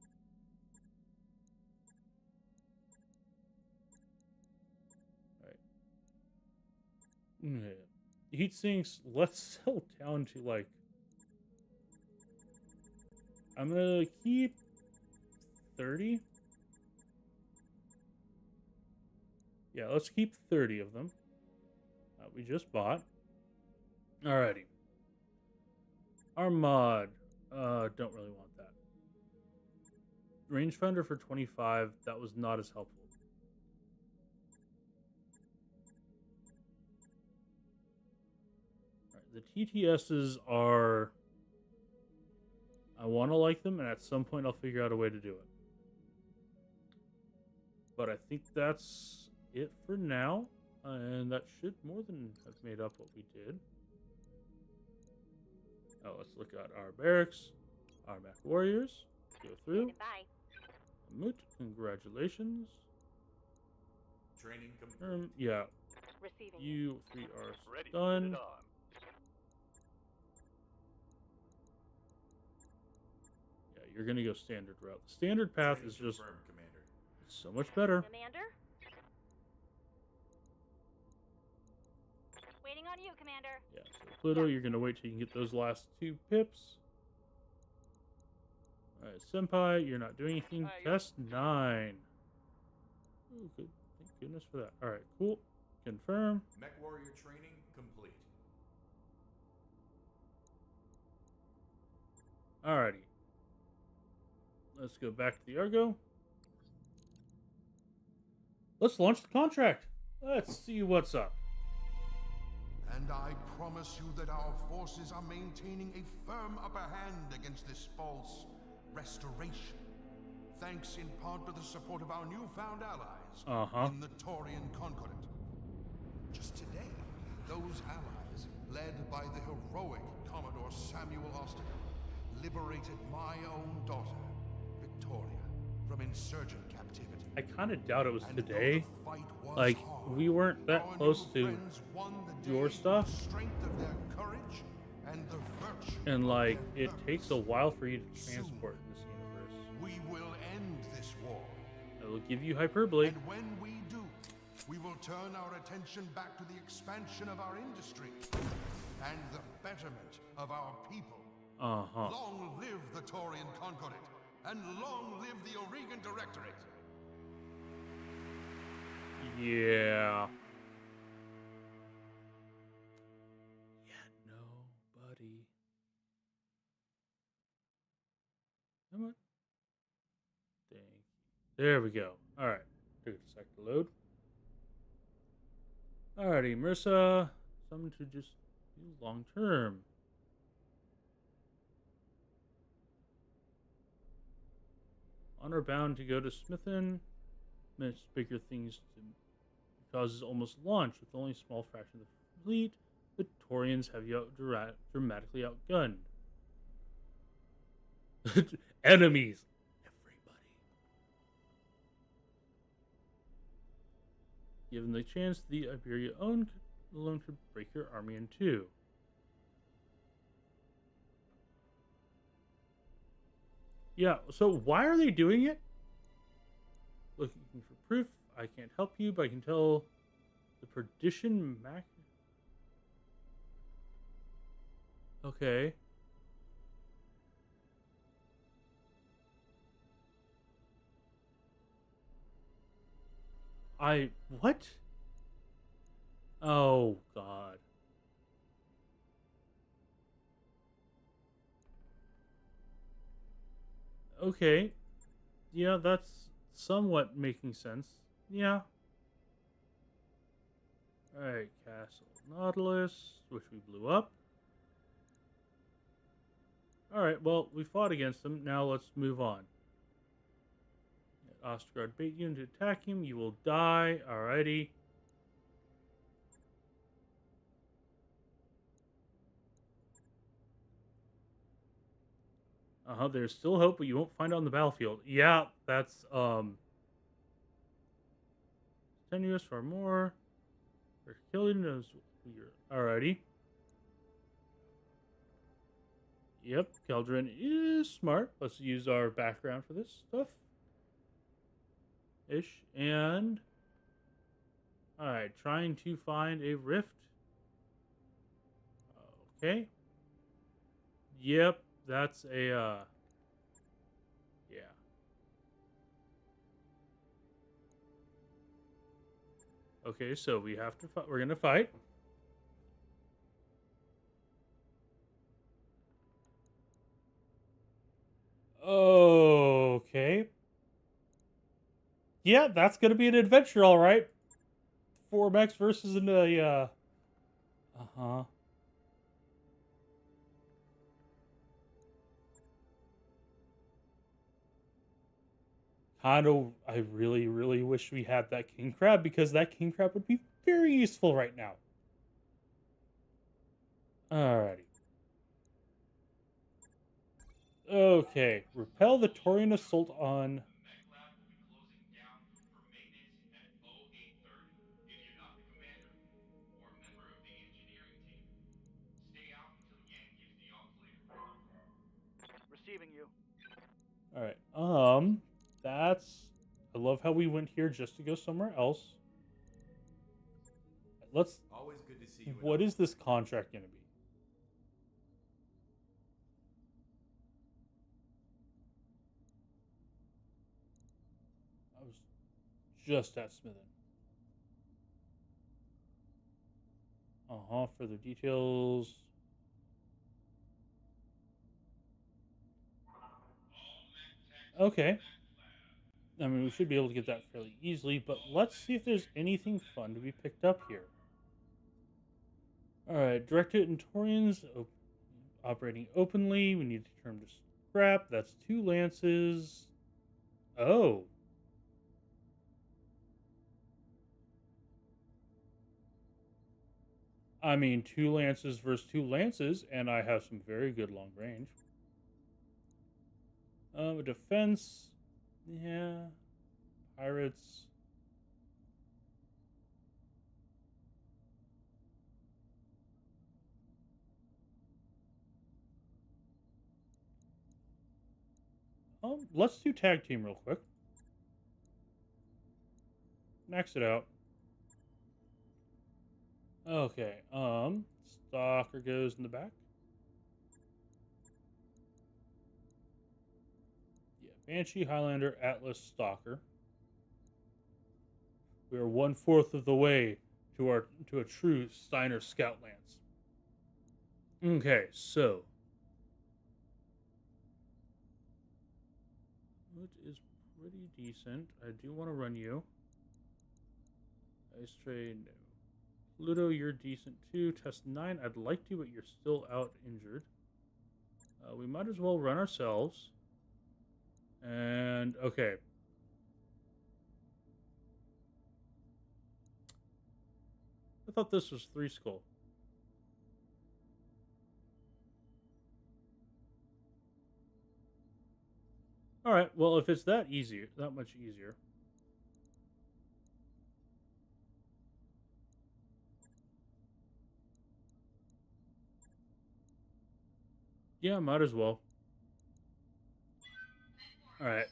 Alright. Okay. Heat sinks, let's sell down to like... I'm going to keep 30. Yeah, let's keep 30 of them. We just bought. Alrighty. Our mod. Don't really want that. Rangefinder for 25. That was not as helpful. Right, the TTSs are... I want to like them, and at some point I'll figure out a way to do it. But I think that's it for now. And that should more than have made up what we did. Oh, let's look at our barracks. Our mech warriors. Go through. Bye. Moot, congratulations. Training complete. Yeah, Receiving. you 3 are Ready. done. Put it on. Yeah, you're gonna go standard route. The standard path Training is just confirmed, Commander. So much better. Commander? Waiting on you, Commander. Yeah, so Pluto, you're gonna wait till you can get those last 2 pips. Alright, Senpai, you're not doing anything. Test 9. Ooh, good. Thank goodness for that. Alright, cool. Confirm. Mech warrior training complete. Alrighty. Let's go back to the Argo. Let's launch the contract. Let's see what's up. And I promise you that our forces are maintaining a firm upper hand against this false restoration. Thanks in part to the support of our newfound allies in the Taurian Concordat. Just today, those allies, led by the heroic Commodore Samuel Austin, liberated my own daughter, Victoria, from insurgent captivity. I kind of doubt it was today. Like, we weren't that close to your stuff. And, like, it takes a while for you to transport in this universe. We will end this war. It will give you hyperbole. And when we do, we will turn our attention back to the expansion of our industry and the betterment of our people. Long live the Taurian Concordat, and long live the Oregon Directorate. Yeah. Nobody. Come on. Thank you. There we go. Alright. Took a sec to load. Alrighty, Marissa. Something to just do long term. Honor bound to go to Smithin. Minutes bigger things to causes almost launch with only a small fraction of the fleet. The Taurians have you dramatically outgunned. Enemies. Everybody. Given the chance, the Iberia alone could break your army in two. Yeah, so why are they doing it? Looking for proof. I can't help you, but I can tell the perdition Mac. Okay. What? Oh, God. Okay. Yeah, that's somewhat making sense. Yeah. Alright, Castle Nautilus, which we blew up. Alright, well, we fought against them. Now let's move on. Ostergaard bait you to attack him. You will die. Alrighty. There's still hope, but you won't find it on the battlefield. Yeah, that's, tenuous for more. We're killing those. Alrighty. Yep, Keldrin is smart. Let's use our background for this stuff. And alright, trying to find a rift. Okay. Yep, that's a yeah. Okay, so we have to we're gonna fight. Okay. Yeah, that's gonna be an adventure, all right. 4 mechs versus a Kind of, I really, really wish we had that king crab, because that king crab would be very useful right now. Alrighty. Okay, repel the Taurian assault on. The mech lab will be closing down for maintenance at 0830. If you're not the commander or a member of the engineering team, stay out until Yang gives the all clear. Receiving you. Alright, that's I love how we went here just to go somewhere else. Let's. Always good to see you. What is this contract going to be? I was just at Smithen. Further details. Okay. I mean, we should be able to get that fairly easily, but let's see if there's anything fun to be picked up here. Alright, directed Entorians operating openly. We need to turn to scrap. That's 2 lances. Oh. I mean, 2 lances versus 2 lances, and I have some very good long range. Defense. Yeah. Pirates. Let's do tag team real quick. Max it out. Okay, Stalker goes in the back. Yeah, Banshee, Highlander, Atlas, Stalker. We are 1/4 of the way to a true Steiner Scout Lance. Okay, so it is pretty decent. I do want to run you. Ice trade, no. Pluto, you're decent too. Test 9, I'd like to, but you're still out injured. We might as well run ourselves. And, okay. I thought this was 3 skull. Alright, well, if it's that easier, that much easier. Yeah, might as well. Alright,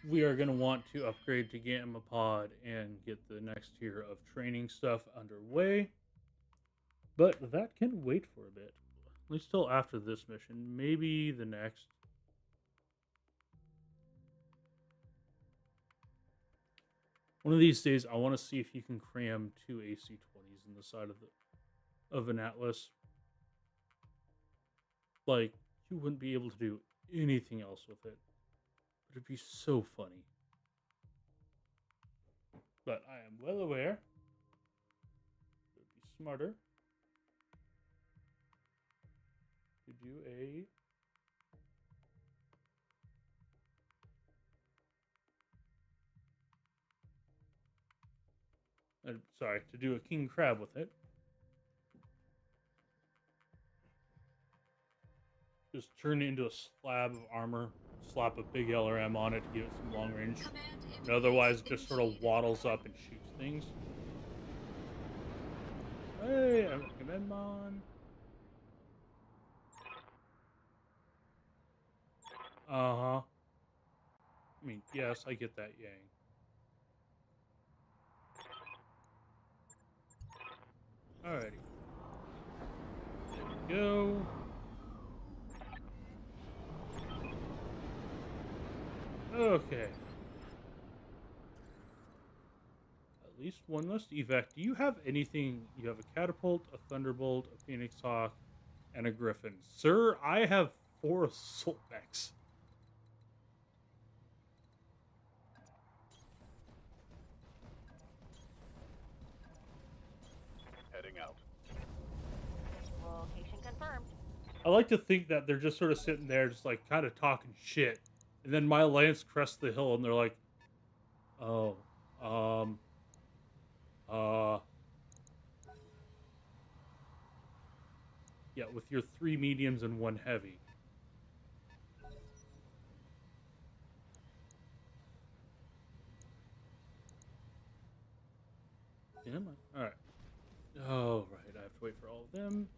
we are going to want to upgrade to Gamma Pod and get the next tier of training stuff underway. But that can wait for a bit. At least till after this mission. Maybe the next. One of these days, I want to see if you can cram 2 AC-20s in the side of an Atlas. Like, you wouldn't be able to do anything else with it. But it'd be so funny. But I am well aware it would be smarter to do a to do a king crab with it. Just turn it into a slab of armor, slap a big LRM on it to give it some long range. And otherwise, it just sort of waddles up and shoots things. Hey, I'm Agamemnon. Uh-huh. I mean, yes, I get that, Yang. Alrighty. There we go. Okay. At least one must evac. Do you have anything? You have a catapult, a thunderbolt, a phoenix hawk, and a griffin. Sir, I have 4 assault mechs. Heading out. Location confirmed. I like to think that they're just sort of sitting there, just like kind of talking shit. And then my lance crests the hill and they're like, oh, yeah, with your 3 mediums and 1 heavy. Am I? Alright. Oh, right, I have to wait for all of them.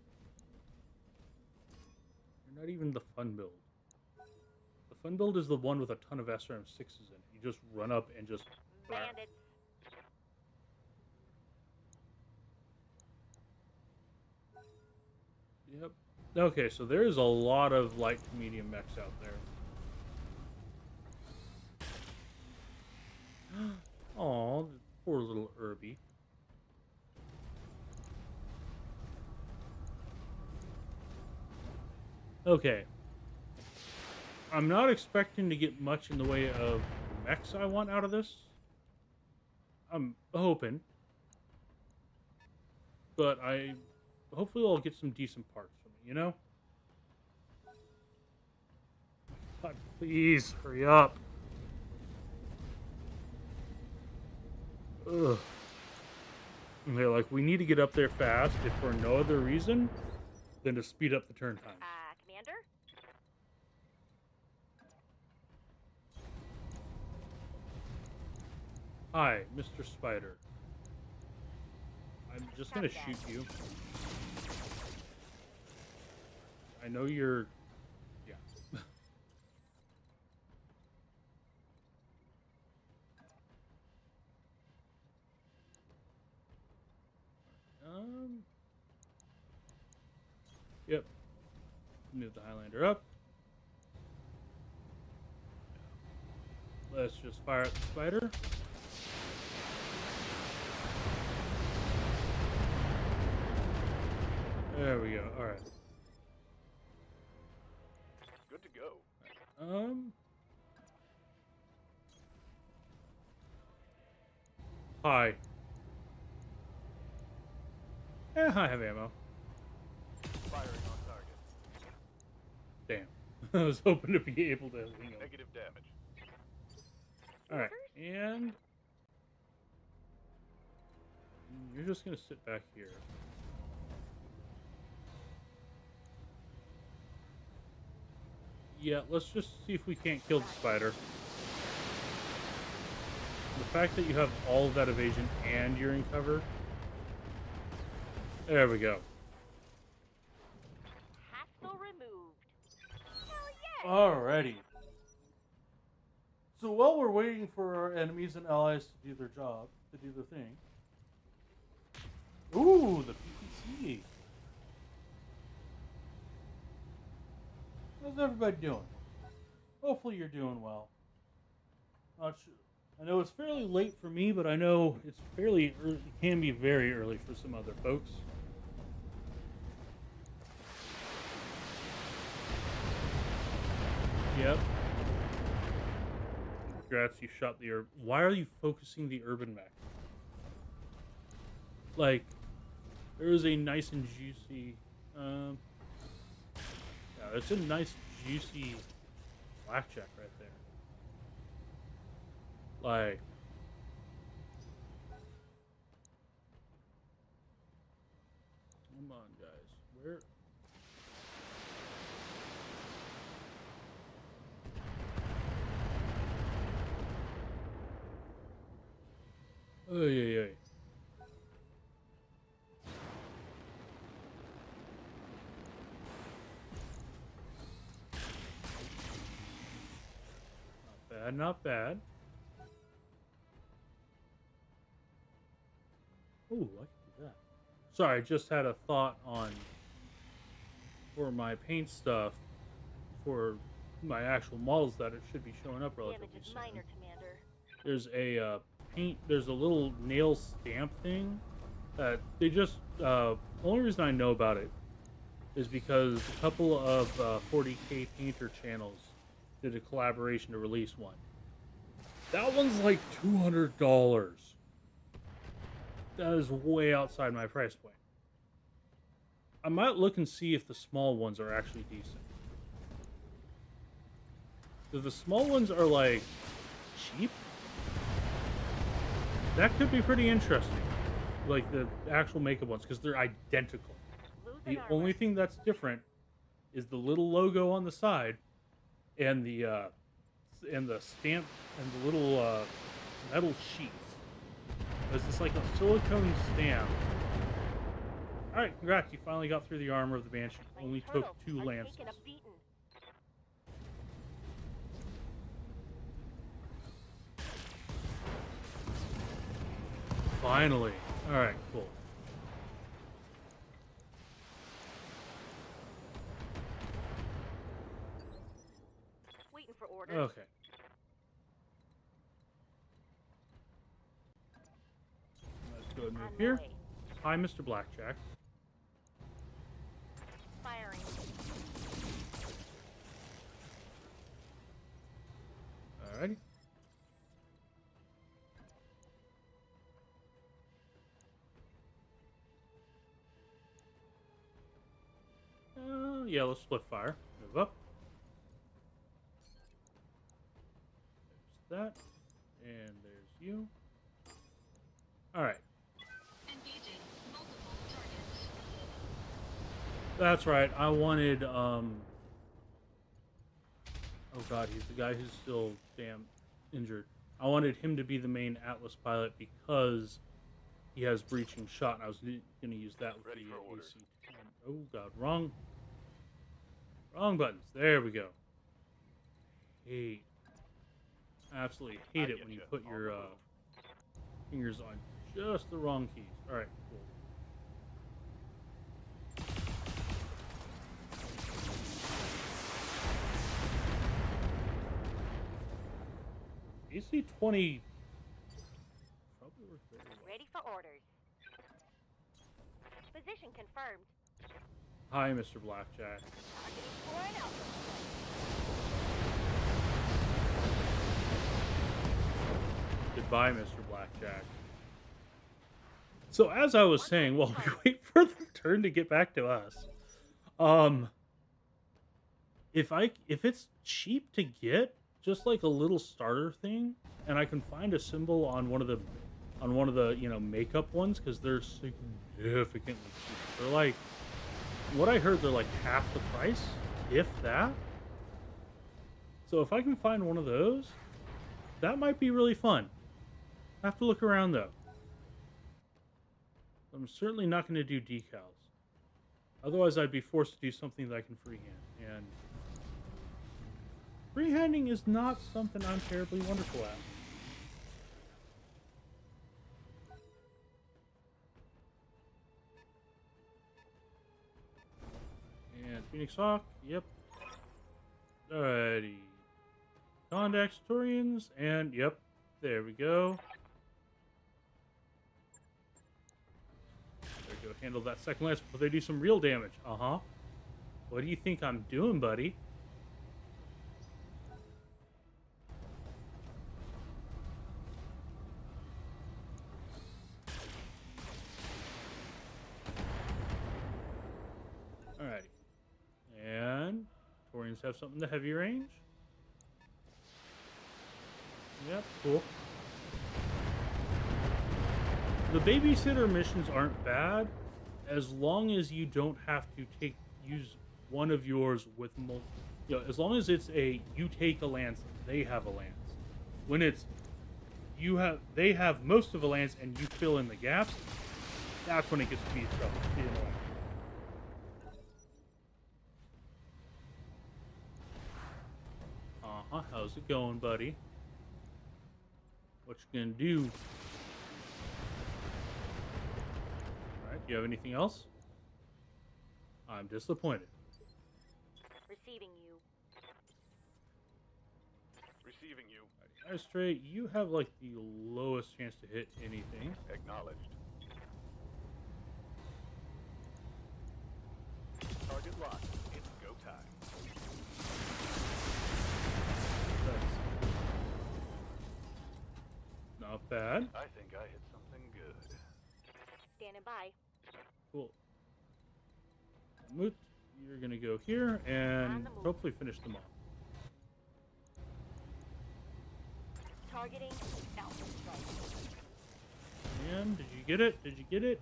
You're not even the fun build. The fun build is the one with a ton of SRM6s in it. You just run up and just Bandits. Yep. Okay, so there's a lot of light to medium mechs out there. Oh, poor little Irby. Okay. I'm not expecting to get much in the way of mechs I want out of this. I'm hoping. But hopefully I'll get some decent parts from it, you know? God, please, hurry up. Ugh. Okay, like, we need to get up there fast, if for no other reason than to speed up the turn times. Commander? Hi, Mr. Spider. I'm just gonna shoot you. I know you're... Yeah. Yep. Move the Highlander up. Let's just fire at the spider. There we go. All right. Good to go. Hi. Yeah, I have ammo. Firing on target. Damn. I was hoping to be able to hang on. Negative damage. Alright, and you're just gonna sit back here. Yeah, let's just see if we can't kill the spider. The fact that you have all of that evasion and you're in cover. There we go. Hassle removed. Hell yes! Alrighty. So while we're waiting for our enemies and allies to do their job, to do their thing. Ooh, the PPC. How's everybody doing? Hopefully you're doing well. Not sure. I know it's fairly late for me, but I know it's fairly early, it can be very early for some other folks. Yep. Congrats, you shot the urban. Why are you focusing the urban mech? Like, there is a nice and juicy, yeah, it's a nice juicy blackjack right there. Like, come on, guys. Where? Oh, yeah. Not bad. Ooh, I can do that. Sorry, I just had a thought on for my paint stuff for my actual models that it should be showing up relatively Damage is soon. minor, Commander. There's a there's a little nail stamp thing that they just only reason I know about it is because a couple of 40K painter channels did a collaboration to release one. That one's like $200. That is way outside my price point. I might look and see if the small ones are actually decent. If the small ones are like cheap, that could be pretty interesting. Like the actual makeup ones, because they're identical. The only thing that's different is the little logo on the side and the stamp and the little metal sheets. It's just like a silicone stamp. Alright, congrats, you finally got through the armor of the Banshee. Only took 2 lances. Finally. Alright, cool. Waiting for orders. Okay. Let's go ahead and move On my here. way. Hi, Mr. Blackjack. Firing. Alrighty. Yeah, let's split fire. Move up. There's that. And there's you. Alright. Engaging multiple targets. That's right. I wanted, oh god, he's the guy who's still damn injured. I wanted him to be the main Atlas pilot because he has breaching shot, and I was going to use that with Ready the for orders. AC-10. Oh god, wrong buttons. There we go. Hate. Absolutely hate I it get when you ya. put On your the move. fingers on just the wrong keys. Alright, cool. AC-20 probably works very well. Ready for orders. Position confirmed. Hi, Mr. Blackjack. Targeting for an alpha. Goodbye, Mr. Blackjack. So as I was saying, while we wait for the turn to get back to us, if it's cheap to get, just like a little starter thing, and I can find a symbol on one of the makeup ones, because they're significantly cheap. They're like, what I heard, they're like half the price, if that. So if I can find one of those, that might be really fun. I have to look around though. I'm certainly not going to do decals. Otherwise, I'd be forced to do something that I can freehand. And freehanding is not something I'm terribly wonderful at. And Phoenix Hawk, yep. Alrighty. Condax Torians, and yep, there we go. There we go, handle that second lance before they do some real damage. Uh-huh. What do you think I'm doing, buddy? Alrighty. And Torians have something to heavy range. Yep, cool. The babysitter missions aren't bad as long as you don't have to use one of yours with multiple. You know, as long as it's you take a lance, they have a lance. When it's they have most of a lance and you fill in the gaps, that's when it gets to be trouble. Uh-huh, how's it going, buddy? What you gonna do? Alright, do you have anything else? I'm disappointed. Receiving you. Receiving you. Alright, Straight, you have like the lowest chance to hit anything. Acknowledged. Target locked. It's go time. That's not bad. I think I hit something good. Standing by. Cool. Moot, you're gonna go here and On the move. hopefully finish them off. Targeting alpha strike. And did you get it? Did you get it?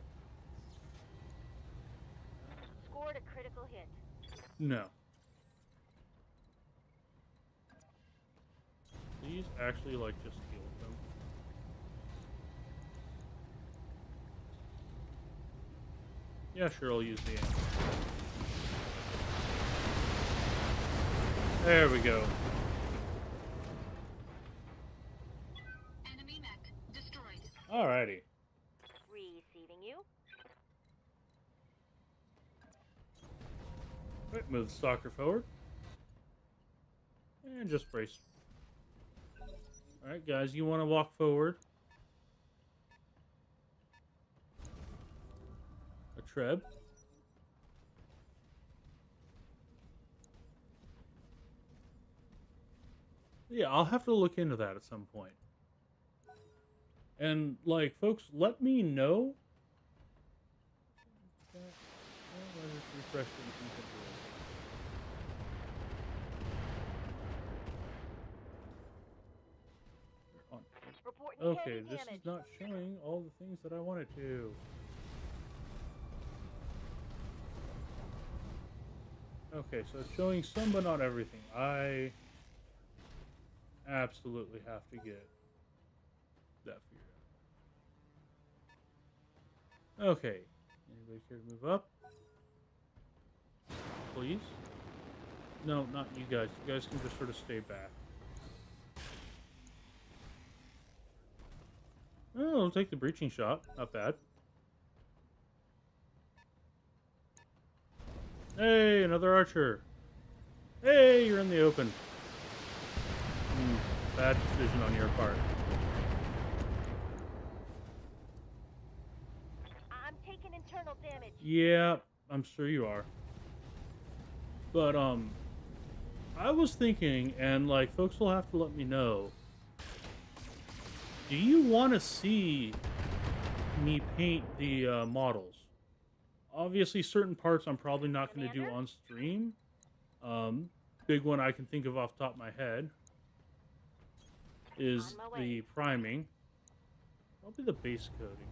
Scored a critical hit. No. Please actually like just deal with them. Yeah, sure, I'll use the amp. There we go. Enemy mech destroyed. Alrighty. Move the stalker forward. And just brace. Alright, guys, you want to walk forward. A treb. Yeah, I'll have to look into that at some point. And, like, folks, let me know. Refresh Okay, this is not showing all the things that I wanted to. Okay, so it's showing some but not everything. I absolutely have to get that figured out. Okay, anybody care to move up? Please? No, not you guys. You guys can just sort of stay back. Oh, I'll take the breaching shot. Not bad. Hey, another archer. Hey, you're in the open. Bad decision on your part. I'm taking internal damage. Yeah, I'm sure you are. But, I was thinking, and, like, folks will have to let me know. Do you want to see me paint the models? Obviously, certain parts I'm probably not going to do on stream. Big one I can think of off the top of my head is the priming. Probably the base coating.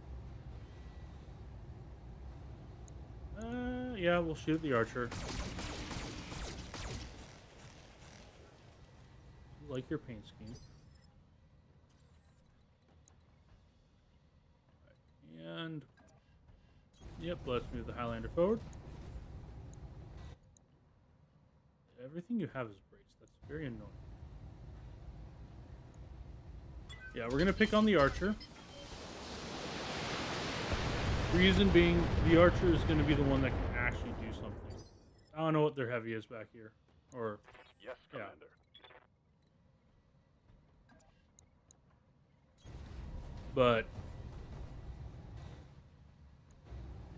Yeah, we'll shoot the archer. Like your paint scheme. And yep, let's move the Highlander forward. Everything you have is braced. That's very annoying. Yeah, we're gonna pick on the archer. Reason being, the archer is gonna be the one that can actually do something. I don't know what their heavy is back here. Or yes, Commander. Yeah. But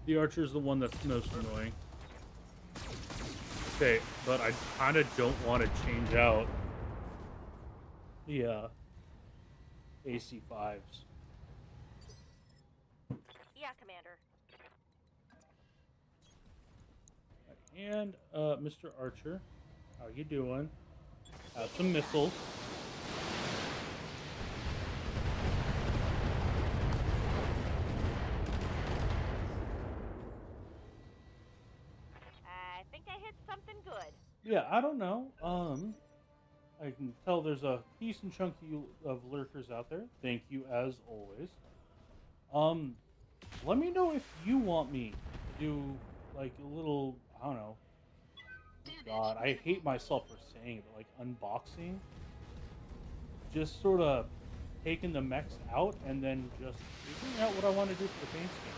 the archer is the one that's most annoying. Okay, but I kind of don't want to change out the AC5s. Yeah, Commander. And Mr. Archer, how you doing? Have some missiles. I think I hit something good. Yeah, I don't know. I can tell there's a decent chunk of lurkers out there. Thank you as always. Let me know if you want me to do like a little, I don't know. God, I hate myself for saying it, but like unboxing. Just sort of taking the mechs out and then just figuring out what I want to do for the paint scheme.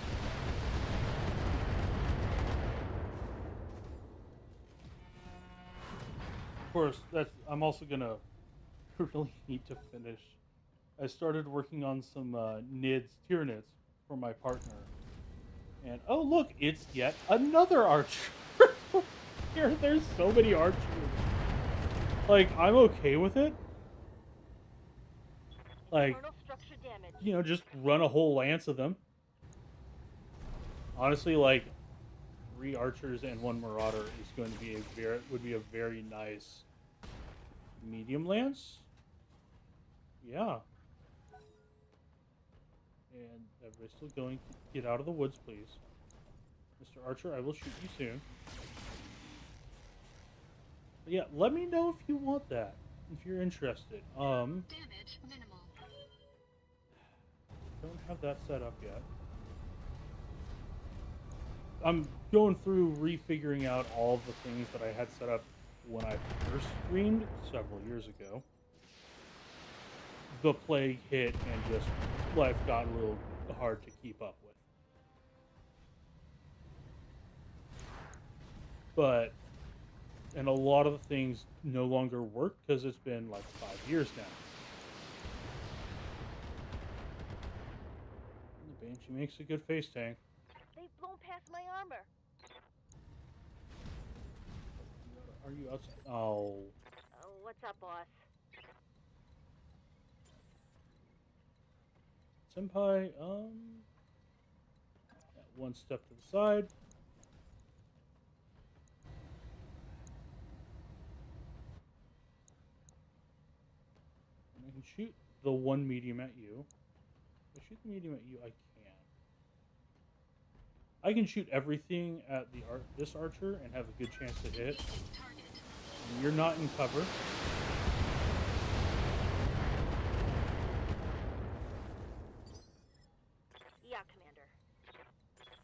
Of course, I'm also gonna really need to finish. I started working on some Tyranids for my partner, and oh look, it's yet another archer. There's so many archers. Like, I'm okay with it. Like, you know, just run a whole lance of them. Honestly, like 3 archers and 1 marauder is going to be would be a very nice medium lance. Yeah. And everybody's still going. Get out of the woods, please. Mr. Archer, I will shoot you soon. But yeah, let me know if you want that. If you're interested. Damage minimal. Don't have that set up yet. I'm going through refiguring out all of the things that I had set up when I first streamed several years ago. The plague hit and just life got a little hard to keep up with. But And a lot of the things no longer work because it's been like 5 years now. And the Banshee makes a good face tank. They've blown past my armor. Are you outside? Oh. What's up, boss? Senpai, one step to the side. And I can shoot the one medium at you. If I shoot the medium at you, I can. I can shoot everything at this archer and have a good chance to hit. And you're not in cover. Yeah, Commander.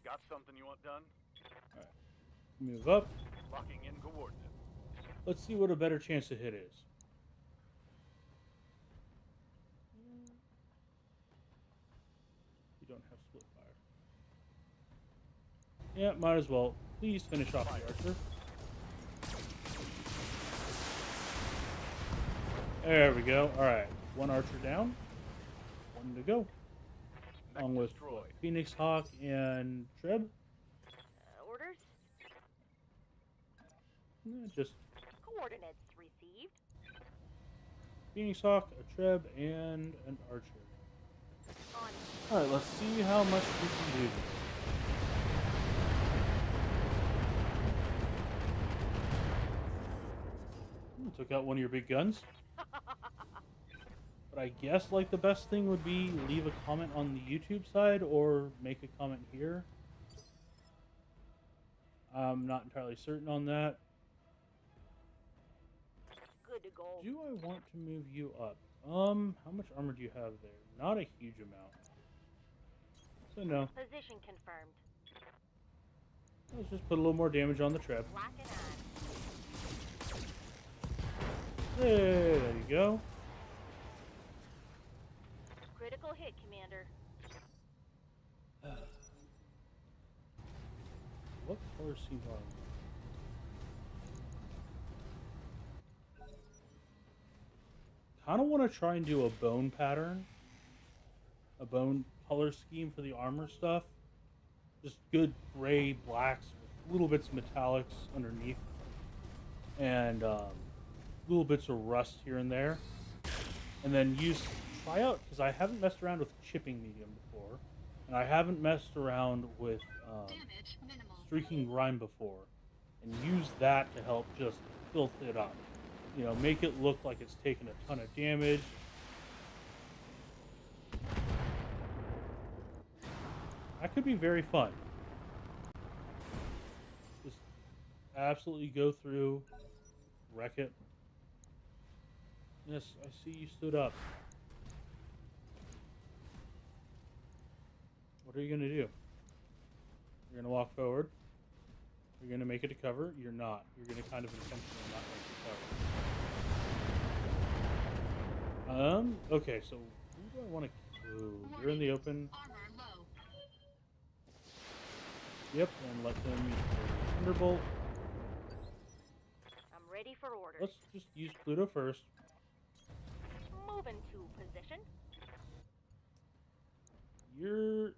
Got something you want done? Alright. Move up. Locking in coordinates. Let's see what a better chance to hit is. You don't have split fire. Yeah, might as well. Please finish off the archer. There we go. Alright. One archer down. One to go. Along with what, Phoenix Hawk and Treb. Orders? Just Coordinates received. Phoenix Hawk, a Treb, and an archer. On. Alright, let's see how much we can do. Took out one of your big guns. But I guess like the best thing would be leave a comment on the YouTube side or make a comment here. I'm not entirely certain on that. Good to go. Do I want to move you up? How much armor do you have there? Not a huge amount. So no. Position confirmed. Let's just put a little more damage on the trap. Locking on. Hey, there you go. Critical hit, Commander. What color seems on? Kind of want to try and do a bone pattern. A bone color scheme for the armor stuff. Just good gray, blacks, with little bits of metallics underneath. And, little bits of rust here and there, and then try out, because I haven't messed around with chipping medium before, and I haven't messed around with streaking grime before, and use that to help just filth it up. You know, make it look like it's taken a ton of damage. That could be very fun. Just absolutely go through, wreck it. Yes, I see you stood up. What are you going to do? You're going to walk forward. You're going to make it to cover. You're not. You're going to kind of intentionally not make it cover. Okay, so who do I want to... Ooh, you're in the open. Yep, and let them use their Thunderbolt. I'm ready for orders. Let's just use Pluto first. Moving to position. You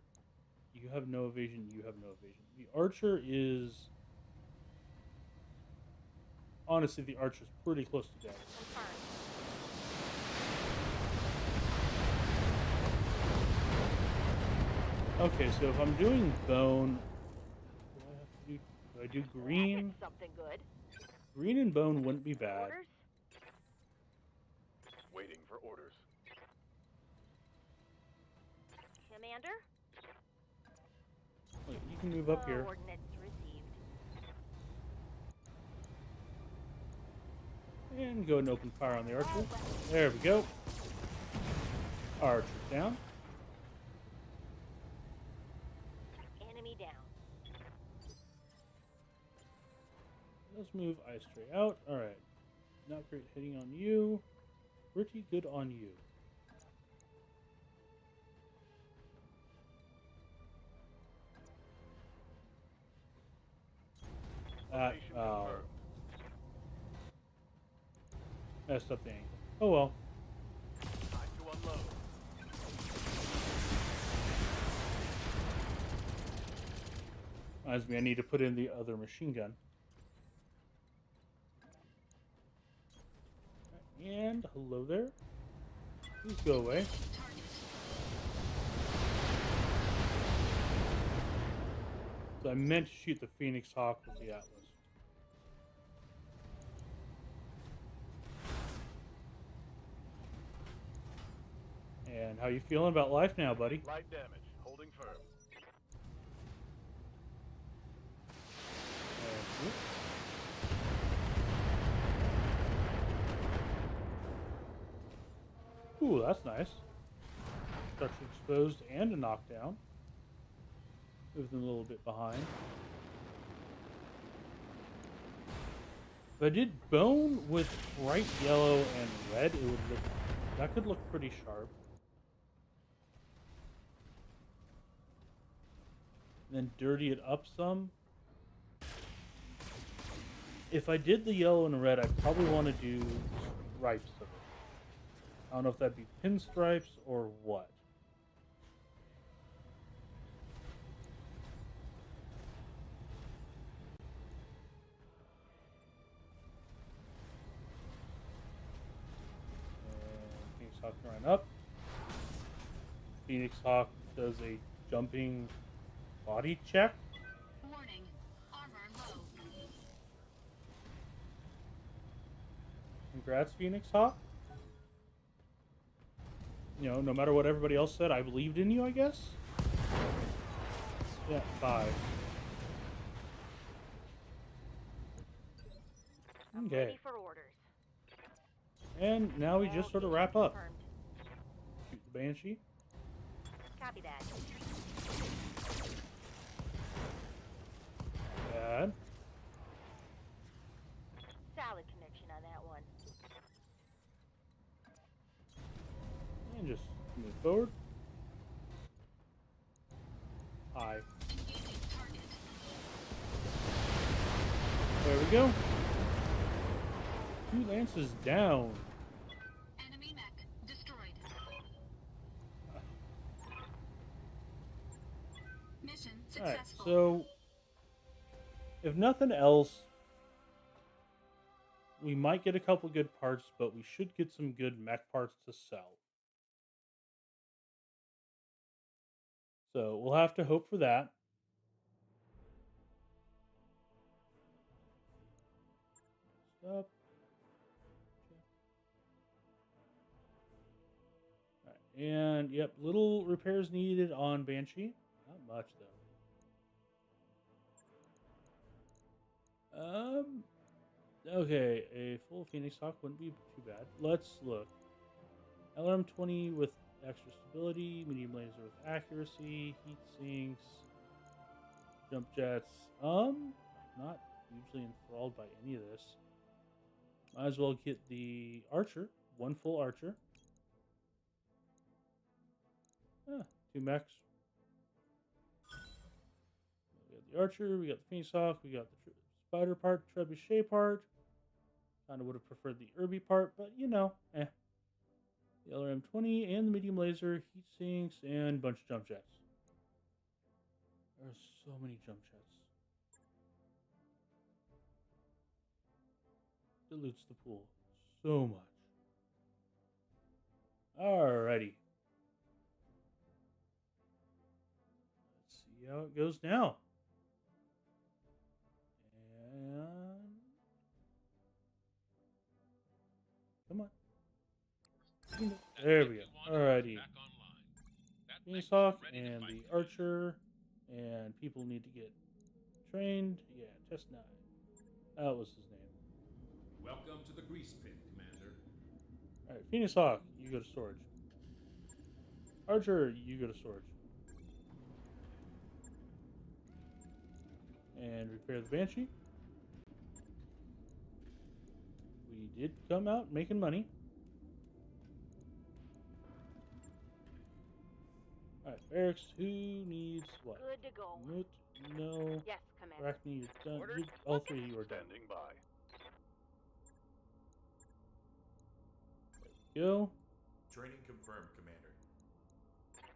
have no evasion. You have no evasion. The archer is... Honestly, the archer's pretty close to death. Okay, so if I'm doing bone, do I do green? Something good. Green and bone wouldn't be bad. Orders? Waiting for orders. Commander? Wait, you can move up here. Coordinates received. And go and open fire on the archer. There we go. Archer's down. Enemy down. Let's move Ice Tray out. Alright. Not great hitting on you. Pretty good on you. Messed up the angle. Oh well. Time to unload. Reminds me, I need to put in the other machine gun. And hello there. Please go away. So I meant to shoot the Phoenix Hawk with the Atlas. And how you feeling about life now, buddy? Light damage. Holding firm. Ooh, that's nice. Structure exposed and a knockdown. Move them a little bit behind. If I did bone with bright yellow and red, it would look, that could look pretty sharp. And then dirty it up some. If I did the yellow and red, I'd probably want to do stripes of it. I don't know if that'd be pinstripes or what. And Phoenix Hawk can run up. Phoenix Hawk does a jumping body check. Warning. Armor low. Congrats, Phoenix Hawk. You know, no matter what everybody else said, I believed in you, I guess? Yeah, 5. I'm Okay. ready for orders. And now we just sort of wrap up. Confirmed. Shoot the Banshee. Copy that. Bad. Solid connection on that one. And just move forward. High. Engaging target. There we go. 2 lances down. Enemy mech destroyed. Mission Alright, successful. so if nothing else, we might get a couple good parts, but we should get some good mech parts to sell. So we'll have to hope for that. Next up. Alright, and yep, little repairs needed on Banshee. Not much though. Okay, a full Phoenix Hawk wouldn't be too bad. Let's look. LRM 20 with extra stability, medium laser with accuracy, heat sinks, jump jets. Not hugely enthralled by any of this. Might as well get the Archer, 1 full Archer. 2 mechs. We got the Archer, we got the Phoenix Hawk, we got the Spider part, Trebuchet part. Kind of would have preferred the Irby part, but you know, eh. The LRM-20 and the medium laser, heat sinks, and a bunch of jump jets. There are so many jump jets. Dilutes the pool so much. Alrighty. Let's see how it goes now. And come on. There we go. Alrighty. Phoenix Hawk and the Archer, and people need to get trained. Yeah, Test 9. That was his name. Welcome to the grease pit, Commander. Alright, Phoenix Hawk, you go to storage. Archer, you go to storage. And repair the Banshee. We did come out making money. Alright, barracks, who needs what? Good to go. Moot, no. Yes, Commander. Arachne, you're done. Orders? All 3 of you are done. Standing by. go. Training confirmed, Commander.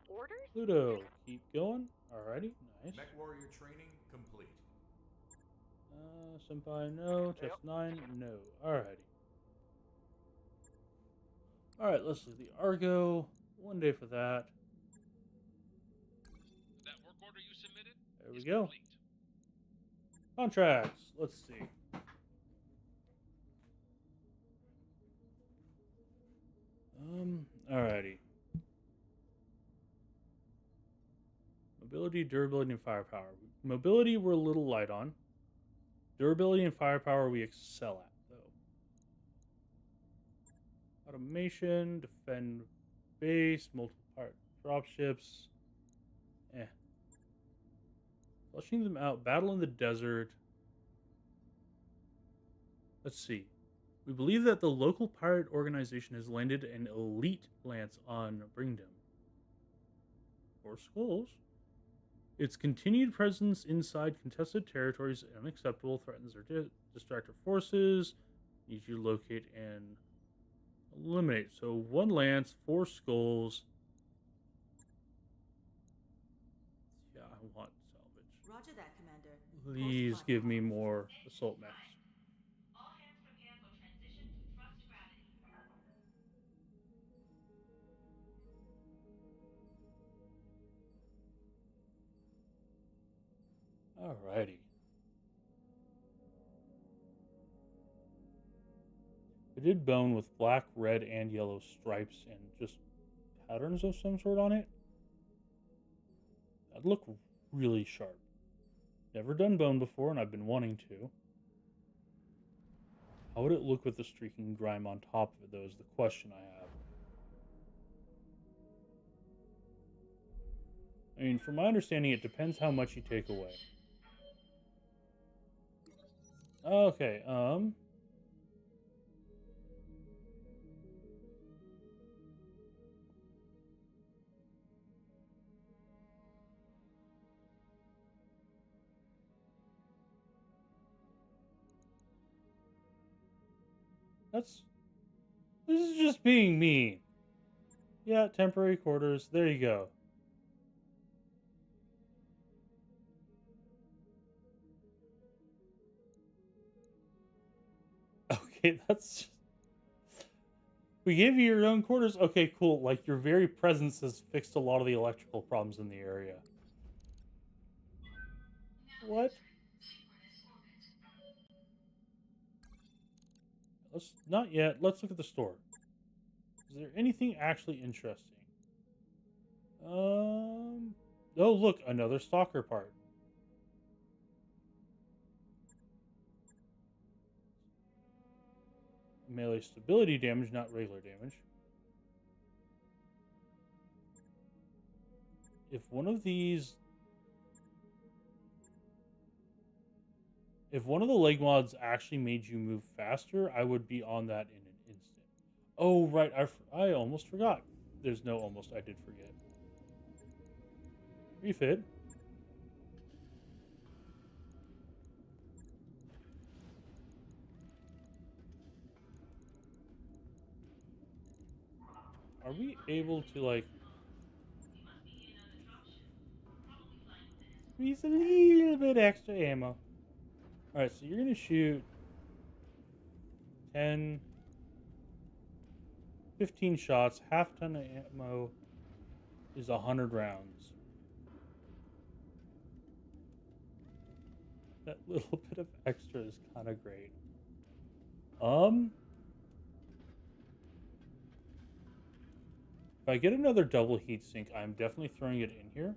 Orders? Pluto, keep going. Alrighty, nice. Mech warrior training complete. Senpai, no. Test Yep. 9, no. Alrighty. Alright, let's do the Argo. 1 day for that. That work order you submitted There we is go. complete. Contracts. Let's see. Alrighty. Mobility, durability, and firepower. Mobility, we're a little light on. Durability and firepower, we excel at, though. Automation, defend base, multiple part dropships. Flushing them out, battle in the desert. Let's see. We believe that the local pirate organization has landed an elite lance on Bringdom. 4 skulls. Its continued presence inside contested territories is unacceptable, threatens our distractor forces. Need you to locate and eliminate. So 1 lance, 4 skulls. Yeah, I want salvage. Roger that, Commander. Please give me more assault mechs. All hands prepare for transition to thrust gravity. Alrighty. I did bone with black, red, and yellow stripes and just patterns of some sort on it. That'd look really sharp. Never done bone before, and I've been wanting to. How would it look with the streaking grime on top of it, though, is the question I have. I mean, from my understanding, it depends how much you take away. Okay, this is just being mean. Yeah, temporary quarters. There you go. Okay, that's... We gave you your own quarters? Okay, cool. Like, your very presence has fixed a lot of the electrical problems in the area. What? Let's... Not yet. Let's look at the store. Is there anything actually interesting? Oh, look. Another stalker part. Melee stability damage, not regular damage. If one of these... If one of the leg mods actually made you move faster, I would be on that in an instant. Oh, right. I almost forgot. There's no almost. I did forget. Refit. Are we able to, like... squeeze a little bit extra ammo? Alright, so you're going to shoot 10, 15 shots. Half ton of ammo is 100 rounds. That little bit of extra is kind of great. If I get another double heatsink, I'm definitely throwing it in here.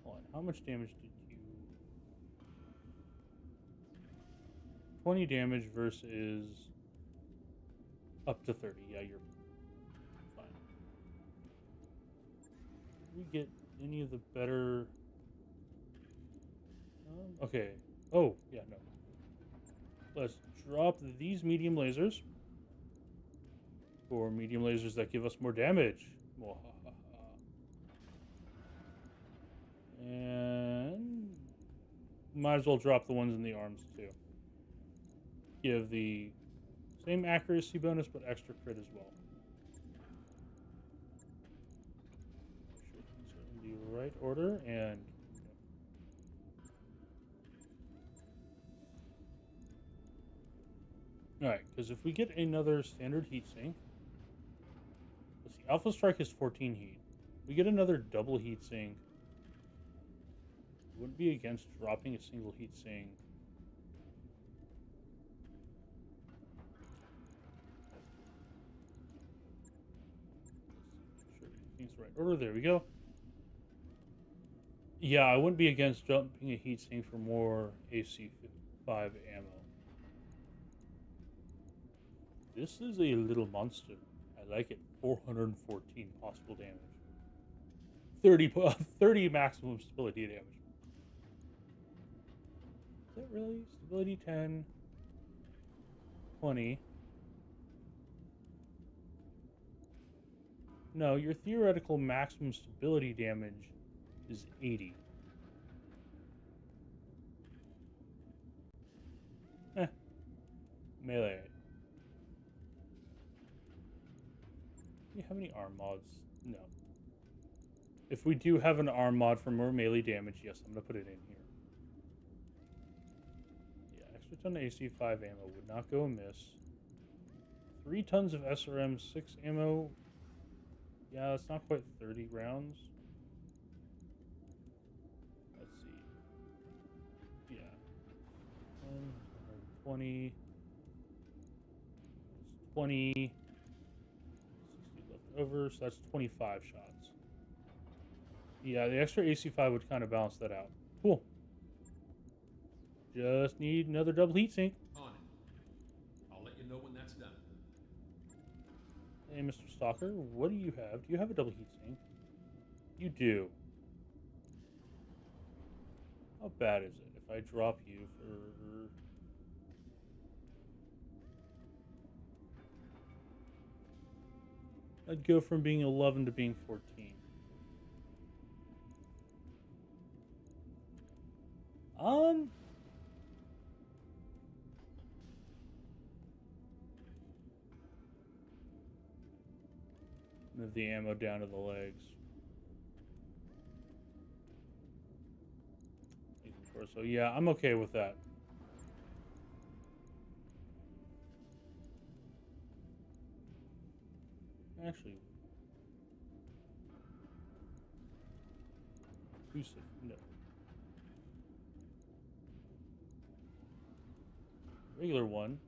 Hold on, how much damage did you... 20 damage versus up to 30. Yeah, you're fine. Did we get any of the better... okay. Oh, yeah, no. Let's drop these medium lasers. For medium lasers that give us more damage. And might as well drop the ones in the arms too. give the same accuracy bonus, but extra crit as well. Make sure things are in the right order, and alright, because if we get another standard heatsink, let's see, Alpha Strike is 14 heat. We get another double heatsink. Wouldn't be against dropping a single heatsink. Make sure everything's the right order. There we go. Yeah, I wouldn't be against jumping a heatsink for more AC5 ammo. This is a little monster. I like it. 414 possible damage. 30 maximum stability damage. Is that really? Stability 10, 20. No, your theoretical maximum stability damage is 80. Melee. Do we have any arm mods? No. If we do have an arm mod for more melee damage, yes, I'm going to put it in here. Yeah, extra ton of AC5 ammo would not go amiss. 3 tons of SRM 6 ammo. Yeah, that's not quite 30 rounds. Let's see. Yeah. 120. 20. 60 left over, so that's 25 shots. Yeah, the extra AC5 would kind of balance that out. Cool. Just need another double heatsink. On it. I'll let you know when that's done. Hey, Mr. Stalker, what do you have? Do you have a double heatsink? You do. How bad is it if I drop you for... I'd go from being 11 to being 14. Move the ammo down to the legs. So yeah, I'm okay with that. Actually, inclusive, no. Regular one.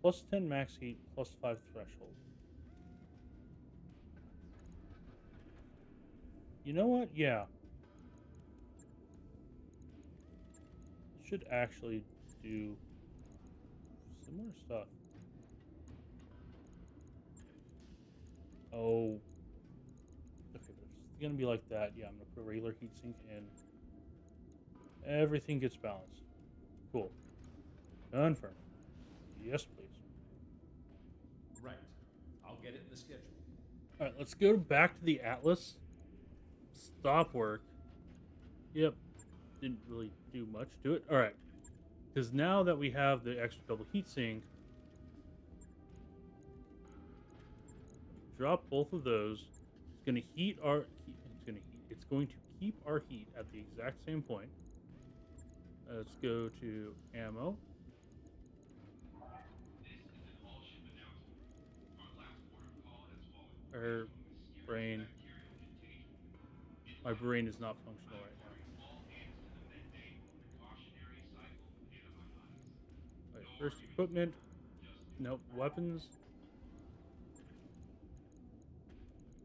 Plus 10 max heat, plus 5 threshold. You know what? Yeah. Should actually do similar stuff. Oh. Okay, but it's gonna be like that. Yeah, I'm gonna put a regular heatsink in. Everything gets balanced. Cool. Confirm. Yes, please. Right. I'll get it in the schedule. Alright, let's go back to the Atlas. Stop work. Yep. Didn't really do much to it. Alright. Because now that we have the extra double heatsink, drop both of those. It's going to heat our... It's going to keep our heat at the exact same point. Let's go to ammo. This is an all-ship announcement. Our last port of call has fallen. Our brain. Bacterial contagion. My brain is not functional right now. All hands to the med bay for precautionary cycle antibiotics. Alright, first equipment. Nope, weapons.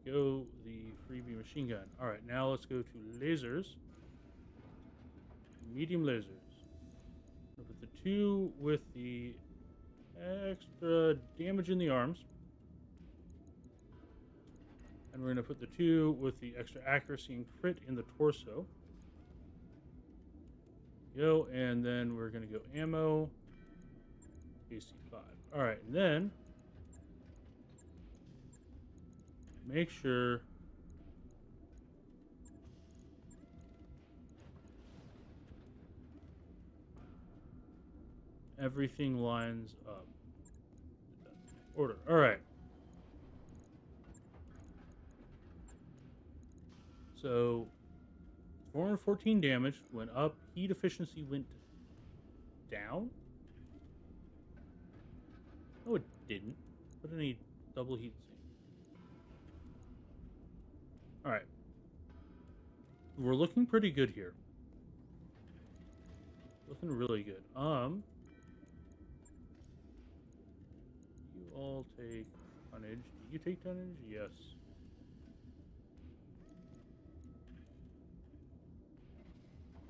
Go the freebie machine gun. Alright, now let's go to lasers. Medium lasers. We'll put the 2 with the extra damage in the arms. And we're going to put the 2 with the extra accuracy and crit in the torso. Go, and then we're going to go ammo. AC5. Alright, and then make sure Everything lines up. Order. All right. So 414 damage went up. Heat efficiency went down. No, it didn't. What did I need? Double heat sink. All right. We're looking pretty good here. Looking really good. You all take tonnage. Do you take tonnage? Yes.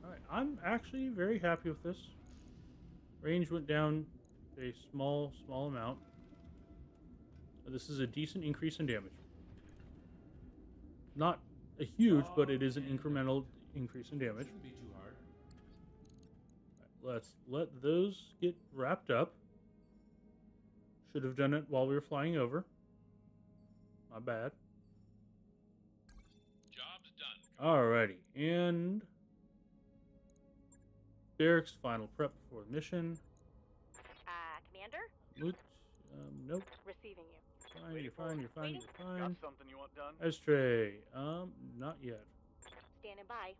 Alright, I'm actually very happy with this. Range went down a small amount. This is a decent increase in damage. Not a huge, but it is an incremental increase in damage. Shouldn't be too hard. Right, let's let those get wrapped up. Should have done it while we were flying over. My bad. Job's done. Alrighty, and Derek's final prep for the mission. Commander? Moot, nope. Receiving you. Fine, you're fine, you're fine, you're fine. Got something you want done? Astray, not yet. Standing by.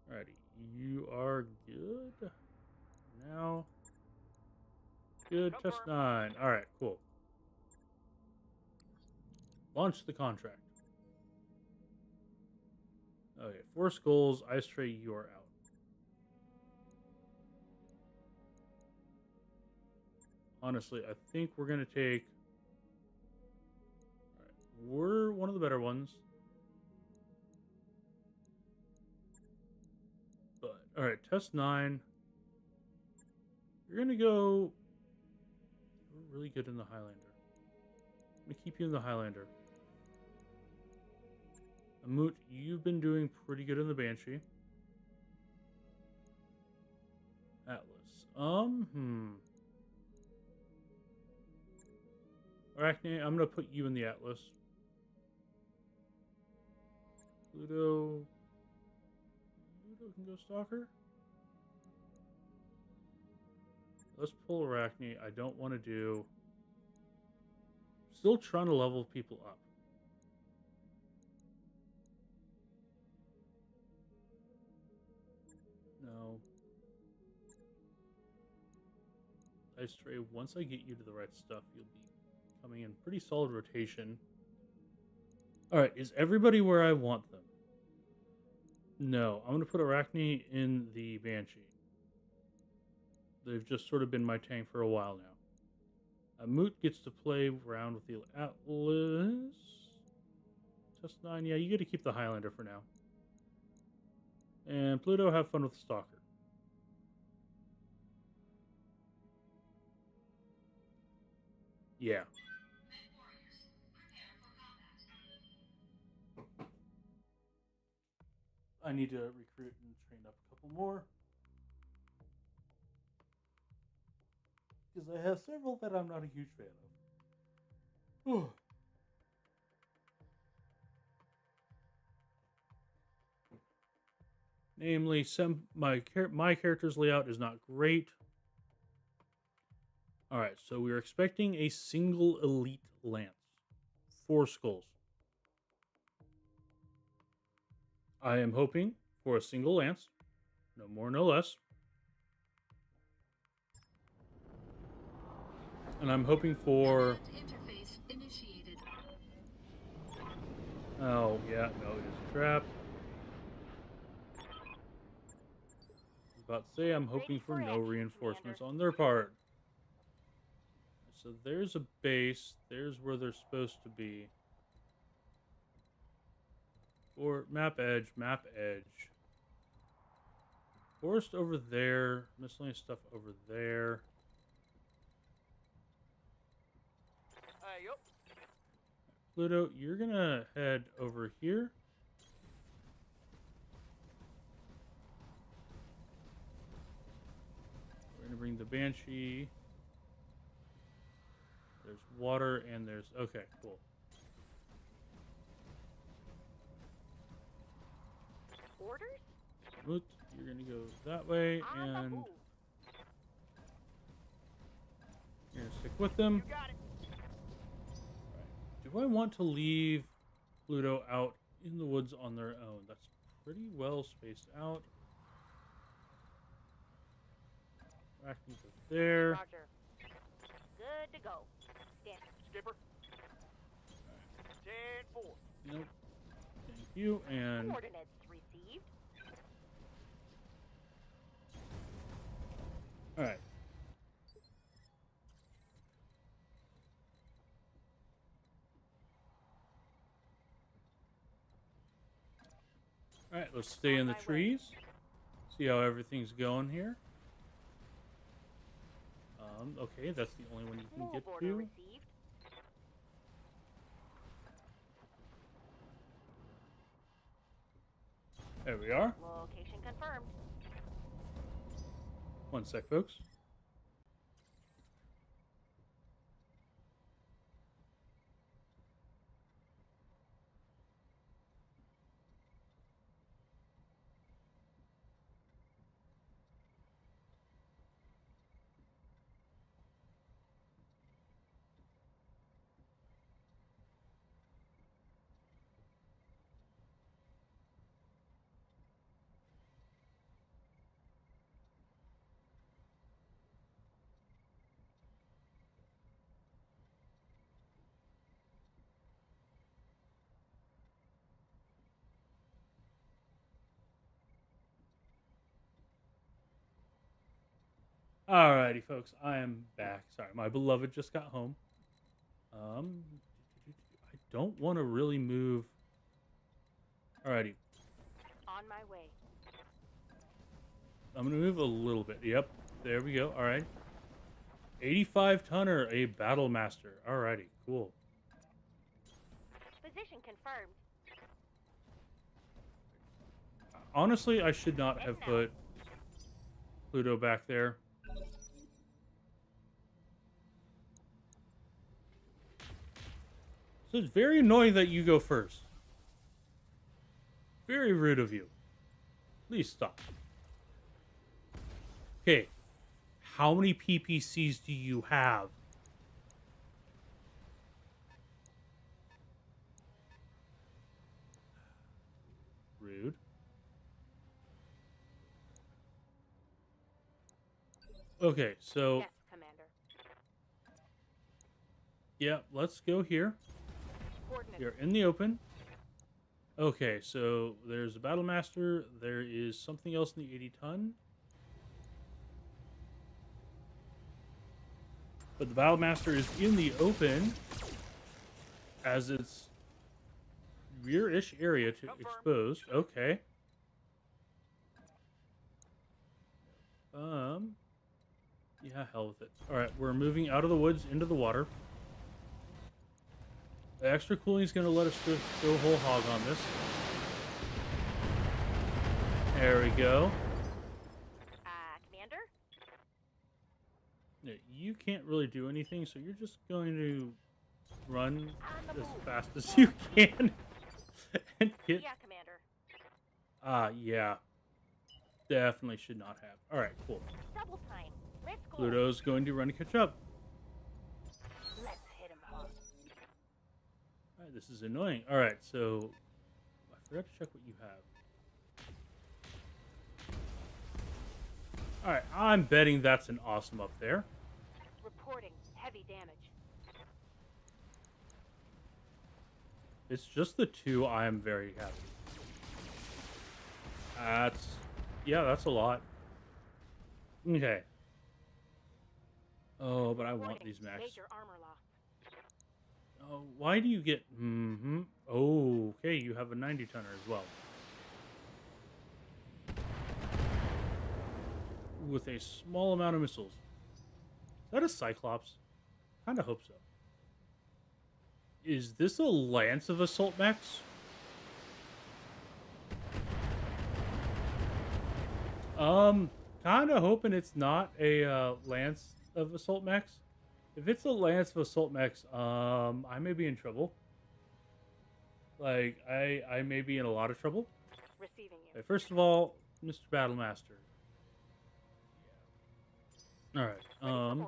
Alrighty, you are good. Now, good. Test 9. Alright, cool. Launch the contract. Okay, 4 skulls. Ice Tray, you are out. Honestly, I think we're going to take... Alright, we're one of the better ones. But, alright, test 9. You're going to go... You're really good in the Highlander. I'm going to keep you in the Highlander. Moot, you've been doing pretty good in the Banshee. Atlas. Arachne, I'm gonna put you in the Atlas. Pluto can go Stalker. Let's pull Arachne. I don't want to do... Still trying to level people up. No. Ice Tray, once I get you to the right stuff, you'll be coming in pretty solid rotation. Alright, is everybody where I want them? No, I'm going to put Arachne in the Banshee. They've just sort of been my tank for a while now. Moot gets to play around with the Atlas. Test 9, yeah, you get to keep the Highlander for now. And Pluto, have fun with Stalker. Yeah. I need to recruit and train up a couple more. Because I have several that I'm not a huge fan of. Namely, my character's layout is not great. Alright, so we're expecting a single elite lance. 4 skulls. I am hoping for a single lance. No more, no less. And I'm hoping for... Interface initiated. Oh, yeah, no, it is a trap. I was about to say I'm hoping for no reinforcements on their part. So there's a base. There's where they're supposed to be. Or map edge, map edge. Forest over there. Miscellaneous stuff over there. Yup. Pluto, you're gonna head over here. We're gonna bring the Banshee. There's water and there's... Okay, cool. Orders? Moot, you're gonna go that way, and... Stick with them. You got it. Do I want to leave Pluto out in the woods on their own? That's pretty well spaced out. Racking to there. Roger. Good to go. Stand. Skipper. 10-4. Nope. Thank you. And Coordinates received. all right. All right, let's stay in the trees. See how everything's going here. Okay, that's the only one you can get Order to. received. There we are. Location confirmed. One sec, folks. Alrighty, folks, I am back. Sorry, my beloved just got home. I don't want to really move. Alrighty, On my way. I'm gonna move a little bit. Yep, there we go. All right, 85 tonner, a battle master. Alrighty, cool. Position confirmed. Honestly, I should not have put Pluto back there. So it's very annoying that you go first. Very rude of you. Please stop. Okay. How many PPCs do you have? Rude. Okay, so... Yes, Commander. Yeah, let's go here. Coordinates. You're in the open. Okay, so there's a battle master. There is something else in the 80 ton. But the battle master is in the open as its rear-ish area to exposed. Okay. Yeah, hell with it. All right, we're moving out of the woods into the water. The extra cooling is going to let us go whole hog on this. There we go. Commander? Yeah, you can't really do anything, so you're just going to run as fast as you can and get... Yeah, Commander. Yeah. Definitely should not have. All right, cool. Double time. Let's go. Pluto's going to run to catch up. Let's hit him hard. All right, this is annoying. All right, so I forgot to check what you have. All right, I'm betting that's an awesome up there. Reporting heavy damage. It's just the two I am very happy. That's a lot. Okay. Oh, but I want these max. Major armor loss. Oh, why do you get... Oh, okay, you have a 90 tonner as well. With a small amount of missiles. Is that a Cyclops? Kinda hope so. Is this a lance of assault mechs? Kinda hoping it's not a lance of assault mechs. If it's a lance of assault mechs, I may be in trouble. Like, I may be in a lot of trouble. Receiving you. Okay, first of all, Mr. Battlemaster. All right.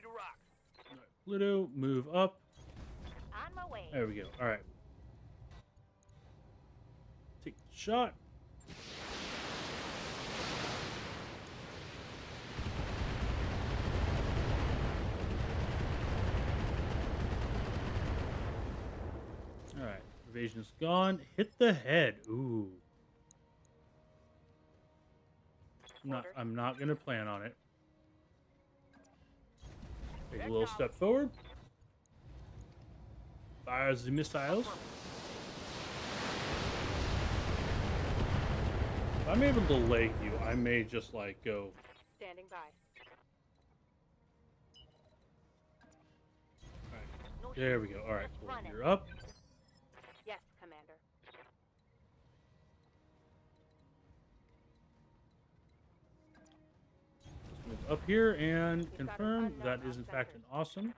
to rock. All right, Pluto, move up. On my way. There we go. All right. Take the shot. All right. Evasion's gone. Hit the head. Ooh. I'm not gonna plan on it. Take a little step forward. Fires the missiles. If I'm able to leg you, I may just like go. Standing by. All right. No There we shooting, go. All right. just Cool. running. You're up. Yes, Commander. Let's move up here and We've got an confirm unknown that on is in fact an sectors. awesome.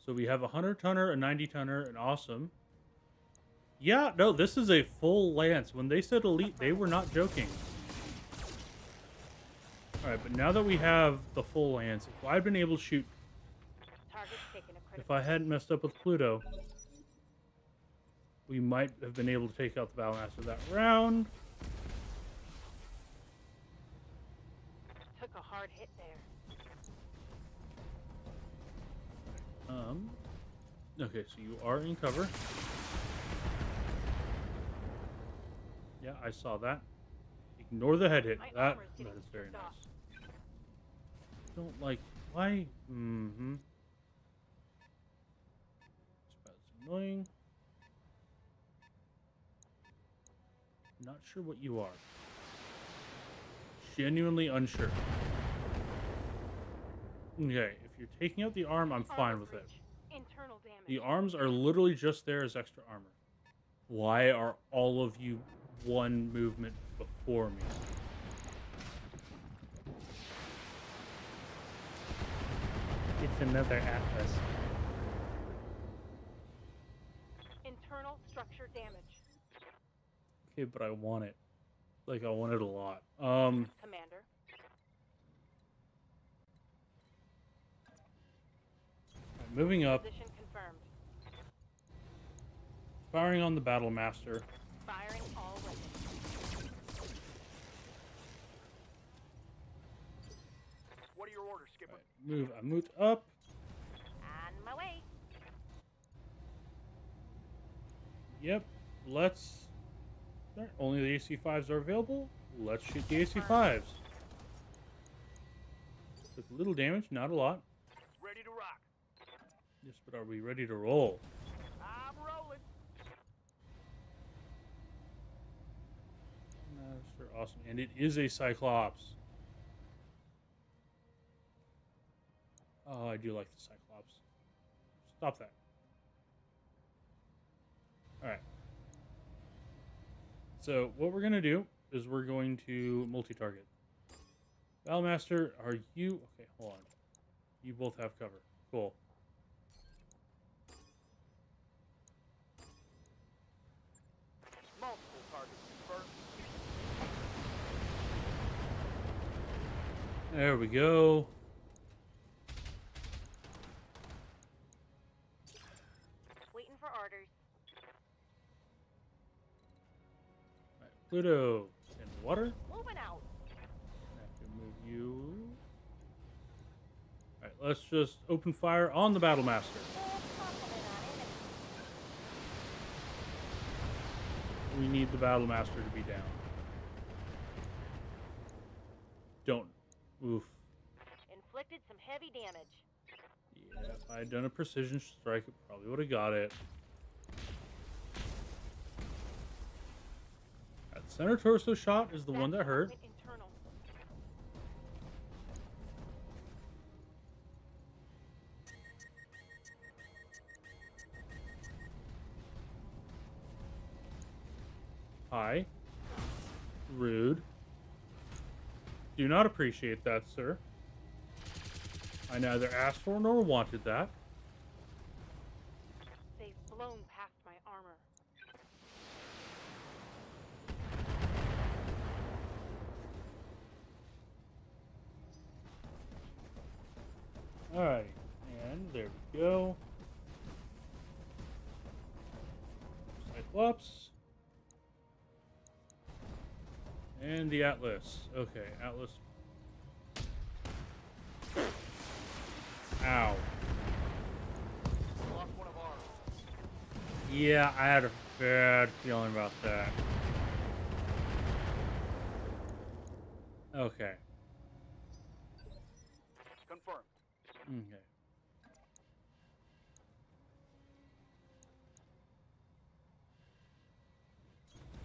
So we have a 100-tonner, a 90-tonner, an awesome. Yeah, no, this is a full lance. When they said elite, they were not joking. All right, but now that we have the full lance, if I'd been able to shoot, Target's taking a if critical. I hadn't messed up with Pluto, we might have been able to take out the Battlemaster that round. Took a hard hit there. Okay, so you are in cover. Yeah, I saw that. Ignore the head hit. My That armor's getting is very stripped off. nice. Don't like why? Mm-hmm. That's annoying. Not sure what you are. Genuinely unsure. Okay, if you're taking out the arm, I'm fine Armor with it. breach. Internal damage. The arms are literally just there as extra armor. Why are all of you one movement before me? It's another Atlas. Internal structure damage. Okay, but I want it. Like, I want it a lot. Commander. Right, moving up. Position confirmed. Firing on the Battlemaster. Firing all weapons. What are your orders, Skipper? Right, I moved up. On my way. Yep, let's... Only the AC-5s are available. Let's shoot the AC-5s. Took a little damage, not a lot. Ready to rock. Yes, but are we ready to roll? I'm rolling. Master, awesome. And it is a Cyclops. Oh, I do like the Cyclops. Stop that. Alright. So, what we're going to do is we're going to multi-target. Battlemaster, are you... Okay, hold on. You both have cover. Cool. Multiple targets confirmed. There we go. Waiting for orders. Right, Pluto in the water. Moving out. Have to move you. Alright, let's just open fire on the Battlemaster. We need the Battlemaster to be down. Don't. Oof. Inflicted some heavy damage. Yeah, if I had done a precision strike, it probably would have got it. That center torso shot is the one that hurt. Internal. Hi. Rude. Do not appreciate that, sir. I neither asked for nor wanted that. They've blown past my armor. Alright, and there we go. Cyclops. And the Atlas. Okay, Atlas. Ow. Lost one of ours. Yeah, I had a bad feeling about that. Okay. Confirmed. Okay.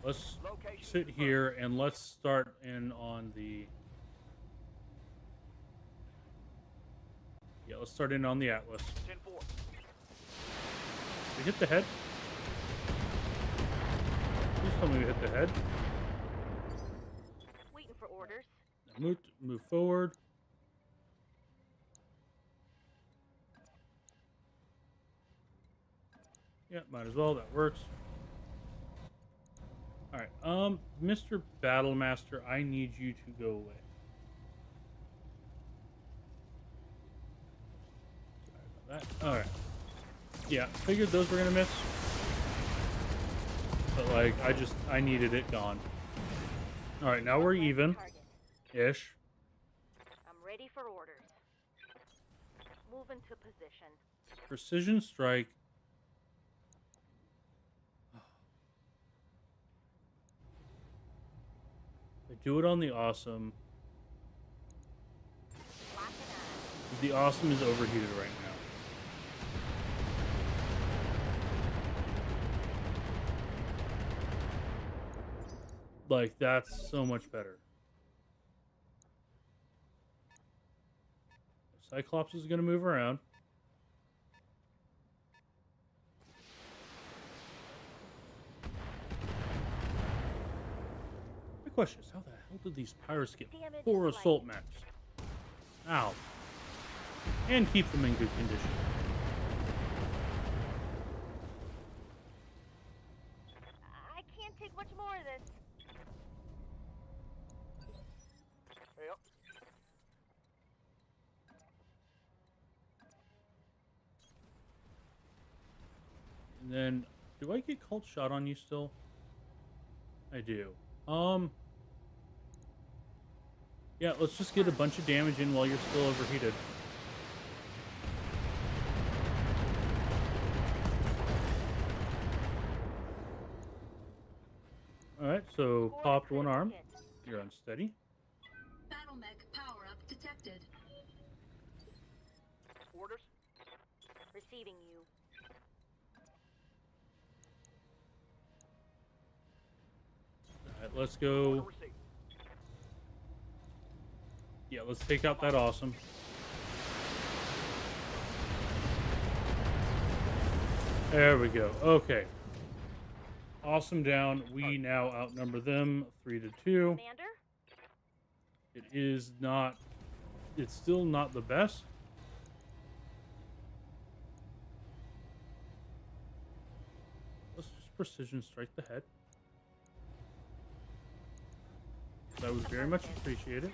Let's Location sit confirmed. here and let's start in on the... Yeah, let's start in on the Atlas. 10-4. We hit the head? Please tell me we hit the head. Waiting for orders. Move forward. Yeah, might as well. That works. All right. Mr. Battlemaster, I need you to go away. Sorry about that. All right. Yeah, figured those were gonna miss. But like, I needed it gone. All right, now we're even, ish. I'm ready for orders. Move into position. Precision strike. I do it on the awesome. The awesome is overheated right now. Like, that's so much better. Cyclops is going to move around. My question is, how the hell did these pirates get 4 assault mechs? Ow. And keep them in good condition. I can't take much more of this. Yep. And then, do I get cult shot on you still? I do. Yeah, let's just get a bunch of damage in while you're still overheated. Alright, so popped one arm. You're unsteady. Battle mech power up detected. Orders. Receiving you. Alright, let's go. Yeah, let's take out that awesome. There we go. Okay. Awesome down. We now outnumber them 3-2. Commander? It is not... It's still not the best. Let's just precision strike the head. That was very much appreciated.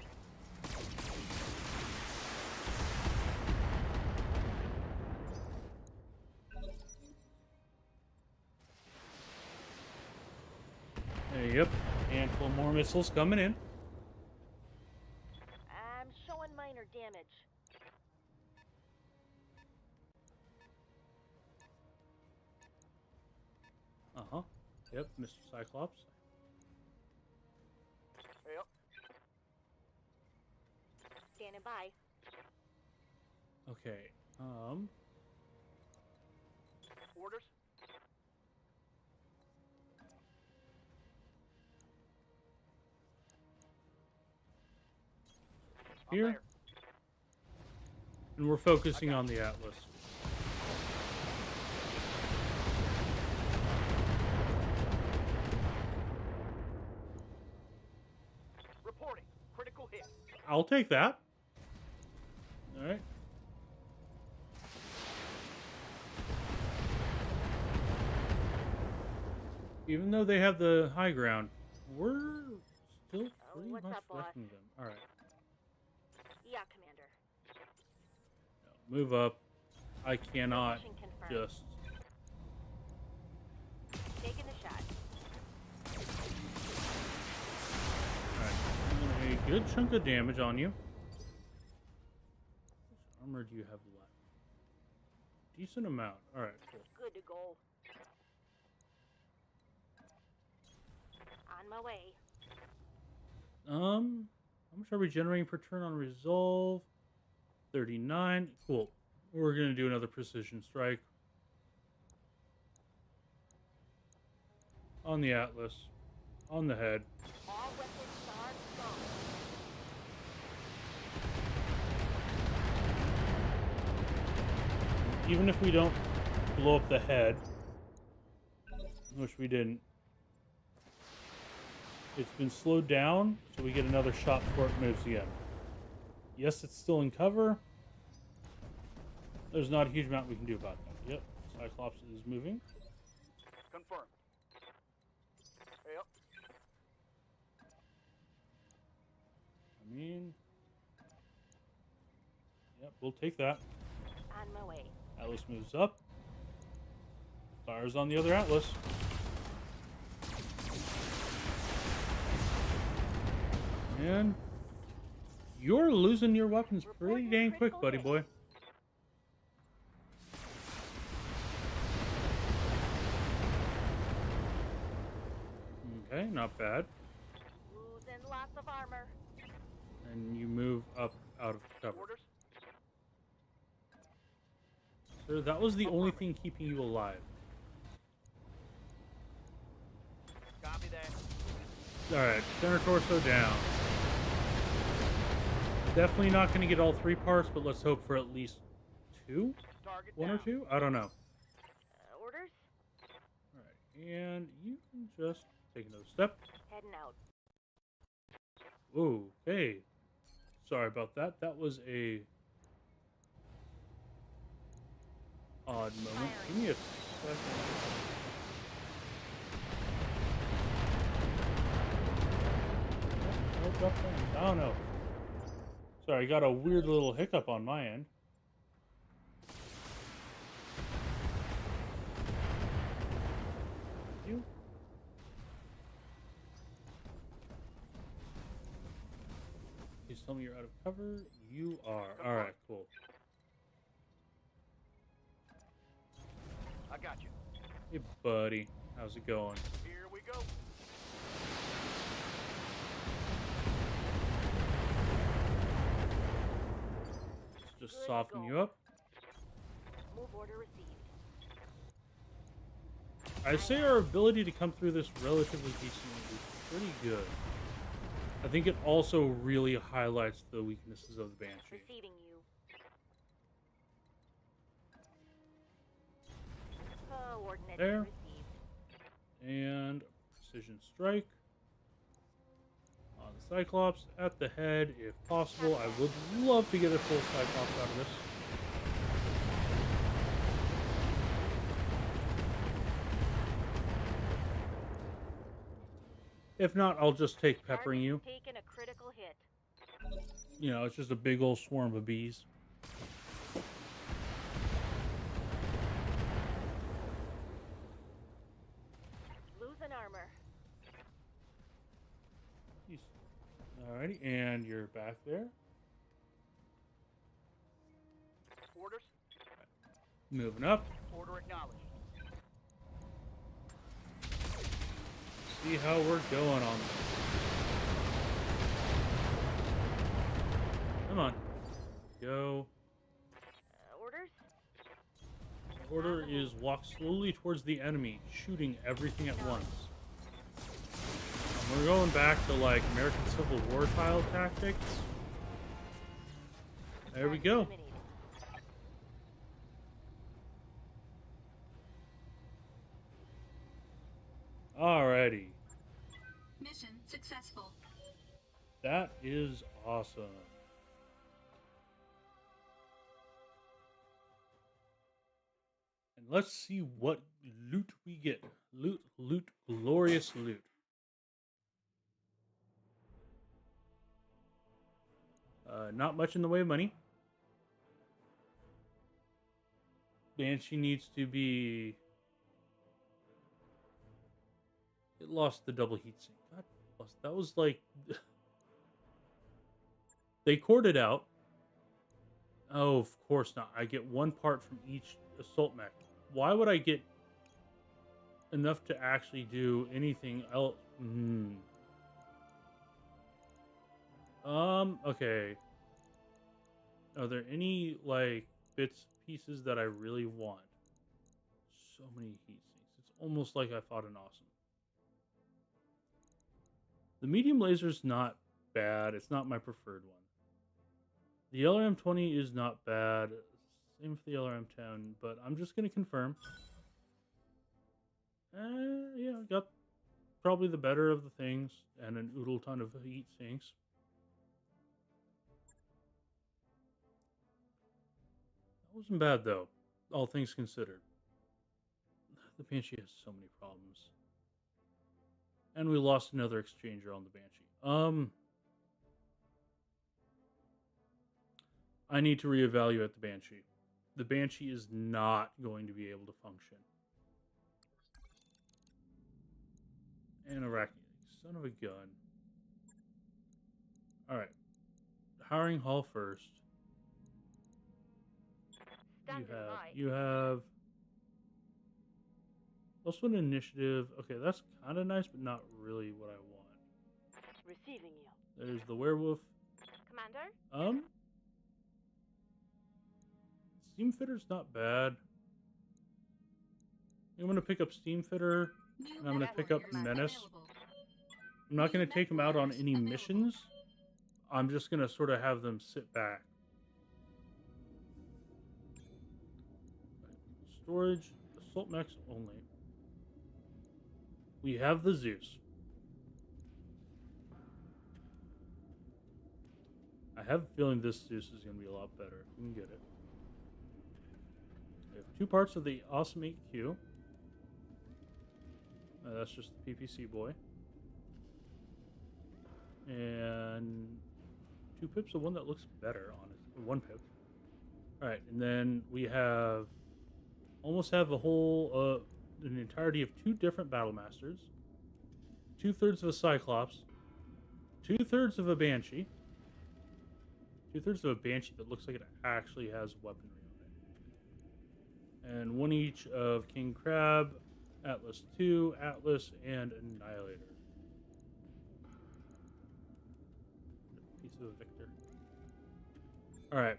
Yep, handful more missiles coming in. I'm showing minor damage. Uh-huh. Yep, Mr. Cyclops. Yep. Standing by. Okay, Orders. here. And we're focusing on the Atlas. Reporting. Critical hit. I'll take that. Alright. Even though they have the high ground, we're still pretty much up, boss? wrecking them. Alright. Yeah, Commander. Move up. I cannot Mission confirmed. just... Taking a shot. Alright, a good chunk of damage on you. How much armor do you have left? Decent amount. Alright, cool. Good to go. On my way. How much are we generating per turn on resolve? 39. Cool. We're gonna do another precision strike on the Atlas, on the head. All weapons are strong. Even if we don't blow up the head, which we didn't, it's been slowed down, so we get another shot before it moves again. Yes, it's still in cover. There's not a huge amount we can do about that. Yep, Cyclops is moving. Confirmed. Yep. I mean, yep, we'll take that. On my way. Atlas moves up. Fires on the other Atlas. And you're losing your weapons pretty dang quick, buddy boy. Okay, not bad. Losing lots of armor. And you move up out of cover. Orders. Sir, that was the only thing keeping you alive. Copy that. Alright, center torso down. Definitely not going to get all 3 parts, but let's hope for at least 2? Target 1 or down. 2? I don't know. Orders? Alright, and you can just take another step. Heading out. Okay. Sorry about that. That was a odd moment. Give me a second. I don't know. Sorry, I got a weird little hiccup on my end. You? Please tell me you're out of cover. You are. Alright, cool. I got you. Hey, buddy. How's it going? Here we go. Let's just soften you up. Move order received. I'd say our ability to come through this relatively decently is pretty good. I think it also really highlights the weaknesses of the Banshee. Receiving you. Coordinates There. received. And precision strike on the Cyclops at the head, if possible. I would love to get a full Cyclops out of this. If not, I'll just take peppering you. Taking a critical hit. You know, it's just a big old swarm of bees. Losing armor. Alrighty, and you're back there. Orders. Moving up. Order acknowledged. See how we're going on this. Come on. Go. Orders? Order is walk slowly towards the enemy, shooting everything at once. We're going back to like American Civil War style tactics. There we go. Alrighty. Mission successful. That is awesome. And let's see what loot we get. Loot, loot, glorious loot. Not much in the way of money. Banshee needs to be. It lost the double heatsink. God, that was like they cored it out. Oh, of course not. I get one part from each assault mech. Why would I get enough to actually do anything else? Okay. Are there any, like, bits, pieces that I really want? So many heat sinks. It's almost like I fought an awesome. The medium laser's not bad. It's not my preferred one. The LRM-20 is not bad. Same for the LRM-10, but I'm just going to confirm. Yeah, got probably the better of the things and an oodle ton of heat sinks. That wasn't bad, though, all things considered. The Banshee has so many problems. And we lost another exchanger on the Banshee. I need to reevaluate the Banshee. The Banshee is not going to be able to function. And Iraqi, son of a gun. Alright. Hiring Hall first. You have also an initiative. Okay, that's kind of nice, but not really what I want. Receiving you. There's the werewolf. Commander? Steam Fitter's not bad. I'm gonna pick up Steam Fitter, and I'm gonna pick up Menace. I'm not gonna take them out on any missions. I'm just gonna sort of have them sit back. Storage, assault mechs only. We have the Zeus. I have a feeling this Zeus is going to be a lot better if we can get it. We have 2 parts of the Awesome 8Q. That's just the PPC boy. And 2 pips of one that looks better on it. 1 pip. Alright, and then we have almost have a whole an entirety of 2 different battle masters, 2/3 of a Cyclops, 2/3 of a Banshee, 2/3 of a Banshee that looks like it actually has weaponry on it, and 1 each of King Crab, Atlas 2, Atlas, and Annihilator. Piece of a Victor. Alright.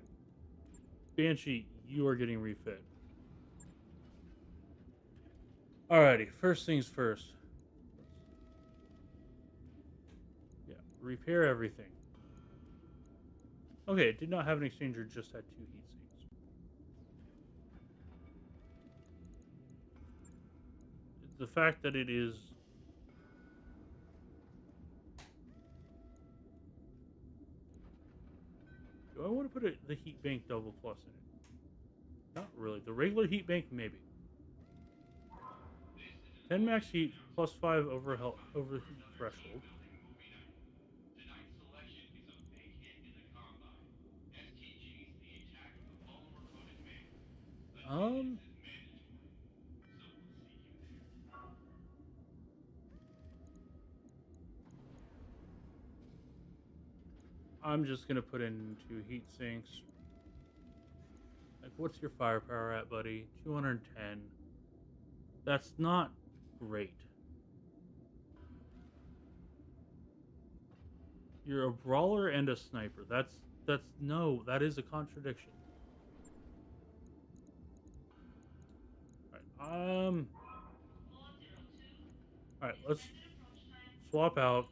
Banshee, you are getting refit. Alrighty, first things first. Yeah, repair everything. Okay, it did not have an exchanger, just had 2 heat sinks. The fact that it is... Do I want to put the heat bank double plus in it? Not really. The regular heat bank, maybe. 10 max heat, plus 5 overheat threshold. Tonight's selection is a big hit in the combine. STG's The Attack of the Polymer-Coated Man. Attendance is mandatory, so we'll see you there. I'm just gonna put in 2 heat sinks. Like, what's your firepower at, buddy? 210. That's not great. You're a brawler and a sniper. No, that is a contradiction. Alright, Alright, let's swap out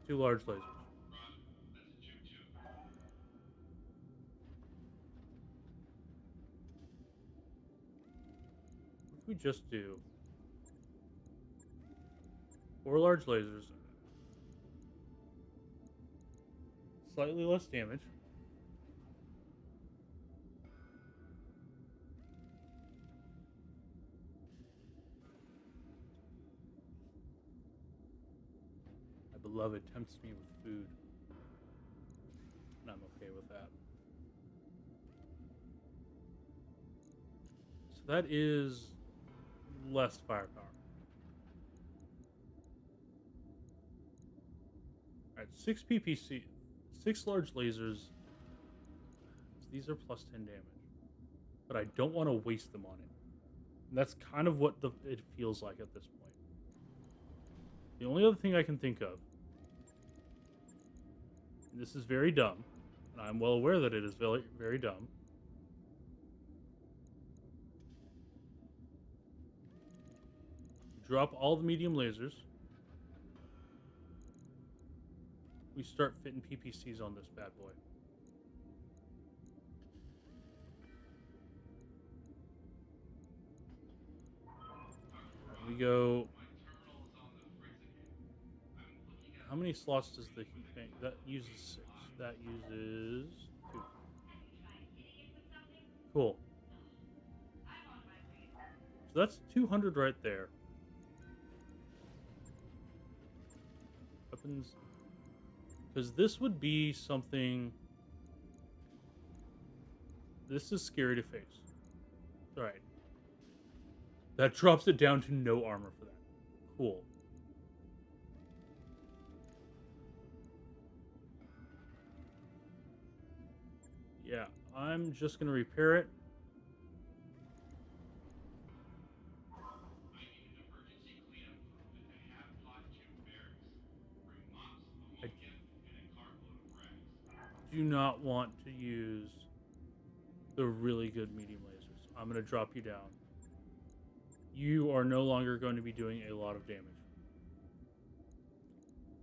2 large lasers. Roger. That's a choo-choo. What if we just do 4 large lasers, slightly less damage, my beloved tempts me with food, and I'm okay with that. So that is less firepower. Alright, 6 PPC, 6 large lasers. These are plus 10 damage. But I don't want to waste them on it. And that's kind of what it feels like at this point. The only other thing I can think of, and this is very dumb, and I'm well aware that it is very, very dumb. Drop all the medium lasers. We start fitting PPCs on this bad boy. We go. How many slots does the heat bank? That uses 6. That uses 2. Cool. So that's 200 right there. Weapons. Because this would be something. This is scary to face. Alright. That drops it down to no armor for that. Cool. Yeah, I'm just going to repair it. I need an emergency cleanup crew at the half-pot 2 barracks. Bring mops, ammonia, and a cartload of rags. Do not want to use the really good medium lasers. I'm going to drop you down. You are no longer going to be doing a lot of damage.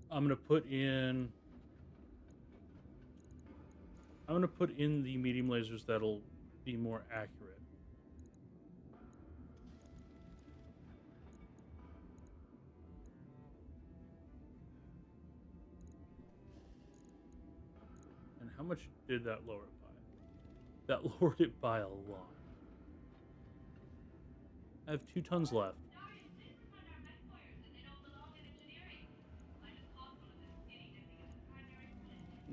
I'm going to put in the medium lasers that'll be more accurate. And how much did that lower it by? That lowered it by a lot. I have 2 tons left.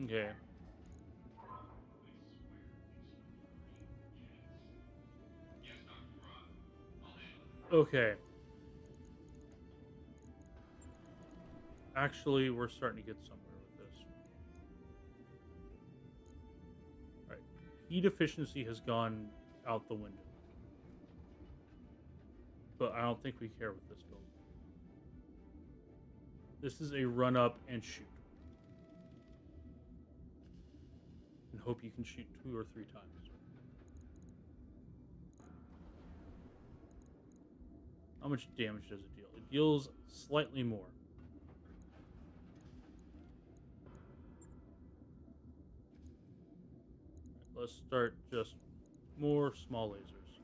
Okay. Yes, Dr. Broad. I'll handle it. Okay. Actually, we're starting to get somewhere with this. Alright. Heat efficiency has gone out the window. But I don't think we care with this build. This is a run up and shoot. And hope you can shoot 2 or 3 times. How much damage does it deal? It deals slightly more. Right, let's start just more small lasers.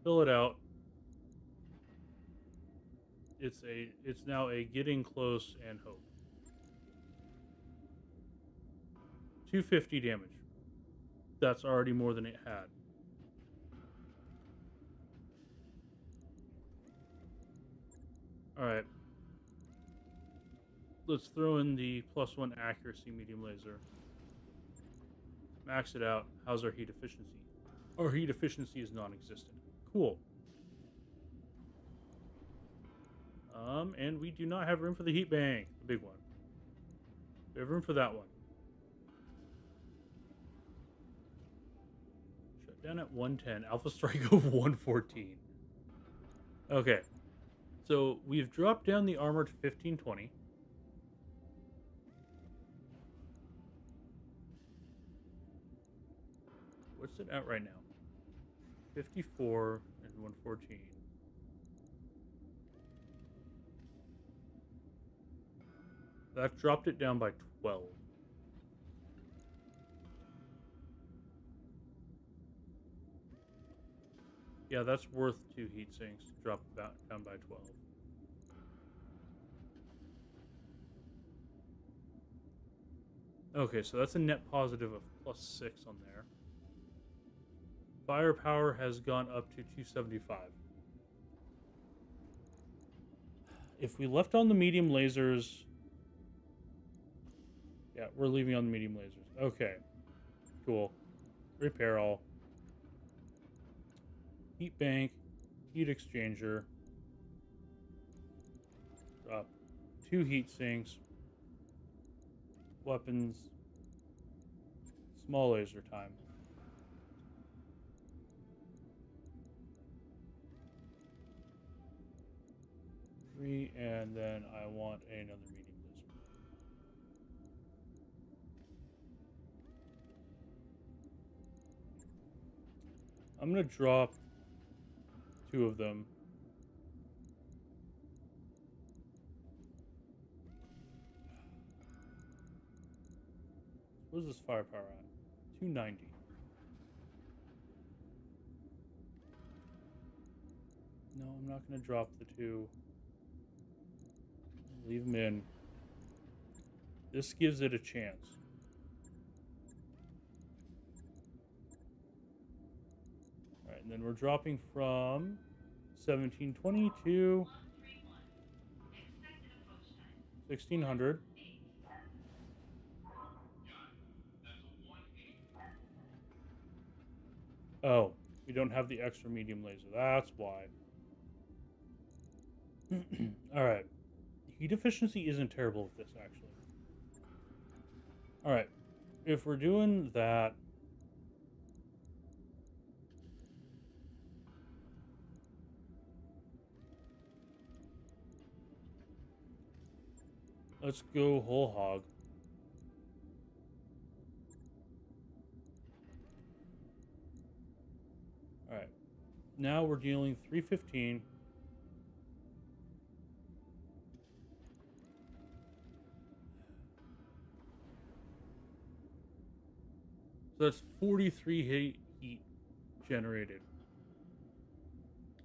Fill it out. It's now a getting close and hope. 250 damage. That's already more than it had. Alright. Let's throw in the +1 accuracy medium laser. Max it out. How's our heat efficiency? Our heat efficiency is non-existent. Cool. And we do not have room for the heat bank, the big one. We have room for that one. Shut down at 110. Alpha strike of 114. Okay. So we've dropped down the armor to 1520. What's it at right now? 54 and 114. That dropped it down by 12. Yeah, that's worth 2 heat sinks to drop down by 12. Okay, so that's a net positive of +6 on there. Firepower has gone up to 275. If we left on the medium lasers... Yeah, we're leaving on the medium lasers. Okay. Cool. Repair all. heat bank, heat exchanger, drop 2 heat sinks, weapons, small laser time. Three, and then I want another medium laser. I'm gonna drop 2 of them. Where's this firepower at? 290. No, I'm not gonna drop the 2. Leave them in. This gives it a chance. Alright, and then we're dropping from 1720 to 1600. Oh, we don't have the extra medium laser. That's why. Alright. Heat efficiency isn't terrible with this, actually. Alright. If we're doing that... Let's go whole hog. Alright. Now we're dealing 315. So that's 43 heat generated.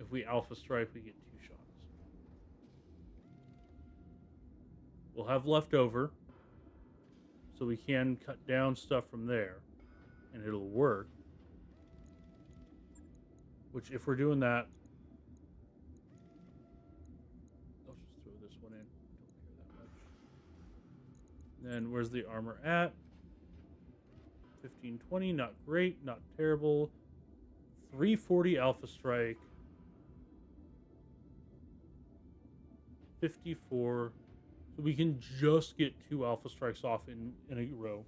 If we alpha strike, we get 2 shots. We'll have leftover, so we can cut down stuff from there, and it'll work. Which, if we're doing that, I'll just throw this one in. Don't care that much. Then where's the armor at? 1520, not great, not terrible. 340 alpha strike. 54. So we can just get 2 alpha strikes off in a row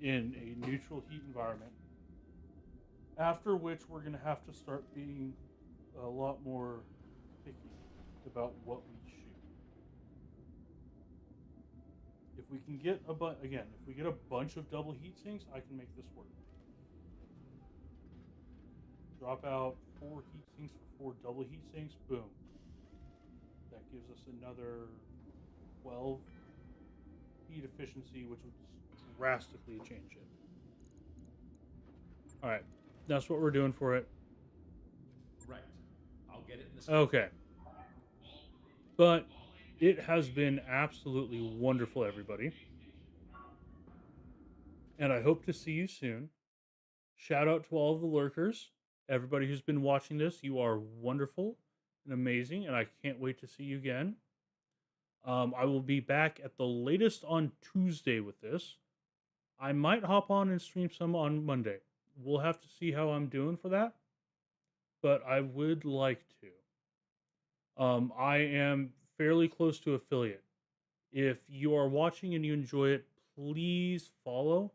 in a neutral heat environment. After which we're going to have to start being a lot more picky about what we shoot. If we can get if we get a bunch of double heat sinks, I can make this work. Drop out 4 heat sinks for 4 double heat sinks, boom. That gives us another 12 heat efficiency, which would drastically change it. Alright, that's what we're doing for it. Right. I'll get it in the Okay. But it has been absolutely wonderful, everybody. And I hope to see you soon. Shout out to all of the lurkers. Everybody who's been watching this, you are wonderful and amazing, and I can't wait to see you again. I will be back at the latest on Tuesday with this. I might hop on and stream some on Monday. We'll have to see how I'm doing for that, but I would like to. I am fairly close to affiliate. If you are watching and you enjoy it, please follow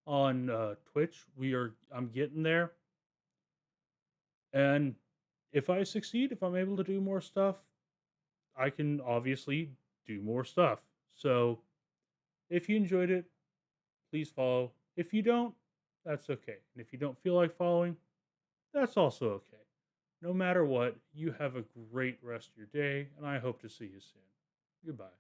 on Twitch. I'm getting there. And if I succeed, if I'm able to do more stuff, I can obviously do more stuff. So if you enjoyed it, please follow. If you don't, that's okay. And if you don't feel like following, that's also okay. No matter what, you have a great rest of your day, and I hope to see you soon. Goodbye.